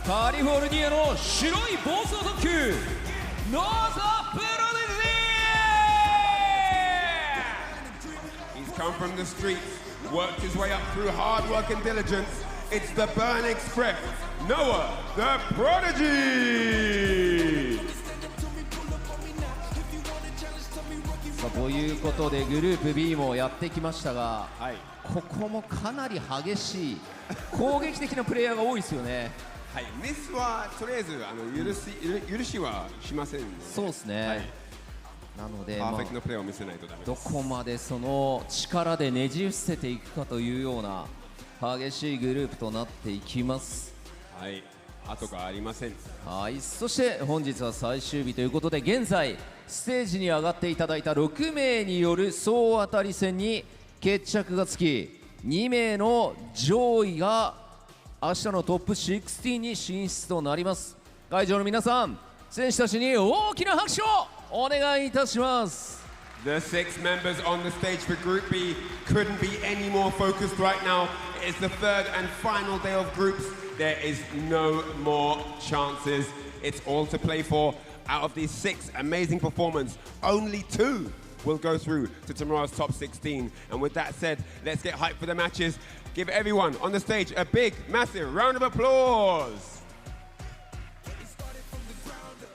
カリフォルニアの白い暴走特急、ノーザプロディ He's come from the streets, worked his way up through hard work and diligence. It's the Burn Express, Noah the Prodigy. さあということでグループ B もやってきましたが、ここもかなり激しい攻撃的なプレイヤーが多いですよね。はい、ミスはとりあえず許しはしませんので。そうですね。はい、なので、パーフェクトなプレーを見せないとダメです。どこまでその力でねじ伏せていくかというような激しいグループとなっていきます。はい、後がありません。はい、そして本日は最終日ということで、現在ステージに上がっていただいた6名による総当たり戦に決着がつき、2名の上位が明日のトップ16に進出となります。会場の皆さん、選手たちに大きな拍手をお願いいたします。 The 6 members on the stage for Group B couldn't be any more focused right now. It's the third and final day of groups. There is no more chances. It's all to play for. Out of these 6 amazing performances, only 2 will go through to tomorrow's top 16. And with that said, let's get hyped for the matches. Give everyone on the stage a big, massive round of applause.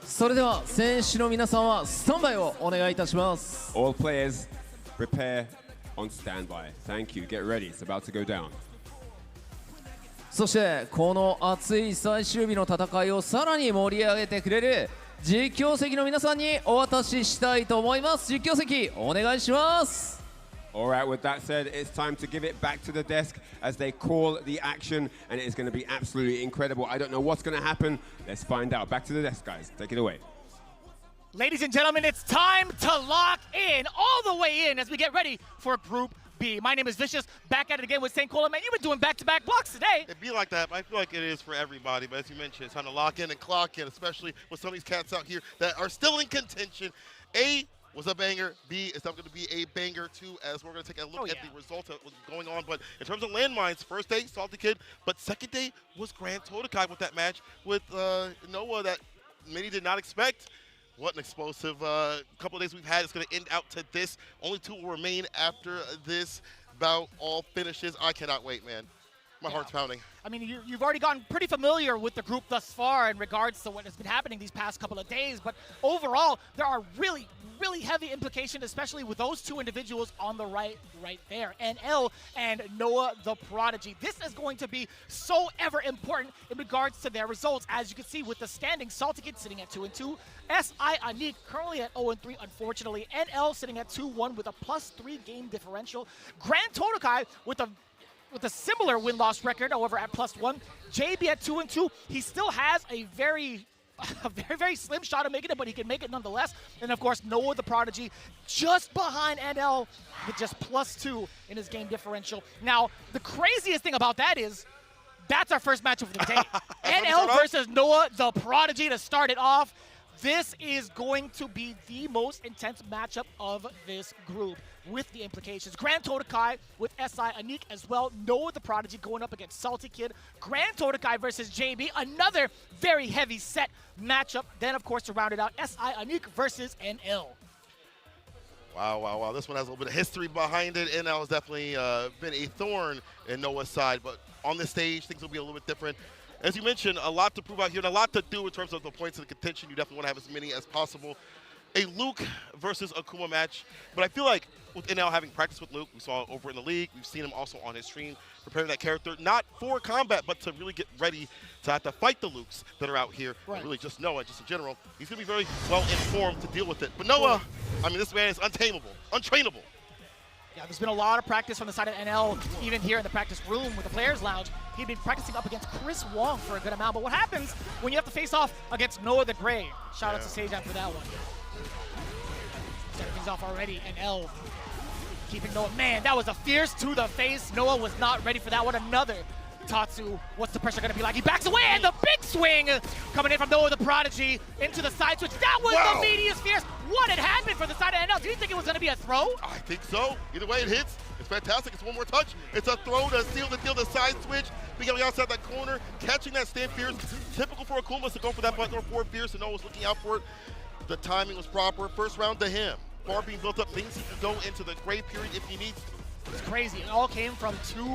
それでは選手の皆さんはスタンバイをお願いいたします。 All players, prepare on standby. Thank you. Get ready. It's about to go down. そしてこの熱い最終日の戦いをさらに盛り上げてくれる実況席の皆さんにお渡ししたいと思います。実況席お願いします。 Alright, with that said, it's time to give it back to the desk as they call the action, and it is going to be absolutely incredible. I don't know what's going to happen. Let's find out. Back to the desk, guys. Take it away. Ladies and gentlemen, it's time to lock in, all the way in, as we get ready for Group B. My name is Vicious, back at it again with St. Cola. Man, you've been doing back-to-back blocks today. It'd be like that, but I feel like it is for everybody. But as you mentioned, it's time to lock in and clock in, especially with some of these cats out here that are still in contention. A was a banger. B is going to be a banger too, as we're going to take a look at the results of what's going on. But in terms of landmines, first day, Salty Kid, but second day was Grand Totakai with that match with Noah that many did not expect. What an explosive couple of days we've had. It's going to end out to this. Only 2 will remain after this bout all finishes. I cannot wait, man. My heart's pounding. I mean, you've already gotten pretty familiar with the group thus far in regards to what has been happening these past couple of days, but overall, there are really, really heavy implications, especially with those 2 individuals on the right there, NL and Noah the Prodigy. This is going to be so ever important in regards to their results. As you can see with the standings, Salty Kid sitting at 2-2, SI Anik currently at 0-3, unfortunately, NL sitting at 2-1 with a +3 game differential, Grand Totokai with a similar win-loss record, however, at +1. JB at 2-2. He still has a very slim shot of making it, but he can make it nonetheless. And of course, Noah the Prodigy just behind NL with just +2 in his game differential. Now, the craziest thing about that is that's our first match of the day. NL versus Noah the Prodigy to start it off. This is going to be the most intense matchup of this group with the implications. Grand Totokai with SI Anik as well. Noah the Prodigy going up against Salty Kid. Grand Totokai versus JB, another very heavy set matchup. Then, of course, to round it out, SI Anik versus NL. Wow. This one has a little bit of history behind it. NL has definitely been a thorn in Noah's side, but on this stage, things will be a little bit different. As you mentioned, a lot to prove out here and a lot to do in terms of the points of the contention. You definitely want to have as many as possible. A Luke versus Akuma match, but I feel like with NL having practiced with Luke, we saw it over in the league. We've seen him also on his stream preparing that character, not for combat, but to really get ready to have to fight the Lukes that are out here. Right. And really just Noah, just in general. He's going to be very well informed to deal with it. But Noah, I mean, this man is untamable, untrainable. Yeah, there's been a lot of practice from the side of NL, even here in the practice room with the Players Lounge. He'd been practicing up against Chris Wong for a good amount. But what happens when you have to face off against Noah the Gray? Shout out to Sejan for that one. Setting things off already, NL keeping Noah. Man, that was a fierce to the face. Noah was not ready for that one. Another Tatsu. What's the pressure going to be like? He backs away, and the big swing coming in from Noah the Prodigy into the side switch. That was the meatiest fierce. What had happened for the side of NL? Do you think it was going to be a throw? I think so. Either way it hits. It's fantastic. It's one more touch. It's a throw to seal the deal, the side switch. Beginning outside that corner, catching that stand fierce. Typical for Akuma to go for that button or forward fierce, and Noah was looking out for it. The timing was proper. First round to him. Bar being built up, things he can go into the gray period if he needs to. It's crazy. It all came from 2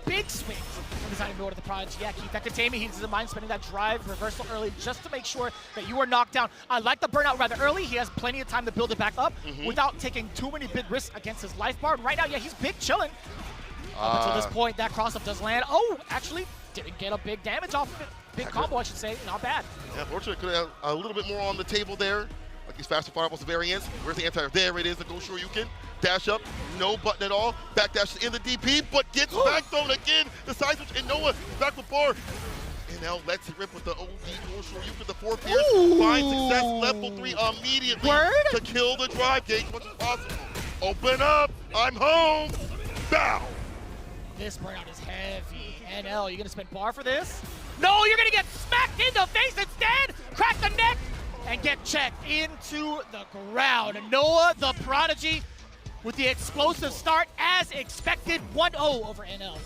big swings from the side of Noah the Prodigy. Yeah, keep that containment. He doesn't mind spending that drive reversal early just to make sure that you are knocked down. I like the burnout rather early. He has plenty of time to build it back up without taking too many big risks against his life bar. Right now, yeah, he's big chilling. Up until this point, that cross-up does land. Oh, actually, didn't get a big damage off of it. Big combo, I should say. Not bad. Yeah, fortunately, could have a little bit more on the table there. Like these faster fireballs variants. Where's the anti-air? There it is, the Go Shoryuken. Dash up, no button at all. Back dash in the DP, but gets back thrown again. The side switch, and Noah back with bar. And now lets it rip with the OD Go Shoryuken, the 4 pierce. Finds success, level 3 immediately to kill the drive gate as much as possible. Open up, I'm home. Bow. This burnout is heavy. NL, you gonna spend bar for this? No, you're gonna get smacked in the face instead. Crack the neck. And get checked into the ground. Noah the Prodigy with the explosive start as expected, 1-0 over NL.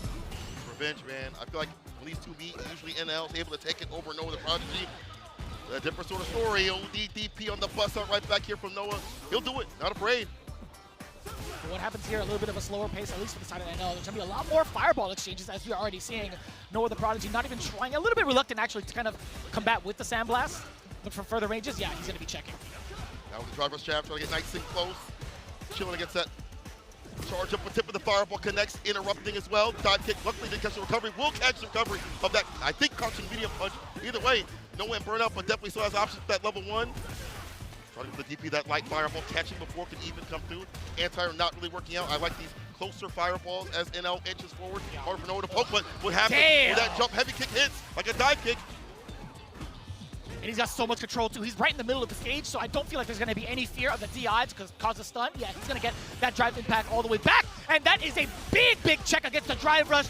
Revenge, man. I feel like when these 2 meet, usually NL is able to take it over Noah the Prodigy. A different sort of story. OD DP on the bus out right back here from Noah. He'll do it, not afraid. But what happens here, a little bit of a slower pace, at least for the side of NL. There's going to be a lot more fireball exchanges, as we're already seeing. Noah the Prodigy not even trying, a little bit reluctant actually to kind of combat with the Sandblast. Look for further ranges. Yeah, he's going to be checking. Now with the driver's jab, trying to get nice and close. Chilling against that charge up with tip of the fireball, connects, interrupting as well. Dive kick, luckily didn't catch the recovery. Will catch the recovery of that, I think, crouching medium punch. Either way, no one burnout, but definitely still has options for that level 1. Trying to get the DP, that light fireball, catching before it can even come through. Anti-air not really working out. I like these closer fireballs as NL inches forward. Hard for Noah to poke, but what happens when that jump heavy kick hits, like a dive kick. And he's got so much control, too. He's right in the middle of the stage, so I don't feel like there's going to be any fear of the DI to cause a stun. Yeah, he's going to get that drive impact all the way back. And that is a big, big check against the drive rush.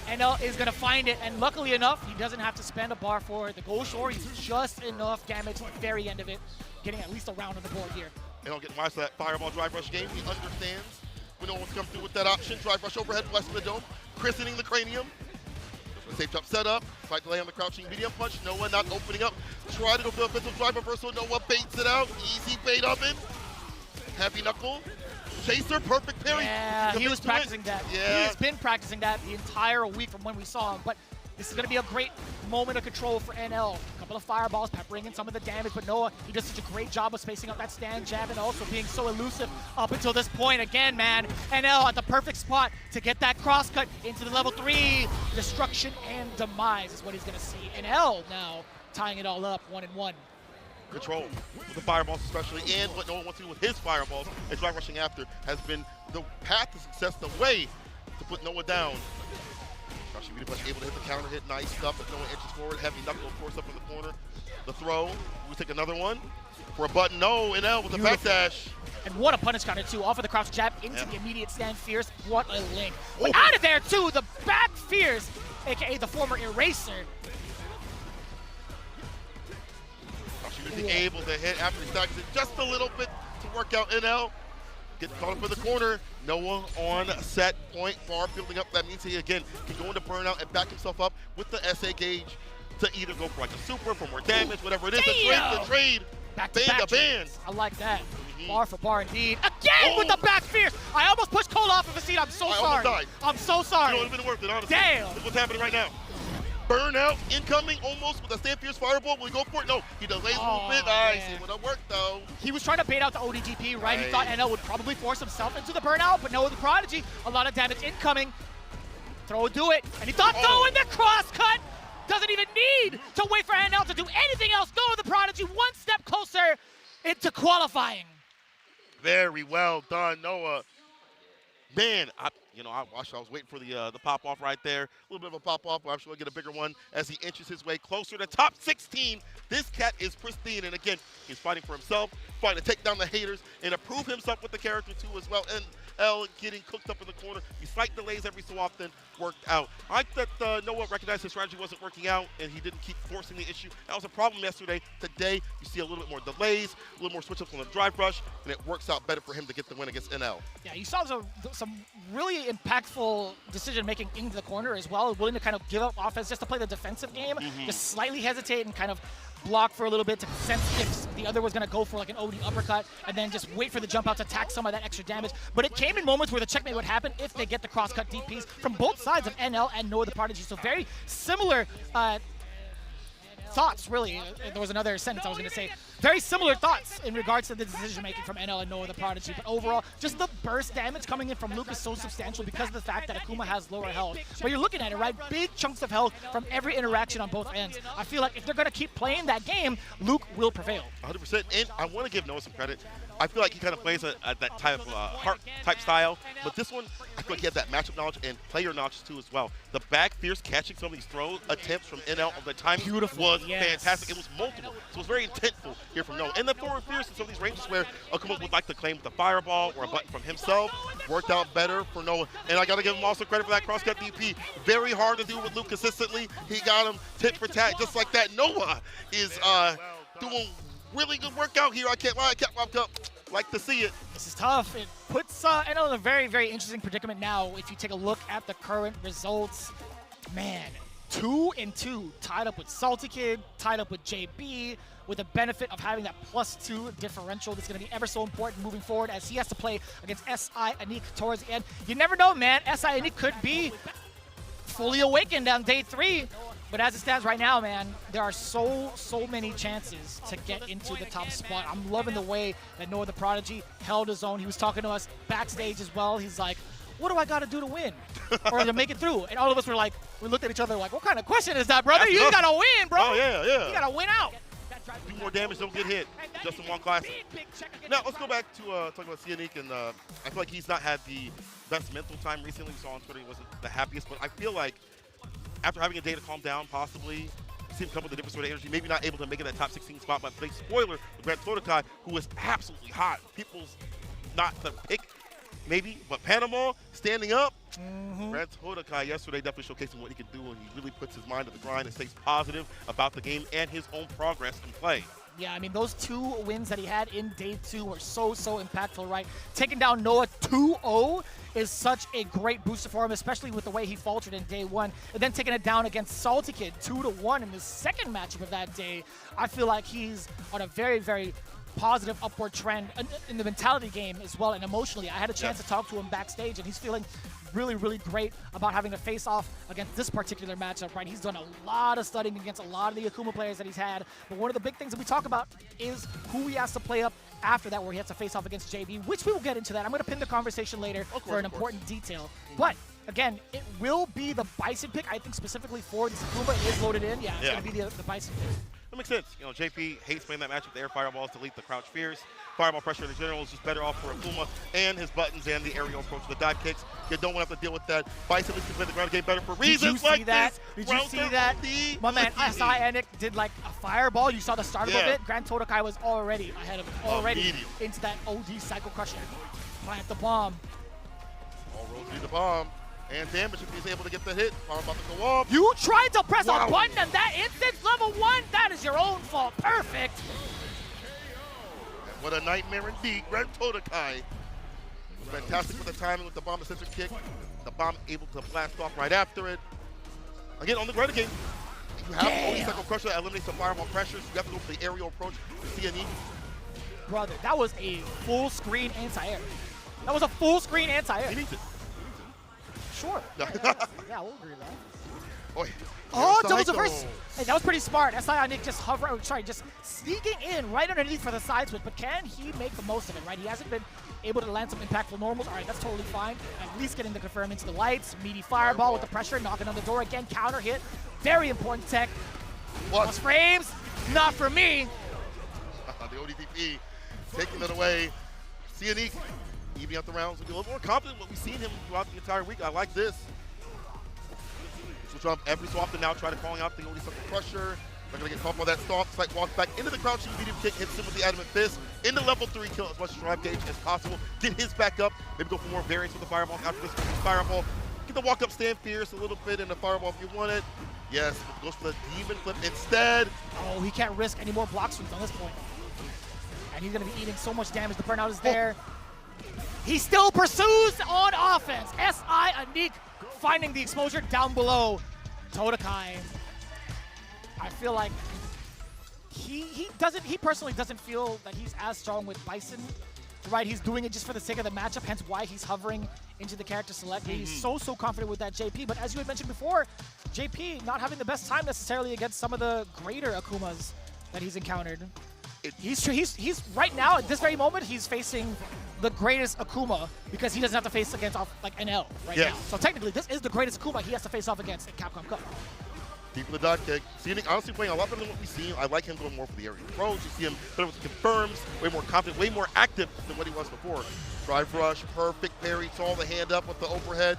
NL is going to find it, and luckily enough, he doesn't have to spend a bar for the Go Shore. He's just enough damage at the very end of it, getting at least a round on the board here. NL getting wise to that fireball drive rush game. He understands when no one's come through with that option. Drive rush overhead, blessing the dome, christening the cranium. Safe jump set up. Slight delay on the crouching medium punch. Noah not opening up. Try to go for the offensive drive reversal. Noah baits it out. Easy bait oven. Heavy knuckle. Chaser, perfect parry. Yeah, he was practicing that. Yeah. He has been practicing that the entire week from when we saw him. But this is going to be a great moment of control for NL. A couple of fireballs peppering in some of the damage, but Noah, he does such a great job of spacing out that stand jab and also being so elusive up until this point. Again, man, NL at the perfect spot to get that cross cut into the level 3. Destruction and demise is what he's going to see. NL now tying it all up 1-1. Control with the fireballs especially, and what Noah wants to do with his fireballs and drive rushing after has been the path to success, the way to put Noah down. Crouching medium punch able to hit the counter hit, nice stuff as Noah inches forward. Heavy knuckle, of course, up in the corner. The throw, we take another one for a button. No, NL with the backdash. And what a punish counter too, off of the crouch jab into the immediate stand fierce. What a link. But out of there too, the back fierce, aka the former eraser. Able to hit after he stacks it just a little bit to work out NL. Gets caught up for the corner. Noah on set point, far building up. That means he again can go into burnout and back himself up with the SA gauge to either go for like a super, for more damage, whatever it is. The trade. Back to back trades. I like that. Bar for bar indeed. Again with the back fierce. I almost pushed Cole off of his seat. I'm so sorry. Died. I'm so sorry. You know, it would have been worth it, honestly. Damn. Look what's happening right now. Burnout incoming almost with a stand fierce fireball. Will he go for it? No, he delays a little bit. Nice, it would have worked though. He was trying to bait out the ODGP, right? He thought NL would probably force himself into the burnout, but no, the Prodigy, a lot of damage incoming. Throw would do it, and he thought throwing the cross cut. Doesn't even need to wait for NL to do anything else. Go with the Prodigy, one step closer into qualifying. Very well done, Noah. Man, I was waiting for the pop off right there. A little bit of a pop off, but I'm sure he'll get a bigger one as he inches his way closer to top 16. This cat is pristine, and again, he's fighting for himself, fighting to take down the haters, and improve himself with the character too as well. And L getting cooked up in the corner. These slight delays every so often worked out. I like that Noah recognized his strategy wasn't working out, and he didn't keep forcing the issue. That was a problem yesterday. Today, you see a little bit more delays, a little more switch-ups on the drive rush, and it works out better for him to get the win against NL. Yeah, you saw some really impactful decision-making into the corner as well, willing to kind of give up offense just to play the defensive game, just slightly hesitate and kind of block for a little bit to sense if the other was going to go for like an OD uppercut and then just wait for the jump out to attack some of that extra damage. But it came in moments where the checkmate would happen if they get the cross-cut DPs from both sides of NL and Noah the Prodigy. So very similar thoughts, really. There was another sentence I was going to say. Very similar thoughts in regards to the decision-making from NL and Noah the Prodigy. But overall, just the burst damage coming in from Luke is so substantial because of the fact that Akuma has lower health. But you're looking at it, right? Big chunks of health from every interaction on both ends. I feel like if they're going to keep playing that game, Luke will prevail. 100%. And I want to give Noah some credit. I feel like he kind of plays that type of heart-type style. But this one, I feel like he has that matchup knowledge and player knowledge too as well. The back fierce catching some of these throw attempts from NL of the time was fantastic. It was multiple. So it was very intentful here from Noah. And the forward fierce in some of these ranges where Akuma would like to claim with a fireball or a button from himself worked out better for Noah. And I got to give him also credit for that cross-cut DP. Very hard to do with Luke consistently. He got him tit for tat just like that. Noah is doing really good workout here. I can't lie. Capcom Cup. Like to see it. This is tough. It puts NL in a very, very interesting predicament now. If you take a look at the current results, man, 2-2, tied up with Salty Kid, tied up with JB, with the benefit of having that +2 differential that's going to be ever so important moving forward as he has to play against SI Anik towards the end. You never know, man. SI Anik could be fully awakened on day 3. But as it stands right now, man, there are so many chances to get into the top spot. I'm loving the way that Noah the Prodigy held his own. He was talking to us backstage as well. He's like, what do I got to do to win or to make it through? And all of us were like, we looked at each other like, what kind of question is that, brother? You got to win, bro. Oh, yeah. You got to win out. Do more damage, don't get hit. Just in one classic. Now, let's go back to talk about Cianic, and I feel like he's not had the best mental time recently. We saw on Twitter he wasn't the happiest, but I feel like after having a day to calm down, possibly, see him come with a different sort of energy, maybe not able to make it that top 16 spot, but big spoiler, the Grand Slodokai, who was absolutely hot. People's not the pick, maybe, but Panama standing up. Grand Slodokai yesterday definitely showcasing what he can do, and he really puts his mind to the grind and stays positive about the game and his own progress and play. Yeah, I mean, those 2 wins that he had in day 2 were so impactful, right? Taking down Noah 2-0 is such a great booster for him, especially with the way he faltered in day one, and then taking it down against Salty Kid 2-1 in the second matchup of that day. I feel like he's on a very, very positive upward trend in the mentality game as well, and emotionally. I had a chance to talk to him backstage, and he's feeling really, really great about having to face off against this particular matchup, right? He's done a lot of studying against a lot of the Akuma players that he's had, but one of the big things that we talk about is who he has to play up after that, where he has to face off against JB, which we will get into that. I'm going to pin the conversation later for an important detail. But again, it will be the Bison pick. I think specifically for this Akuma, it is loaded in. Yeah, it's going to be the Bison pick. That makes sense. You know, JP hates playing that matchup. The air fireballs delete the crouch fears. Fireball pressure in general is just better off for Akuma and his buttons and the aerial approach to the dive kicks. You don't want to have to deal with that. Bison can play the ground game better for reasons like this. Did you see that? My man SI Enik did like a fireball. You saw the start of it. Grand Todokai was already ahead of him, already into that OD Cycle Crusher. Plant the bomb. All roads lead the bomb. And damage if he's able to get the hit. Bomb about to go off. You tried to press a button and that instance level 1. That is your own fault. Perfect. What a nightmare indeed. Grand Todokai was fantastic with the timing with the bomb assistant kick. The bomb able to blast off right after it. Again, on the ground game, you have the Cycle Crusher that eliminates the fireball pressures. You have to go for the aerial approach to CNE. Brother, that was a full screen anti-air. That was a full screen anti-air. He needs it. Sure. Yeah, we'll agree with that. Oh, double reverse. Hey, that was pretty smart. SI Enik just just sneaking in right underneath for the side switch, but can he make the most of it, right? He hasn't been able to land some impactful normals. All right, that's totally fine. At least getting the confirm into the lights. Meaty fireball with the pressure, knocking on the door again. Counter hit. Very important tech. Plus frames. Not for me. The ODDP taking it away. CNE evening out the rounds. A little more confident what we've seen him throughout the entire week. I like this. Switch up every so often now, try to calling out the OD Cycle Crusher. They're going to get caught by that stomp. Slight walk back into the crouching medium kick, hits him with the adamant fist. Into level 3, kill as much drive gauge as possible. Get his back up. Maybe go for more variance with the fireball. After this fireball, get the walk up stand fierce a little bit in the fireball if you want it. Yes, but goes for the demon flip instead. Oh, he can't risk any more block swings on this point. And he's going to be eating so much damage. The burnout is there. He still pursues on offense. SI Enik finding the exposure down below. Todokai, I feel like he personally doesn't feel that he's as strong with Bison, right? He's doing it just for the sake of the matchup, hence why he's hovering into the character select. He's so confident with that JP, but as you had mentioned before, JP not having the best time necessarily against some of the greater Akumas that he's encountered. He's right now at this very moment he's facing the greatest Akuma because he doesn't have to face against like NL right now. So technically this is the greatest Akuma he has to face off against in Capcom Cup. Deep in the dot kick. CNE honestly playing a lot better than what we've seen. I like him going more for the aerial approach. You see him better with the confirms, way more confident, way more active than what he was before. Drive rush, perfect parry, saw the hand up with the overhead.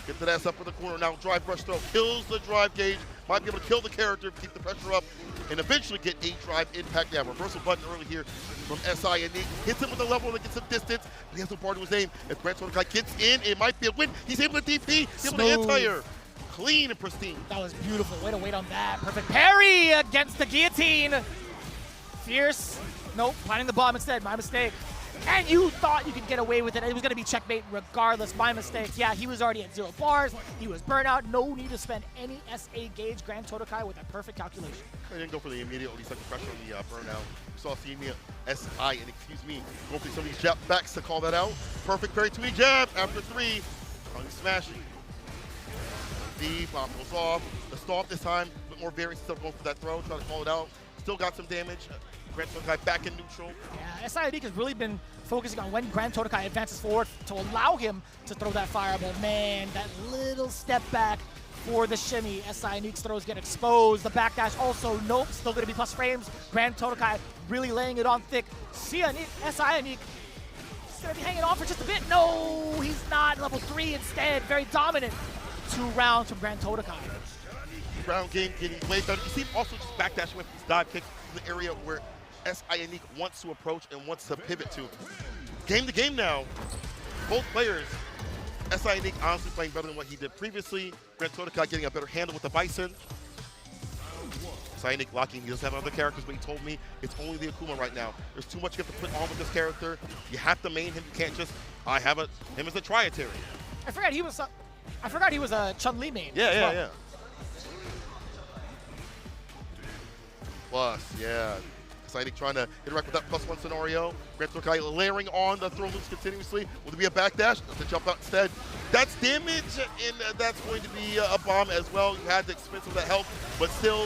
Get that ass up in the corner now. Drive rush throw, kills the drive gauge. Might be able to kill the character, keep the pressure up, and eventually get a drive impact. Yeah, reversal button early here from SI Enik. Hits him with a level that gets some distance, but he has no part to his aim. If Grand Todokai gets in, it might be a win. He's able to DP, he's able to anti-air. Clean and pristine. That was beautiful. Way to wait on that. Perfect parry against the guillotine. Fierce. Nope, planting the bomb instead. My mistake. And you thought you could get away with it. It was going to be checkmate regardless. My mistake. Yeah, he was already at 0 bars. He was burnout. No need to spend any SA gauge. Grand Todokai with that perfect calculation. I didn't go for the immediate OD Cycle Crusher on the burnout. We saw SI and go for some of these jab backs to call that out. Perfect parry to jab after 3. Tongue smashing. Deep, bomb goes off. The stomp this time, a bit more variance instead of going for that throw. Try to call it out. Still got some damage. Grand Todokai back in neutral. Yeah, SI Enik has really been focusing on when Grand Todokai advances forward to allow him to throw that fireball. Man, that little step back for the shimmy. SI Enik's throws get exposed. The backdash also, nope, still going to be plus frames. Grand Todokai really laying it on thick. SI Enik is going to be hanging on for just a bit. No, he's not. Level 3 instead. Very dominant. 2 rounds from Grand Todokai. Ground game getting way better. You see him also just backdashing with his dive kicks to the area where SI Enik wants to approach and wants to pivot to. Game to game now. Both players. SI Enik honestly playing better than what he did previously. Grand Todokai getting a better handle with the Bison. SI Enik locking. He doesn't have other characters, but he told me it's only the Akuma right now. There's too much you have to put on with this character. You have to main him. You can't just, I have him as a trietary. I forgot he was a Chun-Li main. Yeah. Plus, yeah. Exciting trying to interact with that +1 scenario. GranTodokai layering on the throw loops continuously. Will there be a backdash? Does it jump out instead? That's damage, and that's going to be a bomb as well. You had the expense of that health, but still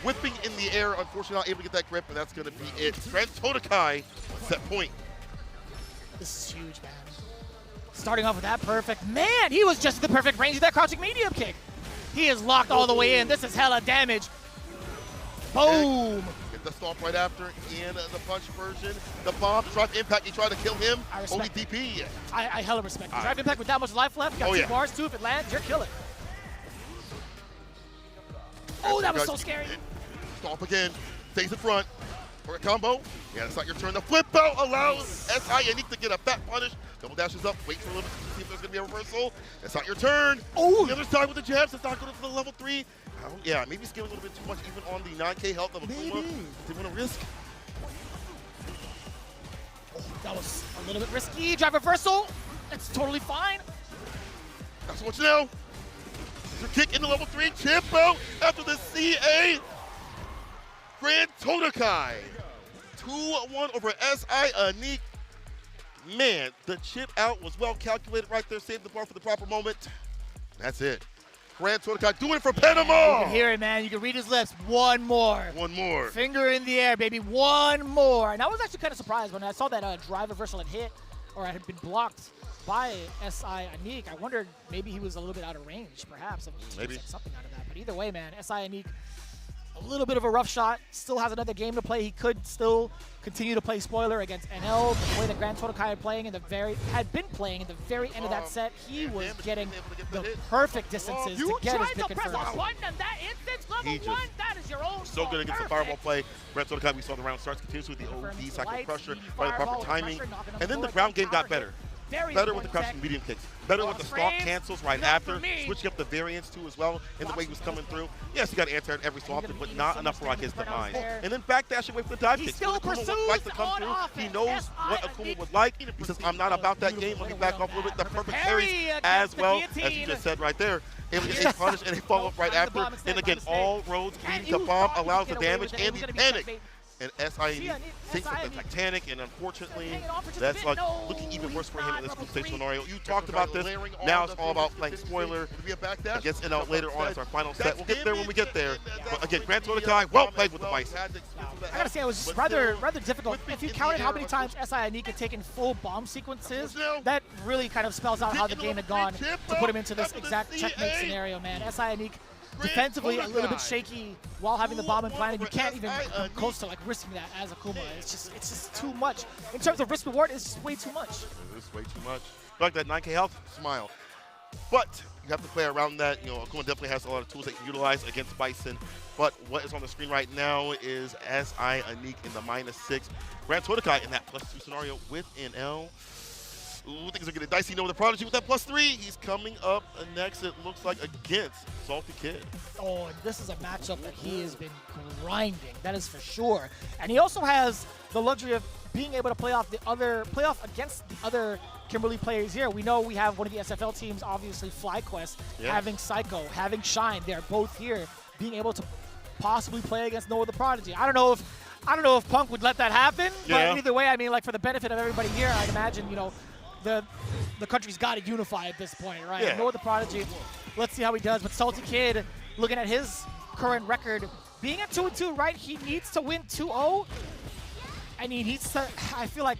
whipping in the air. Unfortunately, not able to get that grip, and that's going to be it. GranTodokai set point. This is huge, man. Starting off with that perfect. Man, he was just in the perfect range of that crouching medium kick. He is locked all the way in. This is hella damage. Boom. Get the stomp right after in the punch version. The bomb, drive impact, you try to kill him. Only DP. I hella respect it. Drive impact with that much life left. You got 2 bars too. If it lands, you're killing. Oh, that was so scary. Stomp again. Stays in front. For a combo. Yeah, it's not your turn. The flip out allows SI Unique to get a fat punish. Double dashes up. Wait for a little bit to see if there's going to be a reversal. It's not your turn. Oh, the other side with the jabs. It's not going to the level 3. Yeah, maybe scaling a little bit too much even on the 9K health of Akuma. They want to risk. Oh, that was a little bit risky. Drive reversal. It's totally fine. Not so much now. Your kick into level 3. Chimpo after the CA. GranTodokai. 2-1 over SI Unique. Man, the chip out was well calculated right there. Saved the bar for the proper moment. That's it. GranTodokai doing it for Panama. You can hear it, man. You can read his lips. One more. One more. Finger in the air, baby. One more. And I was actually kind of surprised when I saw that drive reversal had hit, or had been blocked by SI Unique. I wondered maybe he was a little bit out of range, perhaps. Maybe. Something out of that. But either way, man, SI Unique, a little bit of a rough shot. Still has another game to play. He could still continue to play spoiler against NL. The way that GranTodokai had been playing in the very end of that set, he was getting the perfect distances to get his pick tried to press confirmed. a button in that instance, level 1, that is your own So good against the fireball play. GranTodokai, we saw the round starts continuously with the OD cycle pressure, by the proper timing. And then the ground game got better. Better with the crouching medium kicks. Better with the stalk cancels right after. Switching up the variance too as well in the way he was coming through. Yes, he got anti-aired every so often, but not enough for like his demise. And then backdash away from the dive kicks. When Akuma would like to come through, he knows what Akuma would like. He says, I'm not about that game. Let me back off a little bit. The perfect carries as well, as you just said right there. Able to get a punish and a follow-up right after. And again, all roads leading to bomb allows the damage and the panic. And SI sinks like the Titanic, and unfortunately, that's like looking even worse for him in this group stage scenario. You talked about this. Now it's all about playing spoiler against NL later on as our final set. We'll get there when we get there. But again, GranTodokai, well played with the Vice. I gotta say, it was just rather difficult. If you counted how many times SI Unique had taken full bomb sequences, that really kind of spells out how the game had gone to put him into this exact checkmate scenario, man. SI Unique defensively a little bit shaky while having the bomb implanted. You can't even come close to like risking that as Akuma. It's just too much. In terms of risk reward, it's just way too much. It is way too much. Like that 9K health, smile. But you have to play around that. You know, Akuma definitely has a lot of tools that you can utilize against Bison. But what is on the screen right now is SI Unique in the -6. GranTodokai in that +2 scenario with NL. Ooh, things are getting dicey. No, the Prodigy with that +3. He's coming up next, it looks like, against Salty Kid. Oh, and this is a matchup that he has been grinding. That is for sure. And he also has the luxury of being able to play off against the other Kimberly players here. We know we have one of the SFL teams, obviously FlyQuest, having Psycho, having Shine. They're both here, being able to possibly play against Noah the Prodigy. I don't know if Punk would let that happen, but either way, I mean, like for the benefit of everybody here, I'd imagine, you know, the country's got to unify at this point, right? Yeah. Noah the Prodigy, let's see how he does. But Salty Kid, looking at his current record, being at 2-2, right? He needs to win 2-0. And he needs to, I feel like,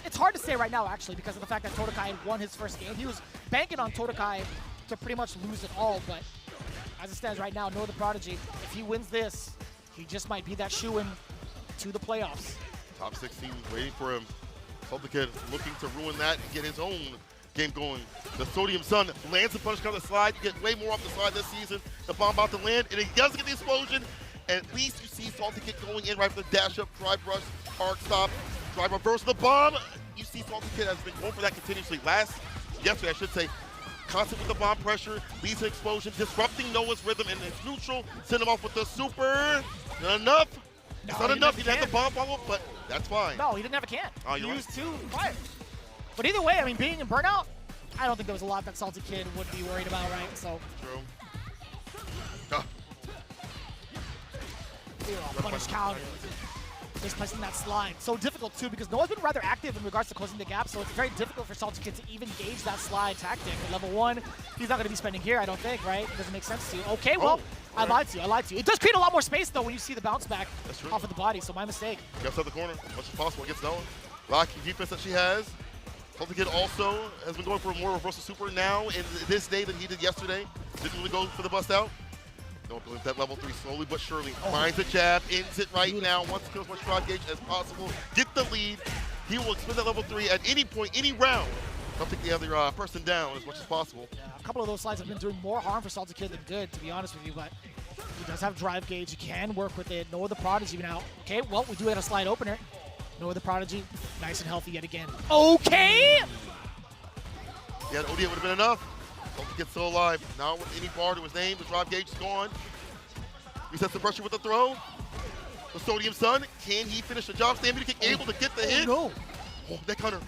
it's hard to say right now, actually, because of the fact that Todokai had won his first game. He was banking on Todokai to pretty much lose it all, but as it stands right now, Noah the Prodigy, if he wins this, he just might be that shoe-in to the playoffs. Top 16 waiting for him. Salty Kid looking to ruin that and get his own game going. The Sodium Sun lands the punish on the slide. You get way more off the slide this season. The bomb about to land, and he doesn't get the explosion. And at least you see Salty Kid going in right for the dash up, drive rush, arc stop, drive reverse the bomb. You see Salty Kid has been going for that continuously. Yesterday, I should say, constant with the bomb pressure, leads to explosion, disrupting Noah's rhythm, and it's neutral. Send him off with the super. Not enough. It's not enough. He didn't have the bomb follow-up, but that's fine. No, he didn't have a can. Oh, he you're used two fire. But either way, I mean, being in burnout, I don't think there was a lot that Salty Kid would be worried about, right? So. True. Punish counter. Just placing that slide. So difficult too because Noah's been rather active in regards to closing the gap, so it's very difficult for Salty Kid to even gauge that slide tactic. At level 1, he's not going to be spending here, I don't think, right? It doesn't make sense to you. Okay, well, I lied to you. It does create a lot more space though when you see the bounce back off of the body, so my mistake. Gets out the corner as much as possible against Noah. Locking defense that she has. Salty Kid also has been going for more reversal super now in this day than he did yesterday. Didn't really go for the bust out. Don't believe that level 3 slowly but surely. Finds a jab, ends it right now, wants to kill as much drive gauge as possible, get the lead. He will expend that level 3 at any point, any round. Don't take the other person down as much as possible. Yeah, a couple of those slides have been doing more harm for Salty Kid than good, to be honest with you, but he does have drive gauge. He can work with it. Noah the Prodigy now. Okay, well, we do have a slide opener. Noah the Prodigy, nice and healthy yet again. Okay! Yeah, the OD would have been enough. Salty Kid still alive. Now with any bar to his name, the drive gauge is gone. He sets the pressure with the throw. The Sodium Sun, can he finish the job? Stamina kick able to get the hit. No. Oh, that counter.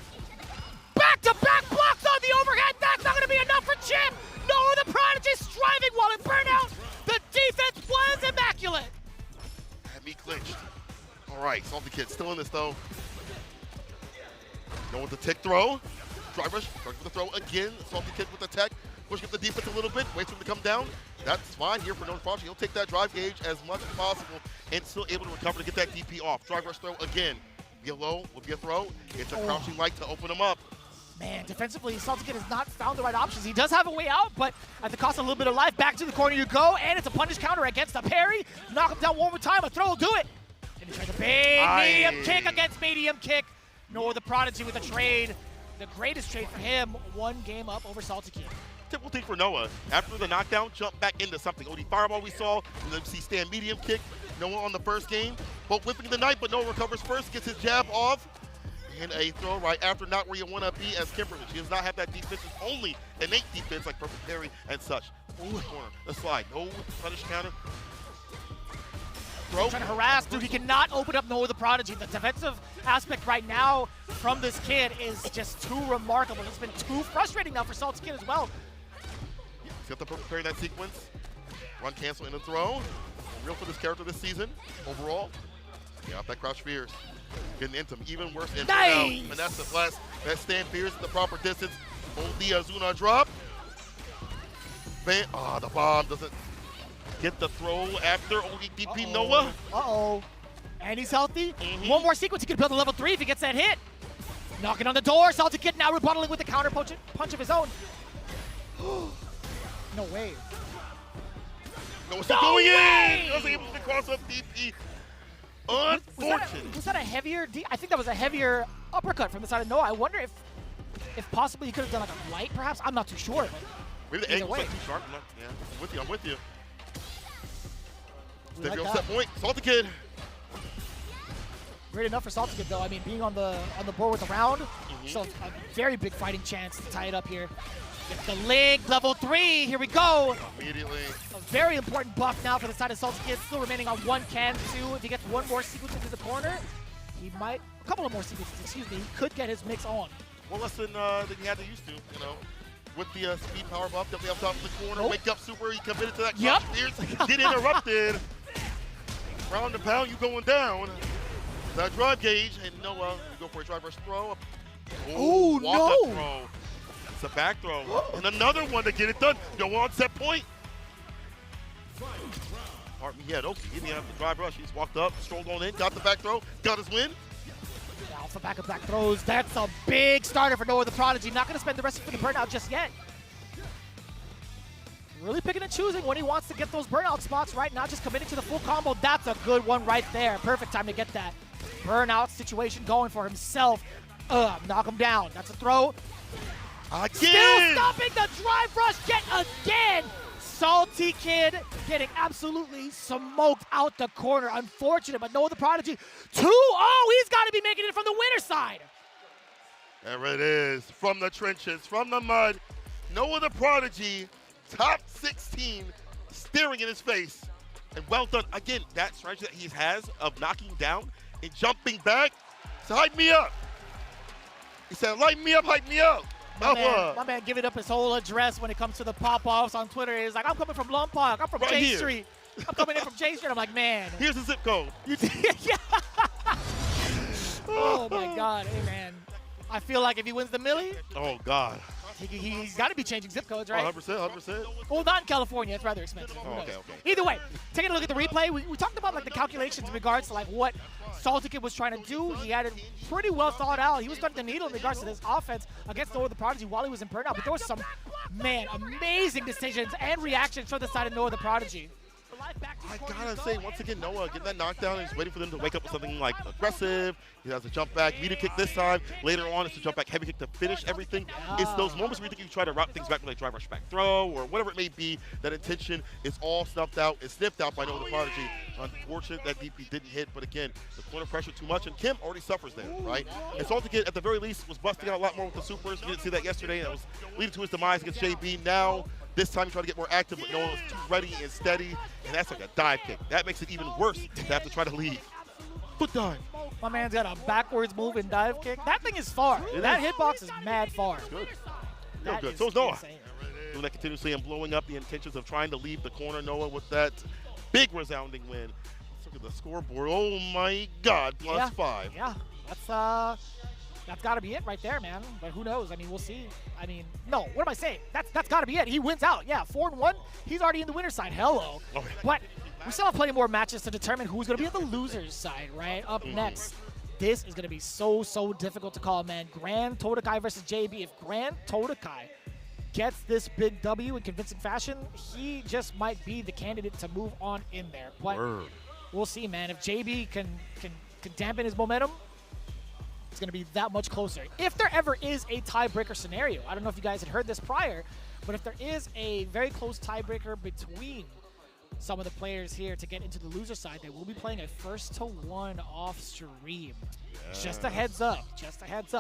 Back-to-back blocks on the overhead. That's not going to be enough for Chip. Noah the Prodigy striving while in burnout. The defense was immaculate. Had me clinched. All right, Salty Kid still in this though. Going with the tick throw. Drive rush, with the throw again. Salty Kid with the tech. Pushing up the defense a little bit, waits for him to come down. That's fine here for Noah the Prodigy. He'll take that drive gauge as much as possible and still able to recover to get that DP off. Drive rush throw again. Be a low, will be a throw. It's a crouching light to open him up. Man, defensively, Salty Kid has not found the right options. He does have a way out, but at the cost of a little bit of life, back to the corner you go, and it's a punish counter against the parry. Knock him down one more time, a throw will do it. And he tries a big medium kick against medium kick. Noah the Prodigy with a trade. The greatest trade for him, 1 game up over Salty Kid. Typical thing for Noah. After the knockdown, jump back into something. OD fireball we saw, and then see stand medium kick. Noah on the first game, both whipping the knife, but Noah recovers first, gets his jab off, and a throw right after, not where you want to be as Kimberly. She does not have that defense, it's only innate defense like perfect parry and such. Ooh, corner, the slide, no punish counter. Trying to harass, dude. He cannot open up Noah the Prodigy. The defensive aspect right now from this kid is just too remarkable. It's been too frustrating now for Salty Kid as well. He's got the perfect parry in that sequence. Run cancel in the throw. Real for this character this season, overall. Yeah, that crouch fears. Getting into him, even worse. Nice! Vanessa Blast, that stand fears at the proper distance. Hold the Azuna drop. The bomb doesn't get the throw after DP Noah. Uh-oh. And he's healthy. One more sequence, he could build a level 3 if he gets that hit. Knocking on the door, Salty Kid now rebuttaling with the counter punch of his own. No way. Noah's still going in! Wasn't able to cross up DP. Unfortunate. Was that a heavier, I think that was a heavier uppercut from the side of Noah. I wonder if possibly he could have done like a light perhaps. I'm not too sure. Maybe the angle was like too sharp. Yeah, I'm with you. Step your set point, Salty Kid. Great enough for Salty Kid though. I mean, being on the board with the round, so a very big fighting chance to tie it up here. Get the leg, level 3, here we go. Immediately. A very important buff now for the side of Salty Kid, still remaining on 1 can 2. If he gets 1 more sequence into the corner, he might, a couple of more sequences, excuse me, he could get his mix on. Well, less than he had to used to, you know. With the speed power buff, definitely up top of the corner, wake up super, he committed to that crouch fierce, get interrupted. Round and pound, you going down. That drive gauge, and Noah, you go for a drive rush throw. Oh, no! Throw. It's a back throw. And another one to get it done. Noah on set point. Yeah, Oki, he didn't have the drive rush. He's walked up, strolled on in, got the back throw, got his win. Now for back-to-back throws. That's a big starter for Noah the Prodigy. Not going to spend the rest of the burnout just yet. Really picking and choosing when he wants to get those burnout spots, right? Not just committing to the full combo. That's a good one right there. Perfect time to get that burnout situation going for himself. Knock him down. That's a throw. Again! Still stopping the drive rush yet again. Salty Kid getting absolutely smoked out the corner. Unfortunate, but Noah the Prodigy. 2-0. He's got to be making it from the winner's side. There it is. From the trenches, from the mud. Noah the Prodigy, top 16, staring in his face. And well done. Again, that strategy that he has of knocking down and jumping back. So hype me up. He said, light me up, hype me up. My man giving up his whole address when it comes to the pop-offs on Twitter. He's like, I'm coming from Lompoc. I'm from Right J here. Street. I'm coming in from J Street. I'm like, man. Here's the zip code. Yeah. Oh, my God. Hey, man. I feel like if he wins the Millie, Oh, God. he's got to be changing zip codes, right? 100%. Well, not in California. It's rather expensive. Who knows? Okay. Either way, taking a look at the replay, we talked about like the calculations in regards to like what Saltikid was trying to do. He had it pretty well thought out. He was cutting the needle in regards to this offense against Noah the Prodigy while he was in burnout. But there was some, man, amazing decisions and reactions from the side of Noah the Prodigy. I gotta say, once again, Noah getting that knockdown and he's waiting for them to wake up with something like aggressive. He has a jump back, medium kick this time. Later on, it's a jump back, heavy kick to finish everything. It's those moments where you think you try to route things back with like drive rush back throw or whatever it may be. That intention is all snuffed out. It's sniffed out by Noah the Prodigy. Unfortunate that DP didn't hit, but again, the corner pressure too much, and Kim already suffers there, right? And Saltikid, at the very least, was busting out a lot more with the supers. We didn't see that yesterday. That was leading to his demise against JB. Now, this time he tried to get more active, but Noah was too ready and steady, and that's like a dive kick. That makes it even worse to have to try to leave. Foot dive. My man's got a backwards move and dive kick. That thing is far. That hitbox is mad far. Good. Real That good. is So is Noah. insane. Doing that continuously and blowing up the intentions of trying to leave the corner. Noah with that big resounding win. Let's look at the scoreboard. Oh my God, plus 5. Yeah, that's got to be it right there, man. But who knows? I mean, we'll see. I mean, no, what am I saying? That's got to be it. He wins out. Yeah, 4-1. He's already in the winner's side. Hello. Okay. But we still have plenty more matches to determine who's going to be on the loser's side, right? Up next. This is going to be so difficult to call, man. Grand Totokai versus JB. If Grand Totokai gets this big W in convincing fashion, he just might be the candidate to move on in there. But we'll see, man. If JB can dampen his momentum, it's going to be that much closer. If there ever is a tiebreaker scenario, I don't know if you guys had heard this prior, but if there is a very close tiebreaker between some of the players here to get into the loser side, they will be playing a 1-to-1 off stream. Just a heads up.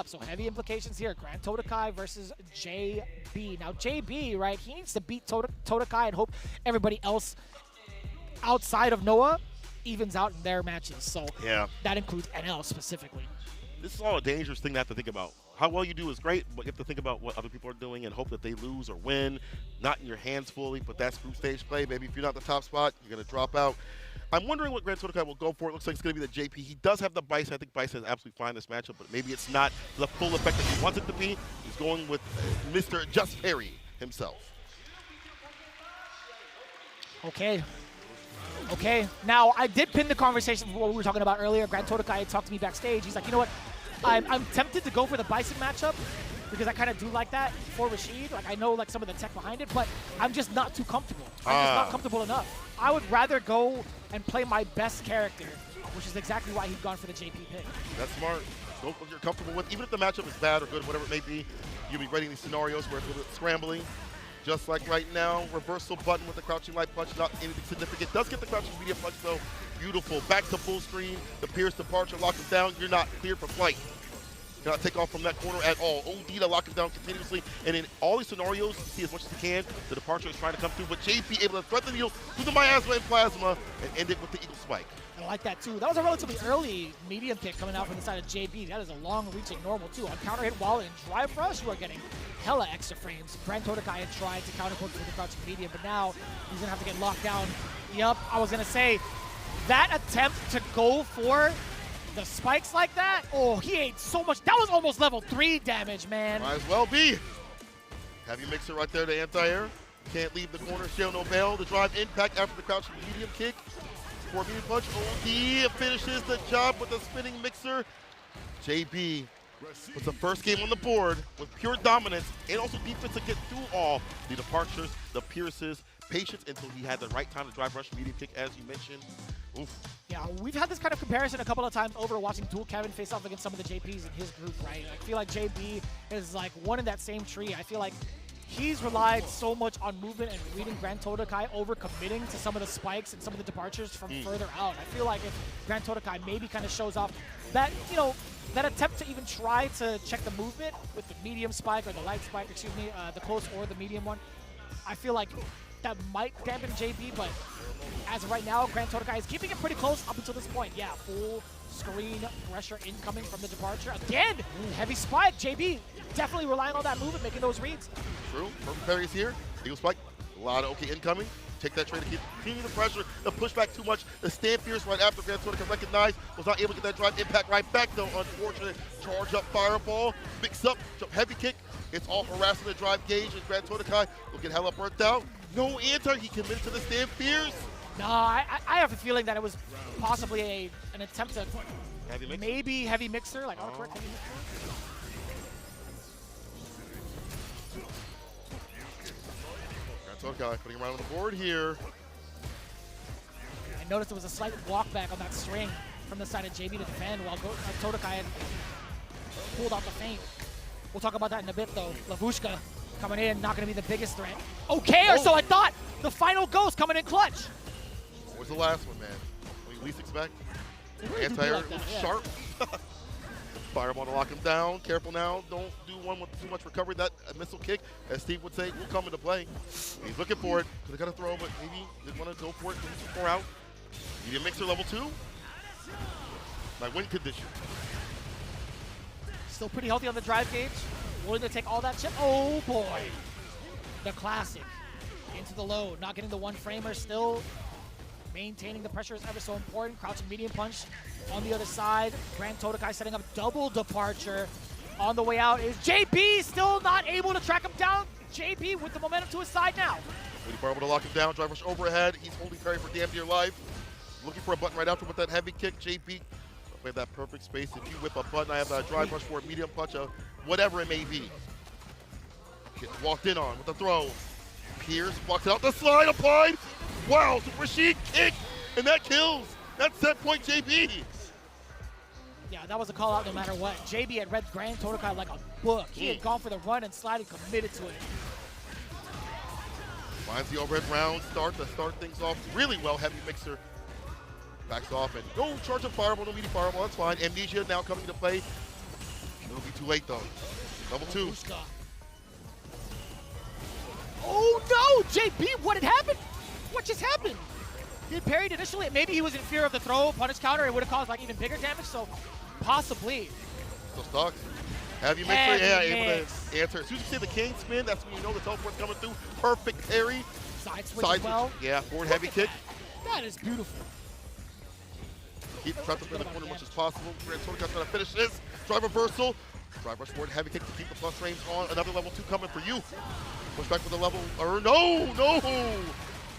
So heavy implications here. Grand Totokai versus JB. Now JB, right, he needs to beat Totokai and hope everybody else outside of Noah evens out in their matches. So that includes NL specifically. This is all a dangerous thing to have to think about. How well you do is great, but you have to think about what other people are doing and hope that they lose or win. Not in your hands fully, but that's group stage play. Maybe if you're not the top spot, you're going to drop out. I'm wondering what Grand Totokai will go for. It looks like it's going to be the JP. He does have the Bison. I think Bison is absolutely fine in this matchup, but maybe it's not the full effect that he wants it to be. He's going with Mr. Just Perry himself. Okay. Now, I did pin the conversation from what we were talking about earlier. Grand Totokai talked to me backstage. He's like, you know what? I'm tempted to go for the Bison matchup because I kind of do like that for Rashid. Like, I know like some of the tech behind it, but I'm just not too comfortable. I'm just not comfortable enough. I would rather go and play my best character, which is exactly why he's gone for the JP pick. That's smart. Go what you're comfortable with. Even if the matchup is bad or good, whatever it may be, you'll be ready in these scenarios where it's a little bit scrambling. Just like right now, reversal button with the crouching light punch, not anything significant. Does get the crouching medium punch though. Beautiful. Back to full screen. The Pierce departure, lock him down. You're not cleared for flight. Cannot take off from that corner at all. OD to lock him down continuously. And in all these scenarios, you see as much as you can, the departure is trying to come through. But JP able to thread the needle through the miasma and plasma and end it with the eagle spike. I like that too. That was a relatively early medium pick coming out from the side of JB. That is a long-reaching normal too. On counter hit while in drive rush, you are getting hella extra frames. Grand Totokai had tried to counterpunch with the crouching medium, but now he's gonna have to get locked down. Yup, I was gonna say that attempt to go for the spikes like that. Oh, he ate so much. That was almost level 3 damage, man. Might as well be. Heavy mixer right there to anti-air. Can't leave the corner. Show no bail. The drive impact after the crouching medium kick. For medium punch. OD finishes the job with the spinning mixer. JB was the first game on the board with pure dominance and also defense to get through all the departures, the pierces, patience until he had the right time to drive rush medium kick, as you mentioned. Oof. Yeah, we've had this kind of comparison a couple of times over watching Dual Kevin face off against some of the JPs in his group, right? I feel like JB is like one in that same tree. I feel like he's relied so much on movement and reading Grand Totokai over committing to some of the spikes and some of the departures from further out. I feel like if Grand Totokai maybe kind of shows off that, you know, that attempt to even try to check the movement with the medium spike or the light spike, excuse me, the close or the medium one, I feel like that might dampen JB, but as of right now, Grand Todokai is keeping it pretty close up until this point. Yeah, full screen pressure incoming from the departure. Again, heavy spike. JB definitely relying on that move and making those reads. True. Perfect parry is here. Eagle spike. A lot of okay incoming. Take that trade to keep continuing the pressure. The pushback too much. The stand fierce right after Grand Todokai recognized. Was not able to get that drive impact right back though. Unfortunate. Charge up fireball. Mix up. Jump heavy kick. It's all harassing the drive gauge, and Grand Todokai will get hella burnt out. No answer. He committed to the stand fierce. No, I have a feeling that it was possibly an attempt to heavy mixer? Maybe heavy mixer, like autocorrect heavy mixer. Grand Todokai putting him right on the board here. I noticed there was a slight walk back on that string from the side of JB to defend while Todokai had pulled out the feint. We'll talk about that in a bit though. Lavushka coming in, not going to be the biggest threat. Okay, or so I thought. The final ghost coming in clutch. What was the last one, man? What you least expect? Really Anti-air, like that, yeah. sharp. Fireball to lock him down. Careful now. Don't do one with too much recovery. That missile kick, as Steve would say, will come into play. He's looking for it. Could have got a throw, but maybe didn't want to go for it. Didn't score out. Medium mixer level 2. My win condition. Still pretty healthy on the drive gauge. Willing to take all that chip. Oh boy. The classic. Into the low. Not getting the one framer. Still maintaining the pressure is ever so important. Crouching medium punch on the other side. Grand Todokai setting up double departure. On the way out is JB. Still not able to track him down. JB with the momentum to his side now. Waiting for able to lock him down. Drive rush overhead. He's holding parry for damn dear life. Looking for a button right after with that heavy kick. JB. We have that perfect space. If you whip a button, I have a drive rush for a medium punch, whatever it may be. Gets walked in on with the throw. Pierce walks it out. The slide applied. Wow, so Rashid kick, and that kills. That's set point JB. Yeah, that was a call out no matter what. JB had read Grand Todokai like a book. He had gone for the run and slide and committed to it. Finds the overhead round start to start things off really well. Heavy mixer. Backs off and no charge of fireball, no meaty fireball, that's fine. Amnesia now coming into play. It'll be too late though. Level 2. Oh no, JB, what had happened? What just happened? He had parried initially. Maybe he was in fear of the throw, punish counter. It would have caused like even bigger damage, so possibly. Still stuck. Heavy mixer, yeah, able to answer. As soon as you see the king spin, that's when you know the teleport's coming through. Perfect parry. Side switch as well. Yeah, forward heavy kick. That is beautiful. Keep trapped up in the corner as much as possible. Grand Todokai's trying to finish this. Drive reversal. Drive rush forward, heavy kick to keep the plus frames on. Another level 2 coming for you. Push back with the level, or no!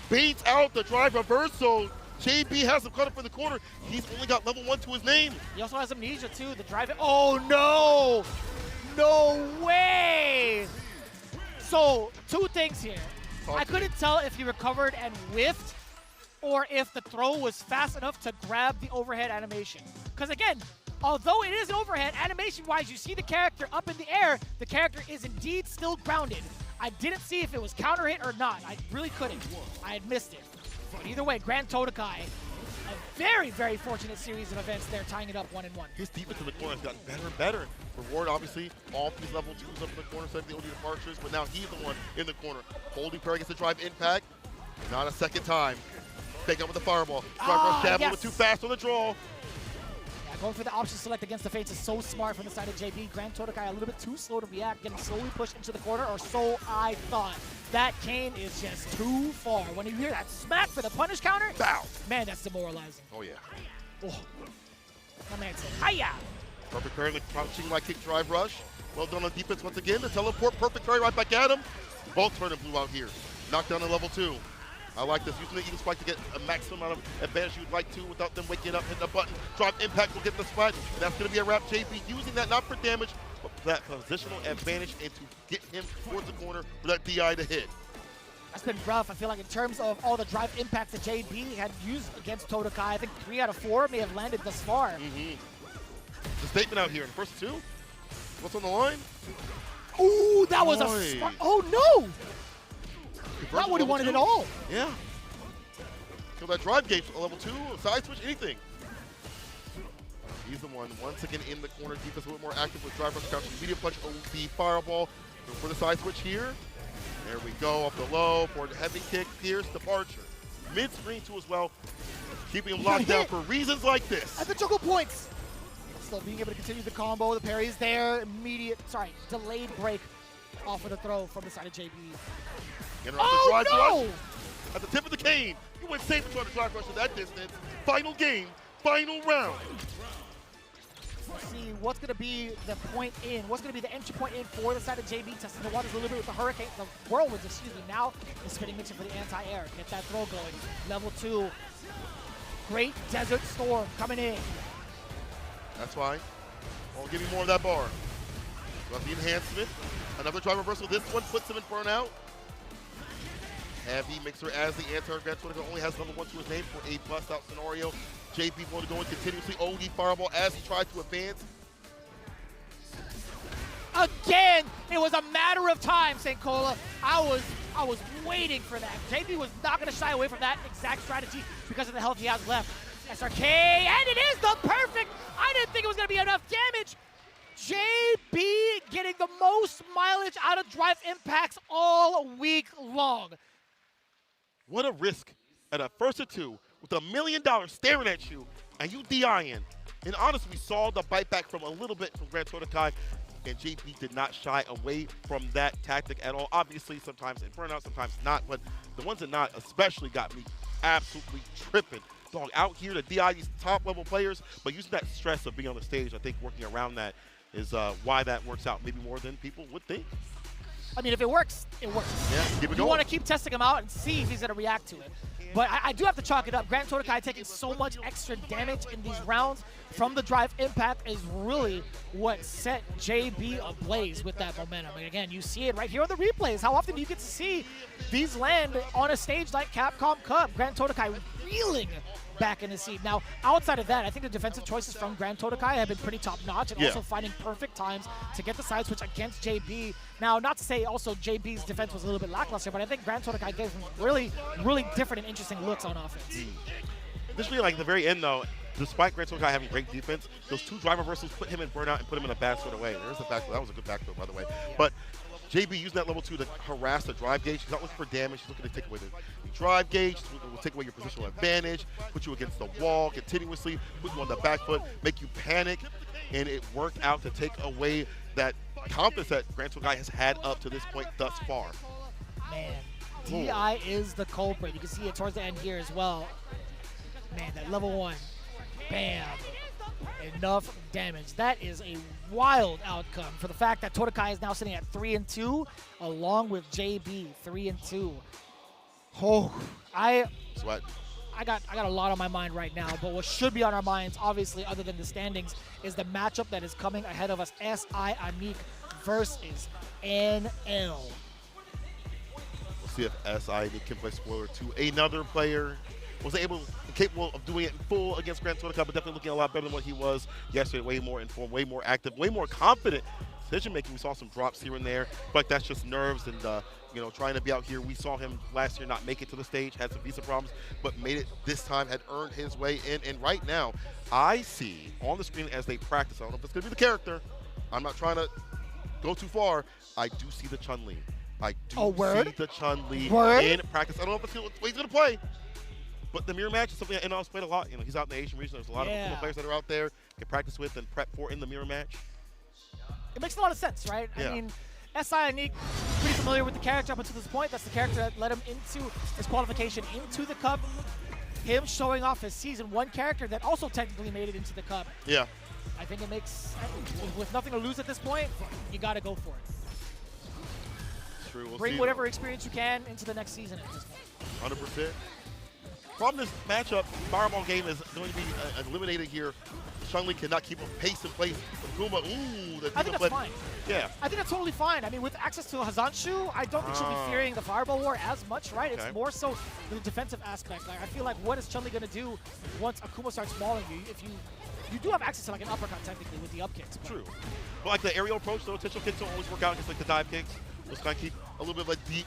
Baits out the drive reversal. JB has him cut up in the corner. He's only got level 1 to his name. He also has amnesia too. The drive, oh no! No way! So, 2 things here. I couldn't tell if he recovered and whiffed, or if the throw was fast enough to grab the overhead animation. Because again, although it is an overhead, animation-wise, you see the character up in the air, the character is indeed still grounded. I didn't see if it was counter hit or not. I really couldn't. I had missed it. But either way, Grand Todokai, a very, very fortunate series of events there, tying it up 1-1. His defense in the corner has gotten better and better. Reward, obviously, all these level 2s up in the corner, setting the OD departures, but now he's the one in the corner. Holding parry against the drive impact. Not a second time. Take up with the fireball. Drive rush jab a little bit too fast on the draw. Yeah, going for the option select against the Fates is so smart from the side of JB. Grand Todokai a little bit too slow to react, getting slowly pushed into the corner, or so I thought. That cane is just too far. When you hear that smack for the punish counter, bow. Man, that's demoralizing. Oh yeah. Oh. My man said, hiya! Perfect parry, like crouching my kick drive rush. Well done on defense once again. The teleport, perfect parry right back at him. Both turn and blue out here. Knockdown to level 2. I like this. Using the Eagle Spike to get a maximum amount of advantage you'd like to without them waking up, hitting a button. Drive impact will get the splat. And that's going to be a wrap. JB using that not for damage, but for that positional advantage and to get him towards the corner for that DI to hit. That's been rough. I feel like in terms of all the drive impacts that JB had used against Todokai, I think 3 out of 4 may have landed thus far. The statement out here in the first 2. What's on the line? Ooh, that was a... Oh, no! Not what he wanted at all. Yeah. Kill that drive gauge, a level 2, a side switch, anything. He's the one once again in the corner. Defense a little more active with drive rush, crouching, medium punch, OD fireball. Go for the side switch here. There we go, up the low for the heavy kick, Pierce, departure. Mid-screen too as well, keeping him locked down for reasons like this. At the juggle points. Still being able to continue the combo, the parry is there, delayed break off of the throw from the side of JB. Oh, no! Rush. At the tip of the cane, you went safe trying to drive rush to that distance. Final game, final round. Let's see what's going to be the point in, what's going to be the entry point in for the side of JB, testing the waters a little bit with the hurricane, the whirlwinds, excuse me. Now the spinning mixer for the anti-air. Get that throw going. Level 2. Great Desert Storm coming in. That's fine. I'll give you more of that bar. Got the enhancement. Another drive reversal. This one puts him in burnout. Heavy mixer as the anti-air Grand Tour only has level 1 to his name for a bust-out scenario. JP going to go in continuously. OD fireball as he tried to advance. Again, it was a matter of time, St. Cola. I was waiting for that. JP was not going to shy away from that exact strategy because of the health he has left. SRK, and it is the perfect. I didn't think it was going to be enough damage. JB getting the most mileage out of drive impacts all week long. What a risk at a first or two with $1 million staring at you and you DIing. And honestly, we saw the bite back from a little bit from Grand Todokai, and JP did not shy away from that tactic at all. Obviously, sometimes in burnout, sometimes not, but the ones that not especially got me absolutely tripping. Dog, out here to DI these top-level players, but using that stress of being on the stage, I think working around that is why that works out maybe more than people would think. I mean, if it works, it works. Yeah, keep it going. You want to keep testing him out and see if he's going to react to it. But I do have to chalk it up. Grand Todokai taking so much extra damage in these rounds from the drive impact is really what set JB ablaze with that momentum. And again, you see it right here on the replays. How often do you get to see these land on a stage like Capcom Cup? Grand Todokai reeling back in the seat. Now, outside of that, I think the defensive choices from Grand Todokai have been pretty top-notch and also finding perfect times to get the side switch against JB. Now, not to say also JB's defense was a little bit lackluster, but I think Grand Todokai gave him really, really different and interesting looks on offense. Additionally, like at the very end, though, despite Grand Todokai having great defense, those two drive reversals put him in burnout and put him in a back sort of way. There's the back. That was a good back throw, by the way. But JB using that level 2 to harass the drive gauge. He's not looking for damage. He's looking to take away the drive gauge. Will take away your positional advantage, put you against the wall continuously, put you on the back foot, make you panic, and it worked out to take away that confidence that Grand Todokai has had up to this point thus far. Man, DI is the culprit. You can see it towards the end here as well. Man, that level 1, bam, enough damage. That is a wild outcome for the fact that Todokai is now sitting at 3-2, along with JB 3-2. Oh, I got a lot on my mind right now, but what should be on our minds, obviously, other than the standings, is the matchup that is coming ahead of us. SI Anik versus NL. We'll see if SI Anik can play spoiler 2. Another player was capable of doing it in full against Grand Todokai, but definitely looking a lot better than what he was yesterday. Way more informed, way more active, way more confident decision making. We saw some drops here and there, but that's just nerves and trying to be out here. We saw him last year not make it to the stage, had some visa problems, but made it this time, had earned his way in. And right now, I see on the screen as they practice, I don't know if it's going to be the character. I'm not trying to go too far. I do see the Chun-Li. I do see the Chun-Li in practice. I don't know if it's what he's going to play. But the mirror match is something that NL's played a lot. He's out in the Asian region. There's a lot of players that are out there can practice with and prep for in the mirror match. It makes a lot of sense, right? Yeah. I mean, SI Anik, pretty familiar with the character up until this point. That's the character that led him into his qualification into the Cup. Him showing off his Season 1 character that also technically made it into the Cup. Yeah. I think it makes, with nothing to lose at this point, you got to go for it. True. We'll Bring whatever experience you can into the next season at this point. 100%. From this matchup, Fireball game is going to be eliminated here. Chun-Li cannot keep a pace in place with Kuma. Ooh, I think that's fine. Yeah. I think that's totally fine. I mean, with access to Hazanshu, I don't think she'll be fearing the Fireball War as much, right? Okay. It's more so the defensive aspect. Like, I feel like what is Chun-Li going to do once Akuma starts mauling you? If you do have access to like an uppercut technically with the up kicks. True. But like the aerial approach, the potential kicks don't always work out against like the dive kicks. Just kind of keep a little bit of a deep,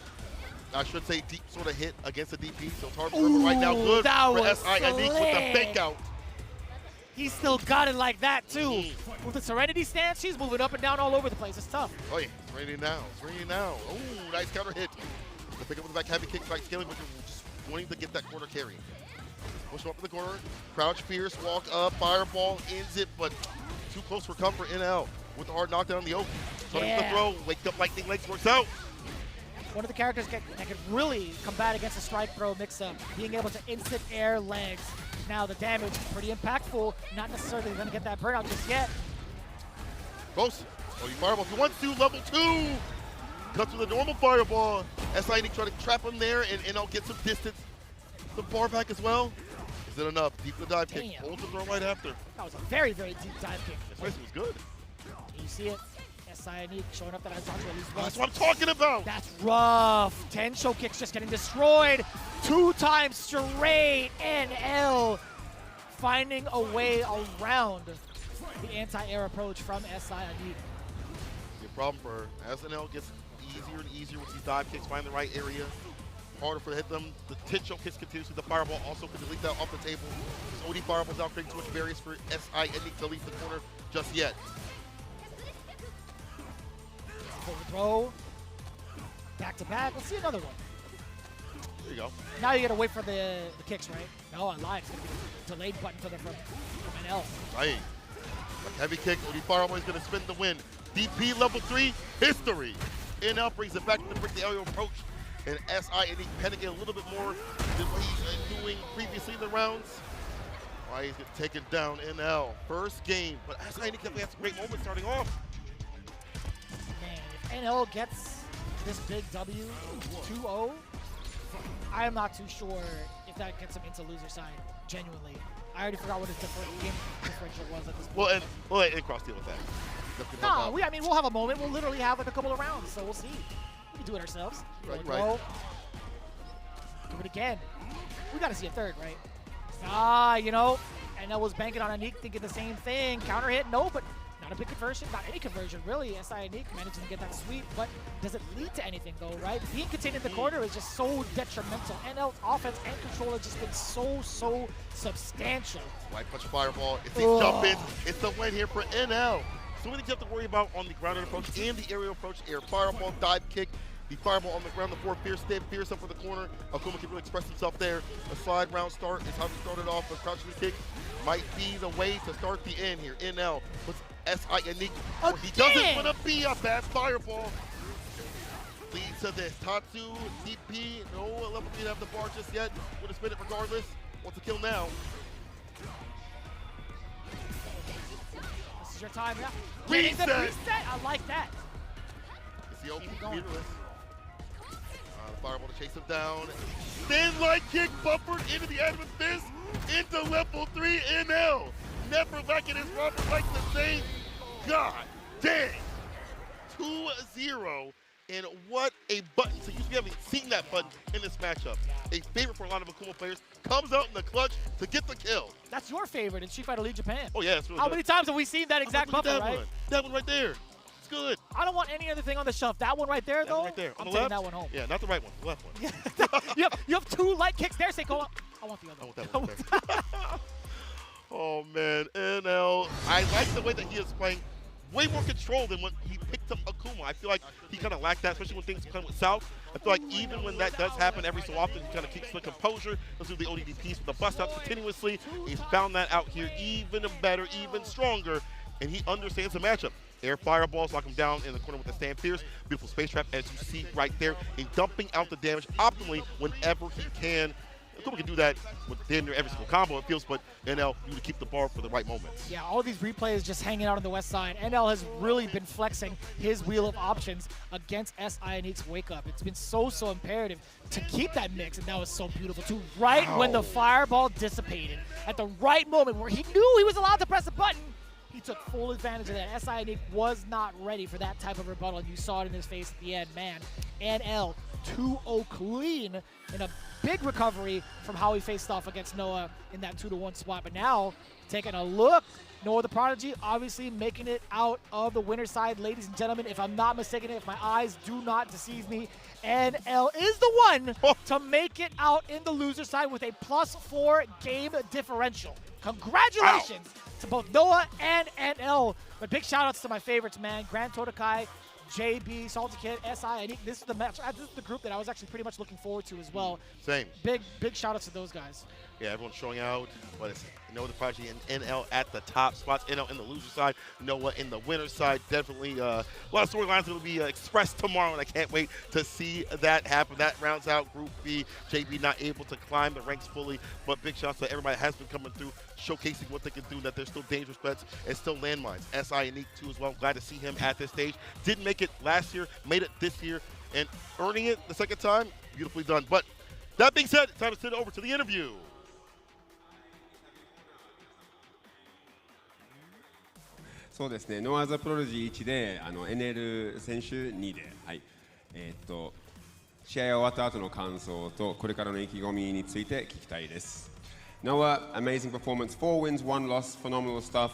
I should say deep sort of hit against the DP. So it's hard for him right now. Good for SI Anik with the fake out. He's still got it like that, too. With the Serenity stance, she's moving up and down all over the place. It's tough. Oh, yeah. It's raining now. It's raining now. Oh, nice counter hit. The pick up with the back heavy kick, right scaling, but just wanting to get that corner carry. Push him up in the corner. Crouch fierce, walk up, fireball, ends it, but too close for comfort. NL with the hard knockdown on the open. Starting the throw, wake up lightning legs, works out. One of the characters that could really combat against a strike throw mix-up, being able to instant air legs. Now the damage, pretty impactful. Not necessarily going to get that burnout just yet. Close. Oh, you fireball. If he wants to, level 2. Cuts with a normal fireball. SI try to trap him there, and I'll get some distance. The bar back as well. Is it enough? Deep in the dive kick. Hold the throw right after. That was a very, very deep dive kick. This was good. You see it? SI showing up that has at least once. That's what I'm talking about. That's rough. 10 show kicks just getting destroyed. 2 times straight. NL finding a way around the anti-air approach from SI. The problem for as NL gets easier and easier with these dive kicks, find the right area. Harder for to hit them. The 10 show kicks continues with the fireball. Also can delete that off the table. This OD fireball's out creating too much barriers for SI and to leave the corner just yet. Throw. Back to back. Let's see another one. There you go. Now you gotta wait for the kicks, right? No, on live. It's gonna be a delayed button from NL. Right. A heavy kick. OD fireball is gonna spin the win. DP level 3 history. NL brings it back to break the aerial approach. And SI and he panicking a little bit more than what he's doing previously in the rounds. Why he's getting taken down NL. First game, but SI and he definitely has some great moments starting off. Man, if NL gets this big W, 2-0, I am not too sure if that gets him into loser side, genuinely. I already forgot what his game differential was at this point. Well, and we'll let cross deal with that. No, I mean, we'll have a moment. We'll literally have like a couple of rounds, so we'll see. We can do it ourselves. Right. Do it again. We got to see a third, right? You know, and I was banking on Anik thinking the same thing. Counter hit, no, but not a big conversion. Not any conversion, really. SI Anik managing to get that sweep, but does it lead to anything, though, right? Being contained in the corner is just so detrimental. NL's offense and control have just been so substantial. White punch fireball. It's the jump in. It's the win here for NL. So many things you have to worry about on the grounded approach and the aerial approach. Air fireball, dive kick, the fireball on the ground, the 4 fierce stay, fierce up for the corner. Akuma can really express himself there. A slide round start is how he started off. A crouching kick might be the way to start the end here. NL puts SI Unique where he doesn't want to be. A bad fireball leads to this. Tatsu, DP, no level 3 to have the bar just yet. Would have spin it regardless. Wants to kill now. Your time, yeah. Reset. I like that. It's the open meterless. The fireball to chase him down. Thin light kick buffered into the adamant fist into level 3 NL. Never lacking his Robert like the same. God dang. 2-0. And what a button. So usually we haven't seen that button in this matchup. A favorite for a lot of Akuma players. Comes out in the clutch to get the kill. That's your favorite in Street Fighter League Japan. Oh, yeah, that's really How good. many times have we seen that exact buffer, that right? one. That one right there. It's good. I don't want any other thing on the shelf. That one right there, though, Right there. I'm On the taking left? that one home. Yeah, not the right one. The left one. you have 2 light kicks there, Seiko. I want the other one. I want that one. Oh, man. NL. I like the way that he is playing. Way more control than when he picked up Akuma. I feel like he kind of lacked that, especially when things come with South. I feel like even when that does happen every so often, he kind of keeps the composure. Let's do the ODD piece with the bust outs continuously. He's found that out here even better, even stronger, and he understands the matchup. Air fireballs lock him down in the corner with the stand fierce. Beautiful space trap, as you see right there, and dumping out the damage optimally whenever he can. Akuma can do that with damn near every single combo, it feels, but NL, you to keep the bar for the right moments. Yeah, all these replays just hanging out on the west side. NL has really been flexing his wheel of options against SI Unique's Wake Up. It's been so imperative to keep that mix, and that was so beautiful too. Right when the fireball dissipated, at the right moment where he knew he was allowed to press a button, he took full advantage of that. SI Unique was not ready for that type of rebuttal, and you saw it in his face at the end. Man, NL 2-0 clean in a big recovery from how he faced off against Noah in that 2-1 spot. But now, taking a look, Noah the Prodigy obviously making it out of the winner's side. Ladies and gentlemen, if I'm not mistaken, if my eyes do not deceive me, NL is the one to make it out in the loser side with a +4 game differential. Congratulations to both Noah and NL. But big shout outs to my favorites, man. Grand Totokai, JB, Salty Kid, SI. I think this is the match. This is the group that I was actually pretty much looking forward to as well. Same. Big shout outs to those guys. Yeah, everyone's showing out. What is it? Noah the Prodigy and NL at the top spots. NL in the loser side, Noah in the winner side. Definitely a lot of storylines that will be expressed tomorrow, and I can't wait to see that happen. That rounds out Group B. JB not able to climb the ranks fully, but big shouts to everybody that has been coming through, showcasing what they can do, that there's still dangerous threats and still landmines. SI and Neek too as well. Glad to see him at this stage. Didn't make it last year, made it this year, and earning it the second time, beautifully done. But that being said, it's time to send it over to the interview. そうですね、ノーアザプロロジー1でNL 選手2で、はい、試合が終わった後の感想とこれからの意気込みについて聞きたいです。Noah, amazing performance, 4 wins, 1 loss, phenomenal stuff.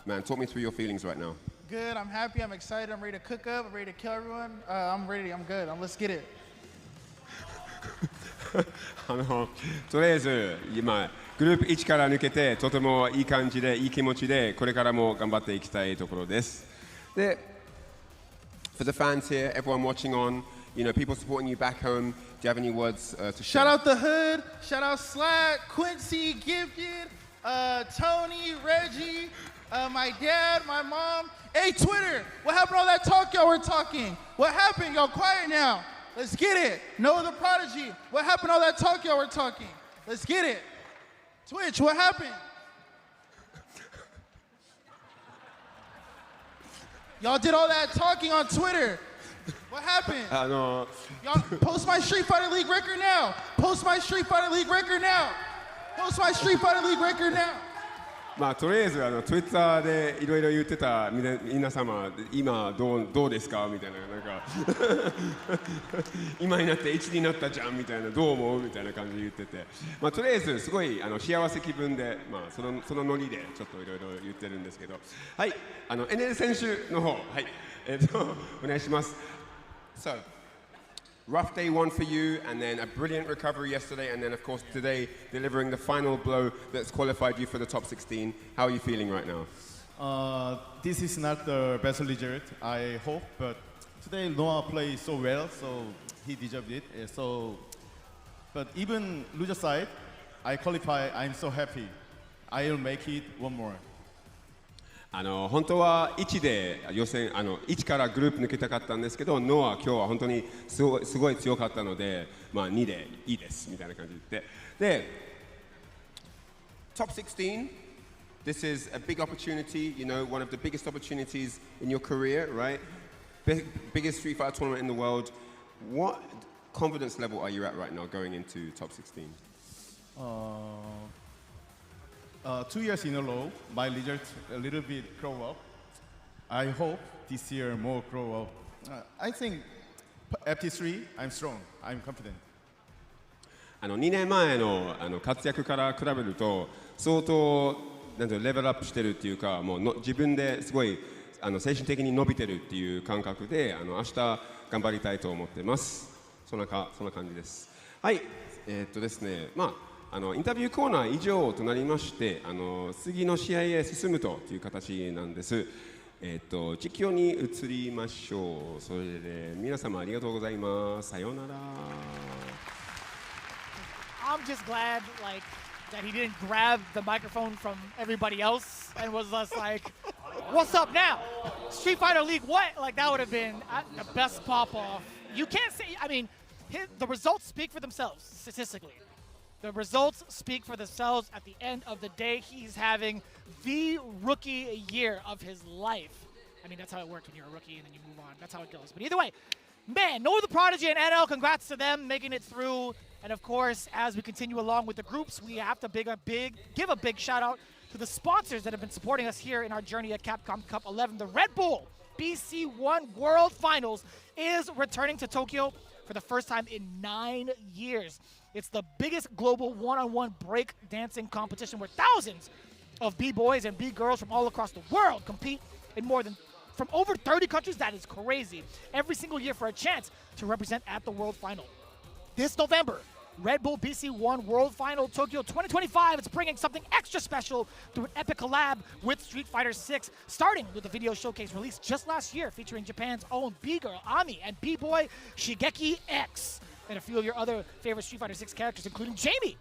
Man, talk me through your feelings right now. Good, I'm happy, I'm excited, I'm ready to cook up, I'm ready to kill everyone. I'm ready, I'm good, let's get it. とりあえず今グループ1から抜けてとてもいい感じでいい気持ちでこれからも頑張っていきたいところです。で、for the fans here, everyone watching on, you know, people supporting you back home, do you have any words to share? Shout out the Hood, shout out Slack, Quincy, Gifted, Tony, Reggie, my dad, my mom. Hey Twitter, what happened to all that talk y'all were talking? What happened? Y'all quiet now. Let's get it. Noah the Prodigy. What happened to all that talk y'all were talking? Let's get it. Twitch, what happened? Y'all did all that talking on Twitter. What happened? Y'all post my Street Fighter League record now. Post my Street Fighter League record now. Post my Street Fighter League record now. まあとりあえずTwitter でいろいろ言ってた皆様今どうですかみたいななんか今になって1になったじゃんみたいなどう思うみたいな感じで言ってて、まあとりあえずすごい幸せ気分でまあそのノリでちょっといろいろ言ってるんですけど、はいNL 選手の方はいお願いします。So, rough day one for you, and then a brilliant recovery yesterday, and then of course today delivering the final blow that's qualified you for the top 16. How are you feeling right now? This is not the best result, I hope, but today Noah played so well, so he deserved it. But even loser side, I qualify. I'm so happy. I'll make it one more. 本当は1で予選1からグループ抜けたかったんですけど、ノアは今日は本当にすごい強かったので、まあ2でいいですみたいな感じで言って、で Top 16, this is a big opportunity, you know, one of the biggest opportunities in your career, right? Biggest Street Fighter tournament in the world. What confidence level are you at right now going into Top 16? 2 years in a row, my results a little bit grow up. I hope this year more grow up. I think FT3, I'm strong. I'm confident. 2年前の活躍から比べると相当レベルアップしてるっていうか、もう自分ですごい精神的に伸びてるっていう感覚で明日頑張りたいと思ってます。そんな感じです。はい、ですね、まあインタビューコーナー以上となりまして、次の試合へ進むという形なんです。実況に移りましょう。それで皆様ありがとうございます。さようなら。I'm just glad that he didn't grab the microphone from everybody else and was just like, "What's up now? Street Fighter League what?" Like that would have been the best pop off. You can't say. I mean, the results speak for themselves statistically. The results speak for themselves. At the end of the day, he's having the rookie year of his life. I mean, that's how it works when you're a rookie and then you move on. That's how it goes. But either way, man, Noah the Prodigy and NL, congrats to them making it through. And of course, as we continue along with the groups, we have to give a big shout out to the sponsors that have been supporting us here in our journey at Capcom Cup 11. The Red Bull BC1 World Finals is returning to Tokyo for the first time in 9 years. It's the biggest global one-on-one break dancing competition where thousands of B-boys and B-girls from all across the world compete in from over 30 countries. That is crazy. Every single year for a chance to represent at the World Final. This November, Red Bull BC1 World Final Tokyo 2025 is bringing something extra special through an epic collab with Street Fighter 6, starting with a video showcase released just last year featuring Japan's own B-Girl Ami and B-Boy Shigeki X, and a few of your other favorite Street Fighter 6 characters, including Jamie.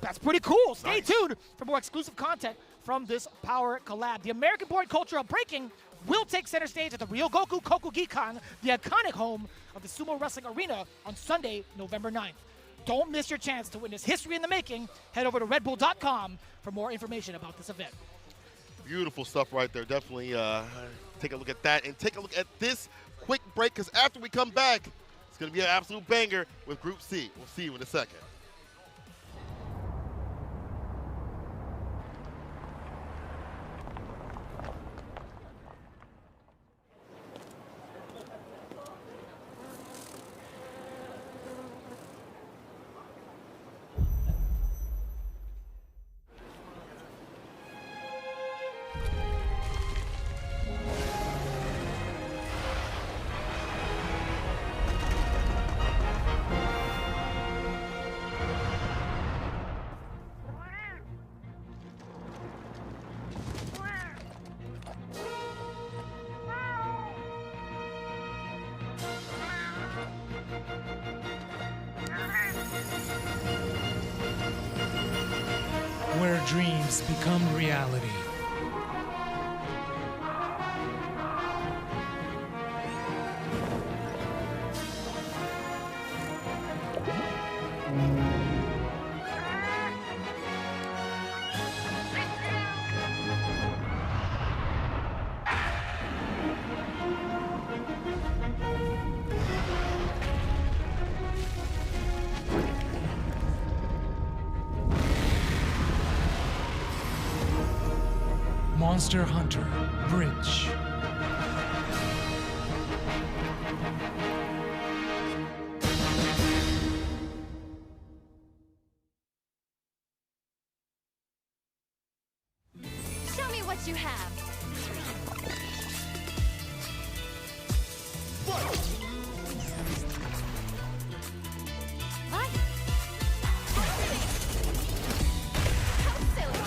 That's pretty cool. Stay tuned for more exclusive content from this power collab. The American-born culture of breaking will take center stage at the Ryogoku Kokugikan, the iconic home of the sumo wrestling arena, on Sunday, November 9th. Don't miss your chance to witness history in the making. Head over to redbull.com for more information about this event. Beautiful stuff right there. Definitely take a look at that and take a look at this quick break, because after we come back, it's going to be an absolute banger with Group C. We'll see you in a second. Where dreams become reality. Monster Hunter Bridge. Show me what you have. What? How silly.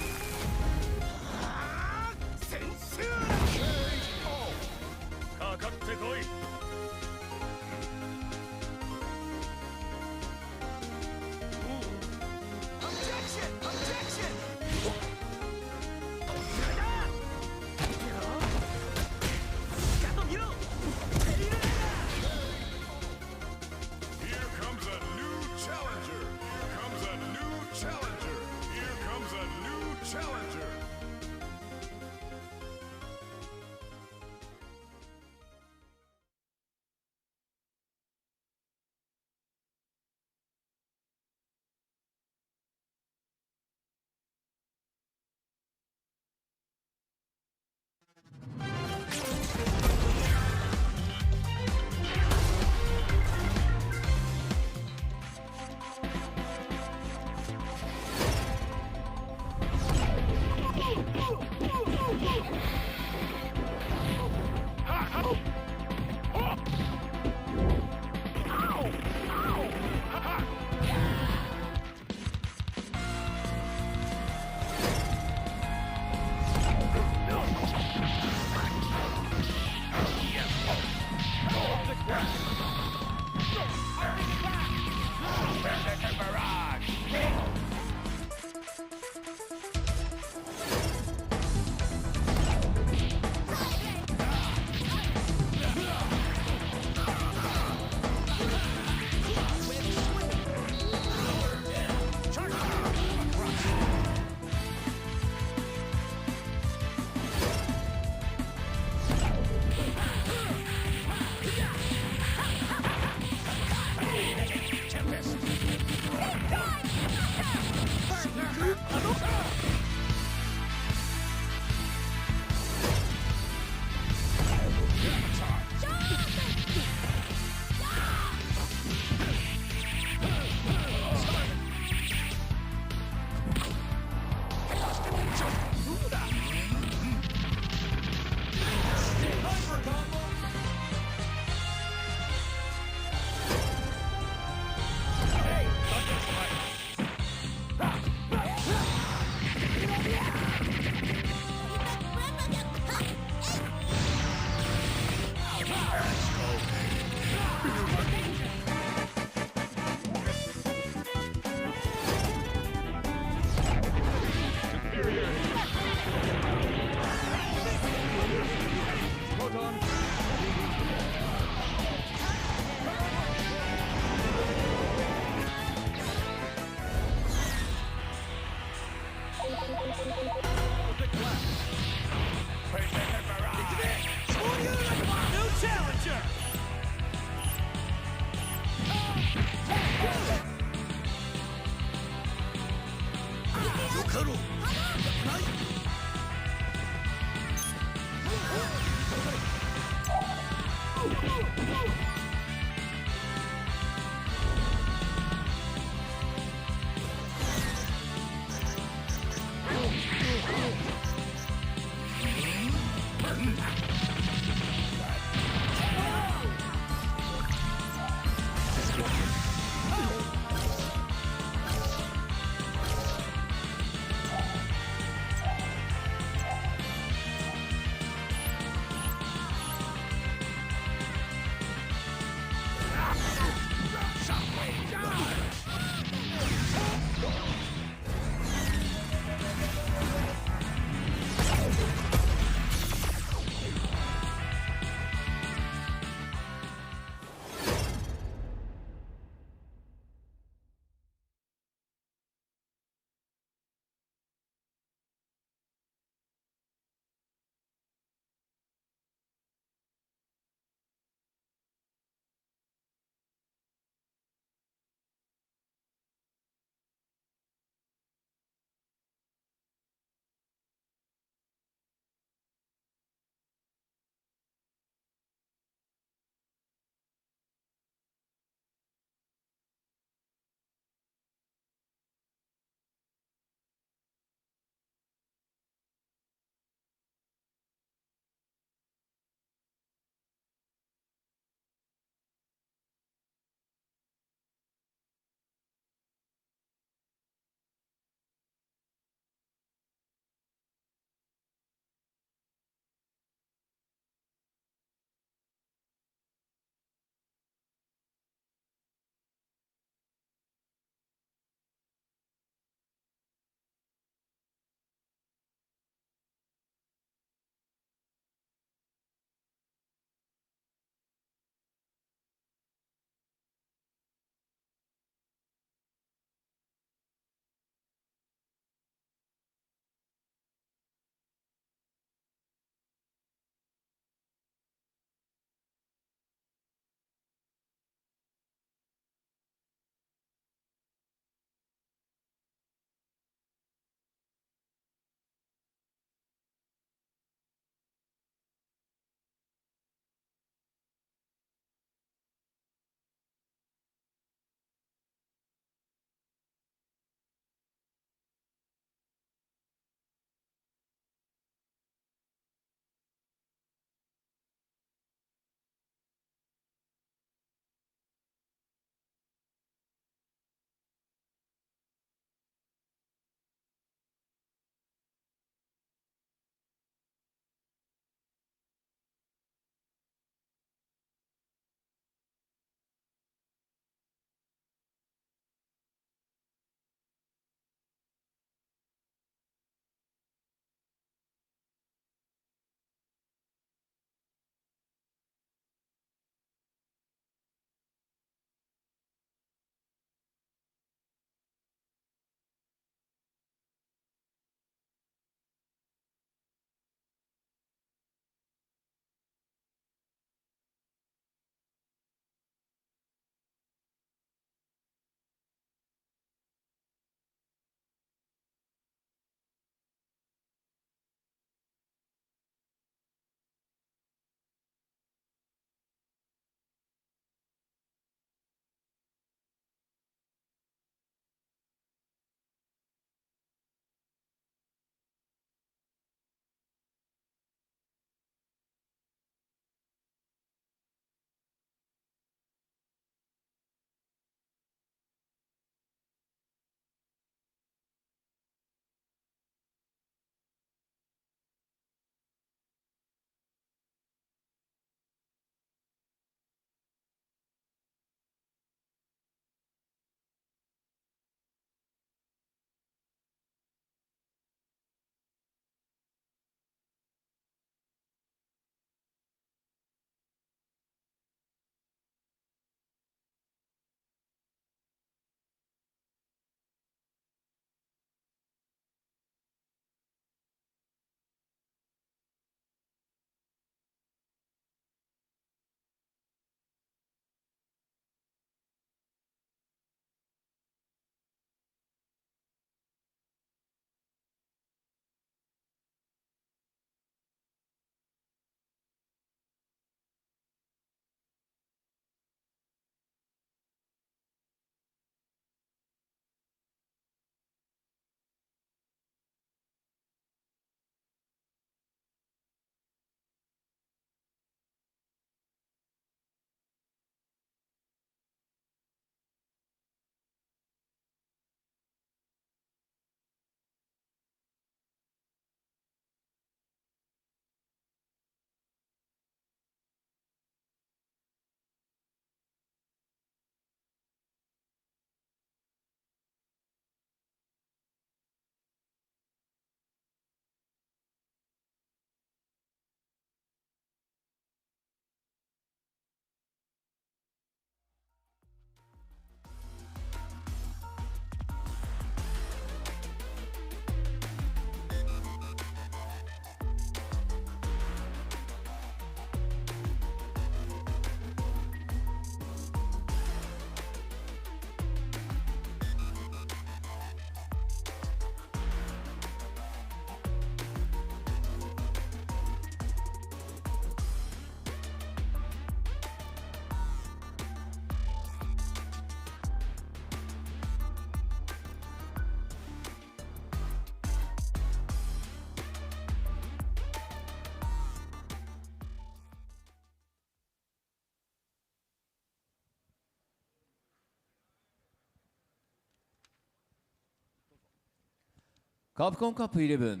カプコンカップ11、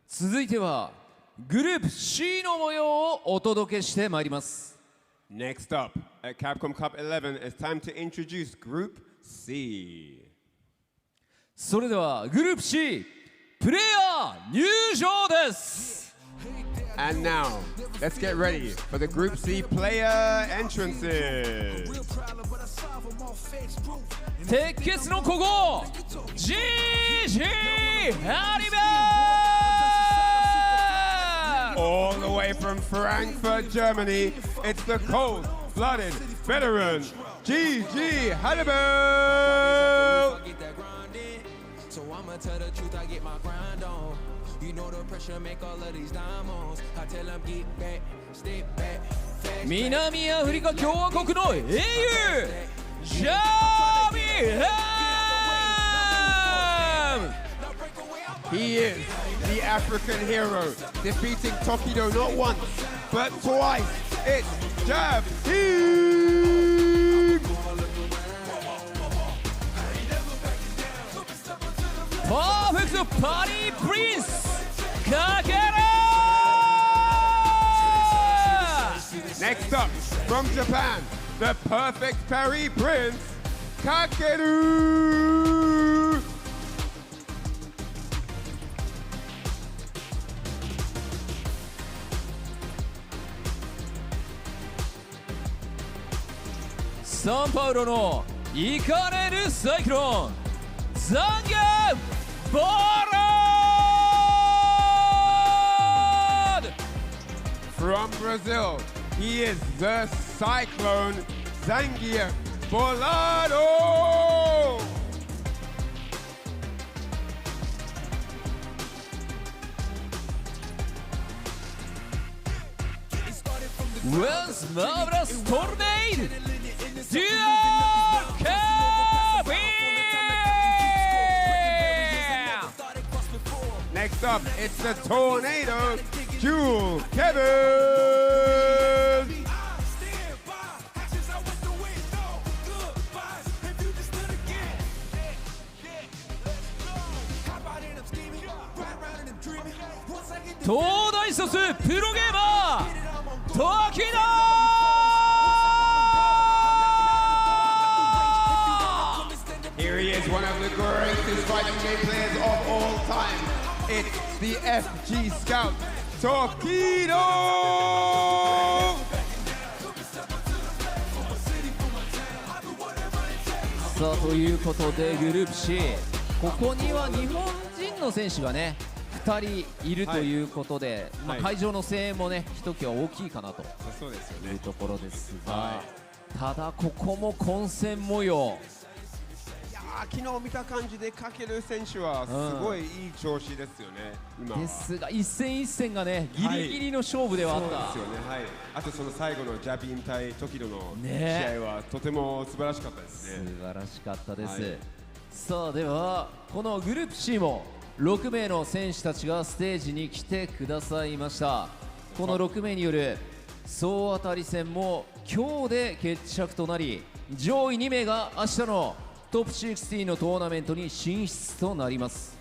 続いてはグループ C の模様をお届けしてまいります。 Next up at Capcom Cup 11, it's time to introduce Group C. それではグループ C プレイヤー入場です。 And now, let's get ready for the Group C player entrances. 鉄血の古豪 GG ハリベー All the way from Frankfurt, Germany, it's the cold-blooded veteran GG Hannibal. So I'ma tell the truth, I get my grind on. You know the pressure make all of these diamonds. I tell them get back, step back. 南アフリカ共和国の英雄ジャービーハム He is the African hero, defeating Tokido not once, but twice. It's Jab Team! Perfect Party Prince! Kakeru! Next up, from Japan, the perfect parry prince, Kakeru! San Paulo のイカれるサイクロンザンガボラード From Brazil, he is the Cyclone Zangief Bolado! With marvelous tornado, dear Kevin! Next up, it's the Tornado, Jewel Kevin! Todai Sosu Pro Gamer Tokino! Here he is, one of the greatest fighting game players of all time. It's the FG Scout, Tokido! さあということでグループ C、 ここには日本人の選手がね2人いるということで、まあ、会場の声援もねひときわ大きいかなとそうですよねいうところですが、ただここも混戦模様。昨日見た感じでかける選手はすごいいい調子ですよね、今は。ですが一戦一戦がねギリギリの勝負ではあった、そうですよね、はい、あとその最後のジャビン対トキドの試合はとても素晴らしかったですね。素晴らしかったです、はい、さあではこのグループ C も6名の選手たちがステージに来てくださいました。この6名による総当たり戦も今日で決着となり、上位2名が明日のトップ16のトーナメントに進出となります。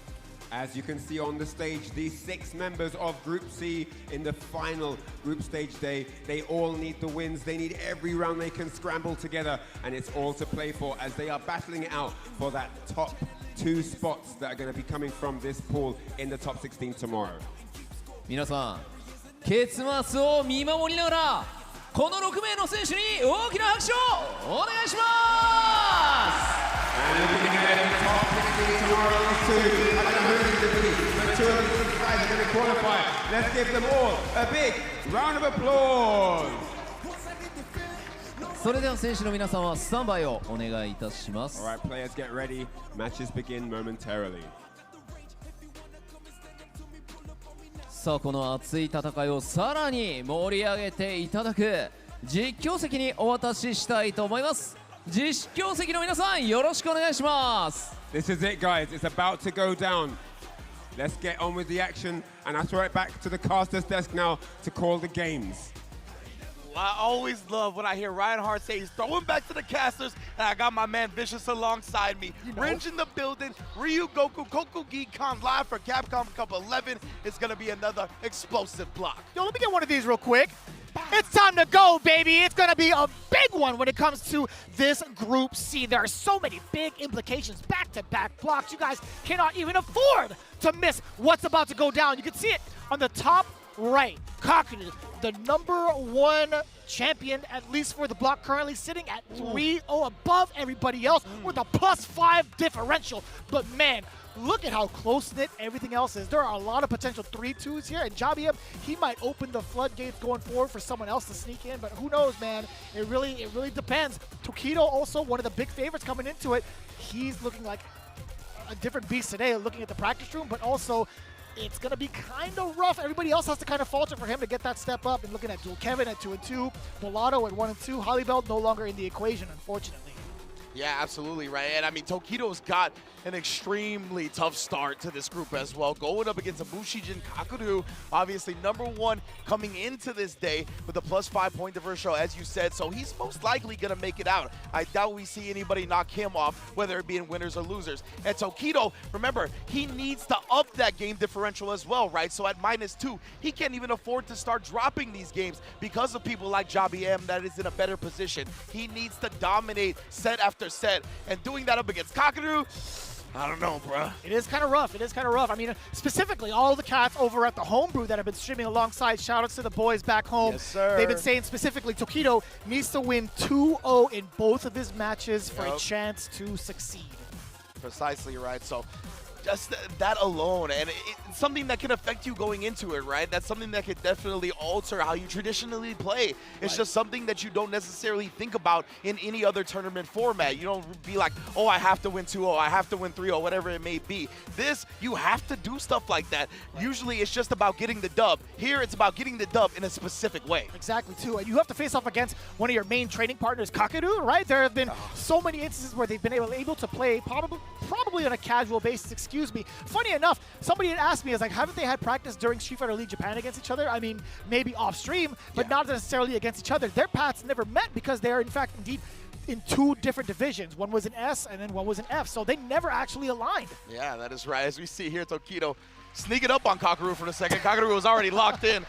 As you can see on the stage, these 6 members of Group C in the final group stage day, they all need the wins. They need every round they can scramble together, and it's all to play for as they are battling it out for that top 2 spots that are going to be coming from this pool in the top 16 tomorrow. 皆さん、結末を見守りながらこの6名の選手に大きな拍手をお願いします。 And looking ahead at the top 16 tomorrow, these two are going to move into the lead. The 2 of these guys are going to qualify. Let's give them all a big round of applause. それでは選手の皆さんはスタンバイをお願いいたします。 All right, players get ready. Matches begin momentarily. さあこの熱い戦いをさらに盛り上げていただく実況席にお渡ししたいと思います。実況席の皆さんよろしくお願いします。 This is it, guys. It's about to go down. Let's get on with the action, and I throw it back to the caster's desk now to call the games. I always love when I hear Reinhardt say he's throwing back to the casters, and I got my man Vicious alongside me. Ringe in the building, Ryu Goku, Koku Geekon live for Capcom Cup 11. It's going to be another explosive block. Yo, let me get one of these real quick. It's time to go, baby. It's going to be a big one when it comes to this Group C. There are so many big implications, back-to-back blocks. You guys cannot even afford to miss what's about to go down. You can see it on the top right. Kakadu, the #1 champion, at least for the block, currently sitting at 3-0 above everybody else with a +5 differential. But man, look at how close-knit everything else is. There are a lot of potential 3-2s here, and Jabiem, he might open the floodgates going forward for someone else to sneak in, but who knows, man? It really depends. Tokido also one of the big favorites coming into it. He's looking like a different beast today, looking at the practice room, but also it's going to be kind of rough. Everybody else has to kind of falter for him to get that step up. And looking at Dual Kevin at 2-2, Bolado at 1-2, Hollybell no longer in the equation, unfortunately. Yeah, absolutely, right. And I mean, Tokido's got an extremely tough start to this group as well. Going up against Abushijin Kakadu, obviously #1 coming into this day with a +5 point differential, as you said. So he's most likely going to make it out. I doubt we see anybody knock him off, whether it be in winners or losers. And Tokido, remember, he needs to up that game differential as well, right? So at -2, he can't even afford to start dropping these games because of people like Jabiem that is in a better position. He needs to dominate set after set, and doing that up against Kakadu, I don't know, bruh. It is kind of rough. It is kind of rough. I mean, specifically, all the cats over at the Homebrew that have been streaming alongside, shout-outs to the boys back home. Yes, sir. They've been saying specifically Tokido needs to win 2-0 in both of his matches for a chance to succeed. Precisely, right? So just that alone, and it's something that can affect you going into it, right? That's something that could definitely alter how you traditionally play. It's just something that you don't necessarily think about in any other tournament format. You don't be like, oh, I have to win 2-0, I have to win 3-0, whatever it may be. This, you have to do stuff like that. Usually it's just about getting the dub. Here, it's about getting the dub in a specific way. Exactly, too. And you have to face off against one of your main training partners, Kakadu, right? There have been so many instances where they've been able to play probably on a casual basis, excuse me. Funny enough, somebody had asked me, haven't they had practice during Street Fighter League Japan against each other? I mean, maybe off stream, but not necessarily against each other. Their paths never met because they are, in fact, indeed, in 2 different divisions. One was an S and then one was an F, so they never actually aligned. Yeah, that is right. As we see here, Tokido sneaking up on Kakaru for a second. Kakaru was already locked in.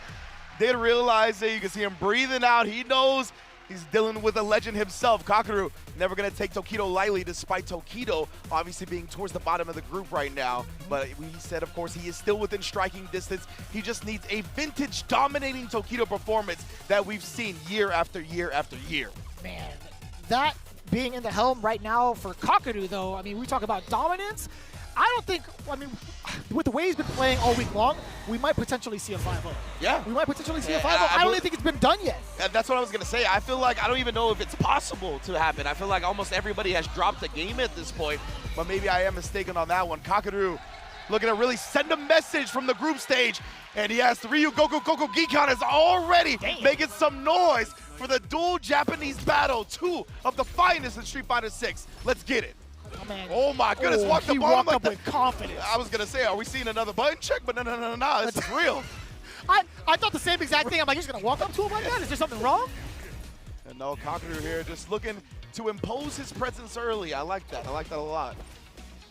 Did realize it. You can see him breathing out. He knows he's dealing with a legend himself. Kakaru never going to take Tokido lightly, despite Tokido obviously being towards the bottom of the group right now. But we said, of course, he is still within striking distance. He just needs a vintage dominating Tokido performance that we've seen year after year after year. Man, that being in the helm right now for Kakadu, though, I mean, we talk about dominance. I don't think, I mean, with the way he's been playing all week long, we might potentially see a 5-0. Yeah. We might potentially see a 5-0. I don't even think it's been done yet. That's what I was going to say. I feel like I don't even know if it's possible to happen. I feel like almost everybody has dropped a game at this point, but maybe I am mistaken on that one. Kakadu looking to really send a message from the group stage, and he has Ryu Goku Geekon is already making some noise for the dual Japanese battle, 2 of the finest in Street Fighter 6. Let's get it. Oh, man. Oh my goodness, walked he the bottom walked like up that. with confidence. I was gonna say, are we seeing another button check? But no, this is real. I thought the same exact thing. I'm like, he's gonna walk up to him like that? Is there something wrong? And no, Kakadu here just looking to impose his presence early. I like that. I like that a lot.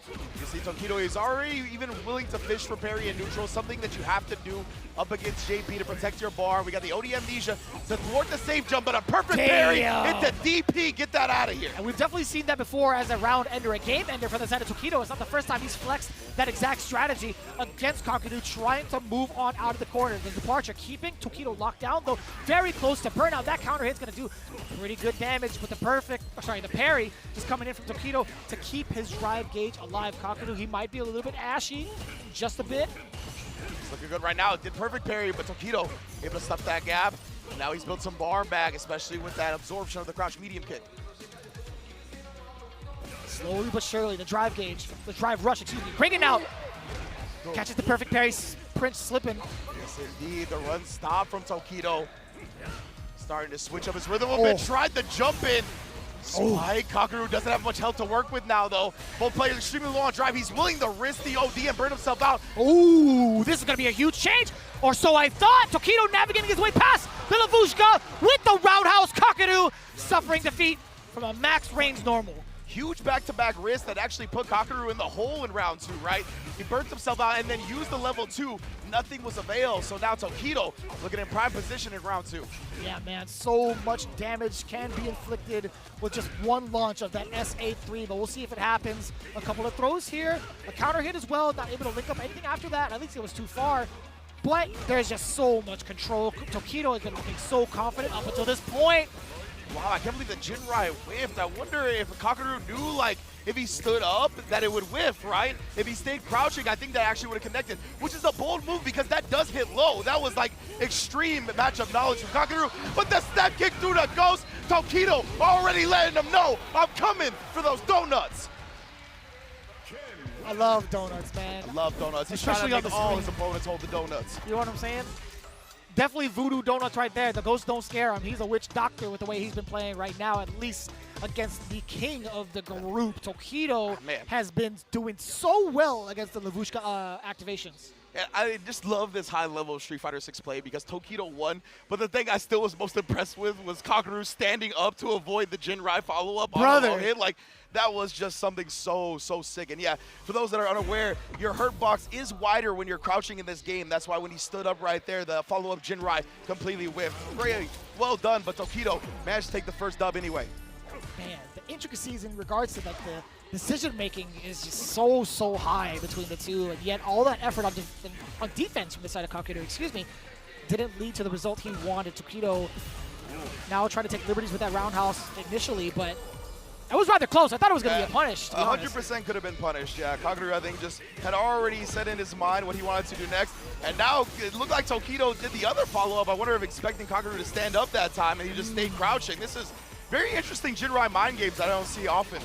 You see Tokido is already even willing to fish for parry and neutral, something that you have to do up against JP to protect your bar. We got the OD Amnesia to thwart the safe jump, but a perfect parry into DP. Get that out of here. And we've definitely seen that before as a round ender, a game ender for the side of Tokido. It's not the first time he's flexed that exact strategy against Kakadu, trying to move on out of the corner. The departure keeping Tokido locked down, though very close to burnout. That counter hit's going to do pretty good damage, but the parry just coming in from Tokido to keep his drive gauge alive. Kakadu, he might be a little bit ashy, just a bit. It's looking good right now. Did perfect parry, but Tokido able to stuff that gap. And now he's built some bar back, especially with that absorption of the crouch medium kick. Slowly but surely, the drive rush, excuse me, bringing out. Catches the perfect parry, Prince slipping. Yes, indeed. The run stop from Tokido. Starting to switch up his rhythm a bit. Tried the jump in. Spike, Kakaru doesn't have much health to work with now, though. Both players extremely low on drive. He's willing to risk the OD and burn himself out. Ooh, this is going to be a huge change. Or so I thought. Tokido navigating his way past the Lavushka with the roundhouse. Kakaru suffering defeat from a max range normal. Huge back-to-back risk that actually put Kakaru in the hole in round 2, right? He burnt himself out and then used the level 2. Nothing was available, so now Tokido looking in prime position in round 2. Yeah, man, so much damage can be inflicted with just one launch of that SA3, but we'll see if it happens. A couple of throws here, a counter hit as well, not able to link up anything after that. At least it was too far. But there's just so much control. Tokido has been looking so confident up until this point. Wow, I can't believe the Jinrai whiffed. I wonder if Kakaru knew, like, if he stood up, that it would whiff, right? If he stayed crouching, I think that actually would have connected, which is a bold move because that does hit low. That was, like, extreme matchup knowledge from Kakaru. But the step kick through the ghost, Tokido already letting them know, I'm coming for those donuts. I love donuts, man. I love donuts. He's Especially trying on to the make all screen. his opponents hold the donuts. You know what I'm saying? Definitely voodoo donuts right there. The ghosts don't scare him. He's a witch doctor with the way he's been playing right now, at least against the king of the group. Tokido has been doing so well against the Lavushka activations. And I just love this high-level Street Fighter 6 play because Tokido won, but the thing I still was most impressed with was Kakaru standing up to avoid the Jinrai follow-up on a low hit. Like, that was just something so sick. And yeah, for those that are unaware, your hurt box is wider when you're crouching in this game. That's why when he stood up right there, the follow-up Jinrai completely whiffed. Very well done, but Tokido managed to take the first dub anyway. Man, the intricacies in regards to like the decision-making is just so high between the two, and yet all that effort on defense from the side of Kakaru, didn't lead to the result he wanted. Tokido now trying to take liberties with that roundhouse initially, but it was rather close. I thought it was going to be a punish, to be honest. 100% could have been punished, yeah. Kakaru, I think, just had already set in his mind what he wanted to do next, and now it looked like Tokido did the other follow-up. I wonder if expecting Kakaru to stand up that time, and he just stayed crouching. This is very interesting Jinrai mind games that I don't see often.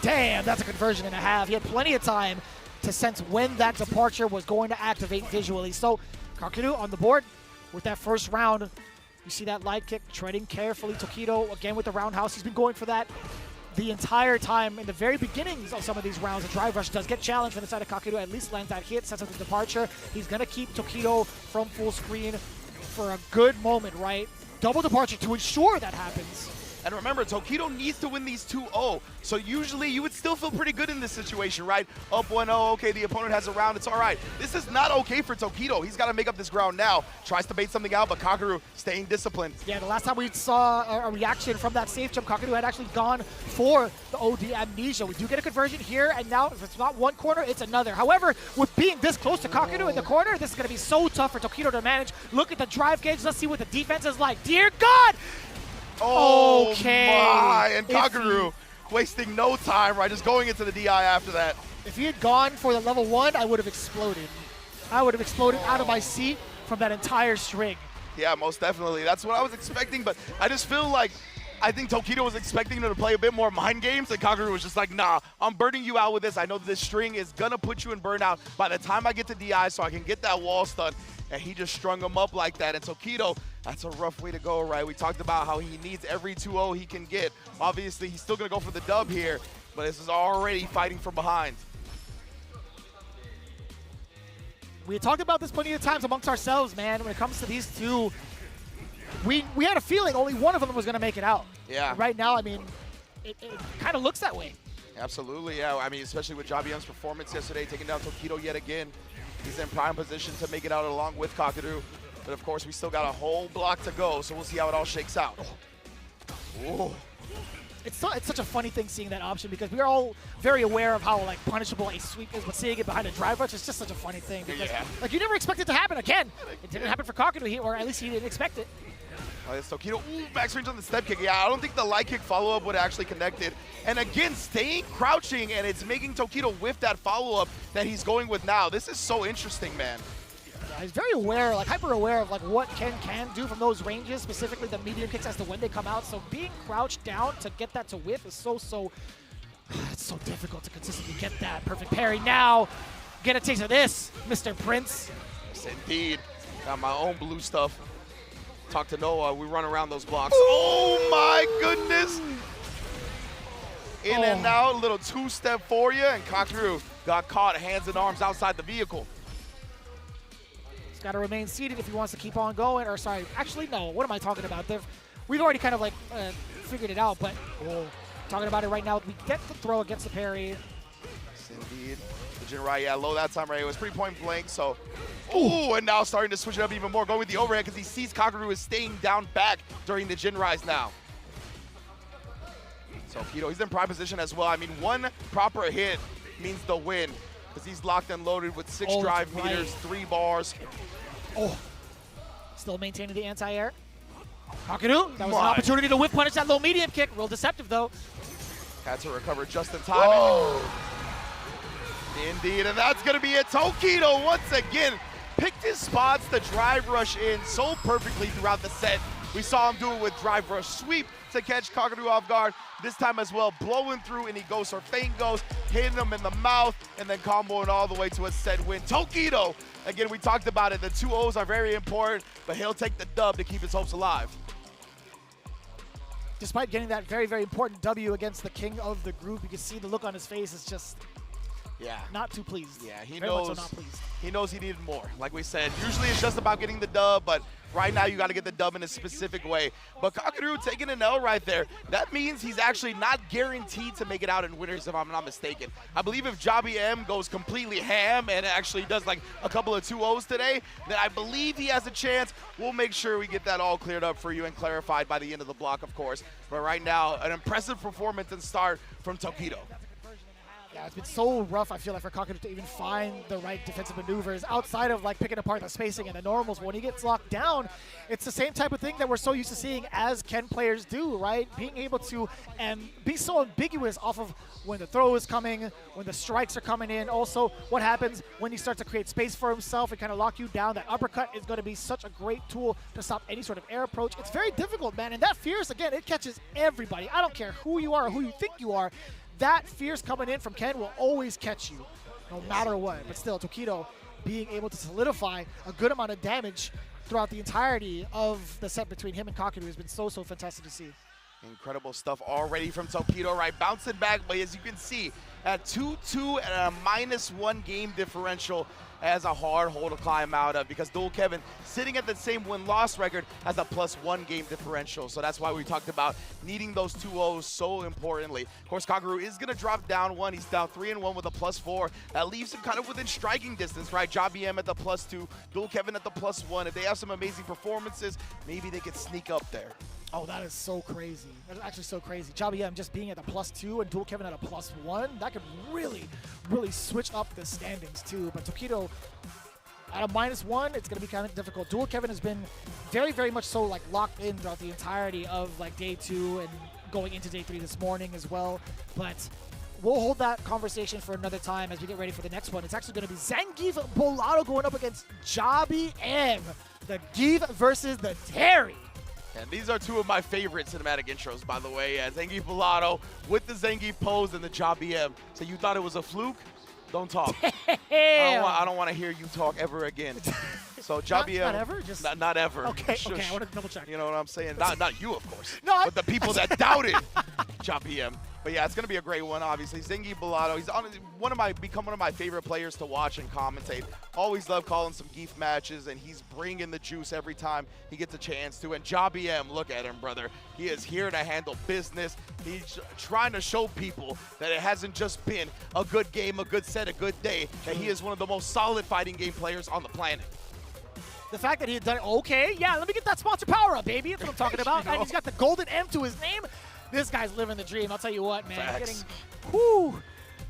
Damn, that's a conversion and a half. He had plenty of time to sense when that departure was going to activate visually. So Kakaru on the board with that first round. You see that light kick, treading carefully. Tokido again with the roundhouse. He's been going for that the entire time. In the very beginnings of some of these rounds, the drive rush does get challenged from the side of Kakaru. At least lands that hit, sets up the departure. He's going to keep Tokido from full screen for a good moment, right? Double departure to ensure that happens. And remember, Tokido needs to win these 2-0. So usually you would still feel pretty good in this situation, right? Up 1-0, okay, the opponent has a round, it's all right. This is not okay for Tokido. He's got to make up this ground now. Tries to bait something out, but Kakaru staying disciplined. Yeah, the last time we saw a reaction from that safe jump, Kakaru had actually gone for the OD amnesia. We do get a conversion here, and now if it's not one corner, it's another. However, with being this close to Kakaru in the corner, this is going to be so tough for Tokido to manage. Look at the drive gauge. Let's see what the defense is like. Dear God! Oh okay. My, and Kakaru wasting no time, right? Just going into the DI after that. If he had gone for the level 1, I would have exploded. I would have exploded out of my seat from that entire string. Yeah, most definitely. That's what I was expecting, but I just feel like I think Tokido was expecting him to play a bit more mind games, and Kakaru was just like, nah, I'm burning you out with this. I know that this string is going to put you in burnout by the time I get to DI so I can get that wall stun. And he just strung him up like that. And Tokido, that's a rough way to go, right? We talked about how he needs every 2-0 he can get. Obviously, he's still going to go for the dub here, but this is already fighting from behind. We had talked about this plenty of times amongst ourselves, man. When it comes to these two, we had a feeling only one of them was going to make it out. Yeah. Right now, I mean, it kind of looks that way. Absolutely, yeah. I mean, especially with Javian's performance yesterday, taking down Tokido yet again. He's in prime position to make it out along with Kakaru. But of course, we still got a whole block to go, so we'll see how it all shakes out. Oh. It's such a funny thing seeing that option because we're all very aware of how like punishable a sweep is, but seeing it behind a drive rush is just such a funny thing because like you never expect it to happen again. It didn't happen for Kakaru, or at least he didn't expect it. It's Tokido, back range on the step kick. Yeah, I don't think the light kick follow-up would have actually connected. And again, staying crouching, and it's making Tokido whiff that follow-up that he's going with now. This is so interesting, man. Yeah, he's very aware, like hyper aware of like what Ken can do from those ranges, specifically the medium kicks as to when they come out. So being crouched down to get that to whiff is it's so difficult to consistently get that perfect parry. Now, get a taste of this, Mr. Prince. Yes, indeed. Got my own blue stuff. Talk to Noah, we run around those blocks. Oh my goodness! In and out, a little two-step for you, and Kakaru got caught hands and arms outside the vehicle. He's got to remain seated if he wants to keep on going. Or sorry, actually, no. What am I talking about? We've already kind of like figured it out, but talking about it right now. We get the throw against the parry. Yes, indeed. The Jin right, yeah, low that time right. It was pretty point blank, so. Ooh, and now starting to switch it up even more, going with the overhead because he sees Kakaru is staying down back during the Jin rise now. So Kido, he's in prime position as well. I mean, one proper hit means the win because he's locked and loaded with 6 drive meters, 3 bars. Oh, still maintaining the anti-air. Kakaru, that was an opportunity to whip punish that low medium kick. Real deceptive though. Had to recover just in time. Whoa. Indeed, and that's gonna be it. Tokido once again picked his spots to drive rush in so perfectly throughout the set. We saw him do it with drive rush sweep to catch Kakaru off guard. This time as well, blowing through any ghost or feint goes, hitting him in the mouth, and then comboing all the way to a set win. Tokido, again, we talked about it. The 2 O's are very important, but he'll take the dub to keep his hopes alive. Despite getting that very, very important W against the king of the group, you can see the look on his face is just not too pleased. Yeah, he very knows. much so not pleased. He knows he needed more. Like we said, usually it's just about getting the dub, but right now you got to get the dub in a specific way. But Kakaru taking an L right there, that means he's actually not guaranteed to make it out in winners if I'm not mistaken. I believe if Jabi M goes completely ham and actually does like a couple of 2 O's today, then I believe he has a chance. We'll make sure we get that all cleared up for you and clarified by the end of the block, of course. But right now, an impressive performance and start from Tokido. Yeah, it's been so rough, I feel like, for Kakaru to even find the right defensive maneuvers outside of like picking apart the spacing and the normals. When he gets locked down, it's the same type of thing that we're so used to seeing as Ken players do, right? Being able to be so ambiguous off of when the throw is coming, when the strikes are coming in. Also, what happens when he starts to create space for himself and kind of lock you down. That uppercut is going to be such a great tool to stop any sort of air approach. It's very difficult, man. And that Fierce, again, it catches everybody. I don't care who you are or who you think you are. That Fierce coming in from Ken will always catch you, no matter what. But still, Tokido being able to solidify a good amount of damage throughout the entirety of the set between him and Kakaru has been so, so fantastic to see. Incredible stuff already from Tokido, right? Bouncing back, but as you can see, at 2-2 and a -1 game differential as a hard hole to climb out of because Dual Kevin, sitting at the same win-loss record, has a +1 game differential. So that's why we talked about needing those 2 O's so importantly. Of course, Kakaru is going to drop down 1. He's down 3-1 with a +4. That leaves him kind of within striking distance, right? Jabi M at the +2, Dual Kevin at the +1. If they have some amazing performances, maybe they could sneak up there. Oh, that is so crazy. That is actually so crazy. Jabi M just being at a +2 and Dual Kevin at a +1, that could really, really switch up the standings too. But Tokido at a -1, it's going to be kind of difficult. Dual Kevin has been very, very much so like locked in throughout the entirety of like day 2 and going into day 3 this morning as well. But we'll hold that conversation for another time as we get ready for the next one. It's actually going to be Zangief Bolado going up against Jabi M. The Gief versus the Terry. And these are 2 of my favorite cinematic intros, by the way. Zangief Bolado with the Zangief pose and the Jabi M. So you thought it was a fluke? Don't talk. I don't want to hear you talk ever again. So Jabi M. Not ever? Just not ever. Okay, Shush. okay, I want to double check. You know what I'm saying? Not you, of course. No, but the people that doubted Jabi M. But yeah, it's going to be a great one, obviously. Zangief Bolado, he's become one of my favorite players to watch and commentate. Always love calling some Gief matches, and he's bringing the juice every time he gets a chance to. And Jabi M, look at him, brother. He is here to handle business. He's trying to show people that it hasn't just been a good game, a good set, a good day, that he is one of the most solid fighting game players on the planet. The fact that he had done it, okay, yeah, let me get that sponsor power up, baby. That's what I'm talking about. And he's got the golden M to his name. This guy's living the dream. I'll tell you what, man.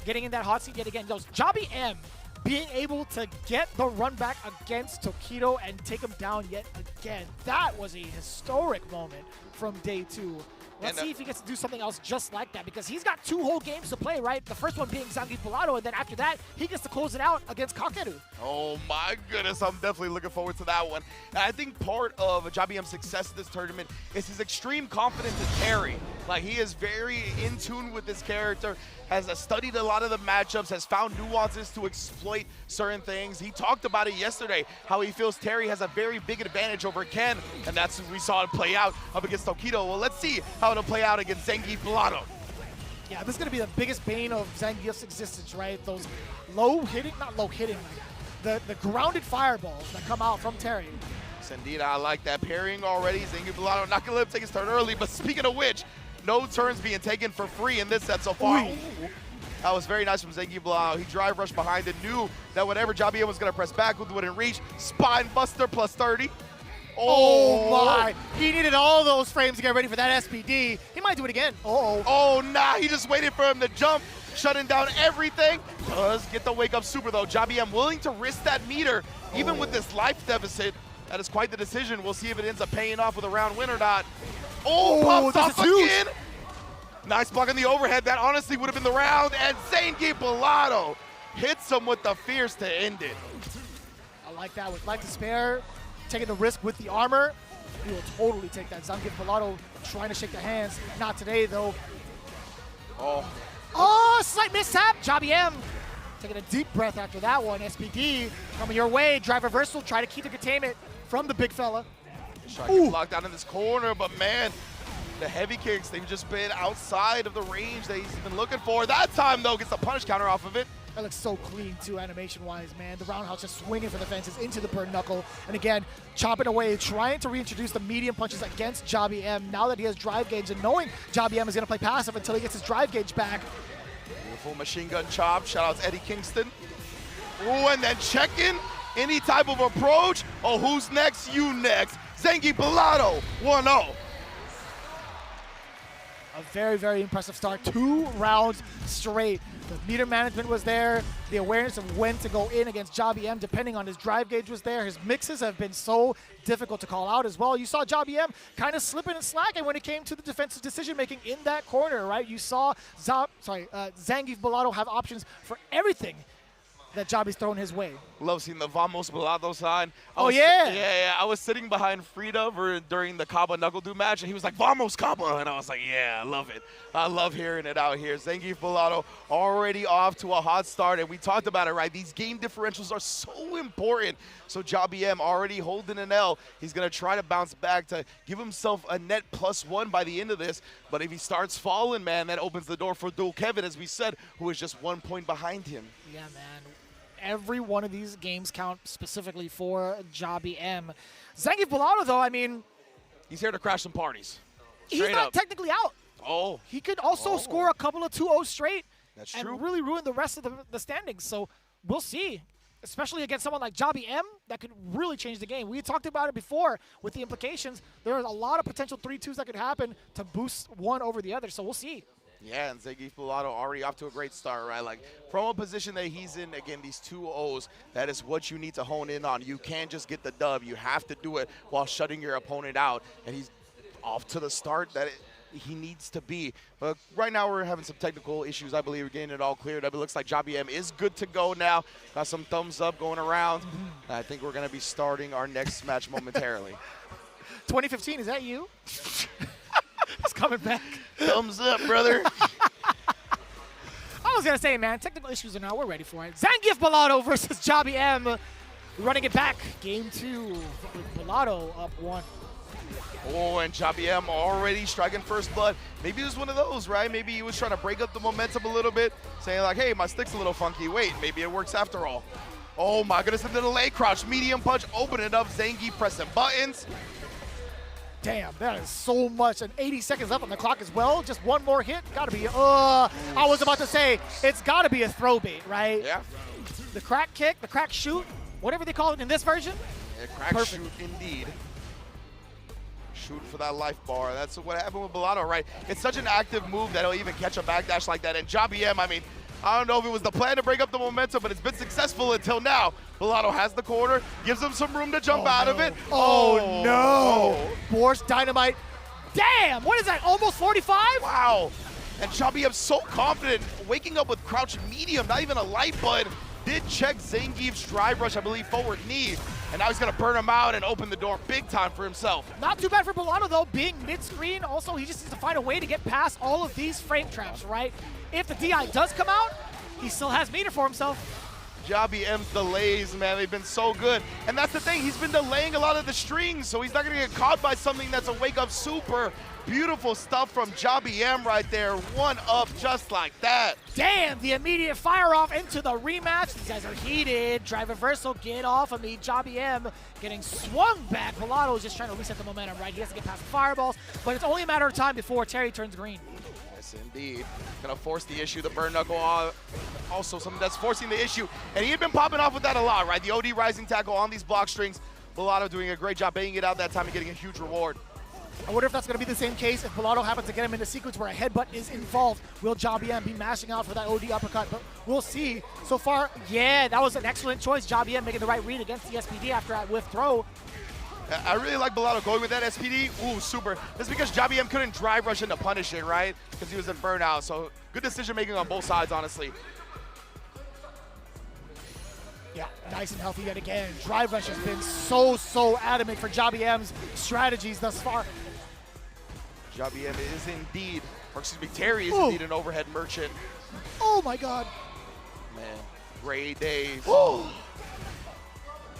Getting in that hot seat yet again. Jabi M being able to get the run back against Tokido and take him down yet again. That was a historic moment from day 2. Let's see if he gets to do something else just like that, because he's got 2 whole games to play, right? The first one being Zangief Bolado, and then after that, he gets to close it out against Kakaru. Oh my goodness, I'm definitely looking forward to that one. And I think part of Jabi M's success in this tournament is his extreme confidence in Terry. Like, he is very in tune with this character, has studied a lot of the matchups, has found nuances to exploit certain things. He talked about it yesterday, how he feels Terry has a very big advantage over Ken, and that's what we saw it play out up against Tokido. Well, let's see how it'll play out against Zangief Bolado. Yeah, this is going to be the biggest bane of Zangief's existence, right? Those low-hitting, not low-hitting, the grounded fireballs that come out from Terry. Yes, indeed, I like that pairing already. Zangief Bellato not going to let him take his turn early, but speaking of which, no turns being taken for free in this set so far. Ooh. That was very nice from Zangief Bellato. He drive rushed behind it, knew that whenever Jabiem was going to press back, wouldn't reach. Spine buster plus 30. Oh my! He needed all those frames to get ready for that SPD. He might do it again. Oh, nah, he just waited for him to jump, shutting down everything. Does get the wake-up super, though. Jabiem willing to risk that meter, even with this life deficit. That is quite the decision. We'll see if it ends up paying off with a round win or not. Oh, pops off again. Nice block on the overhead. That honestly would have been the round. And Zangief Bellato hits him with the fierce to end it. I like that with life to spare. Taking the risk with the armor. He will totally take that. Zangief Bellato trying to shake the hands. Not today, though. Oh, slight mishap. Jabiem taking a deep breath after that one. SPD coming your way. Drive reversal. Try to keep the containment from the big fella. Trying to get locked down in this corner, but man, the heavy kicks, they've just been outside of the range that he's been looking for. That time, though, gets the punish counter off of it. That looks so clean, too, animation-wise, man. The roundhouse just swinging for the fences into the burn knuckle. And again, chopping away, trying to reintroduce the medium punches against Jabiem now that he has drive gauge and knowing Jabiem is going to play passive until he gets his drive gauge back. Beautiful machine gun chop. Shout out to Eddie Kingston. Ooh, and then check-in. Any type of approach. Oh, who's next? You next. Zangief Bellato, 1-0. A very, very impressive start. 2 rounds straight. The meter management was there. The awareness of when to go in against Jabiem, depending on his drive gauge, was there. His mixes have been so difficult to call out as well. You saw Jabiem kind of slipping and slacking when it came to the defensive decision-making in that corner, right? You saw Zangief Bellato have options for everything that Jabi's thrown his way. Love seeing the Vamos Bellato sign. Yeah. I was sitting behind Frida during the Kaba Knuckle Dude match, and he was like, Vamos Kaba, and I was like, yeah, I love it. I love hearing it out here. Zangief Bellato already off to a hot start, and we talked about it, right? These game differentials are so important. So Jabiem already holding an L. He's going to try to bounce back to give himself a net +1 by the end of this, but if he starts falling, man, that opens the door for Dual Kevin, as we said, who is just 1 point behind him. Yeah, man. Every one of these games count specifically for Jabiem. Zangief Bellato, though, I mean, he's here to crash some parties. He's not technically out. Oh. He could also score a couple of 2-0 straight. That's and true. Really ruin the rest of the standings. So we'll see. Especially against someone like Jabiem, that could really change the game. We talked about it before with the implications. There are a lot of potential 3-2s that could happen to boost one over the other. So we'll see. Yeah, and Zangief Bellato already off to a great start, right? Like, from a position that he's in, again, these 2-0s, that is what you need to hone in on. You can't just get the dub. You have to do it while shutting your opponent out. And he's off to the start that he needs to be. But right now we're having some technical issues. I believe we're getting it all cleared up. It looks like Jabiem is good to go now. Got some thumbs up going around. I think we're going to be starting our next match momentarily. 2015, is that you? It's coming back. Thumbs up, brother. I was going to say, man, technical issues or not, we're ready for it. Zangief Bellato versus Jabiem. Running it back. Game 2. Bellato up 1. Oh, and Jabiem already striking first blood. Maybe it was one of those, right? Maybe he was trying to break up the momentum a little bit, saying like, hey, my stick's a little funky. Wait, maybe it works after all. Oh my goodness, into the leg crouch. Medium punch, open it up. Zangief pressing buttons. Damn, that is so much. And 80 seconds left on the clock as well. Just one more hit. Gotta be, I was about to say, it's gotta be a throw bait, right? Yeah. The crack kick, the crack shoot, whatever they call it in this version. Yeah, crack shoot indeed. Shoot for that life bar. That's what happened with Bellato, right? It's such an active move that he'll even catch a backdash like that. And Jabiem, I mean, I don't know if it was the plan to break up the momentum, but it's been successful until now. Bellato has the corner, gives him some room to jump out of it. Oh, no. Boris Dynamite. Damn, what is that, almost 45? Wow. And Jabiem's so confident, waking up with crouch medium, not even a light bud. Did check Zangief's drive rush, I believe, forward knee. And now he's going to burn him out and open the door big time for himself. Not too bad for Bellato, though, being mid-screen. Also, he just needs to find a way to get past all of these frame traps, right? If the DI does come out, he still has meter for himself. Jabiem's delays, man, they've been so good. And that's the thing, he's been delaying a lot of the strings, so he's not going to get caught by something that's a wake-up super. beautiful stuff from Jobby M right there. One up just like that. Damn, the immediate fire off into the rematch. These guys are heated. Drive reversal, get off of me. Jobby M getting swung back. Velato is just trying to reset the momentum, right? He has to get past the fireballs, but it's only a matter of time before Terry turns green. Yes, indeed. Gonna force the issue. The burn knuckle also something that's forcing the issue. And he had been popping off with that a lot, right? The OD rising tackle on these block strings. Velato doing a great job banging it out that time and getting a huge reward. I wonder if that's going to be the same case if Velato happens to get him in a sequence where a headbutt is involved. Will Jobby M be mashing out for that OD uppercut? But we'll see. So far, yeah, that was an excellent choice. Jobby M making the right read against the SPD after that whiff throw. I really like Velato going with that SPD. Ooh, super. That's because Jobby M couldn't drive rush into punish it, right? Because he was in burnout. So good decision making on both sides, honestly. Yeah, nice and healthy yet again. Drive rush has been so adamant for Jobby M's strategies thus far. Jobby M is indeed, or excuse me, Terry is indeed an overhead merchant. Oh my God. Man, great days. Oh.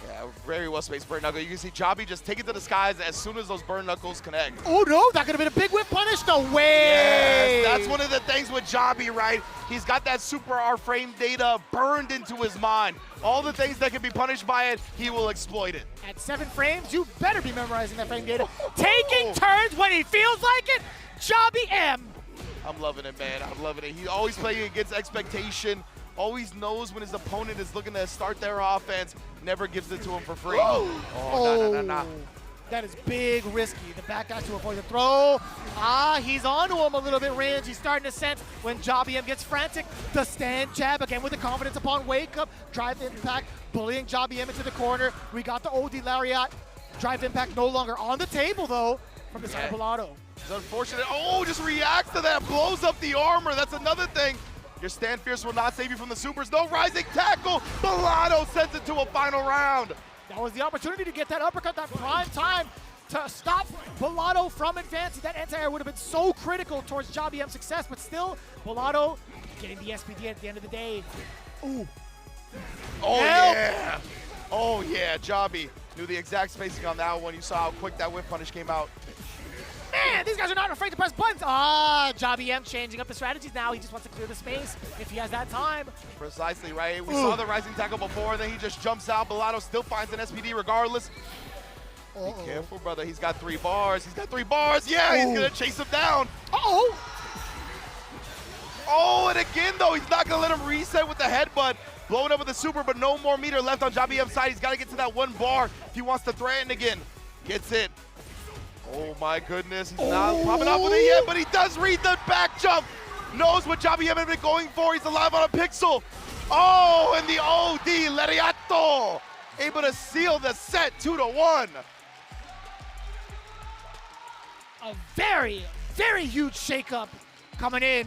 Yeah, very well spaced burn knuckle. You can see Jobby just take it to the skies as soon as those burn knuckles connect. Oh no, that could have been a big whip punish. No way. Yes, that's one of the things with Jobby, right? He's got that super R frame data burned into his mind. All the things that can be punished by it, he will exploit it. At 7 frames, you better be memorizing that frame data. Taking turns when he feels like it, Jobby M. I'm loving it, man. I'm loving it. He's always playing against expectation. Always knows when his opponent is looking to start their offense. Never gives it to him for free. Nah. That is big risky. The back guy to avoid the throw. He's onto him a little bit, Range. He's starting to sense when Jobby M gets frantic. The stand jab, again with the confidence upon wake up. Drive impact, bullying Jobby M into the corner. We got the OD lariat. Drive impact no longer on the table, though, from the side of Velato. It's unfortunate. Oh, just reacts to that. Blows up the armor. That's another thing. Your stand fierce will not save you from the supers. No rising tackle. Velato sends it to a final round. That was the opportunity to get that uppercut, that prime time to stop Velato from advancing. That anti-air would have been so critical towards Jobby M's success, but still, Velato getting the SPD at the end of the day. Ooh. Oh, yeah. Oh, yeah, Jobby knew the exact spacing on that one. You saw how quick that whip punish came out. Man, these guys are not afraid to press buttons. Jobby M changing up the strategies now. He just wants to clear the space if he has that time. Precisely, right? We saw the rising tackle before, then he just jumps out. Velato still finds an SPD regardless. Be careful, brother. He's got 3 bars. He's got 3 bars. Yeah, he's going to chase him down. Oh, and again, though, he's not going to let him reset with the headbutt. Blowing up with the super, but no more meter left on Jobby M's side. He's got to get to that 1 bar if he wants to threaten again. Gets it. Oh my goodness, he's not popping off with it yet, but he does read the back jump. Knows what Jobby M has been going for. He's alive on a pixel. Oh, and the OD Lariato. Able to seal the set 2-1. A very huge shakeup coming in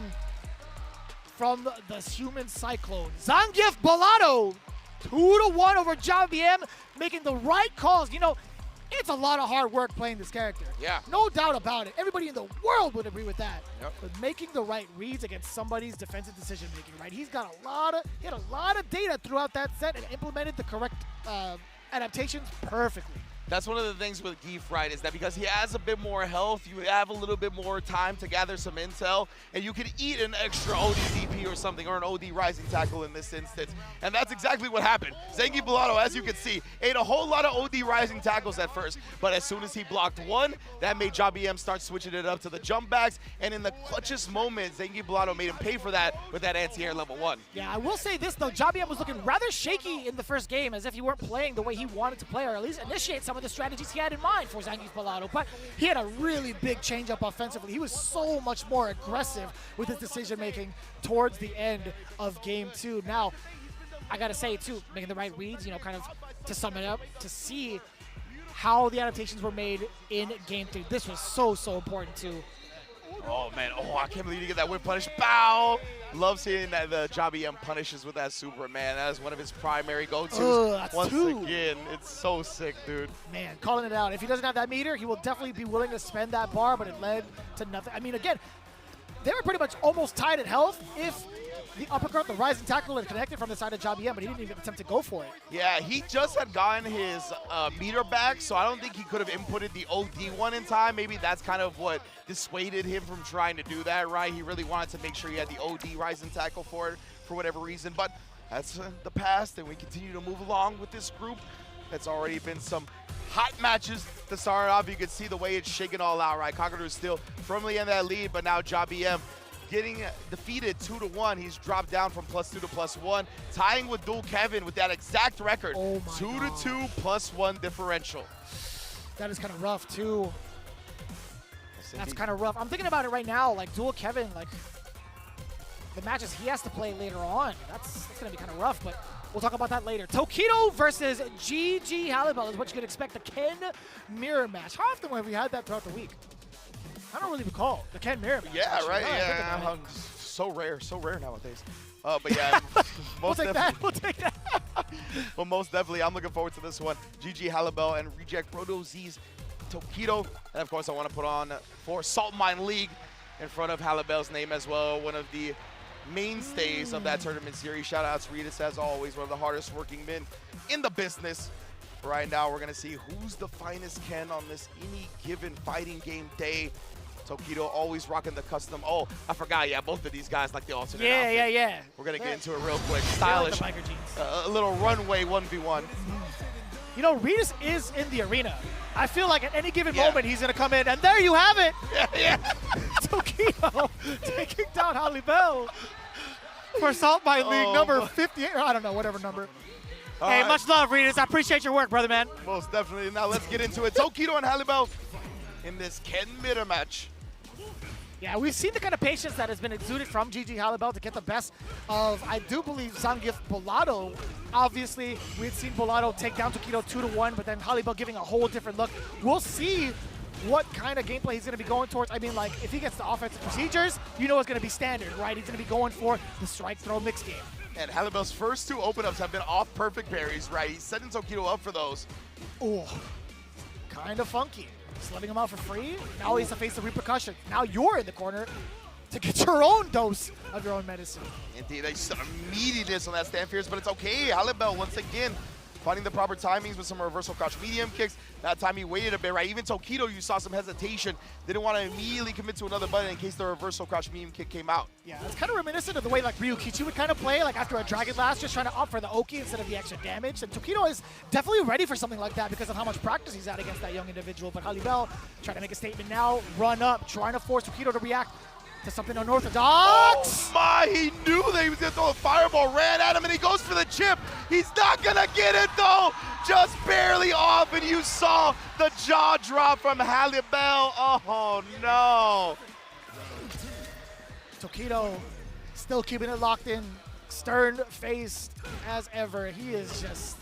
from the human Cyclone. Zangief Velato, 2-1 over Jobby M, making the right calls. You know, it's a lot of hard work playing this character. Yeah. No doubt about it. Everybody in the world would agree with that. Yep. But making the right reads against somebody's defensive decision making, right? He had a lot of data throughout that set and implemented the correct adaptations perfectly. That's one of the things with Geef, right, is that because he has a bit more health, you have a little bit more time to gather some intel, and you can eat an extra OD DP or something, or an OD rising tackle in this instance. And that's exactly what happened. Zangief Velato, as you can see, ate a whole lot of OD rising tackles at first, but as soon as he blocked one, that made Jobby M start switching it up to the jump backs, and in the clutchest moment, Zangief Velato made him pay for that with that anti-air level 1. Yeah, I will say this, though. Jobby M was looking rather shaky in the first game, as if he weren't playing the way he wanted to play, or at least initiate some of the strategies he had in mind for Zangief Velato, but he had a really big change-up offensively. He was so much more aggressive with his decision-making towards the end of Game 2. Now, I gotta say, too, making the right reads, you know, kind of to sum it up, to see how the adaptations were made in Game 3. This was so important, too. Oh, man. Oh, I can't believe you get that whip punish. Bow! Love seeing that the Jobby M punishes with that super, man. That is one of his primary go-tos. Once again, it's so sick, dude. Man, calling it out. If he doesn't have that meter, he will definitely be willing to spend that bar, but it led to nothing. I mean, again, they were pretty much almost tied at health if the uppercut, the rising tackle, and connected from the side of JBM, but he didn't even attempt to go for it. Yeah, he just had gotten his meter back, so I don't think he could have inputted the OD one in time. Maybe that's kind of what dissuaded him from trying to do that, right? He really wanted to make sure he had the OD rising tackle for it for whatever reason, but that's the past, and we continue to move along with this group. That's already been some hot matches to start off. You can see the way it's shaking all out, right? Kakadu is still firmly in that lead, but now JBM getting defeated 2-1. He's dropped down from +2 to +1, tying with Dual Kevin with that exact record. 2-2 +1 differential. That is kind of rough too. That's kind of rough. I'm thinking about it right now, like Dual Kevin, like the matches he has to play later on. That's gonna be kind of rough, but we'll talk about that later. Tokido versus GG Halibel is what you can expect, the Ken mirror match. How often have we had that throughout the week? I don't really recall the Ken mirror match. Yeah, actually. right. Yeah, so rare nowadays. But yeah, we'll take that. We'll take that. Well, most definitely, I'm looking forward to this one. GG Halibel and Reject Roto Z's Tokido, and of course, I want to put on for Salt Mine League in front of Halibel's name as well. One of the mainstays of that tournament series. Shout out to Ritas, as always, one of the hardest working men in the business. Right now, we're gonna see who's the finest Ken on this any given fighting game day. Tokido always rocking the custom. Oh, I forgot. Yeah, both of these guys like the alternate outfit. Yeah. We're gonna get into it real quick. Stylish. Like the biker jeans. A little runway 1v1. You know, Ritas is in the arena. I feel like at any given moment he's gonna come in, and there you have it. Yeah. Tokido taking down Halibel for Salt Mine League number 58. I don't know, whatever number. Hey, much love, Ritas. I appreciate your work, brother, man. Most definitely. Now let's get into it. Tokido and Halibel in this Ken mirror match. Yeah, we've seen the kind of patience that has been exuded from GG Halibel to get the best of, I do believe, Zangief Bolado. Obviously, we had seen Bolado take down Tokido 2-1, but then Halibel giving a whole different look. We'll see what kind of gameplay he's going to be going towards. I mean, like, if he gets the offensive procedures, you know it's going to be standard, right? He's going to be going for the strike-throw mix game. And Halibel's first two open-ups have been off perfect parries, right? He's setting Tokido up for those. Oh, kind of funky. Just letting him out for free. Now he has to face the repercussions. Now you're in the corner to get your own dose of your own medicine. Indeed, they just immediateness on that stand fierce, but it's okay. Halibel, once again, finding the proper timings with some reversal crouch medium kicks. That time he waited a bit, right? Even Tokido, you saw some hesitation. Didn't want to immediately commit to another button in case the reversal crouch medium kick came out. Yeah, it's kind of reminiscent of the way like Ryukichi would kind of play, like after a Dragon Blast, just trying to opt for the Oki instead of the extra damage. And Tokido is definitely ready for something like that because of how much practice he's had against that young individual. But Halibel trying to make a statement now, run up, trying to force Tokido to react to something unorthodox. Oh my, he knew that he was gonna throw a fireball, ran at him, and he goes for the chip. He's not gonna get it though, just barely off, and you saw the jaw drop from Halibel. Oh no. Tokido still keeping it locked in, stern-faced as ever. He is just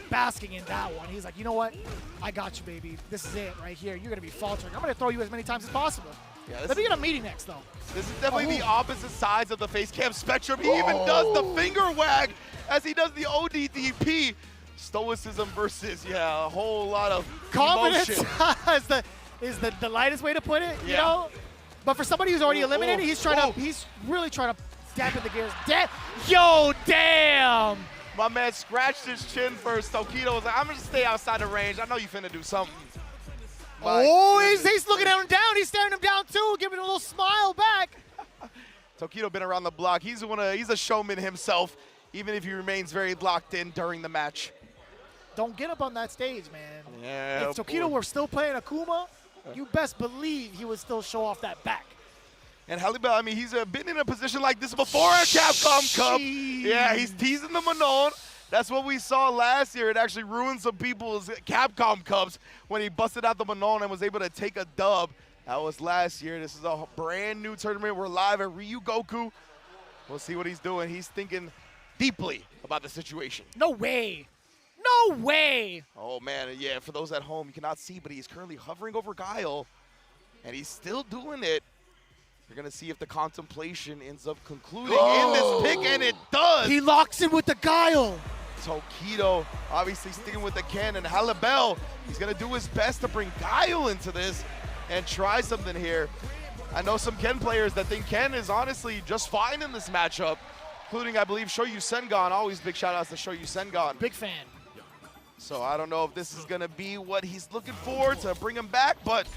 basking in that one. He's like, you know what? I got you, baby. This is it right here. You're gonna be faltering. I'm gonna throw you as many times as possible. Yeah, Let me get a meeting next, though. This is definitely the opposite sides of the face cam spectrum. He even does the finger wag as he does the ODDP. Stoicism versus, a whole lot of confidence emotion. is the lightest way to put it, you know? But for somebody who's already eliminated, he's really trying to dampen the gears. Damn! My man scratched his chin first. Tokido was like, I'm gonna stay outside the range. I know you finna do something. He's looking at him down. He's staring him down too, giving a little smile back. Tokido been around the block. He's a showman himself, even if he remains very locked in during the match. Don't get up on that stage, man. Yeah. If Tokido were still playing Akuma, you best believe he would still show off that back. And Halibel, I mean, he's been in a position like this before at Capcom Cup. Yeah, he's teasing the Manon. That's what we saw last year. It actually ruined some people's Capcom Cups when he busted out the Manon and was able to take a dub. That was last year. This is a brand new tournament. We're live at Ryugoku. We'll see what he's doing. He's thinking deeply about the situation. No way. No way. Oh, man. Yeah, for those at home, you cannot see, but he's currently hovering over Guile, and he's still doing it. You're going to see if the contemplation ends up concluding in this pick, and it does. He locks in with the Guile. Tokido obviously sticking with the Ken, and Halibel, he's going to do his best to bring Guile into this and try something here. I know some Ken players that think Ken is honestly just fine in this matchup. including, I believe, Shoyu Sengon. Always big shout-outs to Shoyu Sengon. Big fan. So I don't know if this is going to be what he's looking for to bring him back, but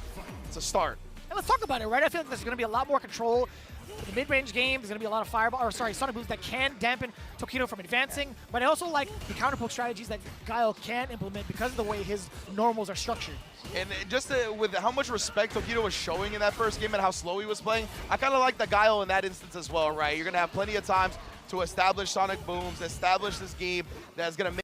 it's a start. And let's talk about it, right? I feel like there's going to be a lot more control. The mid-range game, there's going to be a lot of sonic booms that can dampen Tokido from advancing, but I also like the counterpoke strategies that Guile can implement because of the way his normals are structured. And just with how much respect Tokido was showing in that first game and how slow he was playing, I kind of like the Guile in that instance as well, right? You're going to have plenty of times to establish sonic booms, establish this game that's going to make...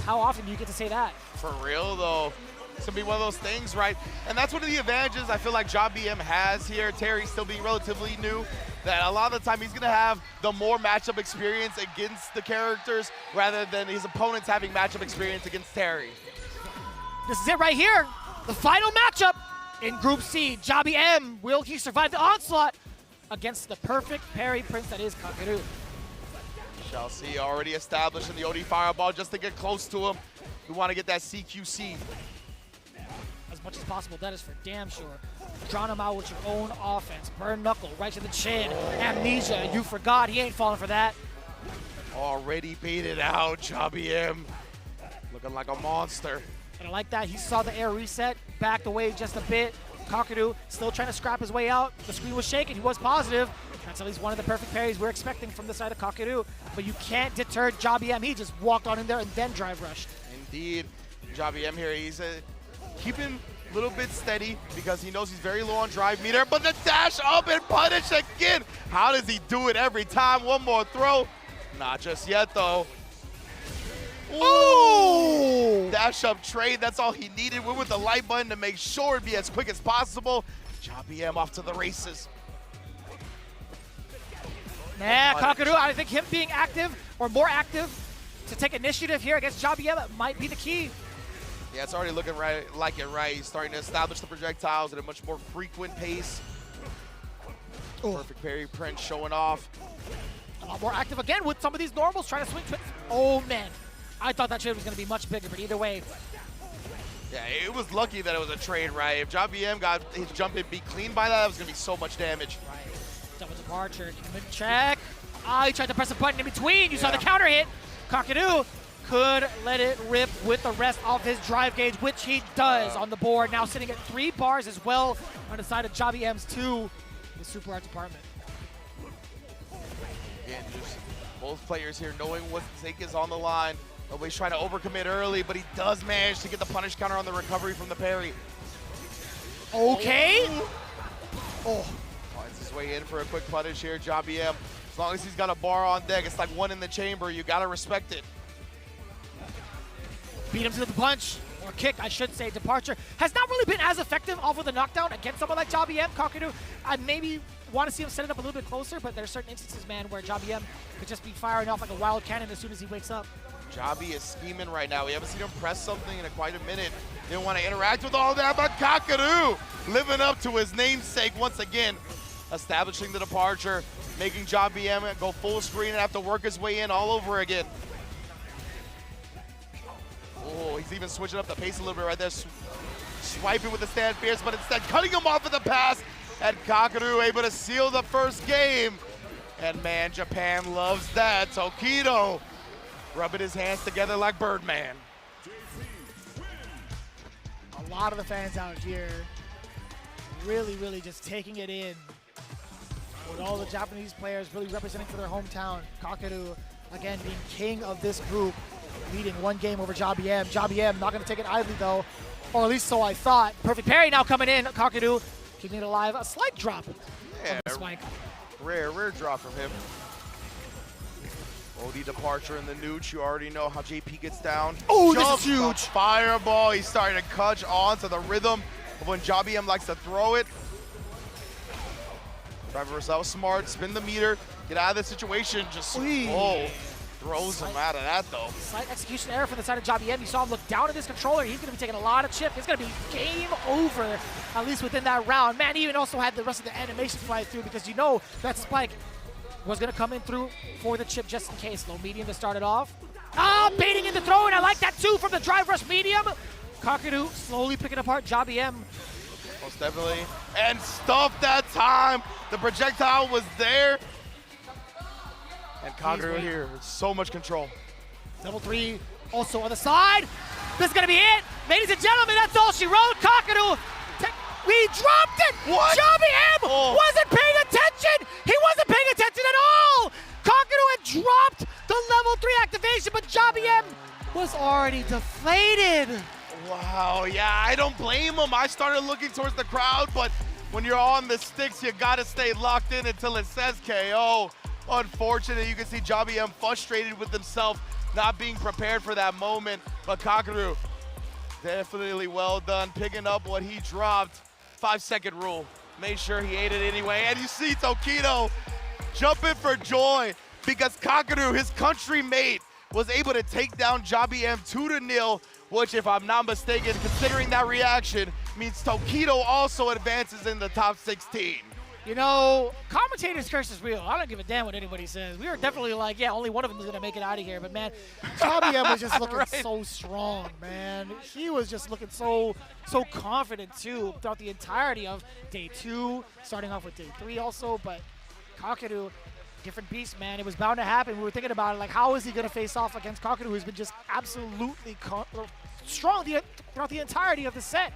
How often do you get to say that? For real, though. It's going to be one of those things, right? And that's one of the advantages I feel like JBM has here. Terry still being relatively new, that a lot of the time he's going to have the more matchup experience against the characters rather than his opponents having matchup experience against Terry. This is it right here. The final matchup in Group C. JBM, will he survive the onslaught against the perfect parry prince that is Kakeru? Shall see, already established in the OD Fireball just to get close to him. We want to get that CQC. As much as possible, that is for damn sure. Drown him out with your own offense. Burn knuckle right to the chin. Amnesia, you forgot. He ain't falling for that. Already baited out, JBM. Looking like a monster. And I like that. He saw the air reset, backed away just a bit. Kakeru still trying to scrap his way out. The screen was shaking. He was positive. That's at least one of the perfect parries we're expecting from the side of Kakeru. But you can't deter JBM. He just walked on in there and then drive rushed. Indeed. JBM here, he's keeping a little bit steady because he knows he's very low on drive meter. But the dash up and punish again. How does he do it every time? One more throw. Not just yet, though. Ooh! Dash up trade, that's all he needed. Went with the light button to make sure it'd be as quick as possible. JBM off to the races. Yeah, Kakeru, I think him being active or more active to take initiative here against JBM might be the key. Yeah, it's already looking like it, right? He's starting to establish the projectiles at a much more frequent pace. Perfect parry print showing off. A lot more active again with some of these normals trying to swing twins. Oh, man. I thought that trade was going to be much bigger, but either way. Yeah, it was lucky that it was a trade, right? If JBM got his jump and be clean by that, it was going to be so much damage. Right. Double departure, check. Ah, he tried to press a button in between. You saw the counter hit. Kakeru could let it rip with the rest of his drive gauge, which he does on the board. Now sitting at 3 bars as well on the side of JBM's 2, the super art department. Again, just both players here knowing what stake is on the line. Nobody's trying to overcommit early, but he does manage to get the punish counter on the recovery from the parry. Okay. Oh. Finds his way in for a quick punish here, JBM. As long as he's got a bar on deck, it's like one in the chamber. You got to respect it. Beat him to the punch, or kick, I should say. Departure has not really been as effective off of the knockdown against someone like JBM. Kakeru, I maybe want to see him set it up a little bit closer, but there's certain instances, man, where JBM could just be firing off like a wild cannon as soon as he wakes up. Jabi is scheming right now. We haven't seen him press something in quite a minute. Didn't want to interact with all that, but Kakeru living up to his namesake once again. Establishing the departure, making JBM go full screen and have to work his way in all over again. Oh, he's even switching up the pace a little bit right there. Swiping with the stand fierce, but instead cutting him off at the pass. And Kakeru able to seal the first game. And man, Japan loves that. Tokido rubbing his hands together like Birdman. A lot of the fans out here really, really just taking it in. With all the Japanese players really representing for their hometown. Kakeru, again, being king of this group, leading 1 game over JBM. JBM not going to take it idly, though, or at least so I thought. Perfect parry now coming in. Kakeru keeping it alive. A slight drop. Yeah, spike. Rare drop from him. OD departure in the nooch. You already know how JP gets down. Oh, this is huge. Fireball. He's starting to catch on to the rhythm of when JBM likes to throw it. Driver herself smart, spin the meter, get out of this situation. Just throws him out of that though. Slight execution error from the side of JBM. You saw him look down at his controller. He's going to be taking a lot of chip. It's going to be game over, at least within that round. Man, he even also had the rest of the animation fly through because you know that spike was going to come in through for the chip just in case. Low medium to start it off. Ah, baiting in the throw, and I like that too from the drive rush medium. Kakeru slowly picking apart JBM. Most definitely. And stuffed that time. The projectile was there. And Kaguru here, so much control. Level 3 also on the side. This is going to be it. Ladies and gentlemen, that's all she wrote. Kaguru, we dropped it. What? Johnny M wasn't paying attention. He wasn't paying attention at all. Kaguru had dropped the level 3 activation, but Johnny M was already deflated. Wow, yeah, I don't blame him. I started looking towards the crowd, but when you're on the sticks, you gotta stay locked in until it says KO. Unfortunate, you can see Jabi M frustrated with himself, not being prepared for that moment. But Kaguru, definitely well done, picking up what he dropped. 5-second rule, made sure he ate it anyway. And you see Tokido jumping for joy because Kaguru, his country mate, was able to take down Jabi M 2-0, which, if I'm not mistaken, considering that reaction, means Tokido also advances in the top 16. You know, commentator's curse is real. I don't give a damn what anybody says. We were definitely like, yeah, only one of them is going to make it out of here. But, man, Jabi M was just looking so strong, man. He was just looking so confident, too, throughout the entirety of day 2, starting off with day 3 also. But Kaguru, different beast, man. It was bound to happen. We were thinking about it, like, how is he going to face off against Kaguru, who's been just absolutely strong throughout the entirety of the set.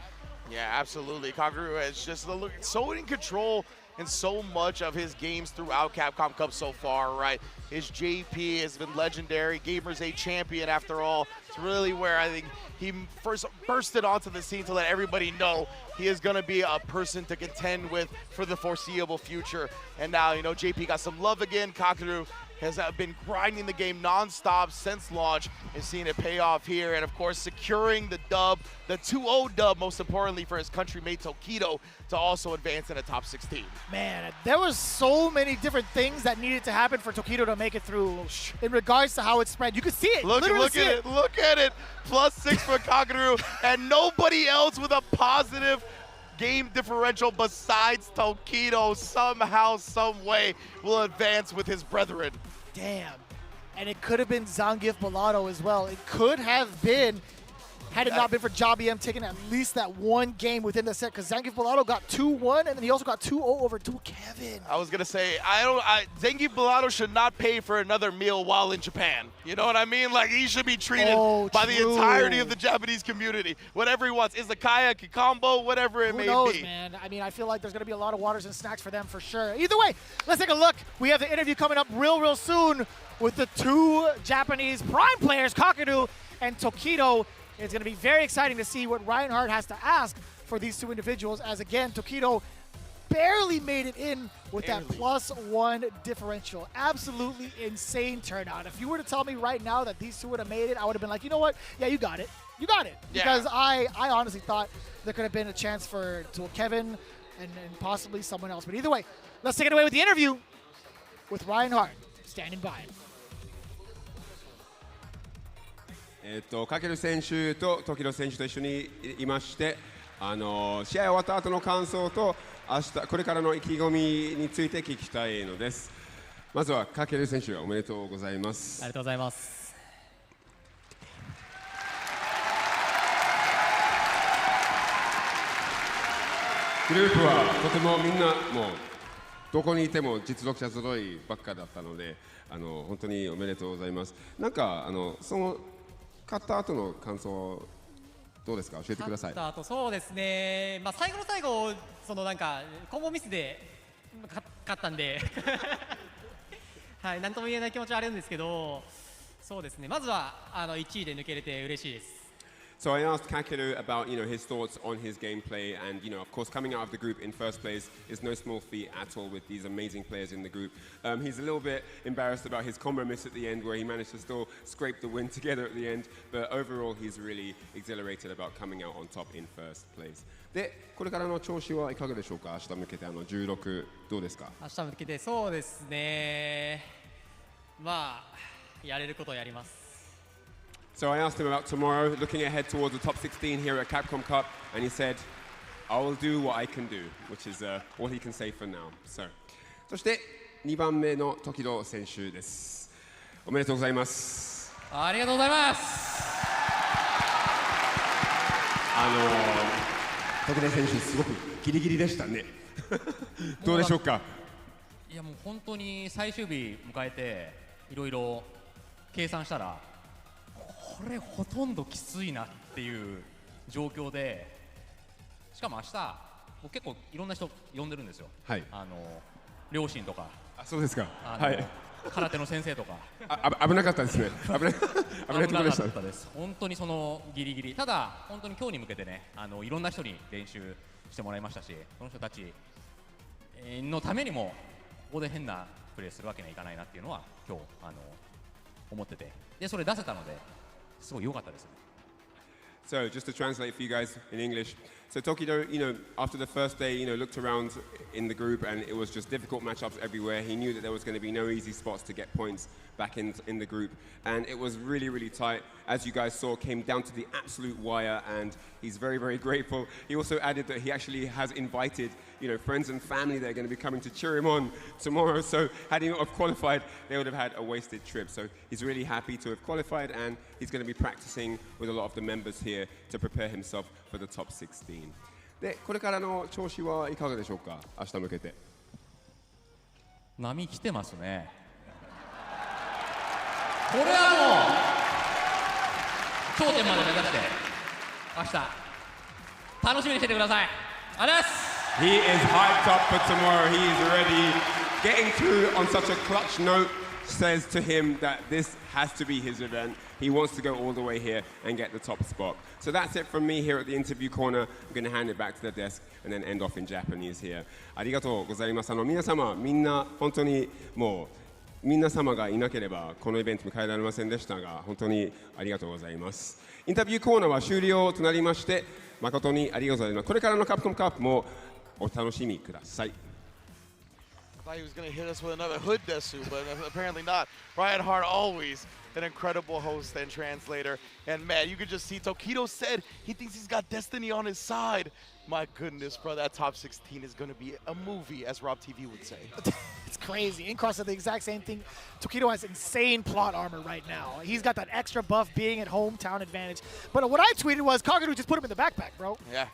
Yeah, absolutely. Kaguru has just looked so in control in so much of his games throughout Capcom Cup so far, right? His JP has been legendary. Gamers A champion, after all. It's really where I think he first bursted onto the scene to let everybody know he is going to be a person to contend with for the foreseeable future. And now, you know, JP got some love again. Kaguru has been grinding the game nonstop since launch and seeing it pay off here. And of course, securing the dub, the 2-0 dub, most importantly for his country mate Tokido to also advance in the top 16. Man, there was so many different things that needed to happen for Tokido to make it through in regards to how it spread. You could see it. Look at it. Look at it. +6 for Kaguru and nobody else with a positive game differential besides Tokido somehow, some way will advance with his brethren. Damn. And it could have been Zangief Bellotto as well. It could have been, had it not been for Jabi M taking at least that one game within the set, because Zangief Bellotto got 2-1, and then he also got 2-0 over Kevin. I was going to say, Zangief Bellotto should not pay for another meal while in Japan. You know what I mean? Like, he should be treated by the entirety of the Japanese community. Whatever he wants. Izakaya, Kikombo, whatever it may be. Who knows, man? I mean, I feel like there's going to be a lot of waters and snacks for them for sure. Either way, let's take a look. We have the interview coming up real soon with the 2 Japanese prime players, Kaguru and Tokido. It's going to be very exciting to see what Reinhardt has to ask for these 2 individuals, as again, Tokido barely made it in with that +1 differential. Absolutely insane turnout. If you were to tell me right now that these 2 would have made it, I would have been like, you know what? Yeah, you got it. You got it. Yeah. Because I honestly thought there could have been a chance for Kevin and possibly someone else. But either way, let's take it away with the interview with Reinhardt standing by. かける選手と時野選手と一緒にいまして、試合終わった後の感想とこれからの意気込みについて聞きたいのです。まずはかける選手、おめでとうございます。ありがとうございます。グループはとてもみんなもうどこにいても実力者揃いばっかだったので、本当におめでとうございます。なんかその勝った後の感想どうですか、教えてください。勝った後、そうですね、まあ、最後の最後、なんかコンボミスで勝ったんではい、なんとも言えない気持ちはあるんですけど、そうですね、まずは1位で抜けれて嬉しいです。So I asked Kakeru about, his thoughts on his gameplay, and of course, coming out of the group in first place is no small feat at all with these amazing players in the group. He's a little bit embarrassed about his combo miss at the end, where he managed to still scrape the win together at the end, but overall, he's really exhilarated about coming out on top in first place. で、これからの調子はいかがでしょうか。明日向けて16どうですか。明日向けてそうですね。まあやれることをやります。So I asked him about tomorrow, looking ahead towards the top 16 here at Capcom Cup, and he said, I will do what I can do, which is all he can say for now. So, そして2番目の時戸選手です。おめでとうございます。ありがとうございます。時戸選手すごくギリギリでしたね。どうでしょうか。いやもう本当に最終日迎えて、いろいろ計算したらこれほとんどきついなっていう状況で、しかも明日僕結構いろんな人呼んでるんですよ。はい。両親とか。あ、そうですか。はい。空手の先生とか。危なかったですね。危ないところでした。本当にそのギリギリ。ただ本当に今日に向けてね、いろんな人に練習してもらいましたし、その人たちのためにもここで変なプレーするわけにはいかないなっていうのは今日思ってて、でそれ出せたのですごい良かったですね。So just to translate for you guys in English. So Tokido, after the first day, looked around in the group and it was just difficult matchups everywhere. He knew that there was going to be no easy spots to get points back in the group. And it was really, really tight. As you guys saw, came down to the absolute wire and he's very, very grateful. He also added that he actually has invited, friends and family that are going to be coming to cheer him on tomorrow. So had he not have qualified, they would have had a wasted trip. So he's really happy to have qualified and he's going to be practicing with a lot of the members here to prepare himself for the top 16. で、これからの調子はいかがでしょうか、明日向けて。波来てますね。これはもう頂点まで目指して明日楽しみにしててください。ありがとうございます。He is hyped up for tomorrow. He is ready. Getting through on such a clutch note says to him that this has to be his event. He wants to go all the way here and get the top spot. So that's it from me here at the interview corner. I'm going to hand it back to the desk and then end off in Japanese here. ありがとうございます。皆様、みんな本当にもう皆様がいなければこのイベントに変えられませんでしたが、本当にありがとうございます。インタビューコーナーは終了となりまして、誠にありがとうございます。これからのカプコンカップもお楽しみください。I thought he was going to hit us with another hood desu, but apparently not. Ryan Hart, always an incredible host and translator. And man, you could just see Tokido said he thinks he's got destiny on his side. My goodness, bro, that top 16 is going to be a movie, as Rob TV would say. It's crazy. Incross said the exact same thing. Tokido has insane plot armor right now. He's got that extra buff being at hometown advantage. But what I tweeted was Kaguru just put him in the backpack, bro. Yeah.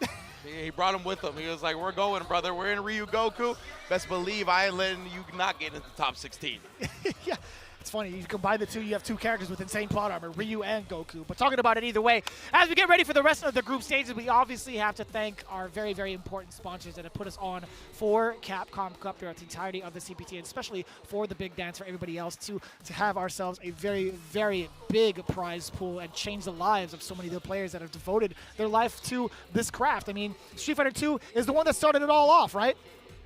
He brought him with him. He was like, we're going, brother. We're in Ryu Goku. Best believe I ain't letting you not get into the top 16. Yeah. It's funny, you combine the two, you have two characters with insane plot armor, Ryu and Goku. But talking about it either way, as we get ready for the rest of the group stages, we obviously have to thank our very, very important sponsors that have put us on for Capcom Cup throughout the entirety of the CPT, and especially for the big dance for everybody else to have ourselves a very, very big prize pool and change the lives of so many of the players that have devoted their life to this craft. I mean, Street Fighter 2 is the one that started it all off, right?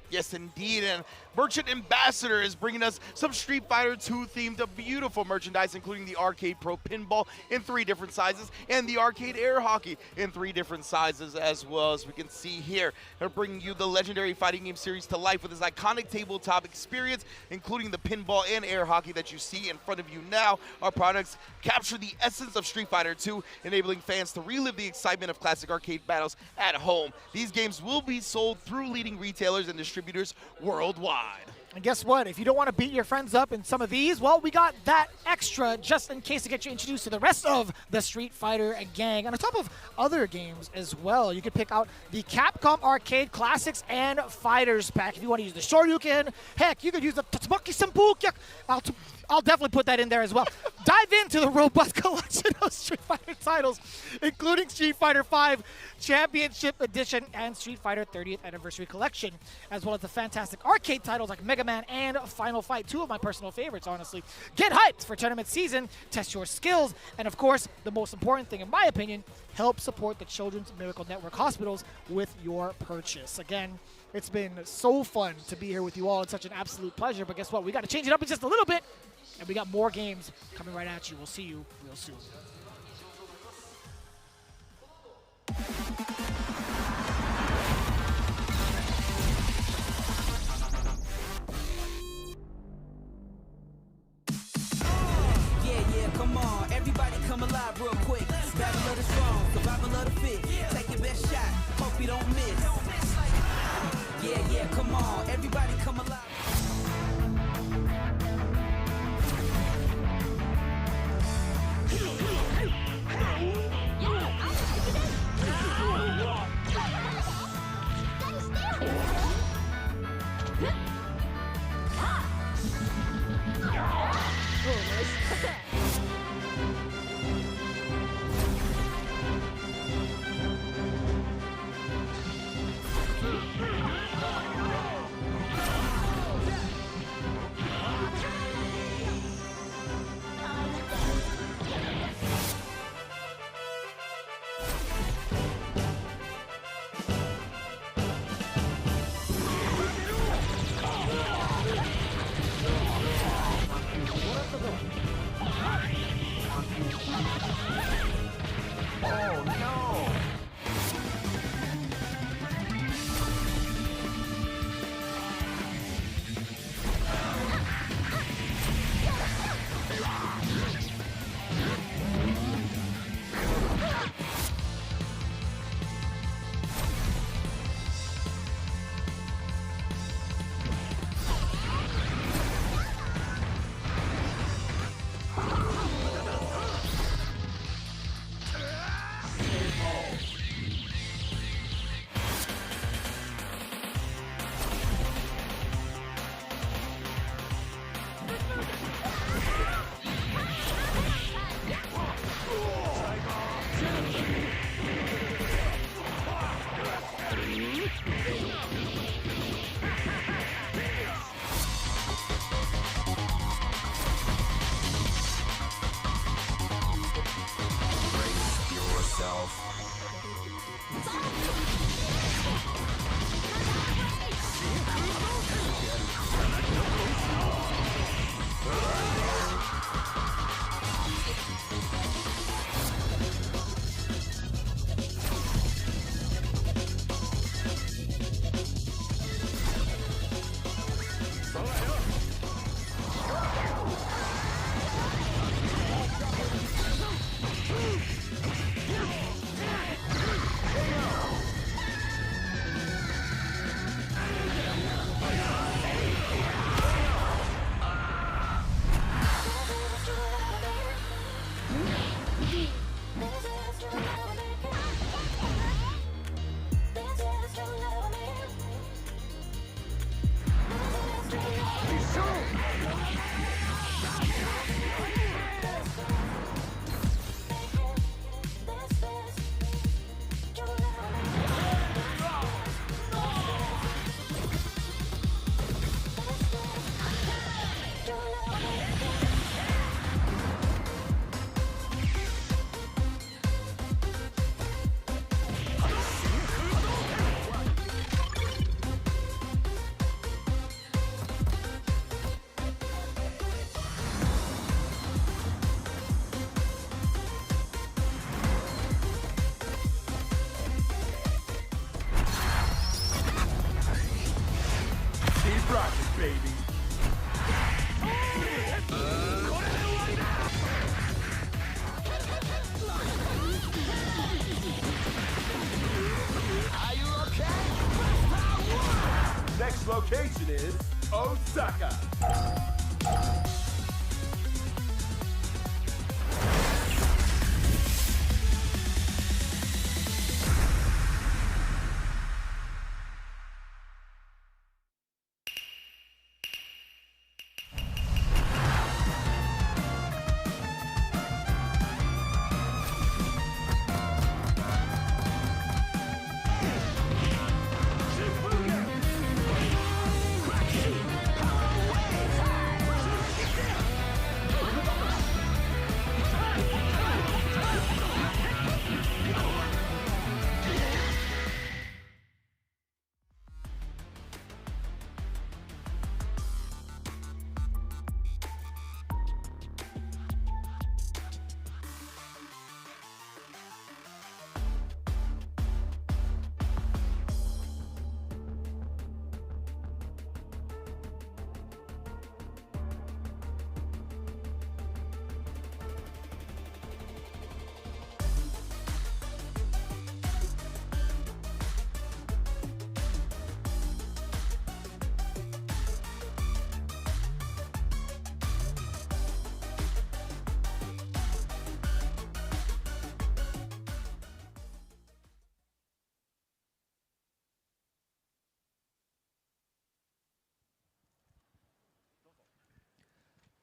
Yes, indeed. And Merchant Ambassador is bringing us some Street Fighter 2 themed beautiful merchandise, including the Arcade Pro Pinball in 3 different sizes and the Arcade Air Hockey in 3 different sizes as well. As we can see here, they're bringing you the legendary fighting game series to life with this iconic tabletop experience, including the pinball and air hockey that you see in front of you now. Our products capture the essence of Street Fighter 2, enabling fans to relive the excitement of classic arcade battles at home. These games will be sold through leading retailers and distributors worldwide. And guess what? If you don't want to beat your friends up in some of these, well, we got that extra just in case to get you introduced to the rest of the Street Fighter gang. And on top of other games as well, you can pick out the Capcom Arcade Classics and Fighters pack. If you want to use the Shoryuken, heck, you could use the Tatsumaki Senpuku. I'll definitely put that in there as well. Dive into the robust collection of Street Fighter titles, including Street Fighter V Championship Edition and Street Fighter 30th Anniversary Collection, as well as the fantastic arcade titles like Mega Man and Final Fight, 2 of my personal favorites, honestly. Get hyped for tournament season, test your skills, and of course, the most important thing in my opinion, help support the Children's Miracle Network hospitals with your purchase. Again, it's been so fun to be here with you all. It's such an absolute pleasure, but guess what? We got to change it up in just a little bit, and we got more games coming right at you. We'll see you real soon. Yeah, come on. Everybody come alive real quick. Battle of the strong, survival of the fit. Take your best shot, hope you don't miss. Yeah, come on. Everybody come alive. destination is Osaka.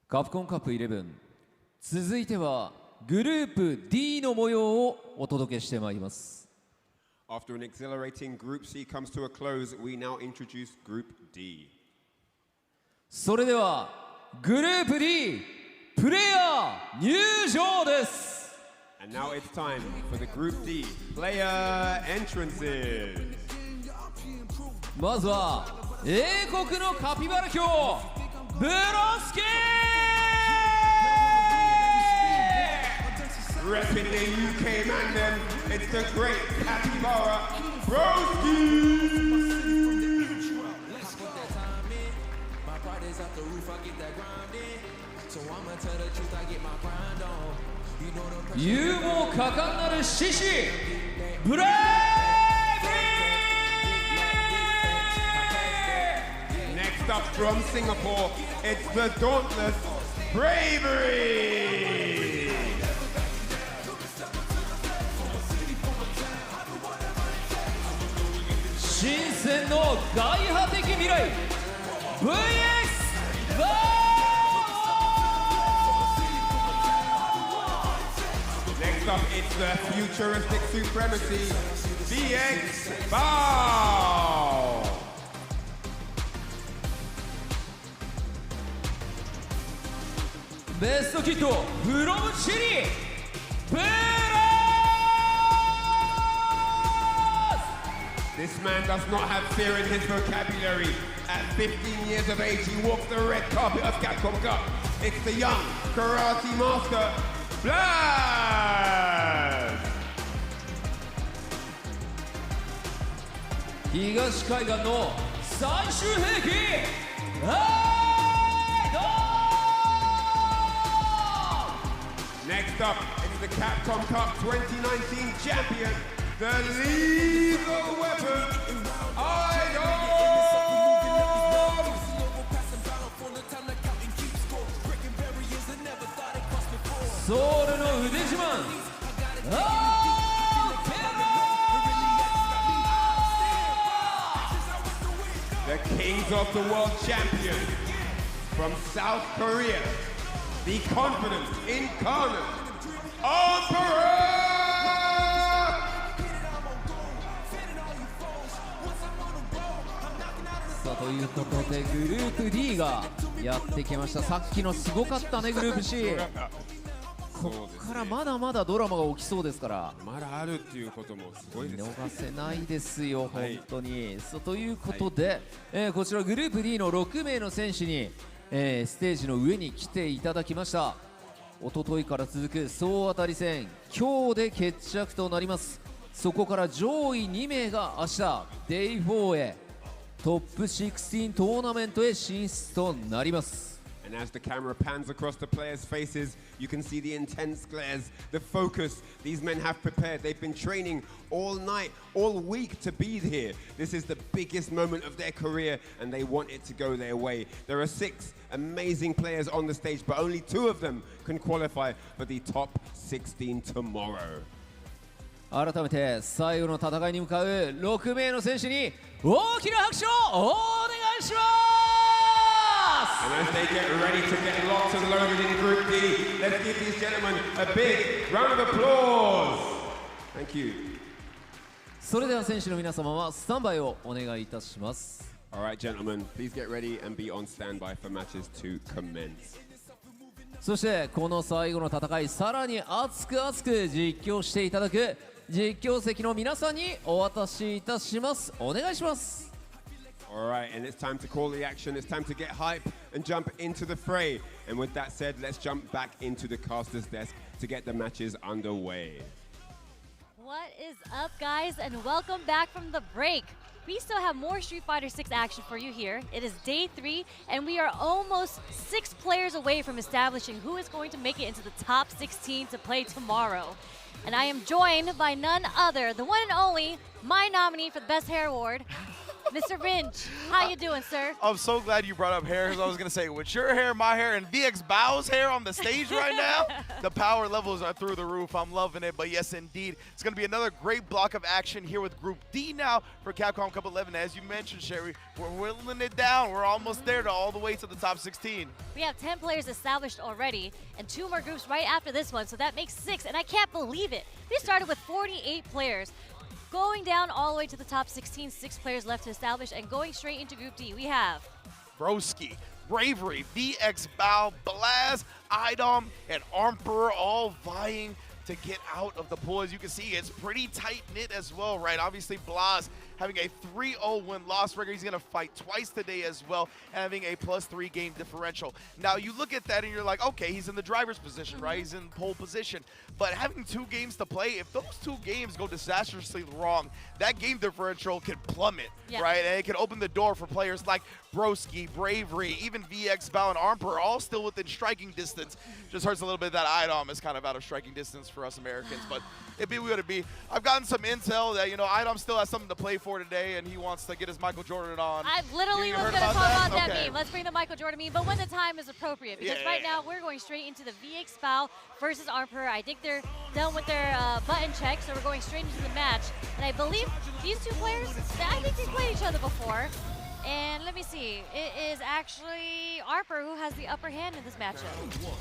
カプコンカップ11、続いてはグループ D の模様をお届けしてまいります。 After an exhilarating Group C comes to a close, we now introduce Group D. それではグループ D プレイヤー入場です。 And now it's time for the Group D player entrances. まずは英国のカピバラ卿ブロスキー Repping the UK man then, it's the great Capybara Broski! My pride is off the roof, I get that grind in. So I'ma tell the truth, I get my grind on. You know the pressure. 勇猛果敢なる獅子ブレイブ Next up from Singapore, it's the dauntless Bravery! 新鮮の外派的未来 VX バー Next up, it's the futuristic supremacy, VX Bow! ベストキットフロムチリブラ This man does not have fear in his vocabulary. At 15 years of age, he walks the red carpet of Capcom Cup. It's the young karate master, Blast! 東海岸の最終兵器 Next up, it's the Capcom Cup 2019 champion, the lethal weapon, Idol! ソウルの腕自慢 The kings of the world champion from South Korea, the confidence incarnate, Emperor! さあということでグループ D がやってきました。さっきのすごかったねグループ C。ここからまだまだドラマが起きそうですから、まだあるっていうこともすごいですね。見逃せないですよ、本当に。そうということで、こちらグループ D の6名の選手に、ステージの上に来ていただきました。一昨日から続く総当たり戦、今日で決着となります。そこから上位2名が明日 Day4 へトップ16トーナメントへ進出となります。And as the camera pans across the players' faces, you can see the intense glares, the focus these men have prepared. They've been training all night, all week to be here. This is the biggest moment of their career, and they want it to go their way. There are 6 amazing players on the stage, but only 2 of them can qualify for the top 16 tomorrow. 改めて最後の戦いに向かう6名の選手に大きな拍手をお願いします And as they get ready to get locked and loaded in Group D, let's give these gentlemen a big round of applause. Thank you. それでは選手の皆様はスタンバイをお願いいたします Alright gentlemen, please get ready and be on standby for matches to commence. そしてこの最後の戦いさらに熱く熱く実況していただく実況席の皆さんにお渡しいたしますお願いします Alright, and it's time to call the action, it's time to get hype and jump into the fray. And with that said, let's jump back into the caster's desk to get the matches underway. What is up, guys, and welcome back from the break. We still have more Street Fighter 6 action for you here. It is day 3, and we are almost 6 players away from establishing who is going to make it into the top 16 to play tomorrow. And I am joined by none other, the one and only, my nominee for the Best Hair Award, Mr. Rinch. How you doing, sir? I'm so glad you brought up hair, because I was going to say, with your hair, my hair, and VX Bao's hair on the stage right now, the power levels are through the roof. I'm loving it. But yes, indeed, it's going to be another great block of action here with Group D now for Capcom Cup 11. As you mentioned, Sherry, we're whittling it down. We're almost there to all the way to the top 16. We have 10 players established already, and 2 more groups right after this one, so that makes 6, and I can't believe it. We started with 48 players. Going down all the way to the top 16, 6 players left to establish, and going straight into Group D, we have Broski, Bravery, VX Bao, Blaz, Idom, and Armper all vying to get out of the pool. As you can see, it's pretty tight-knit as well, right? Obviously, Blaz having a 3-0 win-loss record. He's going to fight twice today as well, and having a +3 game differential. Now, you look at that and you're like, okay, he's in the driver's position, right? He's in pole position. But having 2 games to play, if those 2 games go disastrously wrong, that game differential can plummet, right? And it can open the door for players like Broski, Bravery, even VX, Bao, and Armper, all still within striking distance. Just hurts a little bit that Idom is kind of out of striking distance for us Americans, but it be what it be. I've gotten some intel that, you know, Idom still has something to play for today, and he wants to get his Michael Jordan on. I literally was going to talk about that meme. Let's bring the Michael Jordan meme, but when the time is appropriate, because right now we're going straight into the VX Bao versus Armper. I think they're done with their button check, so we're going straight into the match. And I believe these 2 players, I think they played each other before. And let me see, it is actually Armper who has the upper hand in this matchup.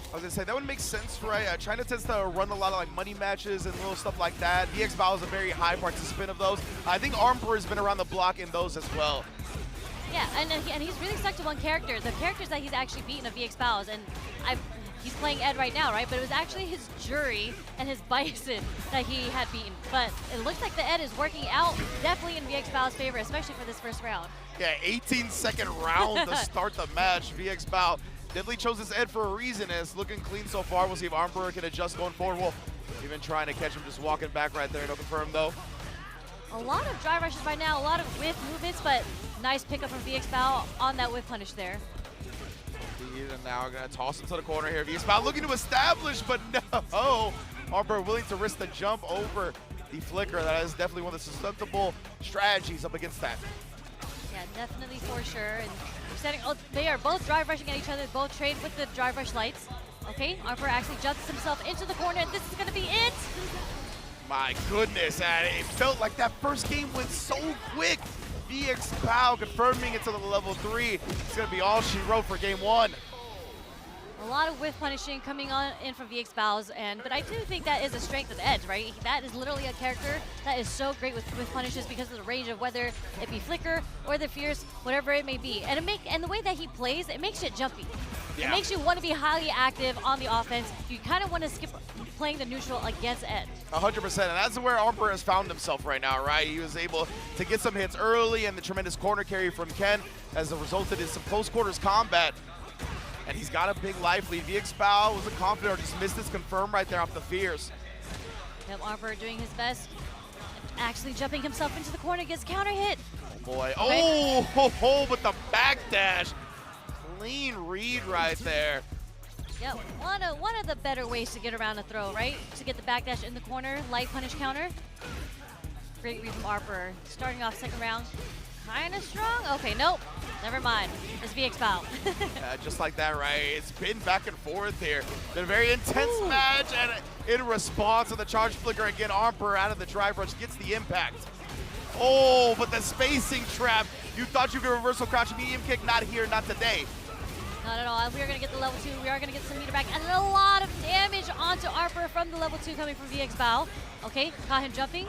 I was gonna say, that would make sense, right? China tends to run a lot of like money matches and little stuff like that. VX Bao is a very high participant of those. I think Armper has been around the block in those as well. Yeah, and he's really stuck to one character. The characters that he's actually beaten are VX Bao's, and he's playing Ed right now, right? But it was actually his Jury and his Bison that he had beaten. But it looks like the Ed is working out definitely in VX Bao's favor, especially for this first round. Yeah, 18-second round to start the match. VX Bao definitely chose this Ed for a reason. It's looking clean so far. We'll see if Armper can adjust going forward. Well, even trying to catch him just walking back right there. No confirm, though. A lot of drive rushes right now, a lot of whiff movements, but nice pickup from VX Bao on that whiff punish there. And now we're going to toss him to the corner here. VX Bao looking to establish, but no. Armper willing to risk the jump over the flicker. That is definitely one of the susceptible strategies up against that. Yeah, definitely for sure. And they are both drive rushing at each other, both trade with the drive rush lights. Okay, Armper actually jumps himself into the corner, and this is going to be it. My goodness, and it felt like that first game went so quick. VX Bao confirming it to the level 3. It's going to be all she wrote for game 1. A lot of whiff punishing coming in from VX Bao's, but I do think that is a strength of Edge, right? That is literally a character that is so great with whiff punishes because of the range of whether it be flicker or the fierce, whatever it may be. And the way that he plays, it makes it jumpy. Yeah. It makes you want to be highly active on the offense. You kind of want to skip playing the neutral against Edge. 100%, and that's where Armper has found himself right now, right? He was able to get some hits early, and the tremendous corner carry from Ken has resulted in some close quarters combat. And he's got a big life lead. VX Bao was a confident or just missed his confirm right there off the fears. Yep, Armper doing his best. Actually jumping himself into the corner, gets counter hit. Oh boy. Okay. Oh, but the backdash. clean read right there. Yep, one of the better ways to get around a throw, right? To get the backdash in the corner, light punish counter. Great read from Arper. Starting off second round, kind of strong. Okay, nope, never mind. It's VX Bow. Yeah, just like that, right? It's been back and forth here. Been a very intense match, and in response to the charge flicker, again, Arper out of the drive rush gets the impact. Oh, but the spacing trap. You thought you could reversal crouch medium kick, not here, not today. Not at all. We are going to get the level 2. We are going to get some meter back. And a lot of damage onto Arper from the level 2 coming from VX Bow. Okay, caught him jumping.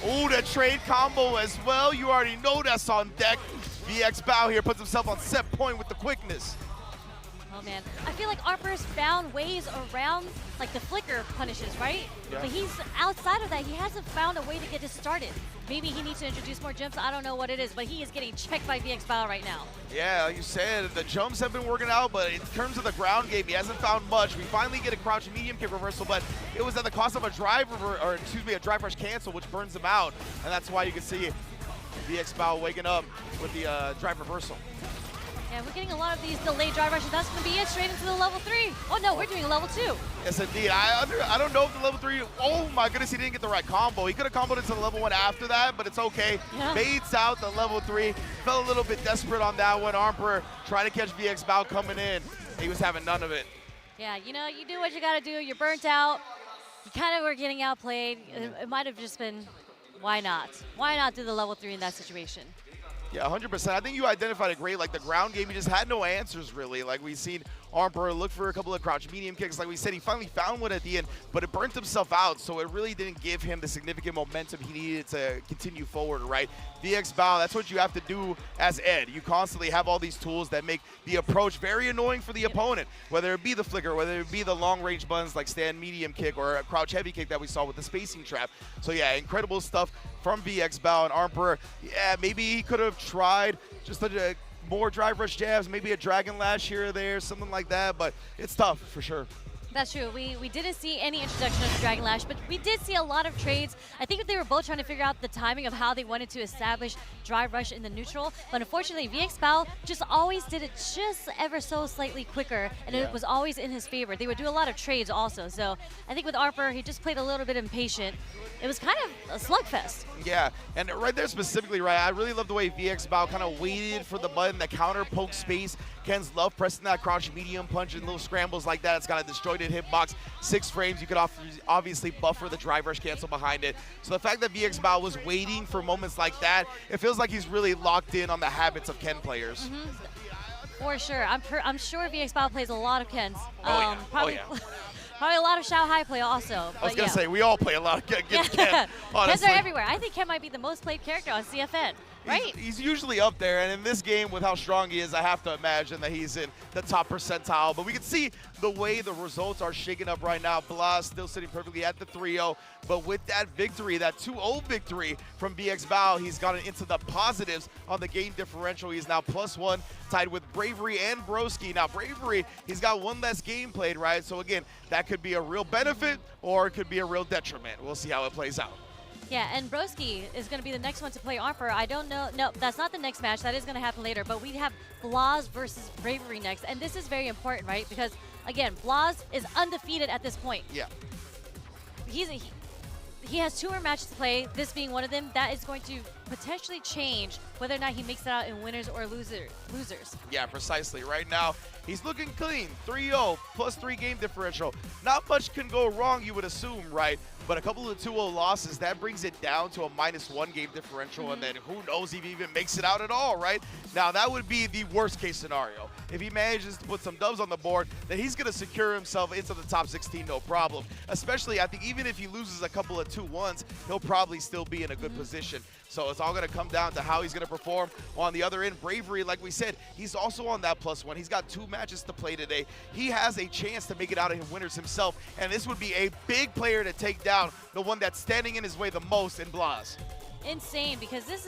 Oh, the trade combo as well. You already know that's on deck. VX Bow here puts himself on set point with the quickness. Oh man, I feel like Arper's found ways around like the flicker punishes, right? Yeah. But he's outside of that, he hasn't found a way to get it started. Maybe he needs to introduce more jumps, I don't know what it is, but he is getting checked by VX Bow right now. Yeah, like you said, the jumps have been working out, but in terms of the ground game, he hasn't found much. We finally get a crouch medium kick reversal, but it was at the cost of a drive a drive rush cancel, which burns him out, and that's why you can see VX Bow waking up with the drive reversal. Yeah, we're getting a lot of these delayed drive rushes. That's going to be it, straight into the level 3. Oh no, we're doing a level 2. Yes, indeed. I don't know if the level 3, oh my goodness, he didn't get the right combo. He could have comboed into the level 1 after that, but it's okay. Yeah. Baits out the level 3. Felt a little bit desperate on that one. Arper trying to catch VX Bow coming in. He was having none of it. Yeah, you know, you do what you got to do. You're burnt out. You kind of were getting outplayed. It might have just been, why not? Why not do the level 3 in that situation? Yeah, 100%. I think you identified it great. Like the ground game, he just had no answers really. Like we've seen Arper look for a couple of crouch medium kicks. Like we said, he finally found one at the end, but it burnt himself out. So it really didn't give him the significant momentum he needed to continue forward, right? VX Bow, that's what you have to do as Ed. You constantly have all these tools that make the approach very annoying for the opponent, whether it be the flicker, whether it be the long range buttons like stand medium kick or a crouch heavy kick that we saw with the spacing trap. So yeah, incredible stuff from VX Bow. And Arper, yeah, maybe he could have tried just more drive rush jabs, maybe a dragon lash here or there, something like that, but it's tough for sure. That's true. We didn't see any introduction of the Dragon Lash, but we did see a lot of trades. I think they were both trying to figure out the timing of how they wanted to establish Drive Rush in the neutral, but unfortunately VX Bow just always did it just ever so slightly quicker, and it was always in his favor. They would do a lot of trades also, so I think with Arper, he just played a little bit impatient. It was kind of a slugfest. Yeah, and right there specifically, right, I really love the way VX Bow kind of waited for the button, the counter poke space. Ken's love pressing that crouch medium punch and little scrambles like that. It's got a disjointed hitbox, 6 frames. You could obviously buffer the drive rush cancel behind it. So the fact that VX Bow was waiting for moments like that, it feels like he's really locked in on the habits of Ken players. For sure. I'm sure VX Bow plays a lot of Kens. Probably a lot of Shao Hai play also. I was going to say, we all play a lot of Ken, Kens honestly. are everywhere. I think Ken might be the most played character on CFN. Right? He's usually up there, and in this game, with how strong he is, I have to imagine that he's in the top percentile. But we can see the way the results are shaking up right now. Blas still sitting perfectly at the 3-0, but with that victory, that 2-0 victory from VX Bow, he's gotten into the positives on the game differential. He's now +1, tied with Bravery and Broski. Now, Bravery, he's got one less game played, right? So again, that could be a real benefit, or it could be a real detriment. We'll see how it plays out. Yeah, and Broski is going to be the next one to play Arper. I don't know. No, that's not the next match. That is going to happen later. But we have Blas versus Bravery next. And this is very important, right? Because, again, Blas is undefeated at this point. Yeah. He has 2 more matches to play, this being one of them. That is going to potentially change whether or not he makes it out in winners or losers. Yeah, precisely. Right now, he's looking clean. 3-0, +3 game differential. Not much can go wrong, you would assume, right? But a couple of 2-0 losses, that brings it down to a -1 game differential, and then who knows if he even makes it out at all, right? Now, that would be the worst case scenario. If he manages to put some dubs on the board, then he's going to secure himself into the top 16, no problem. Especially, I think, even if he loses a couple of 2-1s, he'll probably still be in a good position. So it's all going to come down to how he's going to perform. On the other end, Bravery, like we said, he's also on that +1. He's got 2 matches to play today. He has a chance to make it out in winners himself, and this would be a big player to take down, the one that's standing in his way the most in Blas. Insane, because Blas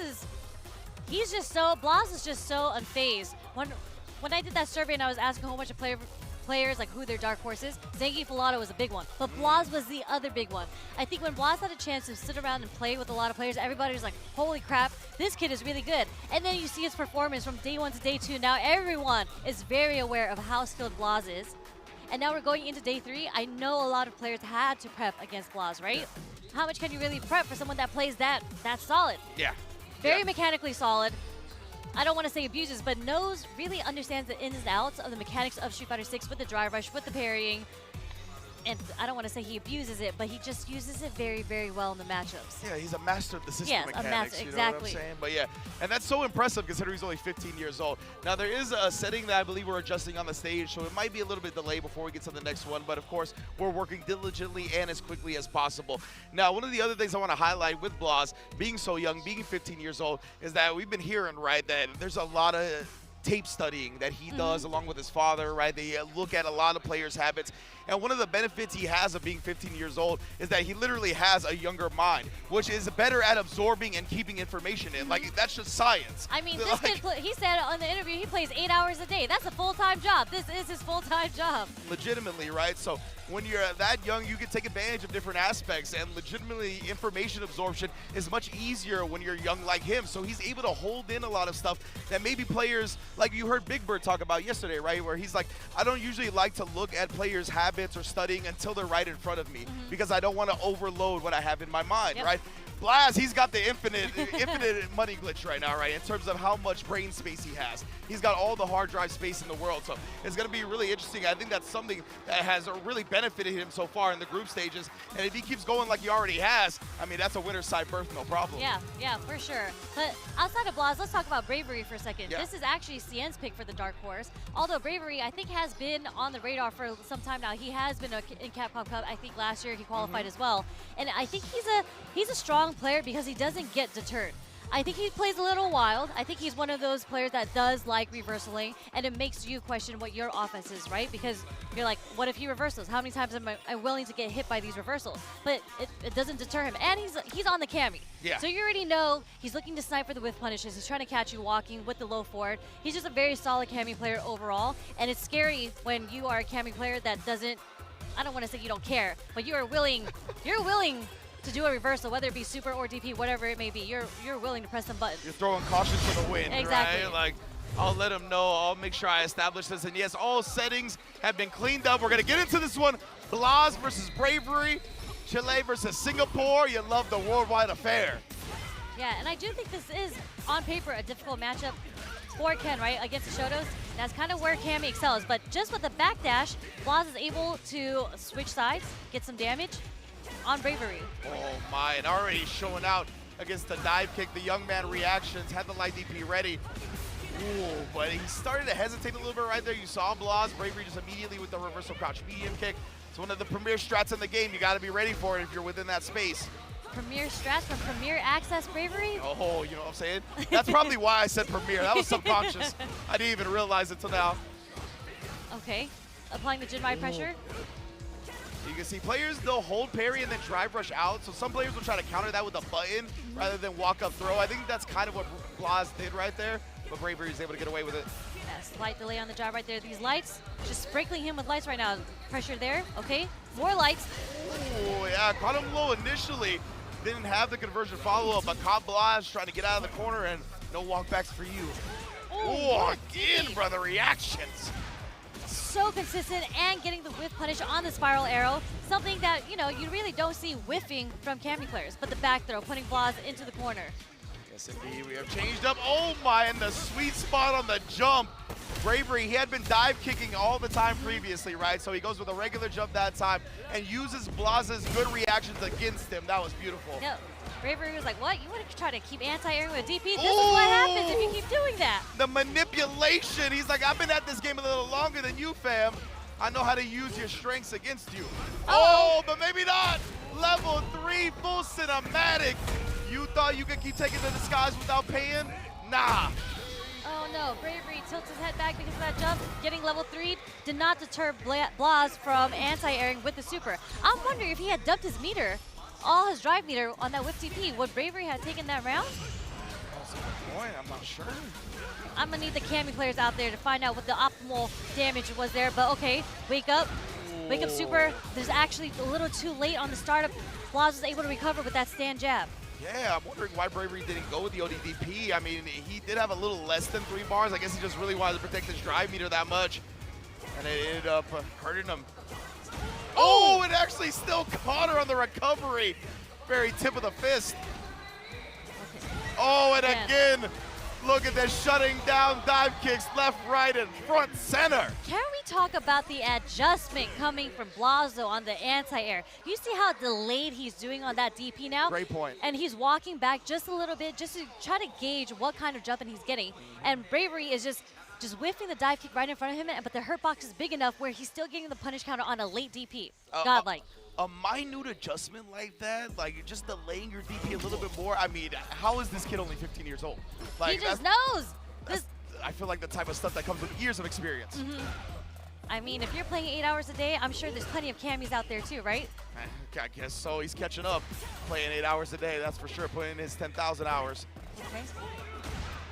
is just so unfazed. When I did that survey and I was asking a whole bunch of players, like who their dark horse is, Zengi Filato was a big one, but Blaz was the other big one. I think when Blaz had a chance to sit around and play with a lot of players, everybody was like, holy crap, this kid is really good. And then you see his performance from day 1 to day 2. Now everyone is very aware of how skilled Blaz is. And now we're going into day 3. I know a lot of players had to prep against Blaz, right? How much can you really prep for someone that plays that solid? Yeah. Very mechanically solid. I don't want to say abuses, but knows, really understands the ins and outs of the mechanics of Street Fighter 6 with the drive rush, with the parrying. And I don't want to say he abuses it, but he just uses it very, very well in the matchups. Yeah, he's a master of the system yes, mechanics, a master, you know exactly. what I'm saying? But yeah, and that's so impressive considering he's only 15 years old. Now there is a setting that I believe we're adjusting on the stage, so it might be a little bit delayed before we get to the next one, but of course, we're working diligently and as quickly as possible. Now, one of the other things I want to highlight with Blaz, being so young, being 15 years old, is that we've been hearing, right, that there's a lot of tape studying that he does along with his father, right? They look at a lot of players' habits. And one of the benefits he has of being 15 years old is that he literally has a younger mind, which is better at absorbing and keeping information in. Like, that's just science. I mean, this kid, he said on the interview he plays 8 hours a day. That's a full-time job. This is his full-time job. Legitimately, right? So when you're that young, you can take advantage of different aspects, and legitimately information absorption is much easier when you're young like him. So he's able to hold in a lot of stuff that maybe players, like you heard Big Bird talk about yesterday, right? Where he's like, I don't usually like to look at players' habits or studying until they're right in front of me because I don't want to overload what I have in my mind, right? Blaz, he's got the infinite money glitch right now, right, in terms of how much brain space he has. He's got all the hard drive space in the world, so it's going to be really interesting. I think that's something that has really benefited him so far in the group stages, and if he keeps going like he already has, I mean, that's a winner's side berth, no problem. Yeah, for sure. But outside of Blaz, let's talk about Bravery for a second. Yeah. This is actually Cien's pick for the Dark Horse, although Bravery, I think, has been on the radar for some time now. He has been in Capcom Cup. I think last year he qualified as well, and I think he's a strong player because he doesn't get deterred. I think he plays a little wild. I think he's one of those players that does like reversaling, and it makes you question what your offense is, right? Because you're like, what if he reversals? How many times am I willing to get hit by these reversals? But it doesn't deter him, and he's on the cami. Yeah. So you already know he's looking to snipe for the whiff punishes. He's trying to catch you walking with the low forward. He's just a very solid cami player overall, and it's scary when you are a cami player that doesn't, I don't want to say you don't care, but you're willing to do a reversal, whether it be super or DP, whatever it may be. You're willing to press some buttons. You're throwing caution to the wind, Exactly. right? Like, I'll let him know. I'll make sure I establish this. And yes, all settings have been cleaned up. We're going to get into this one. Blaz versus Bravery. Chile versus Singapore. You love the worldwide affair. Yeah, and I do think this is, on paper, a difficult matchup for Ken, right, against the Shotos. That's kind of where Cammy excels. But just with the backdash, Blaz is able to switch sides, get some damage on Bravery. Oh my, and already showing out against the dive kick. The young man reactions, had the light DP ready. Ooh, but he started to hesitate a little bit right there. You saw Blaz, Bravery just immediately with the reversal crouch medium kick. It's one of the premier strats in the game. You got to be ready for it if you're within that space. Premier strats from Premier Access Bravery? Oh, you know what I'm saying? That's probably why I said premier. That was subconscious. I didn't even realize it till now. Okay, applying the Jinmai pressure. You can see players, they'll hold parry and then drive rush out. So some players will try to counter that with a button rather than walk up throw. I think that's kind of what Blaz did right there, but Bravery is able to get away with it. Yeah, slight delay on the drive right there. These lights, just sprinkling him with lights right now. Pressure there, okay. More lights. Oh, yeah, caught him low initially. Didn't have the conversion follow-up, but caught Blaz trying to get out of the corner, and no walkbacks for you. Oh, again, brother, reactions. So consistent and getting the whiff punish on the spiral arrow. Something that, you know, you really don't see whiffing from Cammy players, but the back throw, putting Blaz into the corner. Yes, indeed, we have changed up. Oh my, and the sweet spot on the jump. Bravery, he had been dive kicking all the time previously, right? So he goes with a regular jump that time and uses Blaz's good reactions against him. That was beautiful. No, Bravery was like, what? You want to try to keep anti-airing with DP? This is what happens if you keep doing that. The manipulation. He's like, I've been at this game a little longer than you, fam. I know how to use your strengths against you. Oh, but maybe not. Level 3 full cinematic. You thought you could keep taking the disguise without paying? Nah. Oh no, Bravery tilts his head back because of that jump. Getting level 3 did not deter Blaz from anti-airing with the super. I'm wondering if he had dumped his meter, all his drive meter on that whip TP, would Bravery have taken that round? point. I'm not sure. I'm gonna need the Cammy players out there to find out what the optimal damage was there. But okay, wake up. Wake up super. There's actually a little too late on the startup. Blaz was able to recover with that stand jab. Yeah, I'm wondering why Bravery didn't go with the ODDP. I mean, he did have a little less than 3 bars. I guess he just really wanted to protect his drive meter that much. And it ended up hurting him. Oh, it actually still caught her on the recovery. Very tip of the fist. Oh, and again, look at this shutting down dive kicks left, right, and front center. Can we talk about the adjustment coming from Blazo on the anti-air? You see how delayed he's doing on that DP now? Great point. And he's walking back just a little bit just to try to gauge what kind of jumping he's getting. And Bravery is just whiffing the dive kick right in front of him, but the hurt box is big enough where he's still getting the punish counter on a late DP. Godlike. A minute adjustment like that, like just delaying your DP a little bit more. I mean, how is this kid only 15 years old? Like, he just knows. I feel like the type of stuff that comes with years of experience. I mean, if you're playing 8 hours a day, I'm sure there's plenty of Cammies out there too, right? I guess so. He's catching up, playing 8 hours a day. That's for sure. Putting in his 10,000 hours. Okay.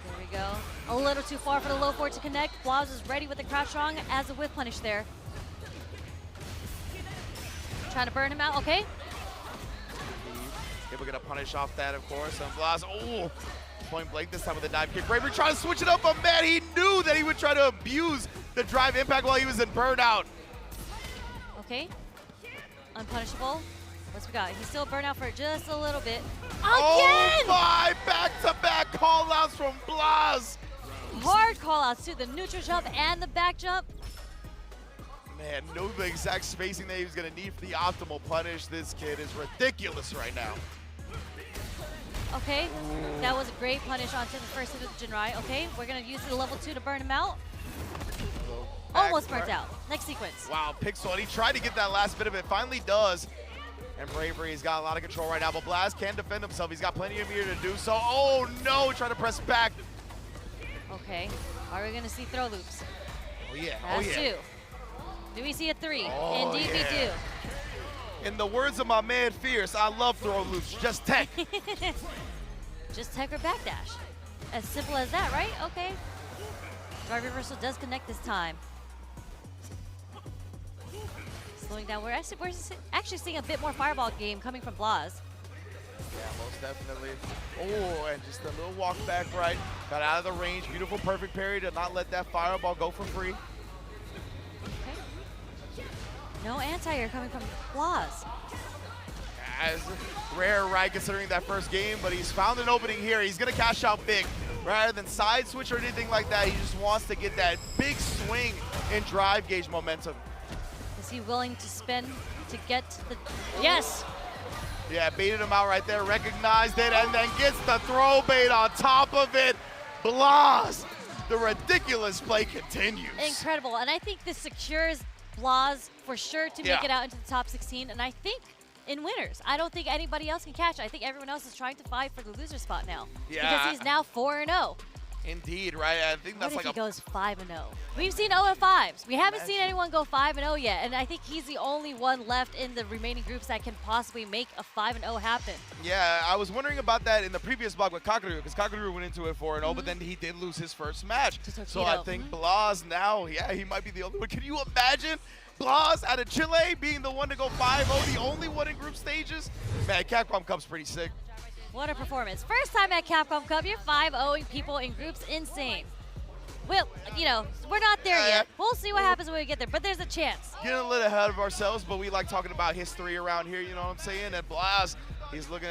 There we go. A little too far for the low forward to connect. Blaz is ready with the crouch strong as a whip punish there. Trying to burn him out, okay. Able to get a punish off that, of course. And Blaz, point blank this time with a dive kick. Bravery trying to switch it up, but man, he knew that he would try to abuse the drive impact while he was in burnout. Okay. Unpunishable. What's we got? He's still burnout for just a little bit. Again! Oh my! Back-to-back call-outs from Blaz. Hard call-outs too. The neutral jump and the back jump. Man, knew the exact spacing that he was going to need for the optimal punish. This kid is ridiculous right now. Okay, that was a great punish onto the first hit of the Jinrai. Okay, we're going to use the level 2 to burn him out. Almost burnt out. Next sequence. Wow, Pixel, and he tried to get that last bit of it. Finally does. And Bravery's got a lot of control right now, but Blaz can defend himself. He's got plenty of meter to do so. Oh no, trying to press back. Okay, are we going to see throw loops? Oh yeah, That's oh yeah. 2. Do we see a 3? Oh, Indeed we yeah. do. In the words of my man Fierce, I love throw loops, just tech. Just tech or backdash. As simple as that, right? Okay. Drive reversal does connect this time. Slowing down. We're actually seeing a bit more fireball game coming from Blaz. Yeah, most definitely. Oh, and just a little walk back right. Got out of the range. Beautiful, perfect parry to not let that fireball go for free. No anti-air coming from Blaz. As rare, right, considering that first game, but he's found an opening here. He's going to cash out big. Rather than side switch or anything like that, he just wants to get that big swing in drive gauge momentum. Is he willing to spin to get the... Yes! Yeah, baited him out right there, recognized it, and then gets the throw bait on top of it. Blaz! The ridiculous play continues. Incredible, and I think this secures Blaz for sure to make it out into the top 16, and I think in winners. I don't think anybody else can catch it. I think everyone else is trying to fight for the loser spot now. Yeah. Because he's now 4-0. Indeed, right? I think that's What if like he goes 5-0? We've seen 0-5s. We haven't seen anyone go 5-0 yet, and I think he's the only one left in the remaining groups that can possibly make a 5-0 happen. Yeah, I was wondering about that in the previous block with Kakaru, because Kakaru went into it 4-0, but then he did lose his first match. So I think Blaz now, yeah, he might be the only one. Can you imagine Blaz out of Chile being the one to go 5-0, the only one in group stages? Man, Capcom Cup's pretty sick. What a performance. First time at Capcom Cup, you're 5-0ing people in groups. Insane. Well, you know, we're not there yet. We'll see what happens when we get there, but there's a chance. Getting a little ahead of ourselves, but we like talking about history around here, you know what I'm saying? And Blaz, he's looking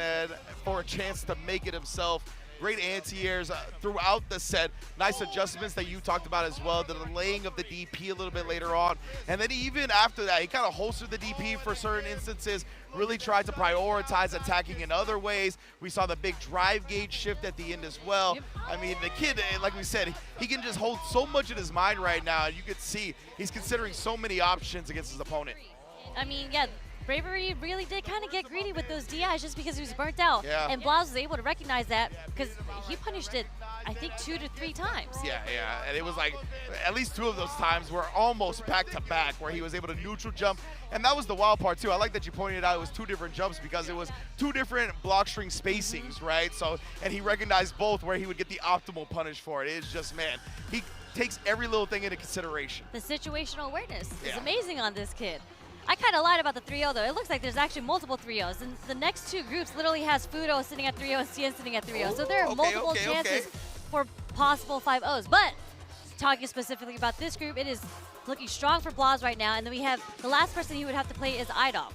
for a chance to make it himself. Great anti-airs throughout the set. Nice adjustments that you talked about as well. The delaying of the DP a little bit later on. And then even after that, he kind of holstered the DP for certain instances, really tried to prioritize attacking in other ways. We saw the big drive gauge shift at the end as well. I mean, the kid, like we said, he can just hold so much in his mind right now. You could see he's considering so many options against his opponent. I mean, yeah, Bravery really did kind of get greedy with those DIs just because he was burnt out. Yeah. And Blauz was able to recognize that because he punished it, I think, 2 to 3 times. Yeah, and it was like at least 2 of those times were almost back to back where he was able to neutral jump, and that was the wild part too. I like that you pointed out it was 2 different jumps because it was 2 different block string spacings, right? So, and he recognized both where he would get the optimal punish for it. It's just, man, he takes every little thing into consideration. The situational awareness is Yeah. amazing on this kid. I kind of lied about the 3-0 though. It looks like there's actually multiple 3-0s, and the next 2 groups literally has Fudo sitting at 3-0 and Cien sitting at 3-0. So there are multiple chances for possible 5-0s. But talking specifically about this group, it is looking strong for Blauz right now, and then we have the last person he would have to play is Idom,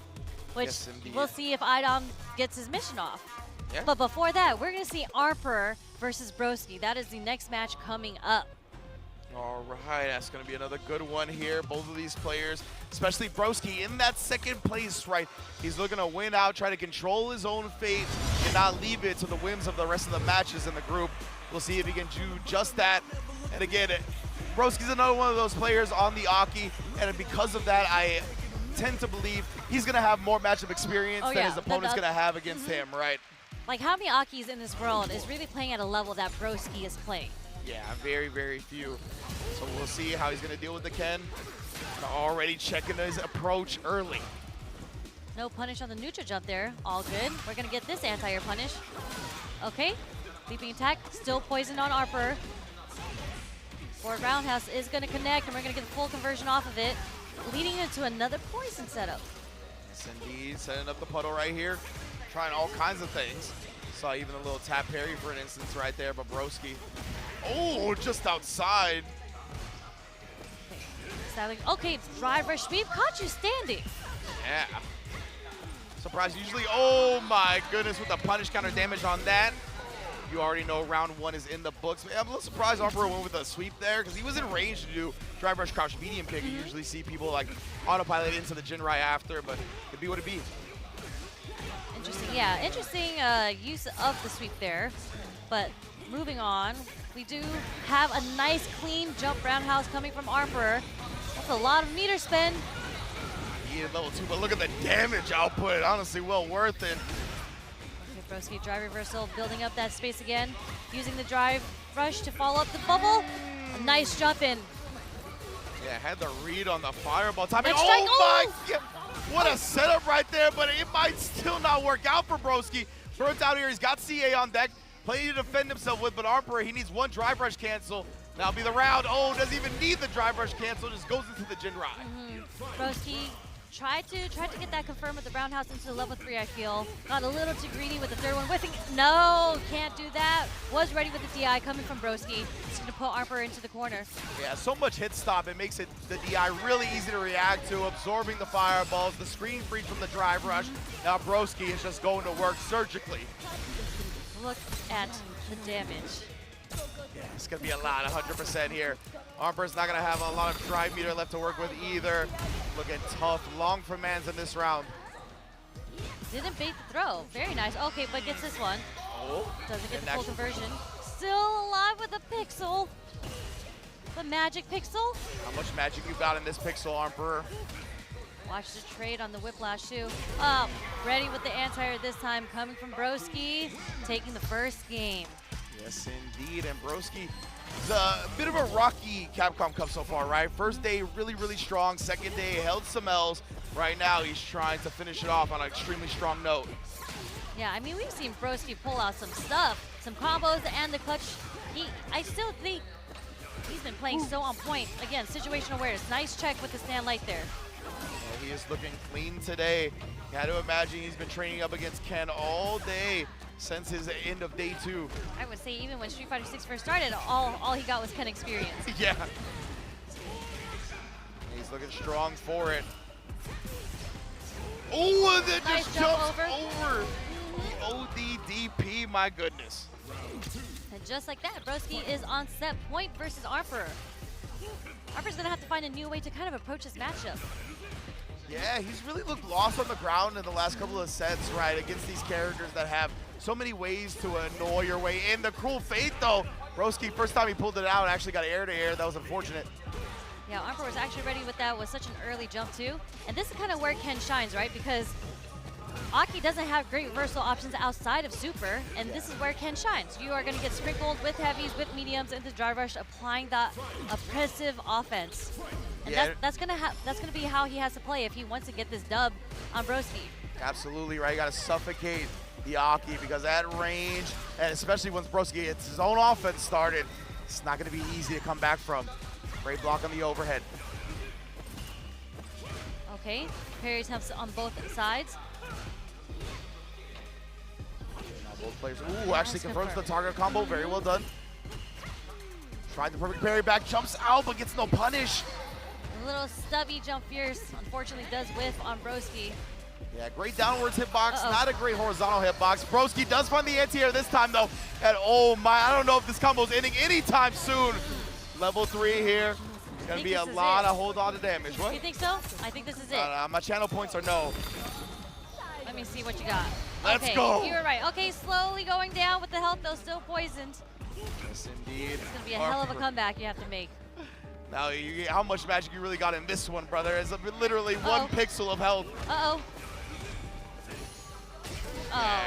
which Yes, indeed. we'll see if Idom gets his mission off. Yeah. But before that, we're going to see Arper versus Broski. That is the next match coming up. All right, that's going to be another good one here. Both of these players, especially Broski, in that second place, right? He's looking to win out, try to control his own fate, and not leave it to the whims of the rest of the matches in the group. We'll see if he can do just that. And again, Broski's another one of those players on the Aki, and because of that, I tend to believe he's going to have more matchup experience than his opponent's going to have against him, right? Like, how many Akis in this world is really playing at a level that Broski is playing? Yeah, very, very few. So we'll see how he's going to deal with the Ken. Already checking his approach early. No punish on the neutral jump there. All good. We're going to get this anti-air punish. Okay. Leaping attack. Still poisoned on Arper. Forward roundhouse is going to connect, and we're going to get the full conversion off of it, leading into another poison setup. Yes, indeed. Setting up the puddle right here. Trying all kinds of things. Saw even a little tap parry for an instance right there, but Broski. Oh, just outside. Okay, drive rush sweep caught you standing. Yeah. Surprise, usually, oh my goodness, with the punish counter damage on that. You already know round 1 is in the books. I'm a little surprised Arper went with a sweep there because he was in range to do drive rush crouch medium kick. You usually see people like autopilot into the Jinrai after, but it'd be what it be. Interesting, yeah, interesting use of the sweep there. But moving on, we do have a nice clean jump roundhouse coming from Arper. That's a lot of meter spend. He is level 2, but look at the damage output. Honestly, well worth it. Okay, Broski, drive reversal, building up that space again. Using the drive rush to follow up the bubble. A nice jump in. Yeah, had the read on the fireball timing. Next strike, Oh my God. What a setup right there, but it might still not work out for Broski. Burnt out here, he's got CA on deck. Plenty to defend himself with, but Arper, he needs 1 drive rush cancel. That'll be the round. Oh, doesn't even need the drive rush cancel, just goes into the Jinrai. Broski tried to get that confirmed with the roundhouse into the level 3, I feel. Got a little too greedy with the 3rd one. Whiffing, no, can't do that. Was ready with the DI coming from Broski. Just gonna put Arper into the corner. Yeah, so much hit stop, it makes it the DI really easy to react to, absorbing the fireballs, the screen freeze from the drive rush. Now Broski is just going to work surgically. Look at the damage. Yeah, it's gonna be a lot, 100% here. Arper's not gonna have a lot of drive meter left to work with either. Looking tough, long for Mans in this round. Didn't bait the throw. Very nice. Okay, but gets this one. Oh, doesn't get the full conversion. Still alive with a pixel. The magic pixel. How much magic you got in this pixel, Arper? Watch the trade on the whiplash too. Ready with the anti-air this time, coming from Broski, taking the first game. Yes, indeed, and Broski is a bit of a rocky Capcom Cup so far, right? First day, really, really strong. Second day, held some L's. Right now, he's trying to finish it off on an extremely strong note. Yeah, I mean, we've seen Broski pull out some stuff, some combos, and the clutch. I still think he's been playing so on point. Again, situational awareness. Nice check with the stand light there. Yeah, he is looking clean today. You had to imagine he's been training up against Ken all day since his end of day 2. I would say even when Street Fighter 6 first started, all he got was Ken experience. Yeah. He's looking strong for it. Oh, and then Nice just jump jumps over. ODDP, my goodness. And just like that, Broski is on set point versus Arper. Arper's gonna have to find a new way to kind of approach this matchup. Yeah, he's really looked lost on the ground in the last couple of sets, right, against these characters that have so many ways to annoy your way in. The Cruel Fate, though, Broski, first time he pulled it out and actually got air to air. That was unfortunate. Yeah, Armor was actually ready with that with such an early jump too. And this is kind of where Ken shines, right? Because Aki doesn't have great versatile options outside of super, and this is where Ken shines. You are going to get sprinkled with heavies, with mediums into drive rush, applying that oppressive offense. And that's gonna be how he has to play if he wants to get this dub on Broski. Absolutely right. You got to suffocate the Aki because at range, and especially once Broski gets his own offense started, it's not going to be easy to come back from. Great block on the overhead. Okay, parry attempts on both sides. Now both players, ooh, actually confirms the target combo. Very well done. Tried the perfect parry back, jumps out, but gets no punish. A little stubby jump fierce, unfortunately does whiff on Broski. Yeah, great downwards hitbox, not a great horizontal hitbox. Broski does find the anti-air this time though, and oh my, I don't know if this combo's ending anytime soon. Level 3 here. It's gonna be a lot of hold on to damage. What? You think so? I think this is it. My channel points are no. Let me see what you got. Let's okay, go. You were right. Okay, slowly going down with the health, though still poisoned. Yes, indeed. It's gonna be a hell of a comeback you have to make. Now, how much magic you really got in this one, brother? It's literally 1 pixel of health. Uh-oh. Yeah,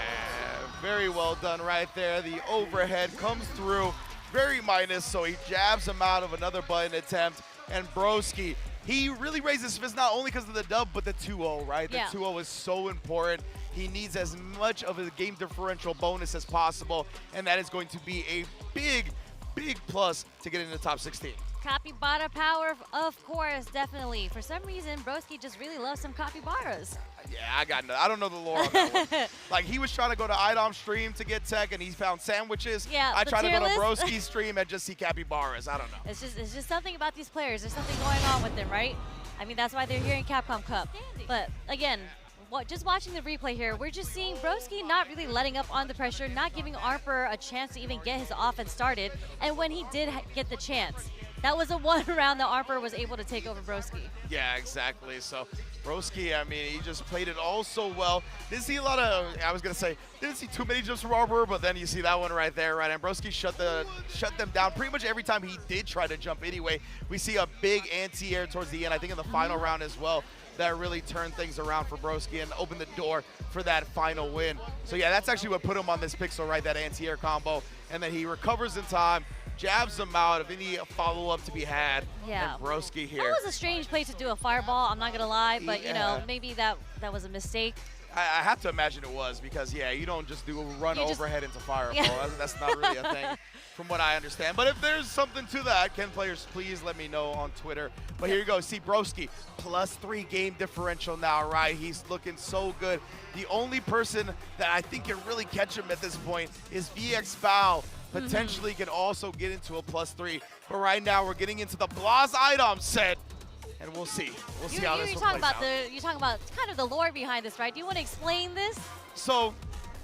very well done right there. The overhead comes through, very minus, so he jabs him out of another button attempt. And Broski, he really raised his fist not only because of the dub, but the 2-0, right? The 2-0 is so important. He needs as much of a game differential bonus as possible, and that is going to be a big, big plus to get into the top 16. Capybara power, of course, definitely. For some reason, Broski just really loves some capybaras. Yeah, I don't know the lore on that one. Like, he was trying to go to IDOM's stream to get tech, and he found sandwiches. Yeah, I tried to go to list. Broski's stream and just see capybaras. I don't know. It's just something about these players. There's something going on with them, right? I mean, that's why they're here in Capcom Cup. But again, just watching the replay here, we're just seeing Broski not really letting up on the pressure, not giving Arper a chance to even get his offense started. And when he did get the chance, that was a one round that Arper was able to take over Broski. Yeah, exactly. So Broski, I mean, he just played it all so well. Didn't see a lot of, didn't see too many jumps from Arper, but then you see that one right there, right? And Broski shut them down pretty much every time he did try to jump anyway. We see a big anti-air towards the end, I think in the final round as well, that really turned things around for Broski and opened the door for that final win. So yeah, that's actually what put him on this pixel, right? That anti-air combo. And then he recovers in time, jabs him out of any follow-up to be had. Yeah. And Broski here. That was a strange place to do a fireball, I'm not going to lie, but you know, maybe that was a mistake. I have to imagine it was because, yeah, you don't just do a run overhead into fireball. That's not really a thing from what I understand. But if there's something to that, Ken players, please let me know on Twitter. But here you go. See, Broski, +3 game differential now, right? He's looking so good. The only person that I think can really catch him at this point is VX Bao. Potentially can also get into a +3. But right now, we're getting into the Blaz item set. And we'll see. We'll see how this one plays out. You're talking about kind of the lore behind this, right? Do you want to explain this? So,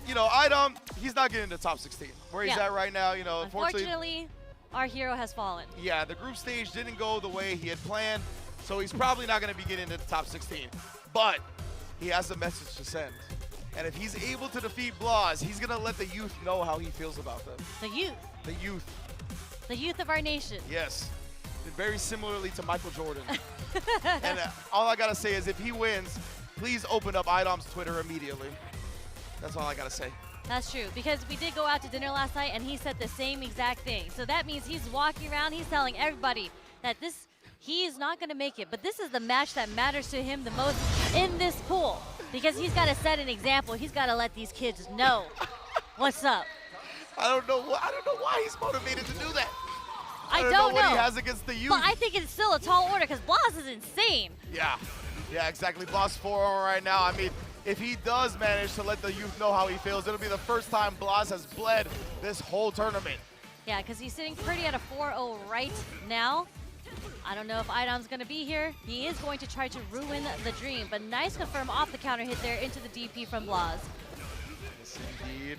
you know, Idom, he's not getting into top 16. Where he's at right now, you know, unfortunately, our hero has fallen. Yeah, the group stage didn't go the way he had planned, so he's probably not going to be getting into the top 16. But he has a message to send. And if he's able to defeat Blaz, he's going to let the youth know how he feels about them. The youth? The youth. The youth of our nation. Yes. Very similarly to Michael Jordan. And all I gotta say is if he wins, please open up Idom's Twitter immediately. That's all I gotta say. That's true, because we did go out to dinner last night and he said the same exact thing. So that means he's walking around, he's telling everybody that he is not gonna make it, but this is the match that matters to him the most in this pool. Because he's gotta set an example, he's gotta let these kids know what's up. I don't know why he's motivated to do that. I don't know what he has against the youth. But I think it's still a tall order because Blaz is insane. Yeah, exactly. Blaz 4-0 right now. I mean, if he does manage to let the youth know how he feels, it'll be the first time Blaz has bled this whole tournament. Yeah, because he's sitting pretty at a 4-0 right now. I don't know if Idom's going to be here. He is going to try to ruin the dream, but nice confirm off the counter hit there into the DP from Blaz. Yes, indeed.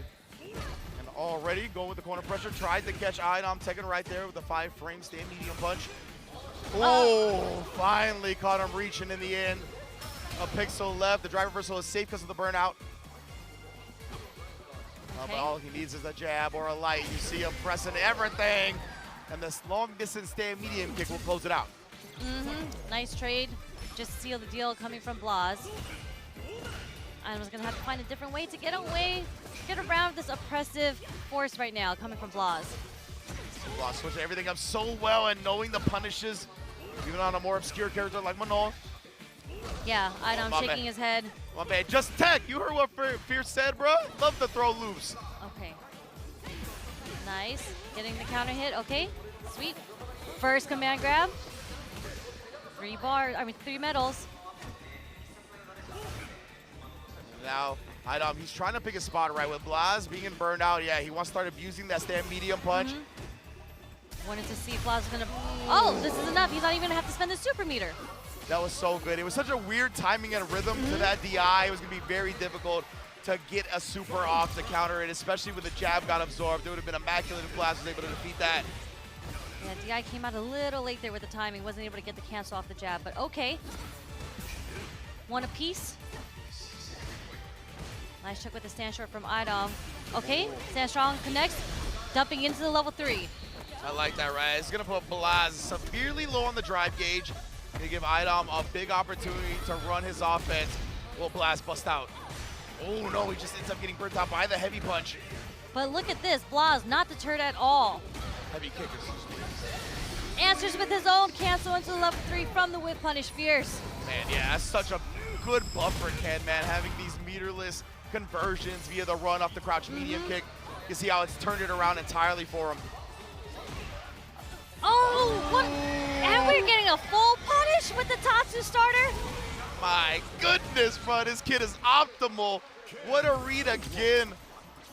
Already going with the corner pressure, tried to catch Idom, taking right there with the 5-frame stand medium punch. Oh, finally caught him reaching in the end. A pixel left. The drive reversal is safe because of the burnout. But all he needs is a jab or a light. You see him pressing everything. And this long distance stand medium kick will close it out. Nice trade. Just seal the deal coming from Blaz. Idom's gonna have to find a different way to get around this oppressive force right now coming from Blaz. Blaz switching everything up so well and knowing the punishes, even on a more obscure character like Manon. Yeah, Idom shaking his head. My man, just tech. You heard what Fierce said, bro? Love to throw loops. Okay. Nice. Getting the counter hit. Okay. Sweet. First command grab. 3 medals. Now, Idom, he's trying to pick a spot right with Blaz being burned out. Yeah, he wants to start abusing that stand medium punch. Wanted to see if Blaz is gonna. Oh, this is enough. He's not even gonna have to spend the super meter. That was so good. It was such a weird timing and rhythm to that DI. It was going to be very difficult to get a super off to counter it, especially when the jab got absorbed. It would have been immaculate if Blaz was able to defeat that. Yeah, DI came out a little late there with the timing. Wasn't able to get the cancel off the jab, but okay. One apiece. Nice check with the stand short from Idom. Okay, stand strong, connects, dumping into the level 3. I like that, right? It's going to put Blaz severely low on the drive gauge. Gonna give Idom a big opportunity to run his offense. Will Blaz bust out? Oh no, he just ends up getting burnt out by the heavy punch. But look at this, Blaz not deterred at all. Heavy kickers. Answers with his own cancel into the level 3 from the whip punish. Fierce. Man, yeah, that's such a good buffer, Ken, man, having these meterless conversions via the run off the crouch medium kick. You see how it's turned it around entirely for him. Oh, what? And we're getting a full punish with the Tatsu starter. My goodness, bro, this kid is optimal. What a read again.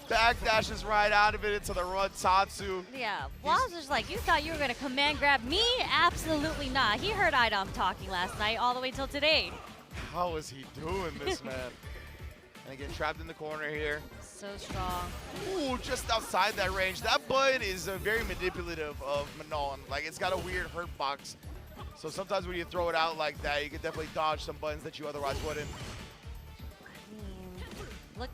Backdashes right out of it into the run Tatsu. Yeah, Blaz was like, you thought you were going to command grab me? Absolutely not. He heard Idom talking last night all the way till today. How is he doing this, man? And again, trapped in the corner here. So strong. Ooh, just outside that range. That button is very manipulative of Manon. Like, it's got a weird hurt box. So sometimes when you throw it out like that, you can definitely dodge some buttons that you otherwise wouldn't. Look,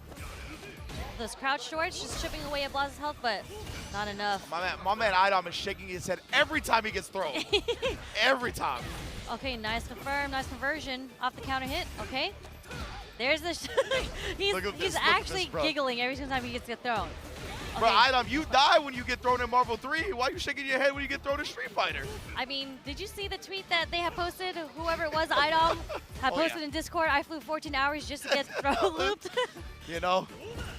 those crouch shorts just chipping away at Blaz's health, but not enough. My man Idom is shaking his head every time he gets thrown. Every time. Okay, nice confirm, nice conversion off the counter hit. Okay. There's the he's actually giggling every single time he gets thrown. Okay. Bro, Idom, you die when you get thrown in Marvel 3. Why are you shaking your head when you get thrown in Street Fighter? I mean, did you see the tweet that they have posted? Whoever it was, Idom, had posted in Discord, I flew 14 hours just to get throw looped. You know,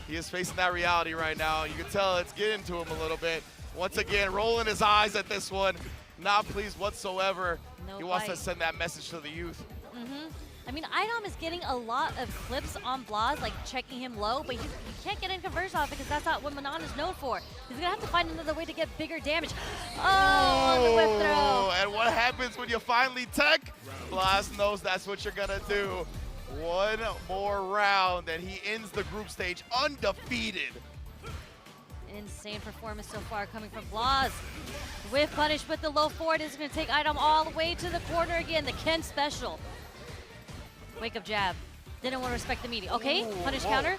he is facing that reality right now. You can tell it's getting to him a little bit. Once again, rolling his eyes at this one. Not pleased whatsoever. No he wants to bite. send that message to the youth. I mean, Idom is getting a lot of clips on Blaz, like checking him low, but you can't get any conversion off because that's not what Manon is known for. He's gonna have to find another way to get bigger damage. Oh, on the whip throw. And what happens when you finally tech? Blaz knows that's what you're gonna do. One more round and he ends the group stage undefeated. Insane performance so far coming from Blaz. Whiff punish with the low forward is gonna take Idom all the way to the corner again, the Ken special. Wake up jab. Didn't want to respect the media. Okay, punish counter.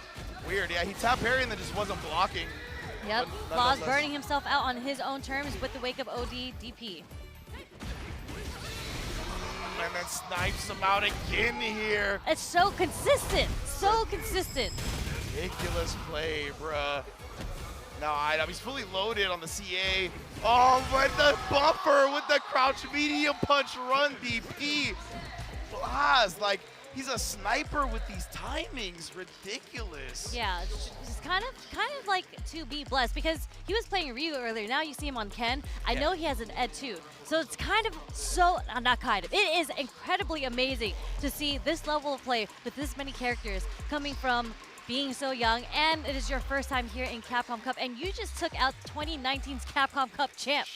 Weird, yeah, he tap parry and then just wasn't blocking. Yep, Blaz burning himself out on his own terms with the wake up OD DP. And then snipes him out again here. It's so consistent, so consistent. Ridiculous play, bruh. Now Idom, he's fully loaded on the CA. Oh, but the buffer with the crouch medium punch run DP. Blaz, like, he's a sniper with these timings. Ridiculous. Yeah, it's kind of like to be blessed because he was playing Ryu earlier. Now you see him on Ken. I know he has an Ed too. So it's kind of so, not kind of, it is incredibly amazing to see this level of play with this many characters coming from being so young, and it is your first time here in Capcom Cup, and you just took out 2019's Capcom Cup champ.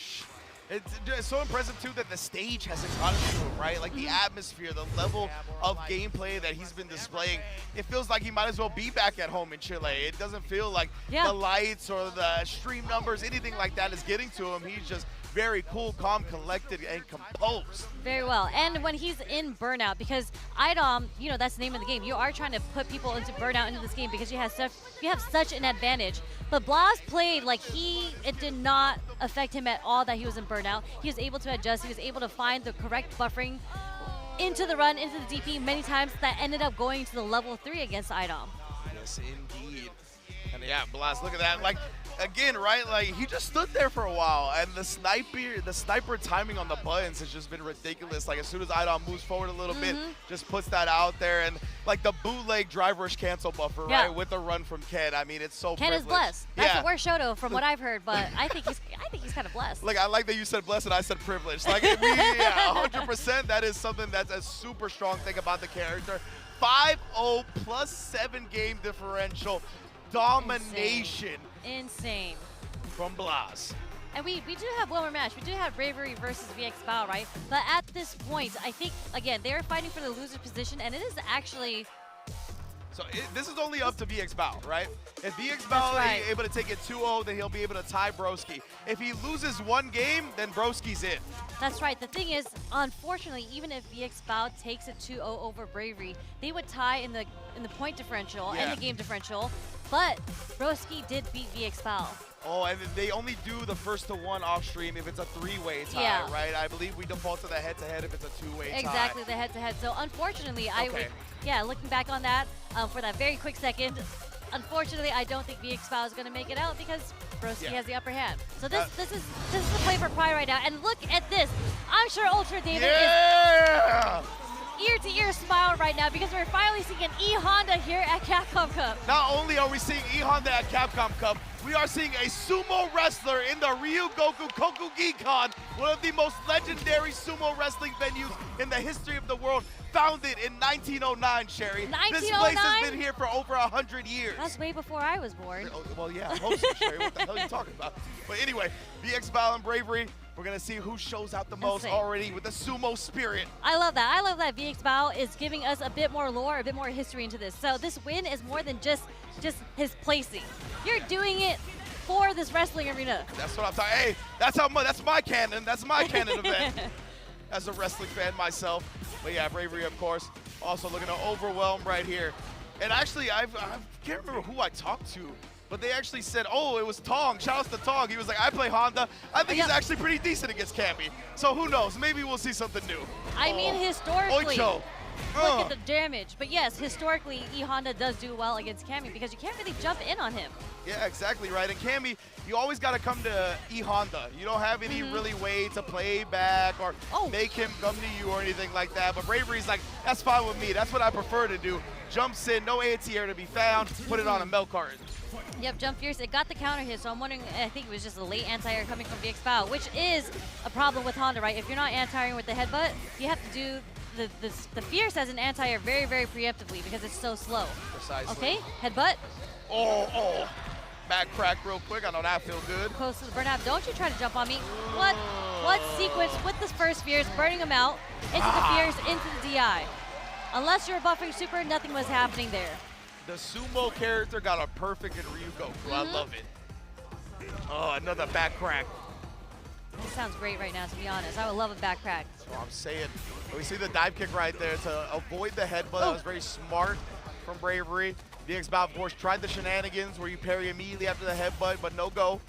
It's so impressive, too, that the stage hasn't gotten to him, right? Like, the atmosphere, the level of gameplay that he's been displaying, it feels like he might as well be back at home in Chile. It doesn't feel like the lights or the stream numbers, anything like that is getting to him. He's just very cool, calm, collected, and composed. Very well. And when he's in burnout, because IDOM, you know, that's the name of the game. You are trying to put people into burnout into this game because you have such an advantage. But Blas played like it did not affect him at all that he was in burnout. He was able to adjust. He was able to find the correct buffering into the run, into the DP many times that ended up going to the level 3 against IDOM. Yes, indeed. And yeah, Blas, look at that. Like, again, right? Like, he just stood there for a while, and the sniper timing on the buttons has just been ridiculous. Like, as soon as IDOM moves forward a little bit, just puts that out there, and like the bootleg drive rush cancel buffer, right, with the run from Ken. I mean, it's so Ken privileged. is blessed. That's the worst Shoto from what I've heard, but I think he's kind of blessed. Like, I like that you said blessed and I said privileged. Like, yeah, 100%. That is something that's a super strong thing about the character. 5-0 plus 7 game differential. Domination. Insane. From Blas. And we do have one more match. We do have Bravery versus VX Bao, right? But at this point, I think, again, they're fighting for the loser position, and it is actually... So this is only up to VX Bao, right? If VX Bao is able to take it 2-0, then he'll be able to tie Broski. If he loses one game, then Broski's in. That's right. The thing is, unfortunately, even if VX Bao takes it 2-0 over Bravery, they would tie in the point differential and the game differential. But Broski did beat VX Bao. Oh, and they only do the first to one off stream if it's a 3-way tie, right? I believe we default to the head-to-head if it's a 2-way tie. Exactly, the head-to-head. So unfortunately, looking back on that, for that very quick second, unfortunately, I don't think VX Bao is going to make it out because Broski has the upper hand. So this is the play for Pride right now. And look at this. I'm sure Ultra David is ear-to-ear smile right now because we're finally seeing an E-Honda here at Capcom Cup. Not only are we seeing E-Honda at Capcom Cup, we are seeing a sumo wrestler in the Ryugoku Kokugikan, one of the most legendary sumo wrestling venues in the history of the world, founded in 1909, Sherry. 1909? This place has been here for over 100 years. That's way before I was born. Oh, well, yeah, most of Sherry. What the hell are you talking about? But anyway, VX Bao and Bravery, we're going to see who shows out the most already with the sumo spirit. I love that. I love that VX Bao is giving us a bit more lore, a bit more history into this. So this win is more than just his placing. You're doing it for this wrestling arena. That's what I'm talking. Hey, that's my canon. That's my canon event. As a wrestling fan myself. But yeah, Bravery, of course, also looking to overwhelm right here. And actually, I can't remember who I talked to, but they actually said, oh, it was Tong. Shout out to Tong. He was like, I play Honda. I think he's actually pretty decent against Cammy. So who knows? Maybe we'll see something new. I mean, historically, Oicho. look at the damage. But yes, historically, E-Honda does do well against Cammy because you can't really jump in on him. Yeah, exactly right. And Cammy, you always got to come to E-Honda. You don't have any really way to play back or make him come to you or anything like that. But Bravery's like, that's fine with me. That's what I prefer to do. Jumps in, no anti-air to be found, put it on a milk carton. Yep, Jump Fierce, it got the counter hit, so I'm wondering, I think it was just a late anti-air coming from VX Bao, which is a problem with Honda, right? If you're not anti-airing with the headbutt, you have to do the Fierce as an anti-air very, very preemptively because it's so slow. Precisely. Okay, headbutt. Oh. Back crack real quick. I know that feels good. Close to the burnout. Don't you try to jump on me. What sequence with this first Fierce, burning him out, into the Fierce, into the DI. Unless you're a buffering super, nothing was happening there. The sumo character got a perfect in Ryugoku. I love it. Oh, another back crack. This sounds great right now, to be honest. I would love a back crack. That's what I'm saying. We see the dive kick right there to avoid the headbutt. That was very smart from Bravery. VX Bao, of course, tried the shenanigans where you parry immediately after the headbutt, but no go.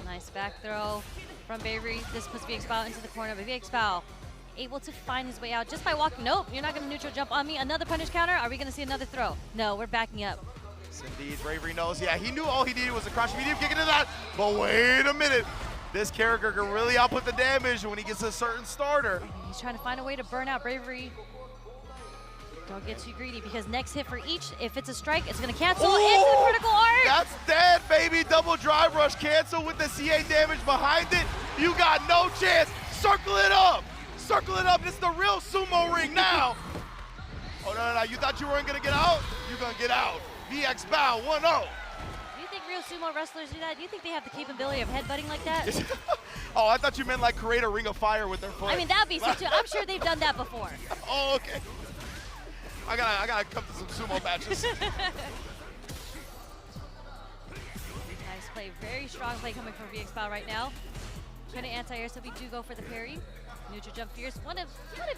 Nice back throw from Bravery. This puts VX Bao into the corner, but VX Bao able to find his way out just by walking. Nope, you're not going to neutral jump on me. Another punish counter. Are we going to see another throw? No, we're backing up. Yes, indeed. Bravery knows. Yeah, he knew all he needed was a crouch medium kick into that. But wait a minute. This character can really output the damage when he gets a certain starter. He's trying to find a way to burn out Bravery. Don't get too greedy because next hit for each, if it's a strike, it's going to cancel into the critical art. That's dead, baby. Double drive rush cancel with the CA damage behind it. You got no chance. Circle it up. Circle it up. This is the real sumo ring now. Oh, no. You thought you weren't going to get out? You're going to get out. VX Bao 1-0. Do you think real sumo wrestlers do that? Do you think they have the capability of headbutting like that? Oh, I thought you meant like create a ring of fire with their foot. I mean, that would be so too. I'm sure they've done that before. Oh, okay. I gotta come to some sumo matches. Nice play, very strong play coming from VX Bao right now. kind of anti-air, so we do go for the parry. Neutral jump fierce, one of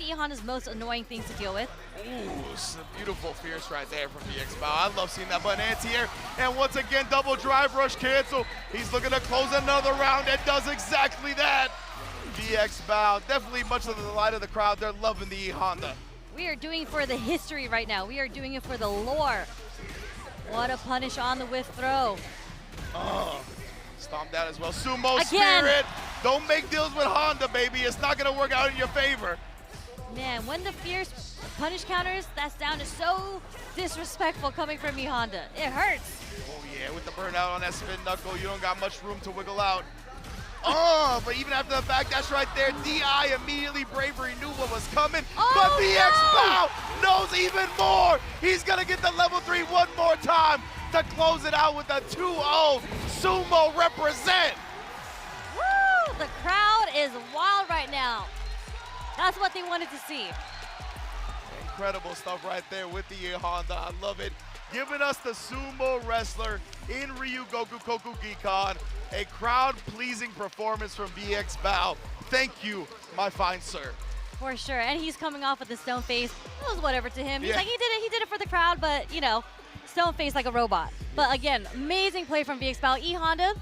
E-Honda's most annoying things to deal with. Ooh, some beautiful fierce right there from VXBow. I love seeing that button anti-air. And once again, double drive rush cancel. He's looking to close another round and does exactly that. VXBow, definitely much of the light of the crowd. They're loving the E-Honda. We are doing for the history right now. We are doing it for the lore. What a punish on the whiff throw. Oh, stomped out as well. Sumo Again. Spirit. Don't make deals with Honda, baby. It's not going to work out in your favor. Man, when the fierce punish counters, that's down is so disrespectful coming from E-Honda. It hurts. Oh, yeah, with the burnout on that spin knuckle, you don't got much room to wiggle out. Oh, but even after the backdash right there, DI immediately bravery knew what was coming. But VXBow knows even more. He's going to get the level 3 one more time to close it out with a 2-0. Sumo represent. Woo! The crowd is wild right now. That's what they wanted to see. Incredible stuff right there with the E-Honda. I love it. Giving us the sumo wrestler in Ryugoku Koku Gikan. A crowd-pleasing performance from VXBow. Thank you, my fine sir. For sure, and he's coming off with the stone face. It was whatever to him. He's Yeah. like, he did it for the crowd, but, you know, stone face like a robot. But again, amazing play from VXBow. E-Honda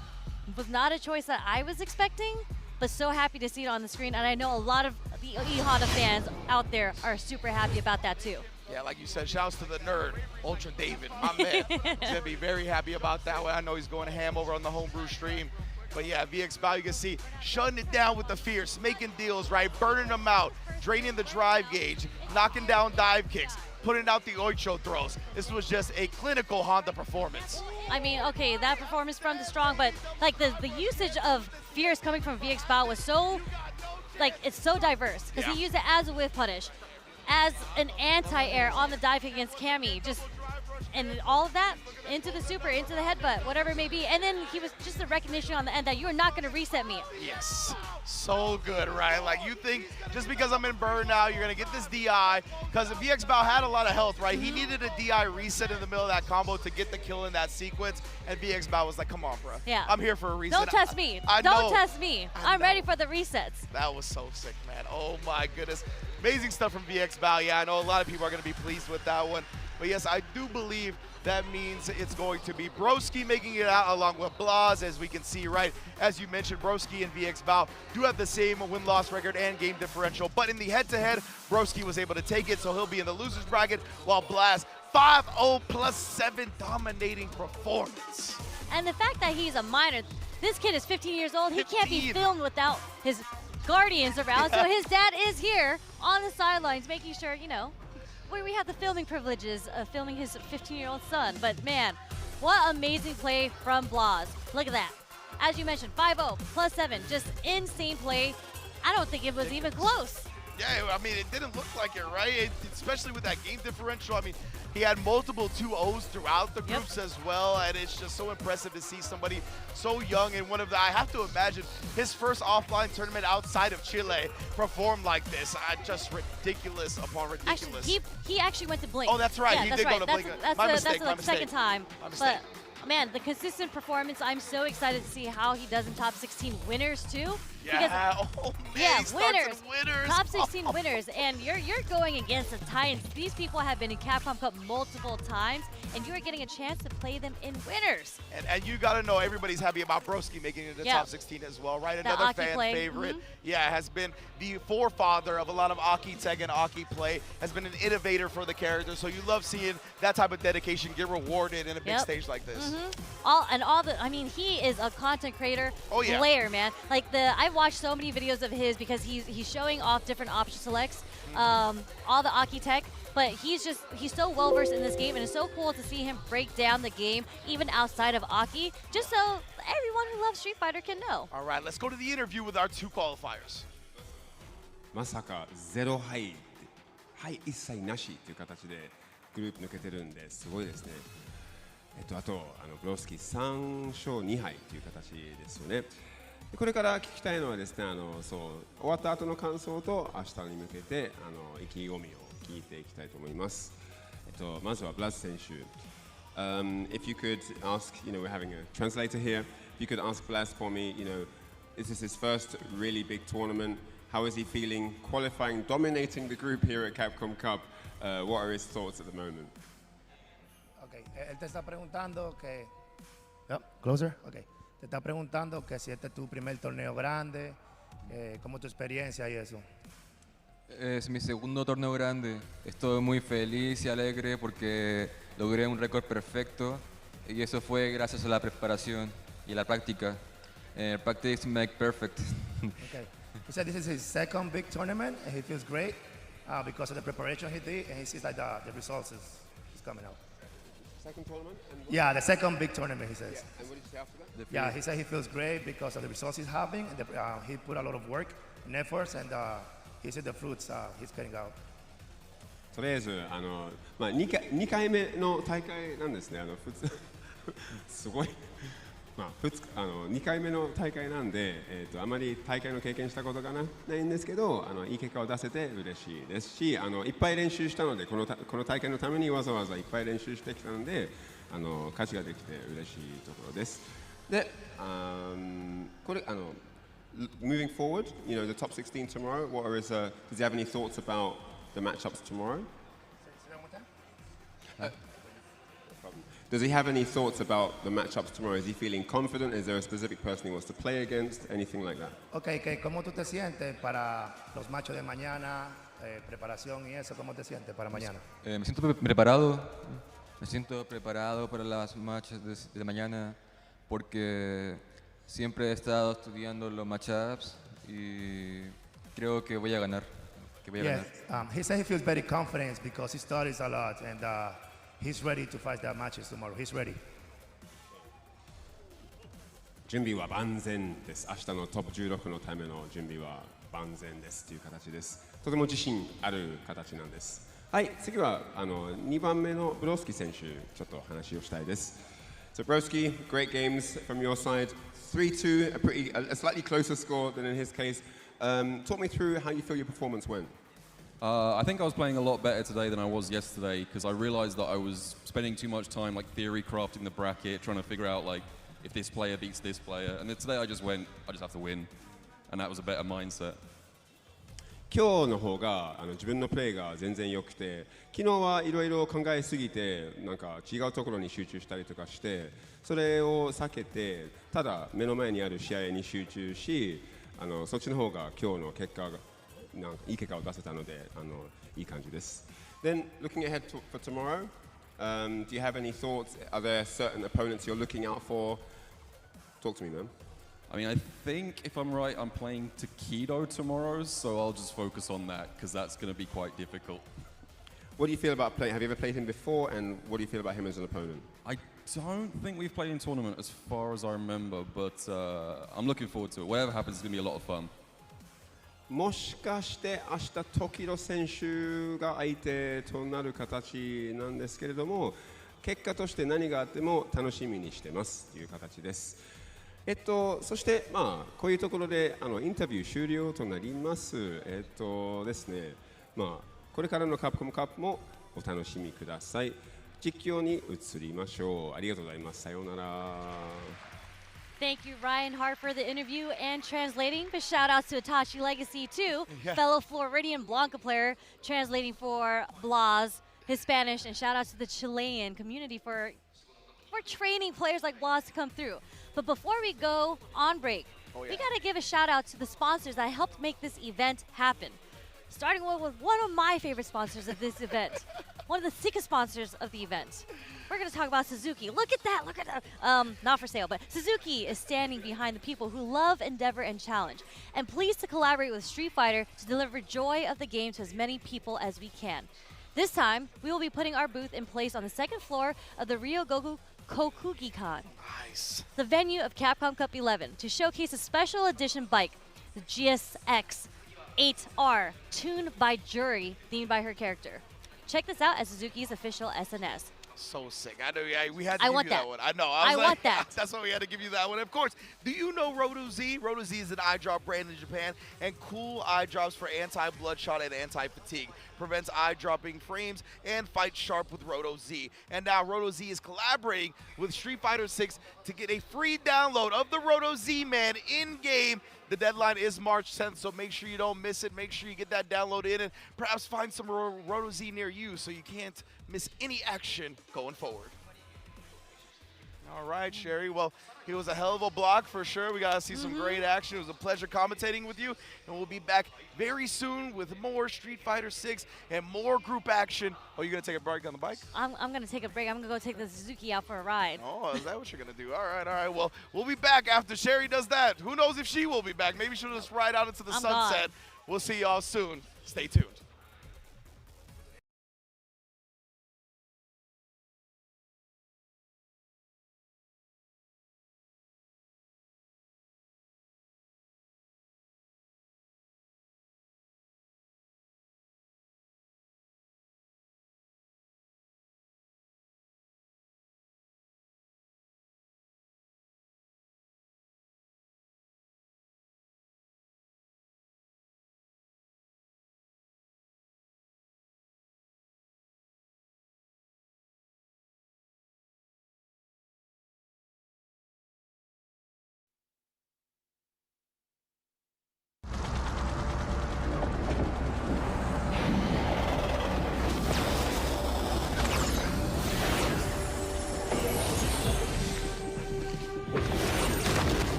was not a choice that I was expecting, but so happy to see it on the screen, and I know a lot of the E-Honda fans out there are super happy about that too. Yeah, like you said, shouts to the nerd, Ultra David, my man. He's gonna be very happy about that one. I know he's going ham over on the homebrew stream. But yeah, VXBow, you can see, shutting it down with the fierce, making deals, right? Burning them out, draining the drive gauge, knocking down dive kicks, putting out the Oicho throws. This was just a clinical Honda performance. I mean, okay, that performance from the strong, but like the usage of fierce coming from VXBow was so, like, it's so diverse because he used it as a whiff punish, as an anti-air on the dive kick against Cammy, just, and all of that into the super, into the headbutt, whatever it may be. And then he was just a recognition on the end that you are not going to reset me. Yes, so good, right? Like you think just because I'm in burnout, you're gonna get this DI, because VXBow had a lot of health, right? He needed a DI reset in the middle of that combo to get the kill in that sequence, and VXBow was like, come on, bro. Yeah. I'm here for a reason. Don't test me. I Don't know. test me. I'm ready for the resets. That was so sick, man. Oh my goodness. Amazing stuff from VXBow. Yeah, I know a lot of people are gonna be pleased with that one. But yes, I do believe that means it's going to be Broski making it out along with Blas, as we can see, right? As you mentioned, Broski and VXBow do have the same win-loss record and game differential, but in the head-to-head, Broski was able to take it, so he'll be in the loser's bracket, while Blas 5-0 plus 7 dominating performance. And the fact that he's a minor, this kid is 15 years old, he can't be filmed without his guardians around, so his dad is here on the sidelines making sure, you know, where we have the filming privileges of filming his 15-year-old son. But man, what amazing play from Blas. Look at that. As you mentioned, 5-0 plus 7, just insane play. I don't think it was even close. Yeah, I mean, it didn't look like it, right? Especially with that game differential. I mean, he had multiple 2-0s throughout the groups as well, and it's just so impressive to see somebody so young in one of the, I have to imagine, his first offline tournament outside of Chile perform like this. Just ridiculous upon ridiculous. Actually, he actually went to Blink. Oh, that's right. Yeah, He that's did go right. to Blink. That's My the, mistake, that's the second time. My mistake. But man, the consistent performance, I'm so excited to see how he does in top 16 winners too. Yeah, oh man, Yeah, he starts winners. in winners. Top 16 winners, and you're going against the Titans. These people have been in Capcom Cup multiple times, and you are getting a chance to play them in winners. And you got to know everybody's happy about Broski making it to Yeah. top 16 as well, right? That Another Aki fan play. favorite. Mhm. Yeah, has been the forefather of a lot of Aki tech and Aki play, has been an innovator for the character. So you love seeing that type of dedication get rewarded in a big stage like this. I mean, he is a content creator Oh, yeah. player, man. Like I've watched so many videos of his because he's showing off different option selects, all the Aki tech, but he's so well versed in this game, and it's so cool to see him break down the game even outside of Aki, just so everyone who loves Street Fighter can know. All right, let's go to the interview with our 2 qualifiers. まさか0敗、敗一切なしという形でグループ抜けてるんですごいですね。あとブロスキー3勝2敗という形ですよね。これから聞きたいのはですね、終わった後の感想と明日に向けて意気込みを聞いていきたいと思います。まずはブラス選手。If you could ask, we're having a translator here. If you could ask Blas for me, This is his first really big tournament. How is he feeling? Qualifying, dominating the group here at Capcom Cup. What are his thoughts at the moment? Okay, él te está preguntando que... Closer? Okay. Te está preguntando que si este es tu primer torneo grande, cómo tu experiencia y eso. Es mi segundo torneo grande. Estoy muy feliz y alegre porque logré un récord perfecto y eso fue gracias a la preparación y la práctica. Practice make perfect. Okay. He said this is his second big tournament and he feels great because of the preparation he did and he sees like the results is coming out. Second tournament? Yeah, the second big tournament, he says. Yeah. And what did you say after that? Yeah, he said he feels great because of the results he's having. And he put a lot of work and efforts, and he said the fruits he's getting out. とりあえず2回目の大会なんですね。すごい。2回目の大会なんで、あまり大会の経験したことがないんですけど、いい結果を出せて嬉しいですし、いっぱい練習したので、この大会のためにわざわざいっぱい練習してきたので、勝ちができて嬉しいところです。で、これmoving forward, you know, the top 16 tomorrow. What are his? Does he have any thoughts about the matchups tomorrow? Does he have any thoughts about the matchups tomorrow? Is he feeling confident? Is there a specific person he wants to play against? Anything like that? Okay, ¿cómo tú te sientes para los matches de mañana, preparación y eso? ¿Cómo te sientes para mañana? Me siento preparado. Me siento preparado para las matches de mañana porque siempre he estado estudiando los matchups y creo que voy a ganar. He said he feels very confident because he studies a lot and he's ready to fight the matches tomorrow. He's ready. 準備は万全です。明日のトップ16のための準備は万全ですという形です。とても自信ある形なんです。はい、次は2番目のブロスキ選手、ちょっと話をしたいです。So Broski, great games from your side. 3-2, a slightly closer score than in his case. Talk me through how you feel your performance went. I think I was playing a lot better today than I was yesterday because I realized that I was spending too much time like theory crafting the bracket, trying to figure out like if this player beats this player. And then today I just have to win. And that was a better mindset. 今日の方が自分のプレーが全然良くて、昨日はいろいろ考えすぎてなんか違うところに集中したりとかして、それを避けてただ目の前にある試合に集中し、そっちの方が今日の結果がなんかいい結果を出せたのでいい感じです。Then looking ahead for tomorrow, do you have any thoughts? Are there certain opponents you're looking out for? Talk to me, man. I mean, I think if I'm right, I'm playing Takedo tomorrow, so I'll just focus on that because that's going to be quite difficult. What do you feel about playing? Have you ever played him before, and what do you feel about him as an opponent? I don't think we've played in tournament as far as I remember, but I'm looking forward to it. Whatever happens, it's going to be a lot of fun. もしかして明日トキロ選手が相手となる形なんですけれども、結果として何があっても楽しみにしてますという形です。そしてこういうところでインタビュー終了となります。ですね、これからのカプコムカップもお楽しみください。実況に移りましょう。ありがとうございます。さようなら。Thank you, Ryan Hart, for the interview and translating. But shout outs to Itachi Legacy, too. Fellow Floridian Blanca player translating for Blas, his Spanish. And shout outs to the Chilean community for training players like Blas to come through. But before we go on break, we got to give a shout out to the sponsors that helped make this event happen. Starting with one of my favorite sponsors of this event, one of the sickest sponsors of the event. We're going to talk about Suzuki. Look at that, look at that. Not for sale, but Suzuki is standing behind the people who love, endeavor, and challenge, and pleased to collaborate with Street Fighter to deliver joy of the game to as many people as we can. This time, we will be putting our booth in place on the second floor of the Ryogoku Kokugikan, the venue of Capcom Cup 11, to showcase a special edition bike, the GSX 8R, tuned by Jury, themed by her character. Check this out at Suzuki's official SNS. So sick. I know we had to give you that one. I know. I want that. That's why we had to give you that one. Of course, do you know Roto Z? Roto Z is an eye drop brand in Japan and cool eye drops for anti-bloodshot and anti-fatigue. prevents eye-dropping frames, and fights sharp with Roto Z. And now Roto Z is collaborating with Street Fighter 6 to get a free download of the Roto Z Man in-game. The deadline is March 10th, so make sure you don't miss it. Make sure you get that download in and perhaps find some Roto Z near you so you can't miss any action going forward. All right, Sherry. Well, it was a hell of a block for sure. We got to see some great action. It was a pleasure commentating with you, and we'll be back very soon with more Street Fighter 6 and more group action. Oh, you going to take a break on the bike? I'm going to take a break. I'm going to go take the Suzuki out for a ride. Oh, is that what you're going to do? All right. Well, we'll be back after Sherry does that. Who knows if she will be back. Maybe she'll just ride out into the sunset. Gone. We'll see y'all soon. Stay tuned.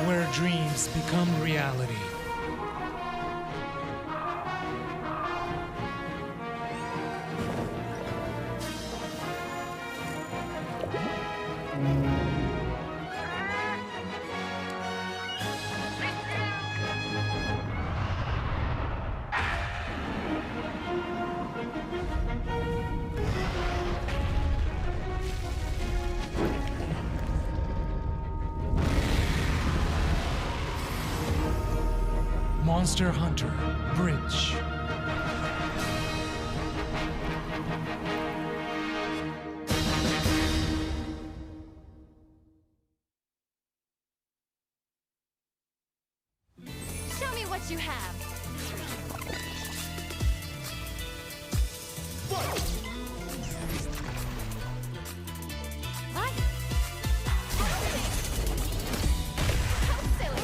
Where dreams become reality. Monster Hunter Bridge. Show me what you have. What? How silly.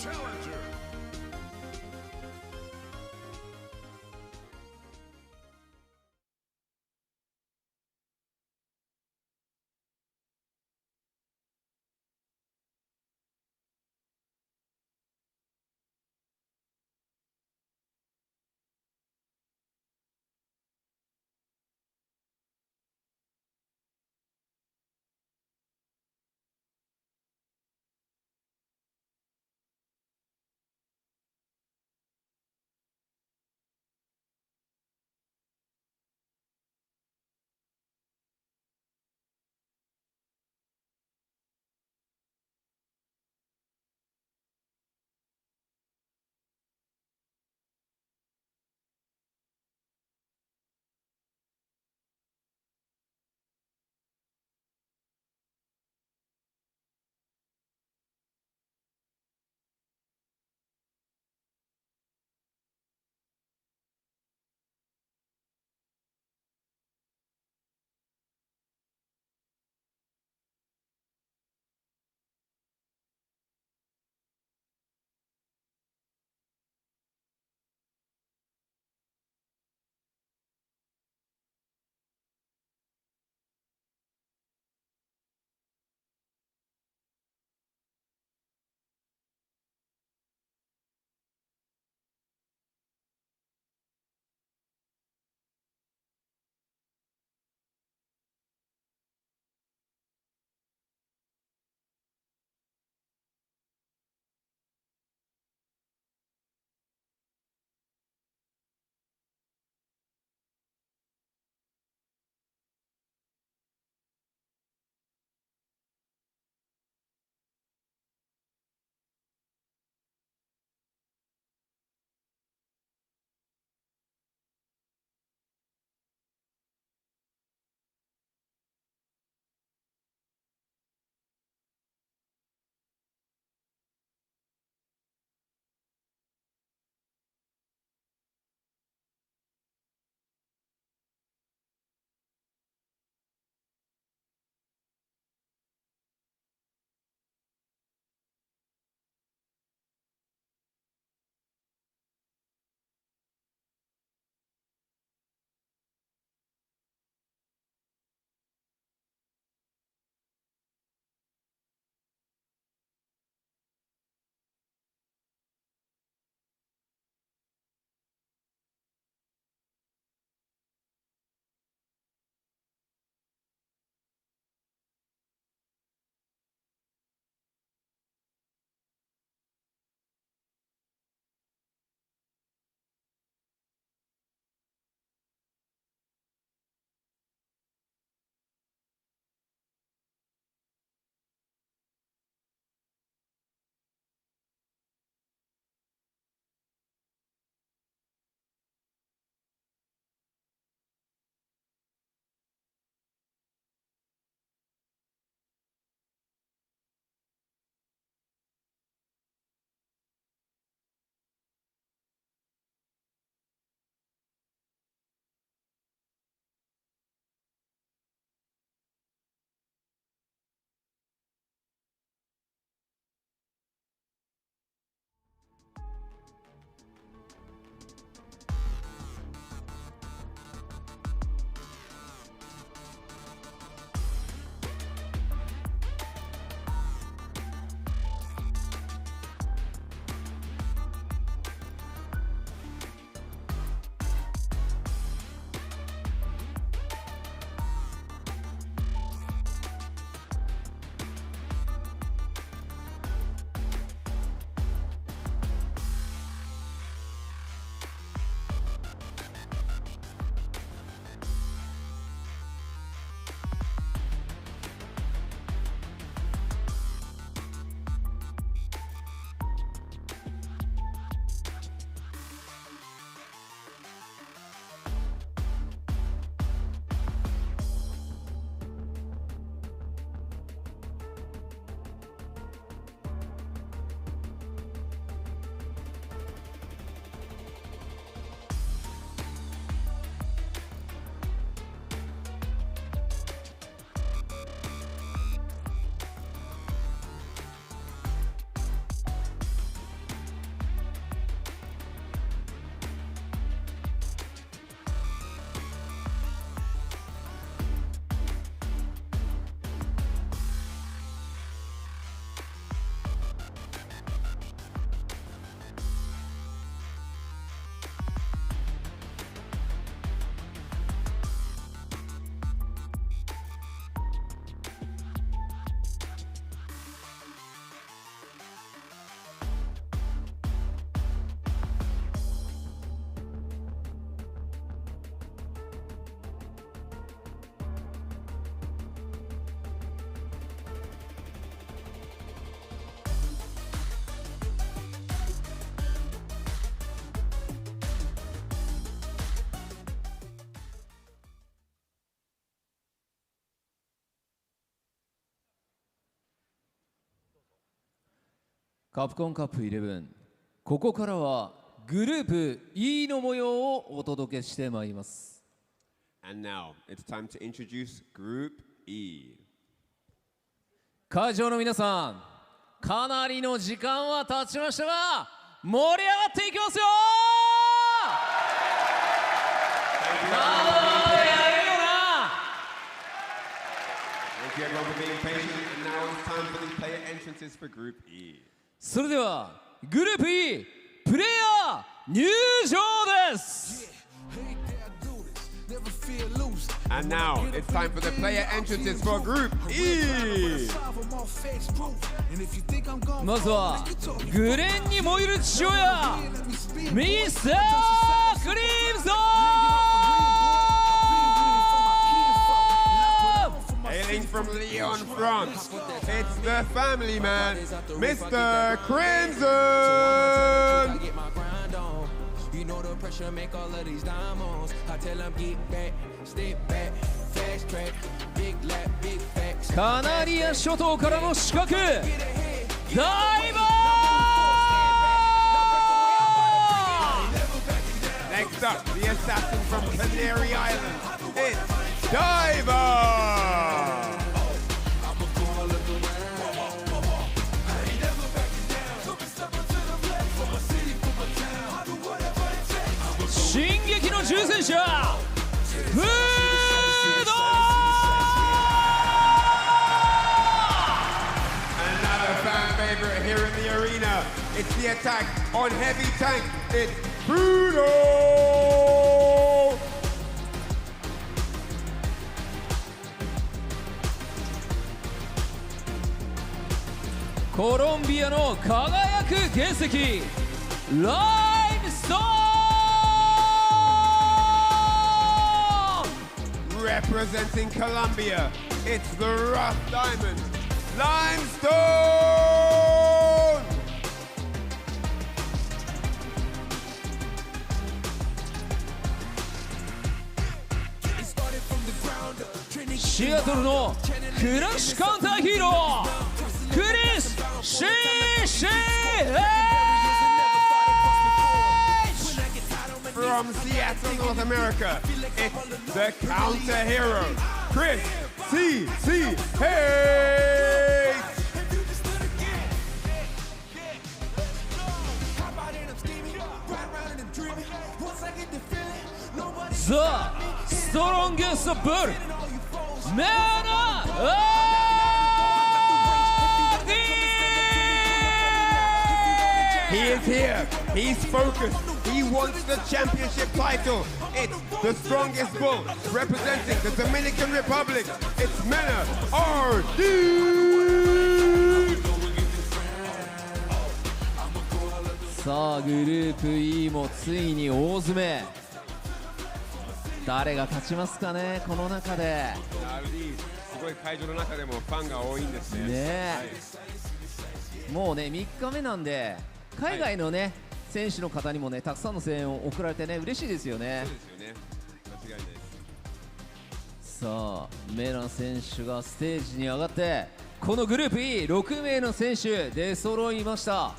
challenger. カプコンカップ11、ここからはグループ E の模様をお届けしてまいります。And now it's time to introduce Group E. 会場の皆さん、かなりの時間は経ちましたが、盛り上がっていきますよThank you everyone for being patient, and now it's time for the player entrances for Group E. それではグループ E プレイヤー入場です。And now it's time for the player entrances for Group E. まずはグレンに燃える父親ミスタークリムゾン。Hailing from Lyon, France, it's the family man, Mr. Crimson! You know the pressure make all of these diamonds. I tell them get back, step back, fast track, big lap, big facts. カナリア諸島からの刺客ダイバー Next up, the assassin from Canary Islands, it's Diver! 進撃の重戦車フード Another fan favorite here in the arena. It's the attack on heavy tank. It's Bruno. コロンビアの輝く原石ライムストーン。Representing Colombia, it's the rough diamond, limestone! シアトルのクラッシュカウンターヒーロークリス・シーシーFrom Seattle, North America, it's the counter hero, Chris C.C. Hayes! ザ・ストロンゲストブルメナHe is here, he's focused, he wants the championship title. It's the strongest bull representing the Dominican Republic. It's Mena RD! さあグループ E もついに大詰め。誰が勝ちますかね、この中で。すごい会場の中でもファンが多いんですね。ねえ、もうね3日目なんで海外のね、選手の方にもねたくさんの声援を送られてね嬉しいですよね。そうですよね。間違いないです。さあメラン選手がステージに上がってこのグループ E6 名の選手出揃いました。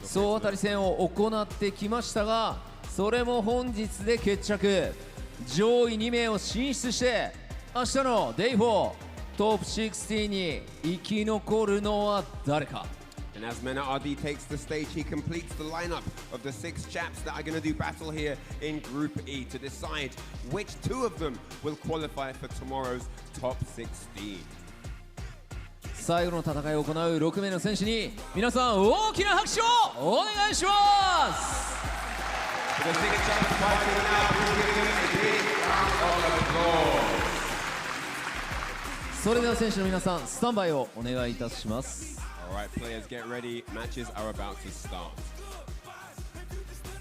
総当たり戦を行ってきましたがそれも本日で決着。上位2名を進出して明日の Day4 トップ16に生き残るのは誰か。 And as Mena RD takes the stage, he completes the lineup of the 6 chaps that are going to do battle here in Group E to decide which 2 of them will qualify for tomorrow's top 16. 最後の戦いを行う6名の選手に皆さん大きな拍手をお願いします。それでは選手の皆さんスタンバイをお願いいたします。 Alright, players get ready. Matches are about to start.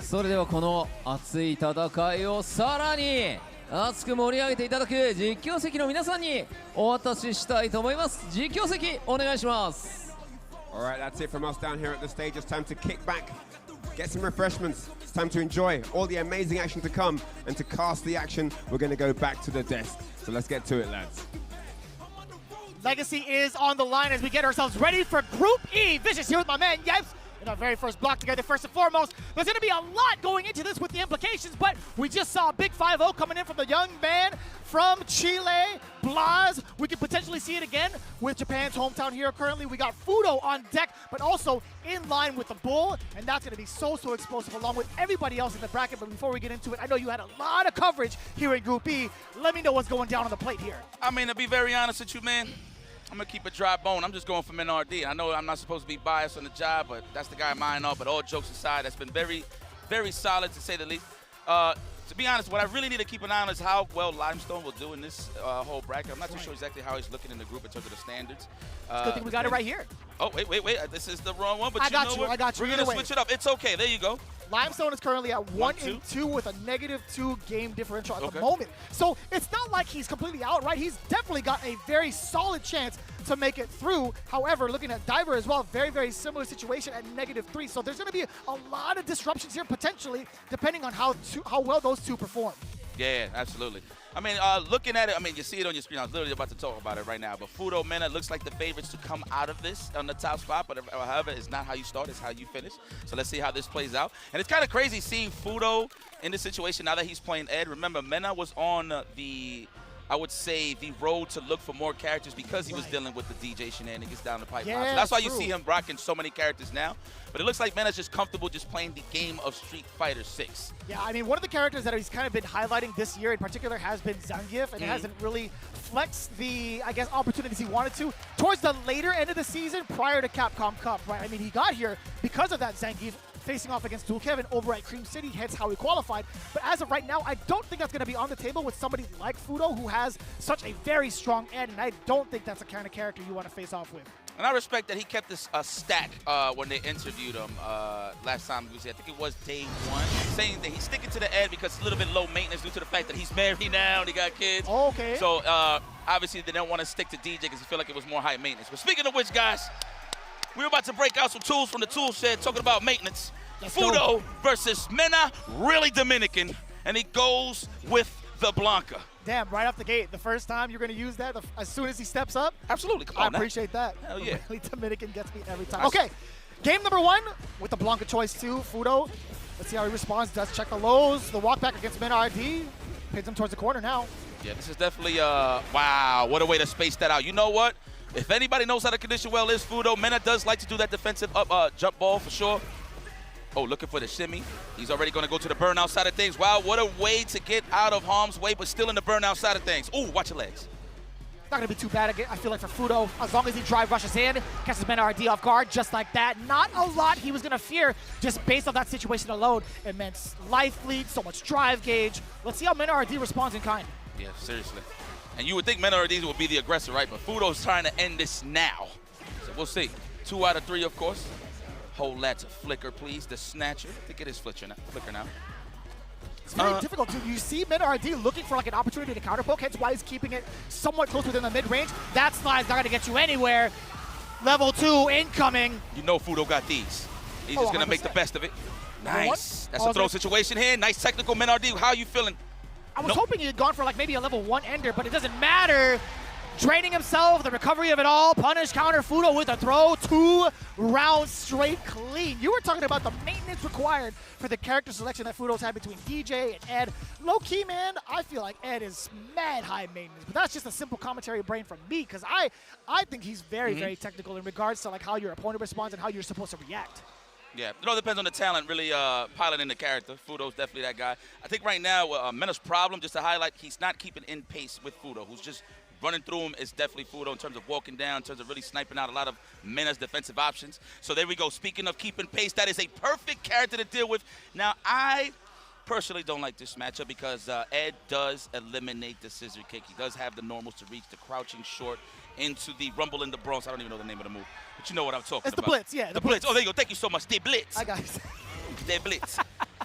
それではこの熱い戦いをさらに熱く盛り上げていただく実況席の皆さんにお渡ししたいと思います。実況席お願いします。 Alright, that's it from us down here at the stage. It's time to kick back, get some refreshments. It's time to enjoy all the amazing action to come, and to cast the action, we're going to go back to the desk. So let's get to it, lads. Legacy is on the line as we get ourselves ready for Group E. Vicious here with my man Yipes in our very first block together. First and foremost, there's going to be a lot going into this with the implications, but we just saw a big 5-0 coming in from the young man from Chile, Blas. We could potentially see it again with Japan's hometown hero currently. We got Fudo on deck, but also in line with the Bull, and that's going to be so explosive along with everybody else in the bracket. But before we get into it, I know you had a lot of coverage here in Group E. Let me know what's going down on the plate here. I mean, to be very honest with you, man, I'm going to keep a dry bone. I'm just going for NRD. I know I'm not supposed to be biased on the job, but that's the guy mine up. But all jokes aside, that's been very, very solid to say the least. To be honest, what I really need to keep an eye on is how well Limestone will do in this whole bracket. I'm not too sure exactly how he's looking in the group in terms of the standards. Good thing we got it right here. Oh, wait. This is the wrong one, but I got you. We're going to switch it up. It's okay. There you go. Limestone is currently at 1-2 with a -2 game differential at the moment. So it's not like he's completely out, right? He's definitely got a very solid chance to make it through. However, looking at Diver as well, very, very similar situation at -3. So there's going to be a lot of disruptions here potentially, depending on how well those two perform. Yeah, absolutely. I mean, looking at it, I mean, you see it on your screen. I was literally about to talk about it right now. But Fudo, Mena looks like the favorites to come out of this on the top spot. But however, it's not how you start, it's how you finish. So let's see how this plays out. And it's kind of crazy seeing Fudo in this situation now that he's playing Ed. Remember, Mena was on I would say, the road to look for more characters because he was dealing with the DJ shenanigans down the pipeline. Yeah, so that's why you see him rocking so many characters now. But it looks like Mena's just comfortable just playing the game of Street Fighter 6. Yeah, I mean, one of the characters that he's kind of been highlighting this year in particular has been Zangief, and it hasn't really flexed the, I guess, opportunities he wanted to towards the later end of the season prior to Capcom Cup, right? I mean, he got here because of that Zangief facing off against Dual Kevin over at Cream City, hence how he qualified. But as of right now, I don't think that's going to be on the table with somebody like Fudo, who has such a very strong Ed, and I don't think that's the kind of character you want to face off with. And I respect that he kept this stack when they interviewed him last time. I think it was day 1, saying that he's sticking to the Ed because it's a little bit low maintenance due to the fact that he's married now and he got kids. Oh, okay. So obviously they don't want to stick to DJ because he feel like it was more high maintenance. But speaking of which, guys, we're about to break out some tools from the tool shed talking about maintenance. Fudo versus Mena, really Dominican, and he goes with the Blanca. Damn, right off the gate, the first time you're going to use that as soon as he steps up? Absolutely. Come on, I appreciate that. Hell yeah. Really Dominican gets me every time. Okay, game number 1 with the Blanca choice 2, Fudo. Let's see how he responds. Does check the lows. The walk back against Mena RD. Pins him towards the corner now. Yeah, this is definitely, wow, what a way to space that out. You know what? If anybody knows how to condition well is Fudo. Mena does like to do that defensive jump ball for sure. Oh, looking for the shimmy. He's already going to go to the burnout side of things. Wow, what a way to get out of harm's way, but still in the burnout side of things. Ooh, watch your legs. Not going to be too bad again, I feel like, for Fudo. As long as he drive rushes in, catches Mena RD off guard just like that. Not a lot he was going to fear just based on that situation alone. Immense life lead, so much drive gauge. Let's see how Mena RD responds in kind. Yeah, seriously. And you would think Mena RD would be the aggressor, right? But Fudo's trying to end this now. So we'll see. 2 out of 3, of course. Hold that to flicker, please. The snatcher. I think it is flicker now. It's very difficult to. You see Mena RD looking for like an opportunity to counterpoke, hence why he's keeping it somewhat close within the mid-range. That slide's not going to get you anywhere. Level 2 incoming. You know Fudo got these. He's just going to make the best of it. Nice. That's a throw situation here. Nice technical, Mena RD. How are you feeling? I was hoping he had gone for like maybe a level 1 ender, but it doesn't matter. Draining himself, the recovery of it all, punish, counter, Fudo with a throw, 2 rounds straight clean. You were talking about the maintenance required for the character selection that Fudo's had between DJ and Ed. Low-key, man, I feel like Ed is mad high maintenance, but that's just a simple commentary brain from me, because I think he's very, very technical in regards to like how your opponent responds and how you're supposed to react. Yeah, it all depends on the talent, really piloting the character. Fudo's definitely that guy. I think right now, Mena's problem, just to highlight, he's not keeping in pace with Fudo, who's just running through him is definitely Fudo in terms of walking down, in terms of really sniping out a lot of Mena's defensive options. So there we go. Speaking of keeping pace, that is a perfect character to deal with. Now, I personally don't like this matchup because Ed does eliminate the scissor kick. He does have the normals to reach the crouching short into the rumble in the bronze. I don't even know the name of the move, but you know what I'm talking about. It's the blitz, yeah. The blitz. Oh, there you go. Thank you so much. The blitz. I got it. The blitz.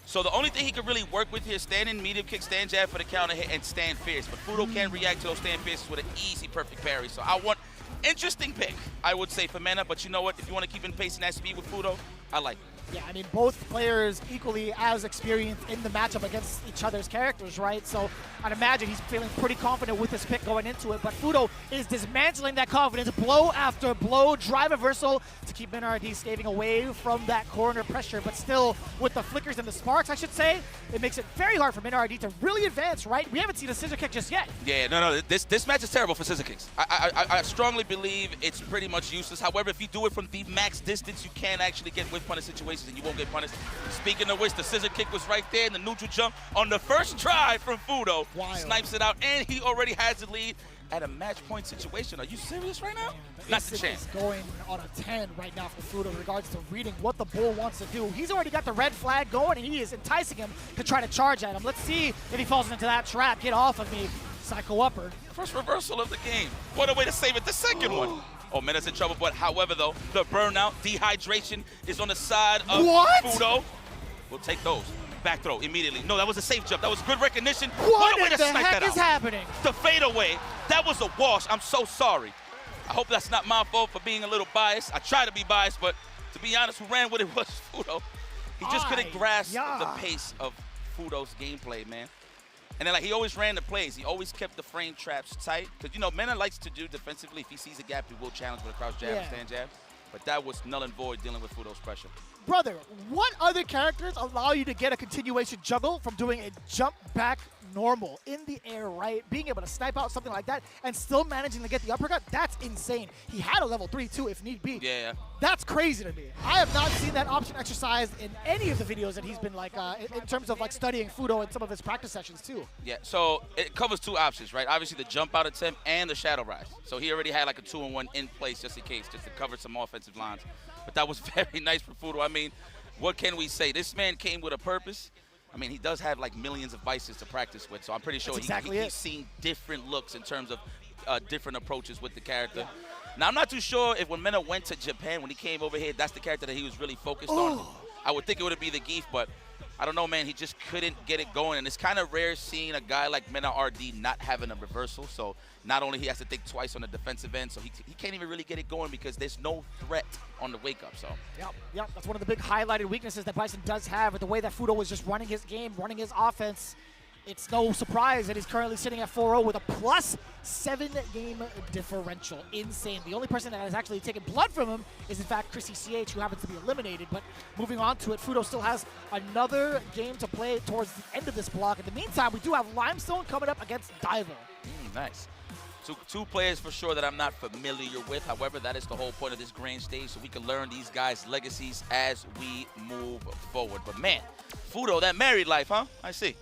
So the only thing he can really work with here is standing, medium kick, stand jab for the counter hit, and stand fierce. But Fudo can react to those stand fierces with an easy, perfect parry. So I want interesting pick, I would say, for Mena. But you know what? If you want to keep in pace and that speed with Fudo, I like it. Yeah, I mean, both players equally as experienced in the matchup against each other's characters, right? So I'd imagine he's feeling pretty confident with his pick going into it. But Fudo is dismantling that confidence blow after blow, drive reversal to keep MinRD skating away from that corner pressure. But still, with the flickers and the sparks, I should say, it makes it very hard for MinRD to really advance, right? We haven't seen a scissor kick just yet. Yeah, no, this match is terrible for scissor kicks. I strongly believe it's pretty much useless. However, if you do it from the max distance, you can actually get whiff punish situations and you won't get punished. Speaking of which, the scissor kick was right there in the neutral jump on the first try from Fudo. Wild. Snipes it out, and he already has the lead at a match point situation. Are you serious right now? Not the chance. Is going on a 10 right now for Fudo in regards to reading what the bull wants to do. He's already got the red flag going, and he is enticing him to try to charge at him. Let's see if he falls into that trap. Get off of me, Psycho Upper. First reversal of the game. What a way to save it. The second one. Oh, Mena's in trouble, but however, though, the burnout, dehydration is on the side of Fudo. We'll take those. Back throw immediately. No, that was a safe jump. That was good recognition. What a way in to the snipe heck that is out. happening? The fadeaway. That was a wash. I'm so sorry. I hope that's not my fault for being a little biased. I try to be biased, but to be honest, who ran with it was Fudo. He just couldn't grasp the pace of Fudo's gameplay, man. And then, like, he always ran the plays. He always kept the frame traps tight. Because, you know, Mena likes to do defensively. If he sees a gap, he will challenge with a crouch jab and stand jab. But that was null and void dealing with Fudo's pressure. Brother, what other characters allow you to get a continuation juggle from doing a jump back normal in the air, right? Being able to snipe out something like that and still managing to get the uppercut, that's insane. He had a level 3 too, if need be. Yeah. That's crazy to me. I have not seen that option exercised in any of the videos that he's been like, in terms of like studying Fudo in some of his practice sessions too. Yeah, so it covers two options, right? Obviously the jump out attempt and the shadow rise. So he already had like a 2-in-1 in place just in case, just to cover some offensive lines. But that was very nice for Fudo. I mean, what can we say? This man came with a purpose. I mean, he does have like millions of vices to practice with, so I'm pretty sure he's seen different looks in terms of different approaches with the character. Yeah. Now, I'm not too sure if when Mena went to Japan, when he came over here, that's the character that he was really focused on. I would think it would be the Geef, but I don't know, man. He just couldn't get it going, and it's kind of rare seeing a guy like Mena RD not having a reversal. So not only he has to think twice on the defensive end, so he can't even really get it going because there's no threat on the wake up. So Yep. That's one of the big highlighted weaknesses that Bison does have with the way that Fudo was just running his game, running his offense. It's no surprise that he's currently sitting at 4-0 with a +7 game differential. Insane. The only person that has actually taken blood from him is, in fact, Chrissy CH, who happens to be eliminated. But moving on to it, Fudo still has another game to play towards the end of this block. In the meantime, we do have Limestone coming up against Diver. Nice. Two players for sure that I'm not familiar with. However, that is the whole point of this grand stage, so we can learn these guys' legacies as we move forward. But man, Fudo, that married life, huh? I see.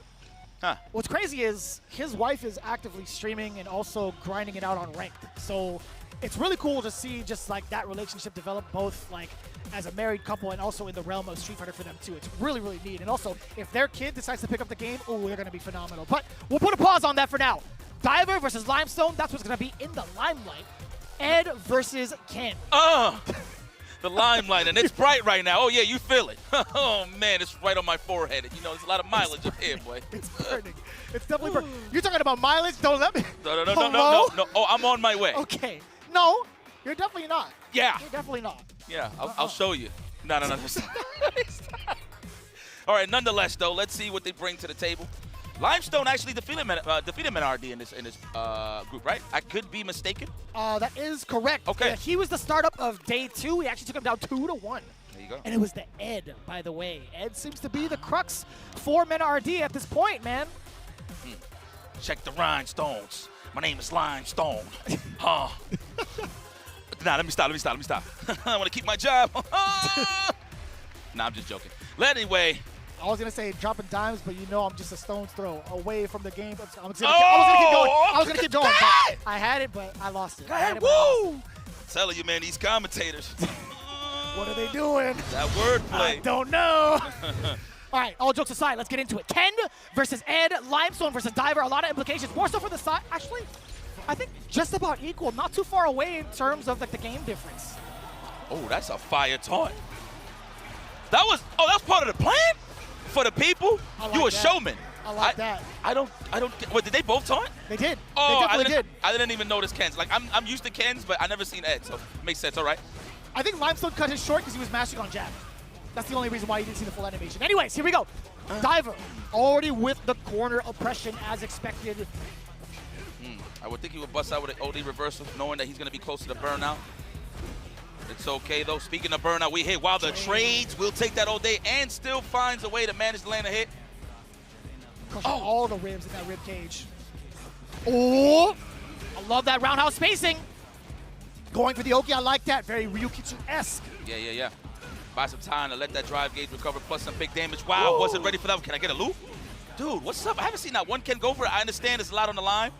Huh. What's crazy is his wife is actively streaming and also grinding it out on ranked. So it's really cool to see just like that relationship develop both like as a married couple and also in the realm of Street Fighter for them too. It's really, really neat. And also, if their kid decides to pick up the game, they're going to be phenomenal. But we'll put a pause on that for now. Diver versus Limestone, that's what's going to be in the limelight. Ed versus Ken. The limelight, and it's bright right now. Oh, yeah, you feel it. Oh, man, it's right on my forehead. You know, there's a lot of mileage up here, boy. It's burning. It's definitely burning. You're talking about mileage? Don't let me. No. Oh, I'm on my way. Okay. No, you're definitely not. Yeah. You're definitely not. Yeah, I'll show you. No. All right, nonetheless, though, let's see what they bring to the table. Limestone actually defeated MinRD in this group, right? I could be mistaken. That is correct. Okay. Yeah, he was the startup of day 2. We actually took him down 2-1. There you go. And it was the Ed, by the way. Ed seems to be the crux for MinRD at this point, man. Check the rhinestones. My name is Limestone. Nah, let me stop. I want to keep my job. Nah, I'm just joking. But anyway. I was going to say dropping dimes, but you know I'm just a stone's throw away from the game. I was going to keep going. But I had it, but I lost it. I'm telling you, man, these commentators. What are they doing? That wordplay. I don't know. All right, all jokes aside, let's get into it. Ken versus Ed, Limestone versus Diver. A lot of implications. More so for the side. Actually, I think just about equal. Not too far away in terms of like the game difference. Oh, that's a fire taunt. That was part of the plan? For the people, like you a that. showman. I like that. I don't. What, did they both taunt? They did. Oh, they definitely did. I didn't even notice Ken's. Like I'm used to Ken's, but I never seen Ed, so makes sense. All right. I think Limestone cut his short because he was mashing on jab. That's the only reason why you didn't see the full animation. Anyways, here we go. Diver already with the corner oppression as expected. I would think he would bust out with an OD reversal, knowing that he's going to be close to the burnout. It's okay, though. Speaking of burnout, we hit while the trades will take that all day and still finds a way to manage to land a hit. Crushing all the ribs in that rib cage. Oh, I love that roundhouse spacing. Going for the Oki, I like that. Very Ryukitsu-esque. Yeah. Buy some time to let that drive gauge recover, plus some big damage. Wow, wasn't ready for that. Can I get a loop? Dude, what's up? I haven't seen that one Ken go for it. I understand there's a lot on the line.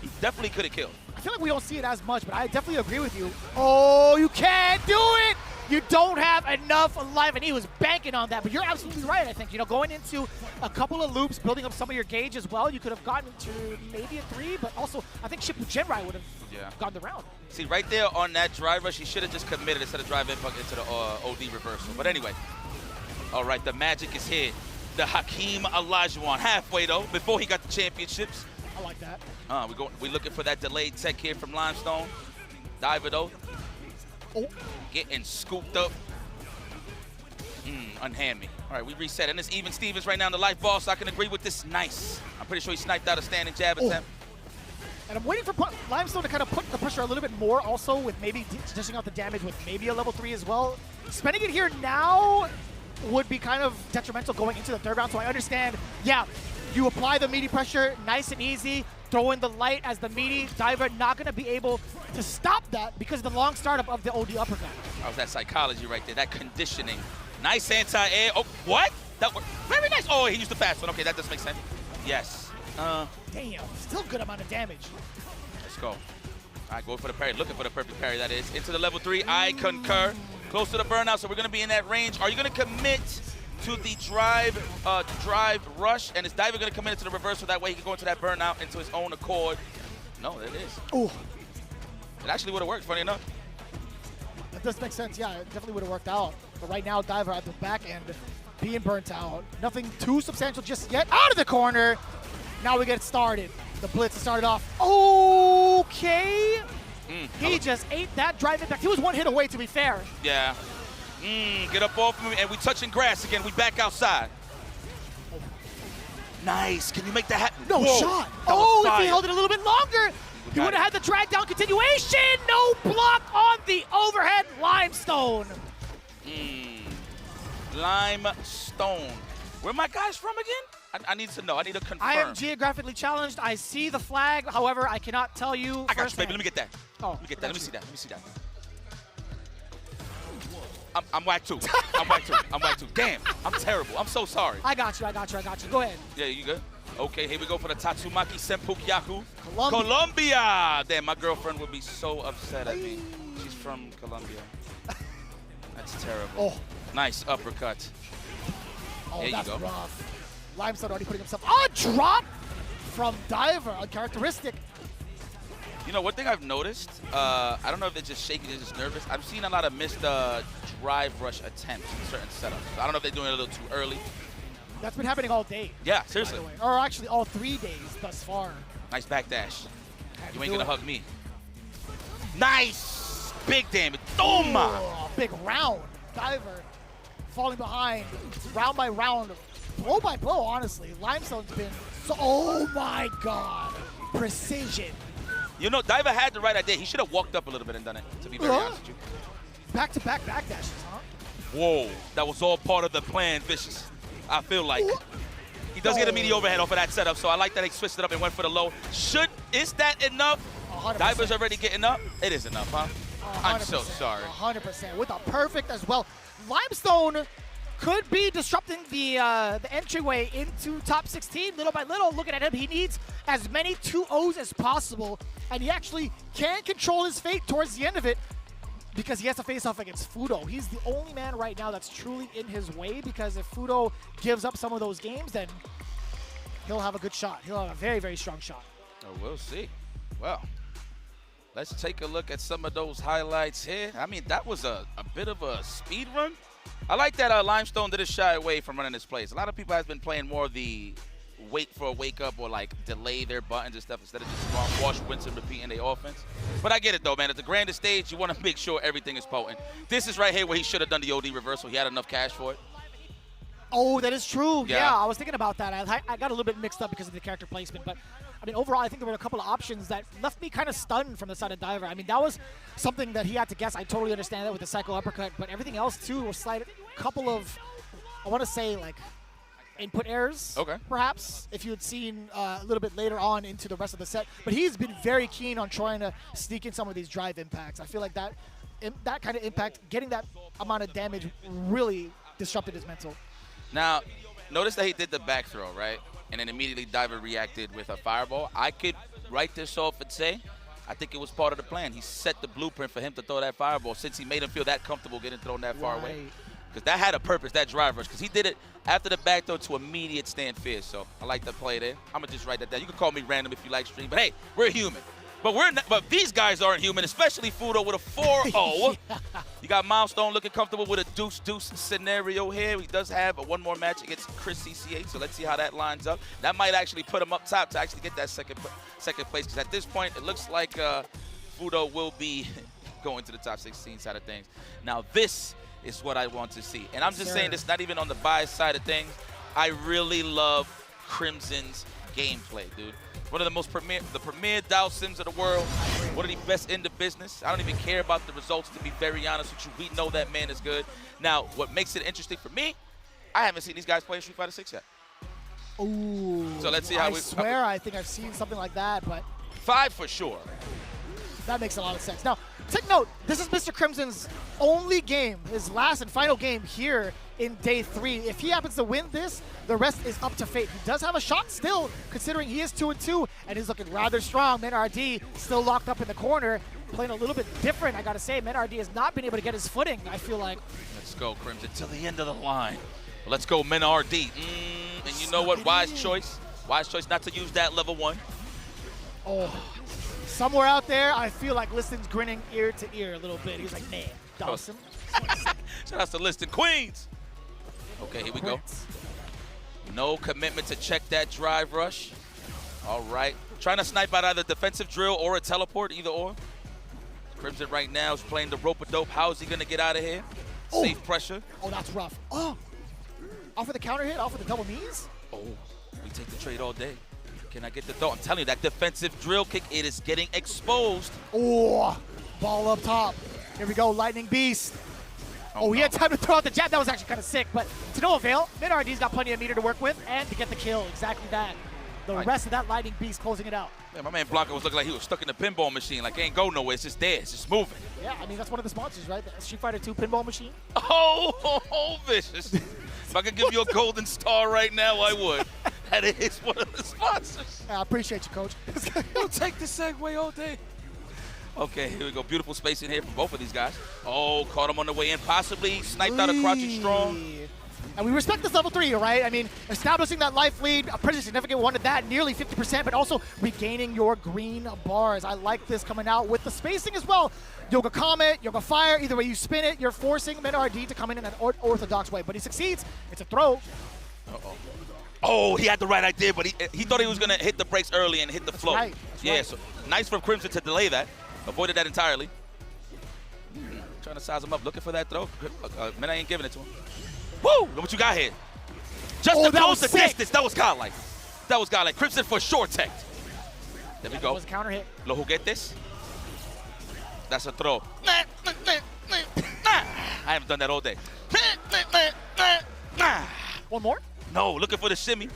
He definitely could have killed. I feel like we don't see it as much, but I definitely agree with you. Oh, you can't do it! You don't have enough life, and he was banking on that. But you're absolutely right, I think. You know, going into a couple of loops, building up some of your gauge as well, you could have gotten to maybe a 3, but also I think Shippu Genrai would have gotten the round. See, right there on that drive rush, he should have just committed instead of drive impact into the OD reversal. But anyway, all right, the magic is here. The Hakeem Olajuwon halfway, though, before he got the championships. I like that. We're looking for that delayed tech here from Limestone. Diver, though. Oh. Getting scooped up. Unhand me. All right, we reset. And it's even Stevens right now in the life ball, so I can agree with this. Nice. I'm pretty sure he sniped out a standing jab attempt. And I'm waiting for Limestone to kind of put the pressure a little bit more also with maybe dishing out the damage with maybe a level 3 as well. Spending it here now would be kind of detrimental going into the third round, so I understand, yeah, you apply the meaty pressure nice and easy, throw in the light as the meaty. Diver not going to be able to stop that because of the long startup of the OD uppercut. That was that psychology right there, that conditioning. Nice anti-air. Oh, what? That worked. Very nice. Oh, he used the fast one. Okay, that does make sense. Yes. Damn, still good amount of damage. Let's go. All right, go for the parry. Looking for the perfect parry, that is. Into the level 3. I concur. Close to the burnout, so we're going to be in that range. Are you going to commit to the drive rush? And is Diver going to commit to the reversal? That way he can go into that burnout into his own accord. No, there it is. Oh. It actually would have worked, funny enough. That does make sense. Yeah, it definitely would have worked out. But right now, Diver at the back end being burnt out. Nothing too substantial just yet. Out of the corner. Now we get started. The blitz started off. Okay. He just ate that drive impact. He was one hit away, to be fair. Yeah. Get up off me, and we touching grass again. We back outside. Nice. Can you make that happen? No shot. Oh, if he held it a little bit longer, he would have had the drag down continuation. No block on the overhead Limestone. Limestone. Where my guys from again? I need to know. I need to confirm. I am geographically challenged. I see the flag. However, I cannot tell you. I got you, baby. Let me get that. Oh, let me get that. Let me see that. Let me see that. I'm whack too. I'm whack too. I'm whack too. Damn, I'm terrible. I'm so sorry. I got you. Go ahead. Yeah, you good? Okay, here we go for the Tatsumaki Senpukyaku. Colombia. Colombia! Damn, my girlfriend would be so upset at me. She's from Colombia. That's terrible. Oh. Nice uppercut. Oh, there that's you go. rough. Limestone already putting himself on drop from Diver, uncharacteristic. You know, one thing I've noticed, I don't know if it's just shaky, they're just nervous. I've seen a lot of missed drive rush attempts in certain setups. I don't know if they're doing it a little too early. That's been happening all day. Yeah, seriously. Or actually all 3 days thus far. Nice backdash. You ain't gonna hug me. Nice! Big damage. Toma! Oh, big round. Diver falling behind round by round, blow by blow, honestly. Limestone's been so, oh my God. Precision. You know, Diver had the right idea. He should have walked up a little bit and done it, to be very honest with you. Back-to-back backdashes, huh? Whoa, that was all part of the plan, Vicious. I feel like. He does get a meaty overhead off of that setup, so I like that he switched it up and went for the low. Is that enough? 100%. Diver's already getting up? It is enough, huh? 100%, I'm so sorry. 100%, with a perfect as well. Limestone could be disrupting the entryway into top 16 little by little. Looking at him, he needs as many 2-0s as possible, and he actually can control his fate towards the end of it because he has to face off against Fudo. He's the only man right now that's truly in his way, because if Fudo gives up some of those games, then he'll have a good shot. He'll have a very, very strong shot. Oh, we'll see. Well, let's take a look at some of those highlights here. I mean, that was a bit of a speed run. I like that Limestone didn't shy away from running his plays. A lot of people have been playing more of the wait for a wake up or like delay their buttons and stuff instead of just wash, rinse, and repeating their offense. But I get it though, man. At the grandest stage, you want to make sure everything is potent. This is right here where he should have done the OD reversal. He had enough cash for it. Oh, that is true. Yeah. Yeah, I was thinking about that. I got a little bit mixed up because of the character placement, but I mean, overall, I think there were a couple of options that left me kind of stunned from the side of Diver. I mean, that was something that he had to guess. I totally understand that with the Psycho Uppercut, but everything else, too, was slight couple of, I want to say, like, input errors, perhaps, if you had seen a little bit later on into the rest of the set. But he's been very keen on trying to sneak in some of these drive impacts. I feel like that kind of impact, getting that amount of damage really disrupted his mental. Now, notice that he did the back throw, right? And then immediately Diver reacted with a fireball. I could write this off and say, I think it was part of the plan. He set the blueprint for him to throw that fireball since he made him feel that comfortable getting thrown that far away. Because that had a purpose, that drive rush. Because he did it after the back throw to immediate stand fierce. So I like the play there. I'm going to just write that down. You can call me random if you like stream. But hey, we're human. But we're not, but these guys aren't human, especially Fudo with a 4-0. You got Milestone looking comfortable with a deuce-deuce scenario here. He does have one more match against Chris CCH, so let's see how that lines up. That might actually put him up top to actually get that second place, because at this point, it looks like Fudo will be going to the top 16 side of things. Now, this is what I want to see. And I'm just saying this not even on the bias side of things. I really love Crimson's gameplay, dude. One of the premier Dow Sims of the world. One of the best in the business. I don't even care about the results, to be very honest with you. We know that man is good. Now, what makes it interesting for me, I haven't seen these guys play Street Fighter 6 yet. Ooh. So let's see how I swear I think I've seen something like that, but 5 for sure. That makes a lot of sense. Now, take note, this is Mr. Crimson's only game, his last and final game here in day 3. If he happens to win this, the rest is up to fate. He does have a shot still, considering he is 2-2, and he's looking rather strong. MenRD still locked up in the corner, playing a little bit different, I gotta say. MenRD has not been able to get his footing, I feel like. Let's go, Crimson, to the end of the line. Let's go, MenRD. And you know what? Wise choice. Wise choice not to use that level 1. Oh. Somewhere out there, I feel like Liston's grinning ear to ear a little bit. He's like, man, Dawson. Shout out to Liston Queens. Okay, here we go. No commitment to check that drive rush. All right. Trying to snipe out either defensive drill or a teleport, either or. Crimson right now is playing the rope-a-dope. How is he going to get out of here? Oh. Safe pressure. Oh, that's rough. Oh. Off of the counter hit, off of the double knees. Oh, we take the trade all day. Can I get the throw? I'm telling you, that defensive drill kick, it is getting exposed. Oh, ball up top. Here we go, Lightning Beast. Oh, he had time to throw out the jab. That was actually kind of sick, but to no avail. MenRD's got plenty of meter to work with, and to get the kill. Exactly that. The rest of that Lightning Beast closing it out. Yeah, my man Blanco was looking like he was stuck in the pinball machine. Like, it ain't go nowhere. It's just there. It's just moving. Yeah, I mean, that's one of the sponsors, right? The Street Fighter 2 pinball machine. Oh, vicious. If I could give you a golden star right now, I would. That is one of the sponsors. I appreciate you, Coach. You'll take the segue all day. Okay, here we go. Beautiful space in here for both of these guys. Oh, caught him on the way in. Possibly sniped out a crouching strong. And we respect this level 3, right? I mean, establishing that life lead, a pretty significant one at that, nearly 50%, but also regaining your green bars. I like this coming out with the spacing as well. Yoga Comet, Yoga Fire, either way you spin it, you're forcing MenRD to come in an orthodox way. But he succeeds. It's a throw. Uh-oh. Oh, he had the right idea, but he thought he was going to hit the brakes early and hit the flow. Right. Yeah, so nice from Crimson to delay that. Avoided that entirely. Trying to size him up, looking for that throw. Man, I ain't giving it to him. Woo! Look what you got here. Just to close the distance. That was godlike. That was godlike. Crimson for sure tech. There we go. That was a counter hit. Lo juguetes. That's a throw. I haven't done that all day. One more? No, looking for the shimmy.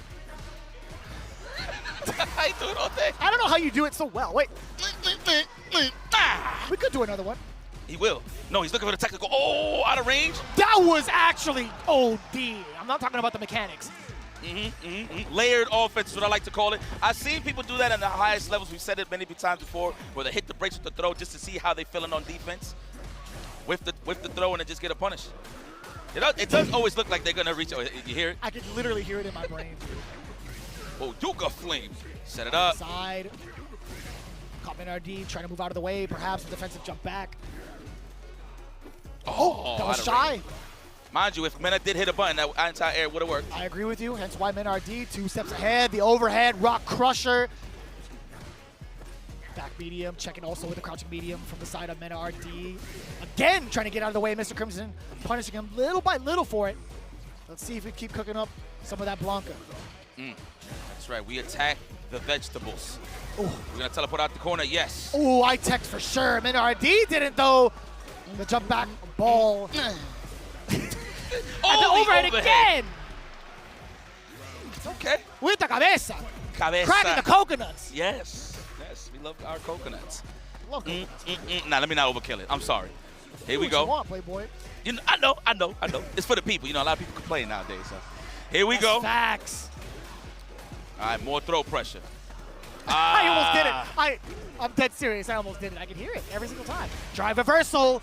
I do it all day. I don't know how you do it so well. Wait. We could do another one. He will. No, he's looking for the technical. Oh, out of range. That was actually OD. I'm not talking about the mechanics. Layered offense is what I like to call it. I've seen people do that in the highest levels. We've said it many times before, where they hit the brakes with the throw just to see how they're feeling on defense. With the throw and then just get a punish. It does always look like they're going to reach. Oh, you hear it? I can literally hear it in my brain. Oh, Yuka Flame. Set it up. Side. Caught MenRD trying to move out of the way. Perhaps a defensive jump back. Oh, that was shy. Mind you, if Mena did hit a button, that entire air would have worked. I agree with you, hence why Men RD 2 steps ahead. The overhead, Rock Crusher. Back medium, checking also with the crouching medium from the side of Men RD. Again, trying to get out of the way, Mr. Crimson, punishing him little by little for it. Let's see if we keep cooking up some of that Blanca. That's right, we attack the vegetables. We're gonna teleport out the corner, yes. Oh, I text for sure. Men RD didn't though. The jump back ball. And the overhead again! It's okay. With the cabeza. Cabeza. Cracking the coconuts. Yes, yes, we love our coconuts. Love coconuts. Nah, let me not overkill it. I'm sorry. Here we Do go. what you want, Playboy. You know, I know. It's for the people. You know, a lot of people complain nowadays. So. Here we go. Facts. All right, more throw pressure. I almost did it. I'm dead serious. I almost did it. I can hear it every single time. Drive reversal.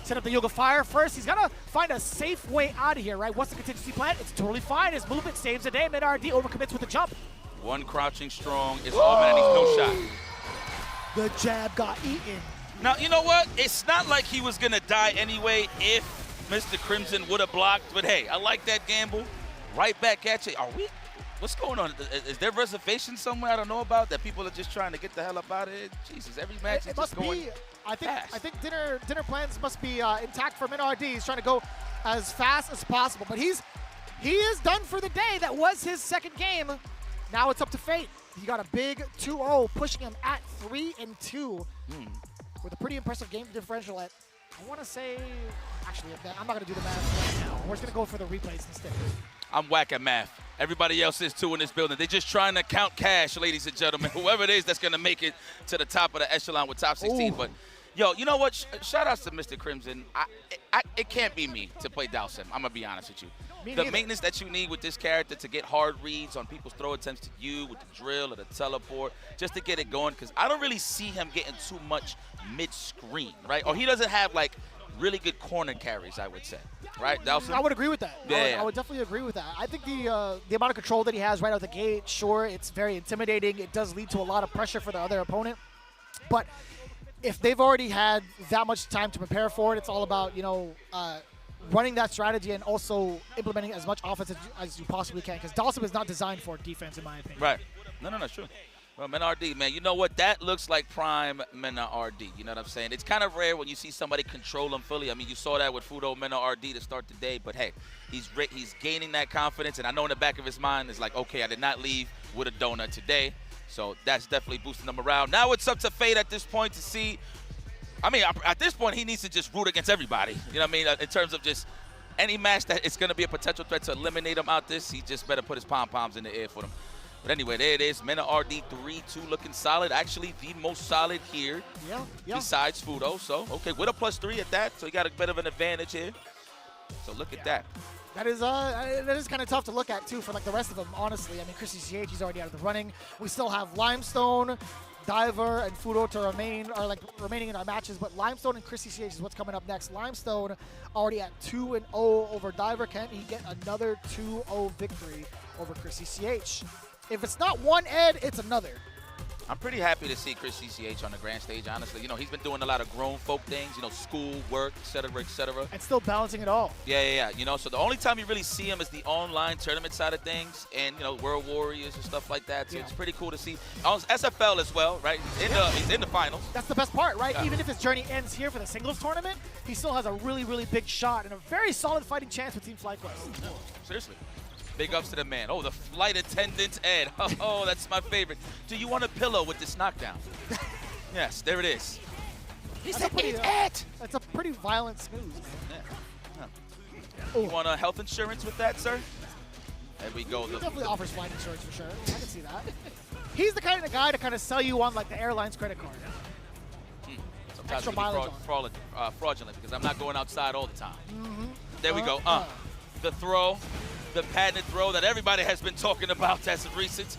Set up the Yoga Fire first. He's got to find a safe way out of here, right? What's the contingency plan? It's totally fine. His movement saves the day. Men RD overcommits with the jump. One crouching strong. It's all man, and he's no shot. The jab got eaten. Now, you know what? It's not like he was going to die anyway if Mr. Crimson would have blocked. But, hey, I like that gamble. Right back at you. Are we? What's going on? Is there reservation somewhere I don't know about that people are just trying to get the hell up out of it? Jesus, every match is just going I fast. think dinner plans must be intact for Min RD. He's trying to go as fast as possible, but he is done for the day. That was his second game. Now it's up to Fate. He got a big 2-0, pushing him at 3-2 with a pretty impressive game differential at, I want to say, actually, I'm not going to do the math right now. We're just going to go for the replays instead. I'm whack at math. Everybody else is too in this building. They're just trying to count cash, ladies and gentlemen. Whoever it is that's going to make it to the top of the echelon with top 16. Ooh. But, yo, you know what? Shout outs to Mr. Crimson. It can't be me to play Dowson. I'm going to be honest with you. The maintenance that you need with this character to get hard reads on people's throw attempts to you with the drill or the teleport, just to get it going, because I don't really see him getting too much mid-screen, right? Or he doesn't have, like, really good corner carries, I would say. Right, Dowson? I would agree with that. Yeah. I would definitely agree with that. I think the amount of control that he has right out the gate, sure, it's very intimidating. It does lead to a lot of pressure for the other opponent. But if they've already had that much time to prepare for it, it's all about, running that strategy and also implementing as much offense as you possibly can, because Dawson is not designed for defense, in my opinion. Right. No, it's true. Well, Mena RD, man, you know what? That looks like prime Mena RD. You know what I'm saying? It's kind of rare when you see somebody control him fully. I mean, you saw that with Fudo Mena RD to start the day, but hey, he's gaining that confidence, and I know in the back of his mind is like, okay, I did not leave with a donut today, so that's definitely boosting him around. Now it's up to Fate at this point to see. I mean, at this point, he needs to just root against everybody. You know what I mean? In terms of just any match that it's going to be a potential threat to eliminate him out this, he just better put his pom-poms in the air for them. But anyway, there it is. Mena RD 3-2 looking solid. Actually, the most solid here besides Fudo. So, okay, with a +3 at that. So he got a bit of an advantage here. So look at that. That is kind of tough to look at, too, for like the rest of them, honestly. I mean, Chrissy CH, he's already out of the running. We still have Limestone, Diver, and Fudo to remaining in our matches. But Limestone and Chrissy CH is what's coming up next. Limestone already at 2-0 over Diver. Can he get another 2-0 victory over Chrissy CH? If it's not one Ed, it's another. I'm pretty happy to see Chris CCH on the grand stage, honestly. You know, he's been doing a lot of grown folk things, school, work, et cetera. And still balancing it all. Yeah. So the only time you really see him is the online tournament side of things and, World Warriors and stuff like that. So it's pretty cool to see. On SFL as well, right? He's in the finals. That's the best part, right? Yeah. Even if his journey ends here for the singles tournament, he still has a really, really big shot and a very solid fighting chance with Team FlyQuest. Seriously. Big ups to the man. Oh, the flight attendant, Ed. Oh, that's my favorite. Do you want a pillow with this knockdown? Yes, there it is. He said, Ed! That's a pretty violent snooze, man. Yeah. You want a health insurance with that, sir? There we go. He definitely offers flight insurance for sure. I can see that. He's the kind of guy to kind of sell you on like the airline's credit card. Sometimes Extra it can mileage be fraudulent because I'm not going outside all the time. There we go. The throw. The patented throw that everybody has been talking about as of recent.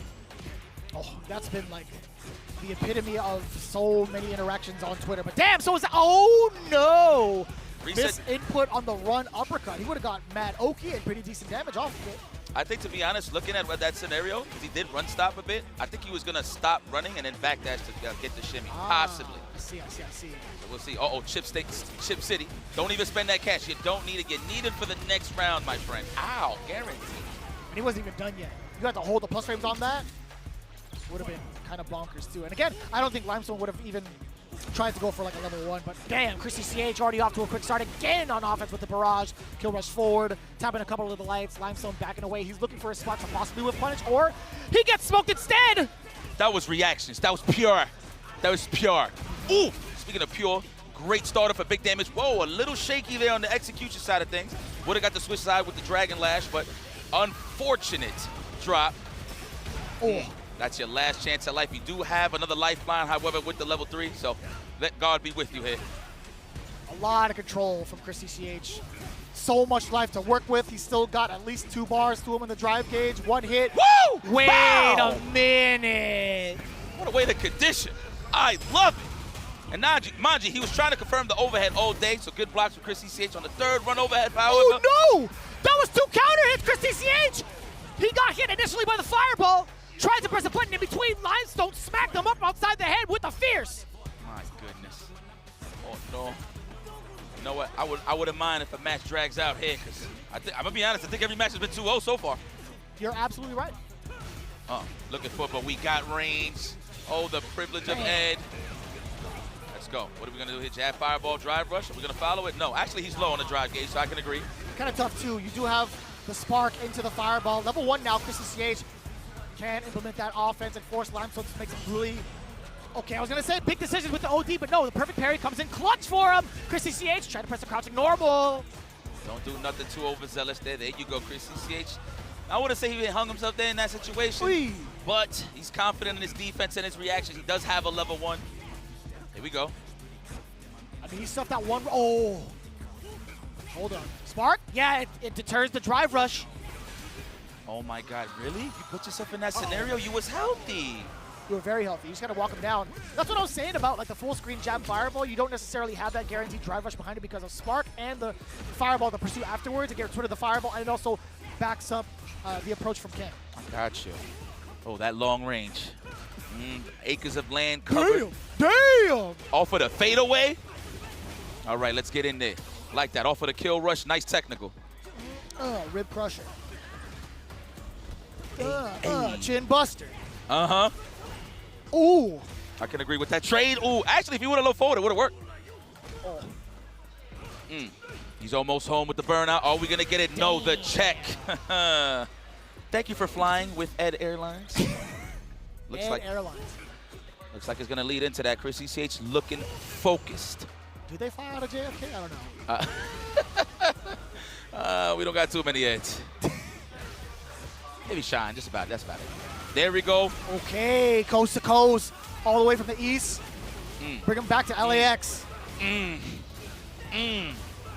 Oh, that's been like the epitome of so many interactions on Twitter. But damn, so is that? Oh no! Reset. Miss input on the run uppercut. He would have got mad oaky and pretty decent damage off of it. I think, to be honest, looking at that scenario, he did run stop a bit. I think he was going to stop running and then backdash to get the shimmy, possibly. I see. So we'll see. Uh-oh, Chip City. Don't even spend that cash. You don't need it. You need it for the next round, my friend. Ow, guaranteed. And he wasn't even done yet. You had to hold the plus frames on that. Would have been kind of bonkers, too. And again, I don't think Limestone would have even tried to go for like a level 1, but damn, Chrissy CH already off to a quick start again on offense with the barrage. Kill rush forward, tapping a couple of the lights. Limestone backing away. He's looking for a spot to possibly whip punish, or he gets smoked instead. That was reactions. That was pure. That was pure. Ooh, speaking of pure, great starter for big damage. Whoa, a little shaky there on the execution side of things. Would have got the switch side with the Dragon Lash, but unfortunate drop. Oh. That's your last chance at life. You do have another lifeline, however, with the level 3, so let God be with you here. A lot of control from Chrissy CH. So much life to work with. He's still got at least 2 bars to him in the drive gauge. 1 hit. Woo! Wait Bow! a minute. What a way to condition. I love it. And Manji, he was trying to confirm the overhead all day, so good blocks for Chrissy CH on the 3rd run overhead, however. Oh, no! That was 2 counter hits, Chrissy CH! He got hit initially by the fireball. Tried to press a button in between. Limestone smacked him up outside the head with a fierce. My goodness. Oh, no. You know what? I wouldn't mind if a match drags out here, because I'm going to be honest, I think every match has been 2-0 so far. You're absolutely right. Looking for, but we got range. Oh, the privilege of Ed. Let's go. What are we going to do here? Jab, fireball, drive rush? Are we going to follow it? No. Actually, he's low on the drive gauge, so I can agree. Kind of tough, too. You do have the spark into the fireball. Level 1 now, Chrissy CH can implement that offense and force Limestone to make some really, okay, I was going to say big decisions with the OD, but no, the perfect parry comes in clutch for him. Chrissy CH trying to press the crouching normal. Don't do nothing too overzealous there. There you go, Chrissy CH. I wouldn't say he hung himself there in that situation, but he's confident in his defense and his reactions. He does have a level 1. Here we go. I mean, he stuffed that one. Oh, hold on. Spark? Yeah, it deters the drive rush. Oh my God, really? You put yourself in that scenario? You was healthy. You were very healthy. You just got to walk him down. That's what I was saying about like the full screen jab fireball. You don't necessarily have that guaranteed drive rush behind it because of Spark and the fireball to pursue afterwards. It gets rid of the fireball and it also backs up the approach from Ken. Gotcha. Oh, that long range. Acres of land covered. Damn! Off of the fadeaway. All right, let's get in there. Like that. Off of the kill rush. Nice technical. Rib crusher. Chin buster. Uh-huh. Ooh. I can agree with that trade. Ooh, actually, if he would have looked forward, it would have worked. He's almost home with the burnout. Are we going to get it? No, the check. Thank you for flying with Ed Airlines. Looks like it's going to lead into that. Chrissy CH looking focused. Do they fly out of JFK? I don't know. We don't got too many Eds. Maybe Shine, just about. That's about it. There we go. Okay, coast to coast, all the way from the east. Bring him back to LAX.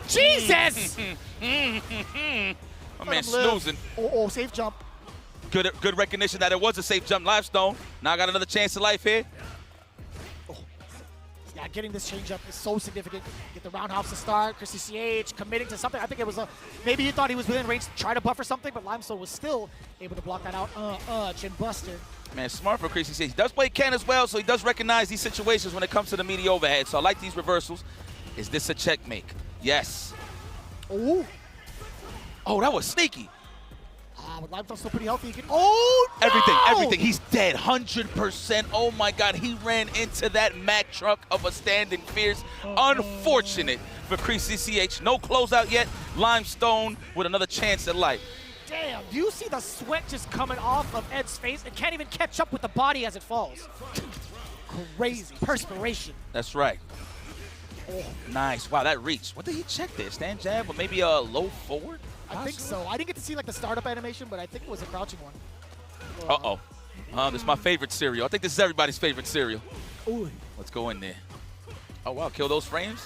Jesus! My man snoozing. Oh, safe jump. Good recognition that it was a safe jump. Limestone. Now got another chance of life here. Yeah, getting this change up is so significant. Get the roundhouse to start. Chrissy CH committing to something. I think it was maybe he thought he was within range to try to buffer something, but Limestone was still able to block that out. Chin buster. Man, smart for Chrissy CH. He does play Ken as well, so he does recognize these situations when it comes to the meaty overhead. So I like these reversals. Is this a checkmate? Yes. Ooh. Oh, that was sneaky. But Limestone's still pretty healthy. No! Everything. He's dead, 100%. Oh my God, he ran into that Mack truck of a standing Fierce. Unfortunate for Chrissy CH. No closeout yet. Limestone with another chance at life. Damn, do you see the sweat just coming off of Ed's face? It can't even catch up with the body as it falls. Crazy perspiration. That's right. Oh, nice. Wow, that reach. What did he check there? Stand jab or maybe a low forward? I think so. I didn't get to see like the startup animation, but I think it was a crouching one. This is my favorite cereal. I think this is everybody's favorite cereal. Ooh. Let's go in there. Oh, wow. Kill those frames.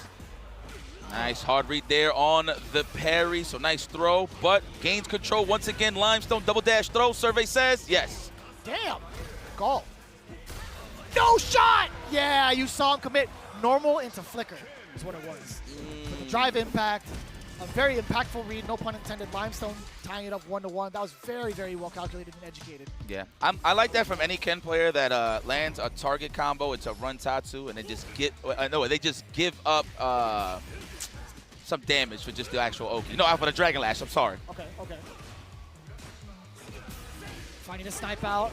Nice hard read there on the parry. So nice throw, but gains control once again. Limestone double dash throw. Survey says yes. Damn. Goal. No shot. Yeah, you saw him commit normal into flicker is what it was. With the drive impact. A very impactful read, no pun intended. Limestone tying it up 1-1. That was very, very well calculated and educated. Yeah, I like that from any Ken player that lands a target combo into run Tatsu and they just they just give up some damage for just the actual Oki. No, for the Dragon Lash. I'm sorry. Okay. Finding a snipe out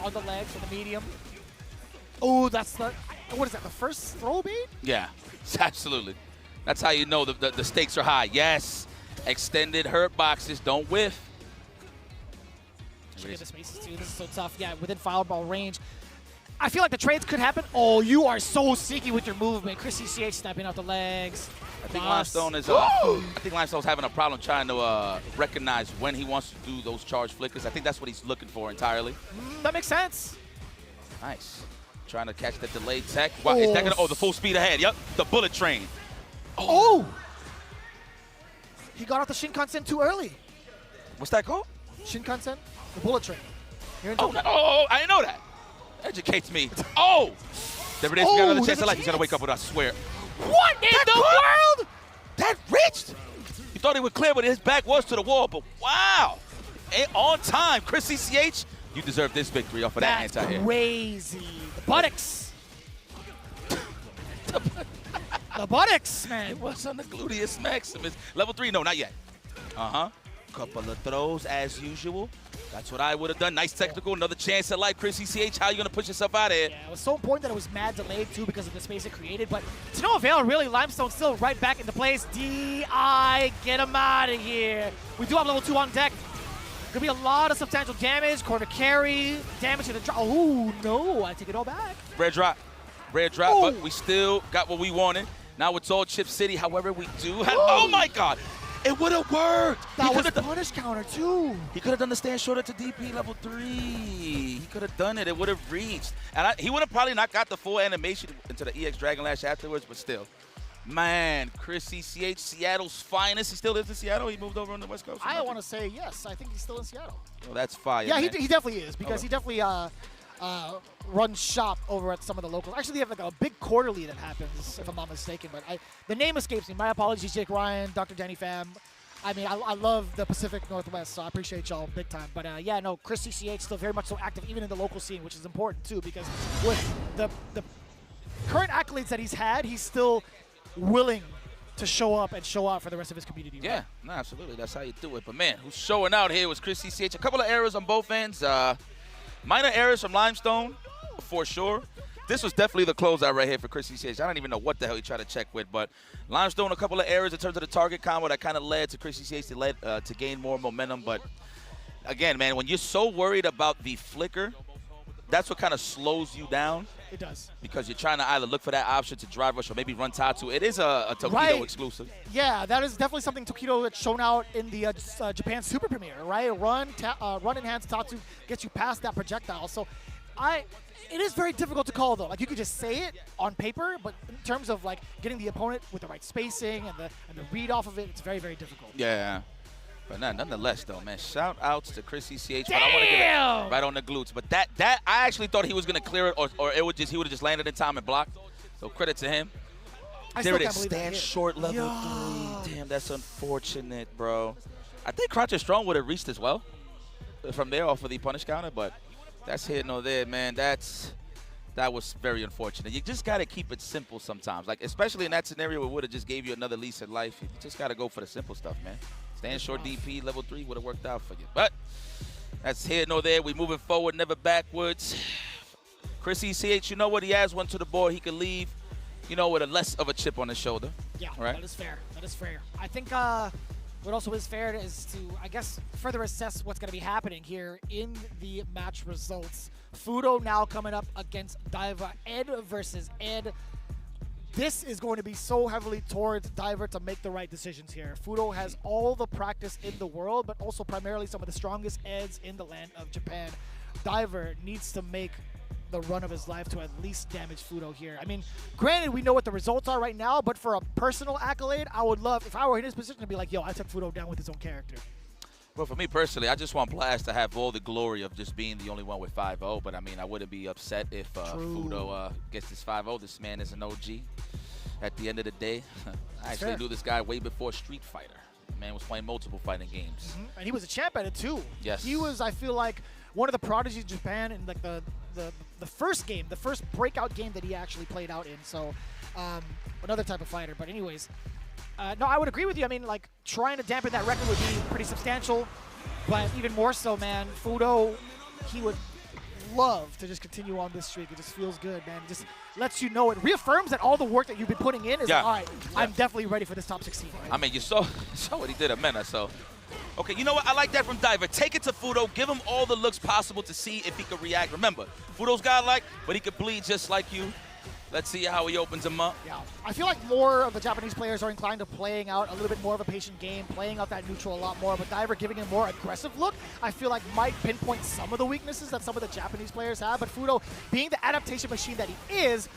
on the legs for the medium. Oh, that's the what is that? The first throw bait? Yeah, absolutely. That's how you know the stakes are high. Yes, extended hurt boxes don't whiff. Should get the spaces too. This is so tough. Yeah, within fireball range. I feel like the trades could happen. Oh, you are so sneaky with your movement. Chris CCH snapping out the legs. I think Limestone is. I think Limestone's having a problem trying to recognize when he wants to do those charge flickers. I think that's what he's looking for entirely. That makes sense. Nice. Trying to catch the delayed tech. Wow, is that gonna? Oh, the full speed ahead. Yep, the bullet train. Oh! He got off the Shinkansen too early. What's that called? Shinkansen, the bullet train. Here in Oh, Tokyo. I didn't know that. Educates me. Oh! There it is. You got another chance of life. He's gonna wake up with us, I swear. What in the world? That reached! You thought he would clear, but his back was to the wall. But wow! On time, Chris CCH, you deserve this victory off of that anti-air. Crazy. The buttocks. The buttocks, man. It was on the gluteus maximus. Level 3, no, not yet. Couple of throws as usual. That's what I would have done. Nice technical, another chance at life. Chris CCH, how you gonna push yourself out of here? Yeah, it was so important that it was mad delayed too because of the space it created, but to no avail really. Limestone still right back into place. DI, get him out of here. We do have level 2 on deck. Gonna be a lot of substantial damage, corner carry, damage to the drop. Oh no, I take it all back. Red drop, but we still got what we wanted. Now it's all Chip City, however we do have, oh my God, it would have worked. That was a punish counter too. He could have done the stand shorter to DP level 3. He could have done it, it would have reached. And he would have probably not got the full animation into the EX Dragon Lash afterwards, but still. Man, Chris CCH, Seattle's finest. He still lives in Seattle? He moved over on the West Coast? I want to say yes. I think he's still in Seattle. Well, that's fire. Yeah, man. he definitely is because he definitely runs shop over at some of the locals. Actually, they have like a big quarterly that happens, if I'm not mistaken. But the name escapes me. My apologies, Jake Ryan, Dr. Danny Pham. I mean, I love the Pacific Northwest, so I appreciate y'all big time. But yeah, no, Chris CCH still very much so active, even in the local scene, which is important too, because with the current accolades that he's had, he's still willing to show up and show out for the rest of his community. Right? Yeah, no, absolutely. That's how you do it. But man, who's showing out here was Chris CCH. A couple of errors on both ends. Minor errors from Limestone, for sure. This was definitely the closeout right here for Chris CCH. I don't even know what the hell he tried to check with, but Limestone, a couple of errors in terms of the target combo that kind of led to Chris CCH to gain more momentum. But again, man, when you're so worried about the flicker, that's what kind of slows you down. It does. Because you're trying to either look for that option to drive rush or maybe run Tatsu. It is a Tokido exclusive. Yeah, that is definitely something Tokido had shown out in the Japan Super Premiere, right? Run enhanced Tatsu gets you past that projectile. So it is very difficult to call though. Like you could just say it on paper, but in terms of like getting the opponent with the right spacing and the read off of it, it's very, very difficult. Yeah. But nonetheless, though, man, shout outs to Chris CCH. But I want to get it right on the glutes. But that I actually thought he was going to clear it, or he would have just landed in time and blocked. So credit to him. There it is, stand short level 3. Damn, that's unfortunate, bro. I think Croucher Strong would have reached as well from there off of the punish counter, but that's here no there, man. That was very unfortunate. You just got to keep it simple sometimes. Like, especially in that scenario where it would have just gave you another lease in life. You just got to go for the simple stuff, man. Stand short DP, level 3 would have worked out for you. But that's here no there. We moving forward, never backwards. Chris ECH, you know what? He has one to the board. He could leave, you know, with a less of a chip on his shoulder. Yeah, right? That is fair. That is fair. I think what also is fair is to, I guess, further assess what's going to be happening here in the match results. Fudo now coming up against Diver. Ed versus Ed. This is going to be so heavily towards Diver to make the right decisions here. Fudo has all the practice in the world, but also primarily some of the strongest Eds in the land of Japan. Diver needs to make the run of his life to at least damage Fudo here. I mean, granted, we know what the results are right now, but for a personal accolade, I would love, if I were in his position, to be like, yo, I took Fudo down with his own character. Well, for me personally, I just want Blast to have all the glory of just being the only one with 5-0, but I mean, I wouldn't be upset if Fudo gets this 5-0. This man is an OG. at the end of the day, I actually knew this guy way before Street Fighter. The man was playing multiple fighting games. And he was a champ at it too. Yes. He was, I feel like, one of the prodigies of Japan in like the first game, the first breakout game that he actually played out in. So another type of fighter. But anyways, no, I would agree with you. I mean, like, trying to dampen that record would be pretty substantial. But even more so, man, Fudo, he would love to just continue on this streak. It just feels good, man. It just lets you know, it reaffirms that all the work that you've been putting in is like, all right, I'm definitely ready for this top 16. Right? I mean, you saw what he did at Mena, so. Okay, you know what? I like that from Diver. Take it to Fudo. Give him all the looks possible to see if he could react. Remember, Fudo's godlike, but he could bleed just like you. Let's see how he opens him up. Yeah, I feel like more of the Japanese players are inclined to playing out a little bit more of a patient game, playing out that neutral a lot more, but Diver giving him a more aggressive look, I feel like might pinpoint some of the weaknesses that some of the Japanese players have, but Fudo, being the adaptation machine that he is,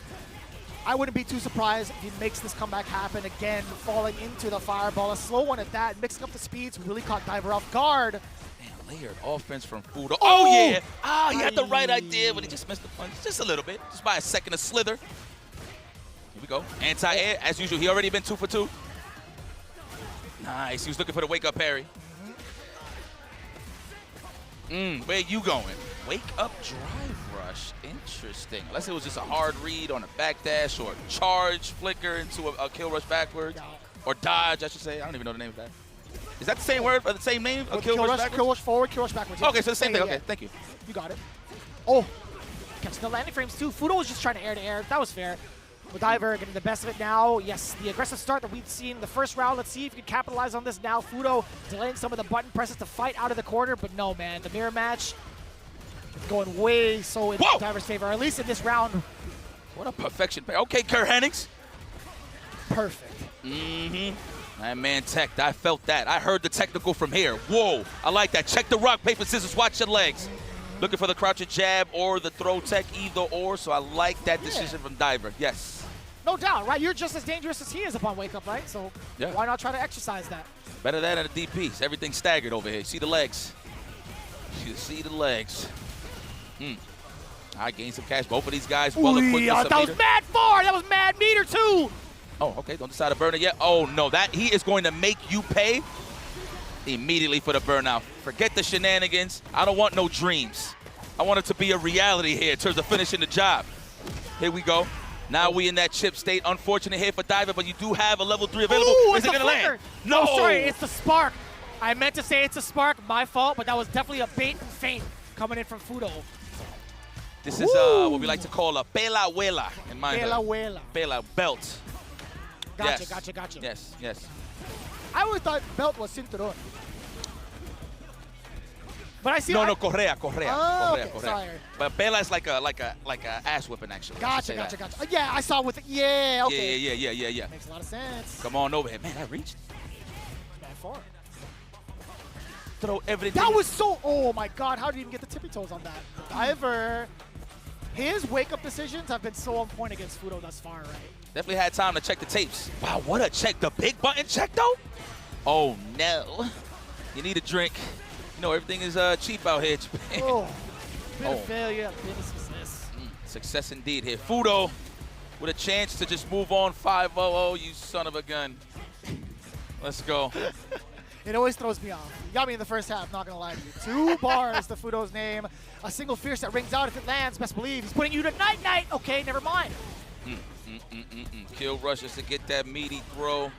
I wouldn't be too surprised if he makes this comeback happen again, falling into the fireball, a slow one at that, mixing up the speeds, really caught Diver off guard. Man, layered offense from Fudo. Oh yeah! Ah, he had the right idea, but he just missed the punch just a little bit, just by a second of slither. Here we go. Anti-air, as usual. He already been 2 for 2. Nice. He was looking for the wake-up parry. Where you going? Wake-up drive rush. Interesting. Unless it was just a hard read on a backdash or a charge flicker into a kill rush backwards. Or dodge, I should say. I don't even know the name of that. Is that the same word, or the same name? A kill rush backwards? Kill rush forward, kill rush backwards. Yeah. Okay, so the same thing. Okay, thank you. You got it. Oh, catching the landing frames too. Fudo was just trying to air-to-air. That was fair. With Diver getting the best of it now. Yes, the aggressive start that we've seen in the first round. Let's see if he can capitalize on this now. Fudo delaying some of the button presses to fight out of the corner, but no, man. The mirror match going way so in Diver's favor, or at least in this round. What a perfection. Okay, Kurt Hennings. Perfect. That man teched. I felt that. I heard the technical from here. Whoa, I like that. Check the rock, paper, scissors, watch your legs. Looking for the croucher jab or the throw tech, either or, so I like that decision from Diver. Yes. No doubt, right? You're just as dangerous as he is upon wake up, right? So why not try to exercise that? Better that than a DP. Everything's staggered over here. See the legs. You see the legs. I gained some cash. Both of these guys well equipped. That was mad far. That was mad meter too. Oh, okay. Don't decide to burn it yet. Oh no, that he is going to make you pay immediately for the burnout. Forget the shenanigans. I don't want no dreams. I want it to be a reality here in terms of finishing the job. Here we go. Now we in that chip state. Unfortunate here for Diver, but you do have a level 3 available. Ooh, is it going to land? No. Oh, sorry, it's the spark. I meant to say it's a spark. My fault, but that was definitely a bait and feint coming in from Fudo. This is what we like to call a pela huela in my Pela huela. Pela belt. Gotcha, yes. gotcha. Yes. I always thought belt was cinturón. But I see. No, correa. Oh, okay. Correa. Sorry. But pela is like a ass whipping actually. Gotcha. Yeah, I saw with it. Yeah, okay. Yeah. Makes a lot of sense. Come on over here, man. I reached. Bad far. Throw everything. That was so. Oh my God! How did he even get the tippy toes on that? Diver. His wake-up decisions have been so on point against Fudo thus far, right? Definitely had time to check the tapes. Wow, what a check. The big button check, though? Oh, no. You need a drink. You know, everything is cheap out here in Japan. Oh, bit of failure, bit of success. Success indeed here. Fudo with a chance to just move on 5-0. You son of a gun. Let's go. It always throws me off. You got me in the first half, not gonna lie to you. 2 bars to Fudo's name. A single fierce that rings out if it lands, best believe. He's putting you to night-night. Okay, never mind. Kill rushes to get that meaty throw.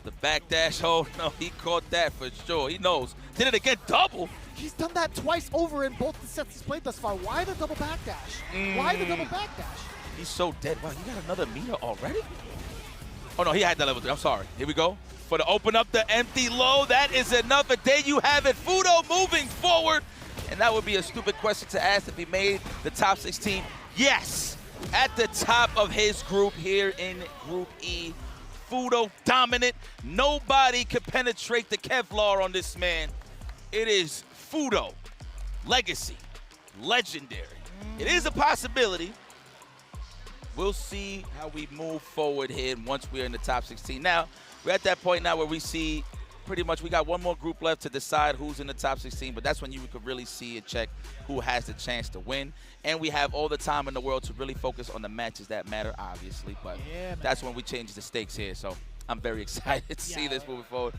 The backdash, oh no, he caught that for sure. He knows. Did it again, double. He's done that twice over in both the sets he's played thus far. Why the double backdash? Why the double backdash? He's so dead. Wow, you got another meter already? Oh no, he had that level 3. I'm sorry. Here we go. For to open up the empty low, that is enough. And there you have it. Fudo moving forward. And that would be a stupid question to ask if he made the top 16. Yes, at the top of his group here in Group E. Fudo dominant. Nobody can penetrate the Kevlar on this man. It is Fudo. Legacy. Legendary. It is a possibility. We'll see how we move forward here once we're in the top 16. Now, we're at that point now where we see pretty much we got one more group left to decide who's in the top 16, but that's when you could really see and check who has the chance to win. And we have all the time in the world to really focus on the matches that matter, obviously. But that's when we change the stakes here. So I'm very excited to see this moving forward.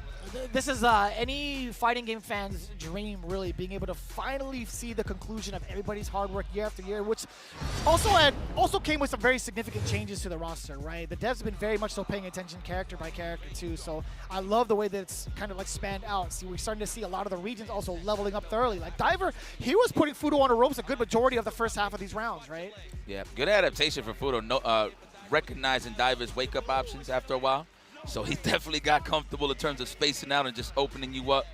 This is any fighting game fan's dream, really, being able to finally see the conclusion of everybody's hard work year after year, which also came with some very significant changes to the roster, right? The devs have been very much so paying attention character by character, too, so I love the way that it's kind of like spanned out. See, we're starting to see a lot of the regions also leveling up thoroughly. Like Diver, he was putting Fudo on the ropes a good majority of the first half of these rounds, right? Yeah, good adaptation for Fudo, recognizing Diver's wake-up options after a while. So he definitely got comfortable in terms of spacing out and just opening you up.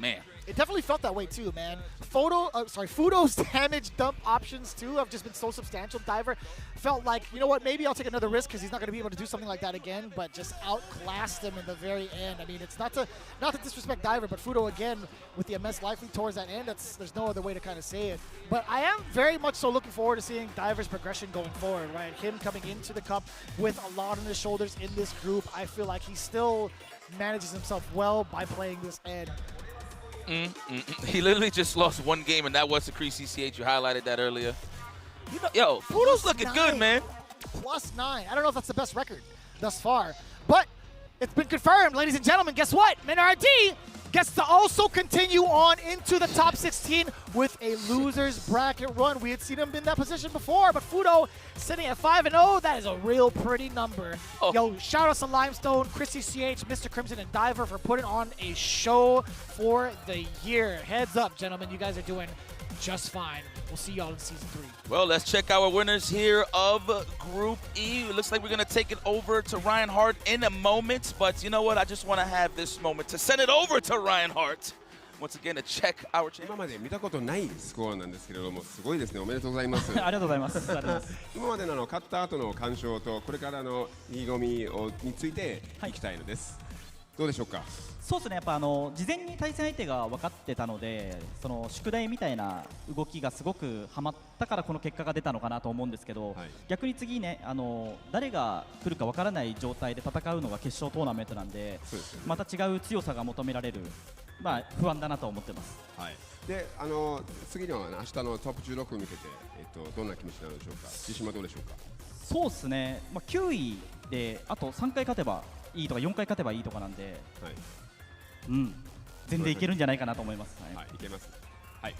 Man. It definitely felt that way too, man. Fudo's damage dump options too have just been so substantial. Diver felt like, you know what, maybe I'll take another risk because he's not going to be able to do something like that again, but just outclassed him in the very end. I mean, it's not to disrespect Diver, but Fudo again with the immense life lead towards that end, there's no other way to kind of say it. But I am very much so looking forward to seeing Diver's progression going forward, right? Him coming into the cup with a lot on his shoulders in this group. I feel like he still manages himself well by playing this end. He literally just lost one game, and that was the Cree CCH. You highlighted that earlier. You know, yo, Fudo's looking good, man. +9. I don't know if that's the best record thus far, but it's been confirmed, ladies and gentlemen. Guess what? Minardi gets to also continue on into the top 16 with a loser's bracket run. We had seen him in that position before, but Fudo sitting at 5-0, that is a real pretty number. Yo, shout out to Limestone, Chrissy CH, Mr. Crimson, and Diver for putting on a show for the year. Heads up, gentlemen, you guys are doing just fine. We'll see y'all in Season 3. Well, let's check our winners here of Group E. It looks like we're going to take it over to Reinhardt in a moment, but you know what? I just want to have this moment to send it over to Reinhardt. Once again, to check our champion. 今まで見たことないスコアなんですけれども、すごいですね。おめでとうございます。ありがとうございます。今までの勝った後の感想とこれからの意気込みについて聞きたいのです。どうでしょうか。そうですね、やっぱ事前に対戦相手が分かってたので、その宿題みたいな動きがすごくはまったからこの結果が出たのかなと思うんですけど、逆に次ね、誰が来るか分からない状態で戦うのが決勝トーナメントなんで、また違う強さが求められる、まあ不安だなと思ってます。はい。で、次の明日のトップ16を見てて、どんな気持ちなのでしょうか。自信はどうでしょうか。そうですね、まあ9位であと3回勝てばいいとか4回勝てばいいとかなんで。はい。全然いけるんじゃないかなと思います。はい、いけます。はい。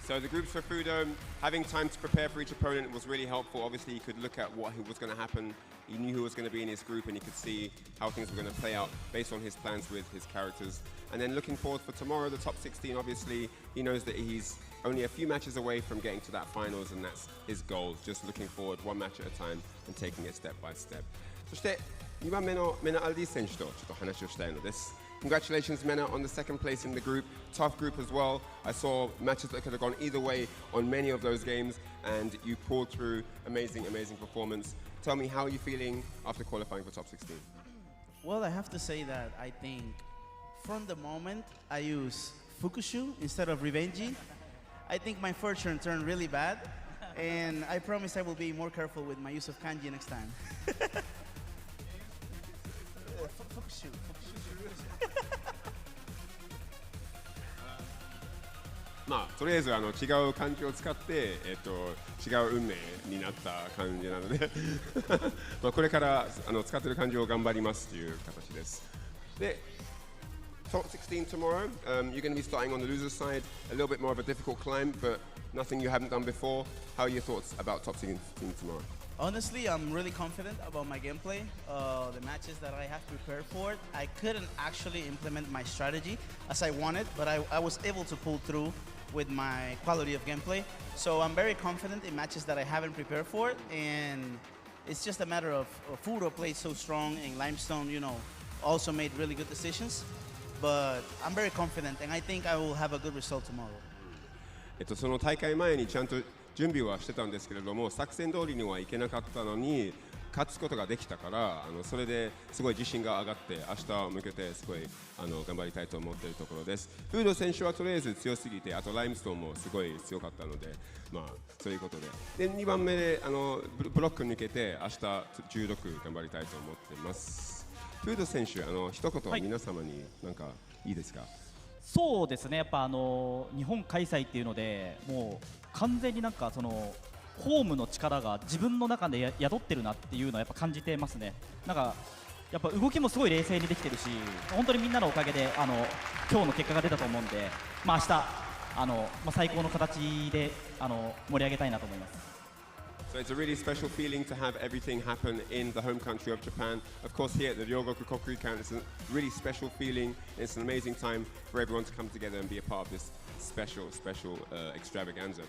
So the groups for Fudo, having time to prepare for each opponent was really helpful. Obviously, he could look at what was going to happen. He knew who was going to be in his group, and he could see how things were going to play out based on his plans with his characters. And then looking forward for tomorrow, the top 16. Obviously, he knows that he's only a few matches away from getting to that finals, and that's his goal. Just looking forward one match at a time and taking it step by step. そして2番目のメナ・アルディ選手とちょっと話をしたいのです。Congratulations, Mena, on the second place in the group. Tough group as well. I saw matches that could have gone either way on many of those games, and you pulled through. Amazing, amazing performance. Tell me, how are you feeling after qualifying for top 16? Well, I have to say that I think from the moment I use Fukushu instead of Revenji, I think my fortune turned really bad, and I promise I will be more careful with my use of kanji next time. まあとりあえず違う環境を使って違う運命になった感じなのでまあこれから使ってる感じを頑張りますという形です。で、top 16 tomorrow. You're going to be starting on the loser side. A little bit more of a difficult climb, but nothing you haven't done before. How are your thoughts about top 16 tomorrow? Honestly, I'm really confident about my gameplay. The matches that I have prepared for, I couldn't actually implement my strategy as I wanted, but I was able to pull through with my quality of gameplay. So I'm very confident in matches that I haven't prepared for, and it's just a matter of Fudo played so strong, and Limestone, you know, also made really good decisions. But I'm very confident, and I think I will have a good result tomorrow. その大会前にちゃんと準備はしてたんですけれども、作戦通りにはいけなかったのに勝つことができたから、それですごい自信が上がって明日向けてすごい頑張りたいと思っているところです。フード選手はとりあえず強すぎて、あとライムストーンもすごい強かったので、まあそういうことで。で2番目でブロック抜けて明日16頑張りたいと思っています。フード選手、一言皆様になんかいいですか？そうですね、やっぱ日本開催っていうので、もう完全になんかそのホームの力が自分の中で宿ってるなっていうのはやっぱ感じてますね。なんかやっぱ動きもすごい冷静にできてるし、本当にみんなのおかげで今日の結果が出たと思うんで、明日最高の形で盛り上げたいなと思います。So it's a really special feeling to have everything happen in the home country of Japan. Of course, here at the Ryogoku Kokuryukan, it's a really special feeling. It's an amazing time for everyone to come together and be a part of this special extravaganza.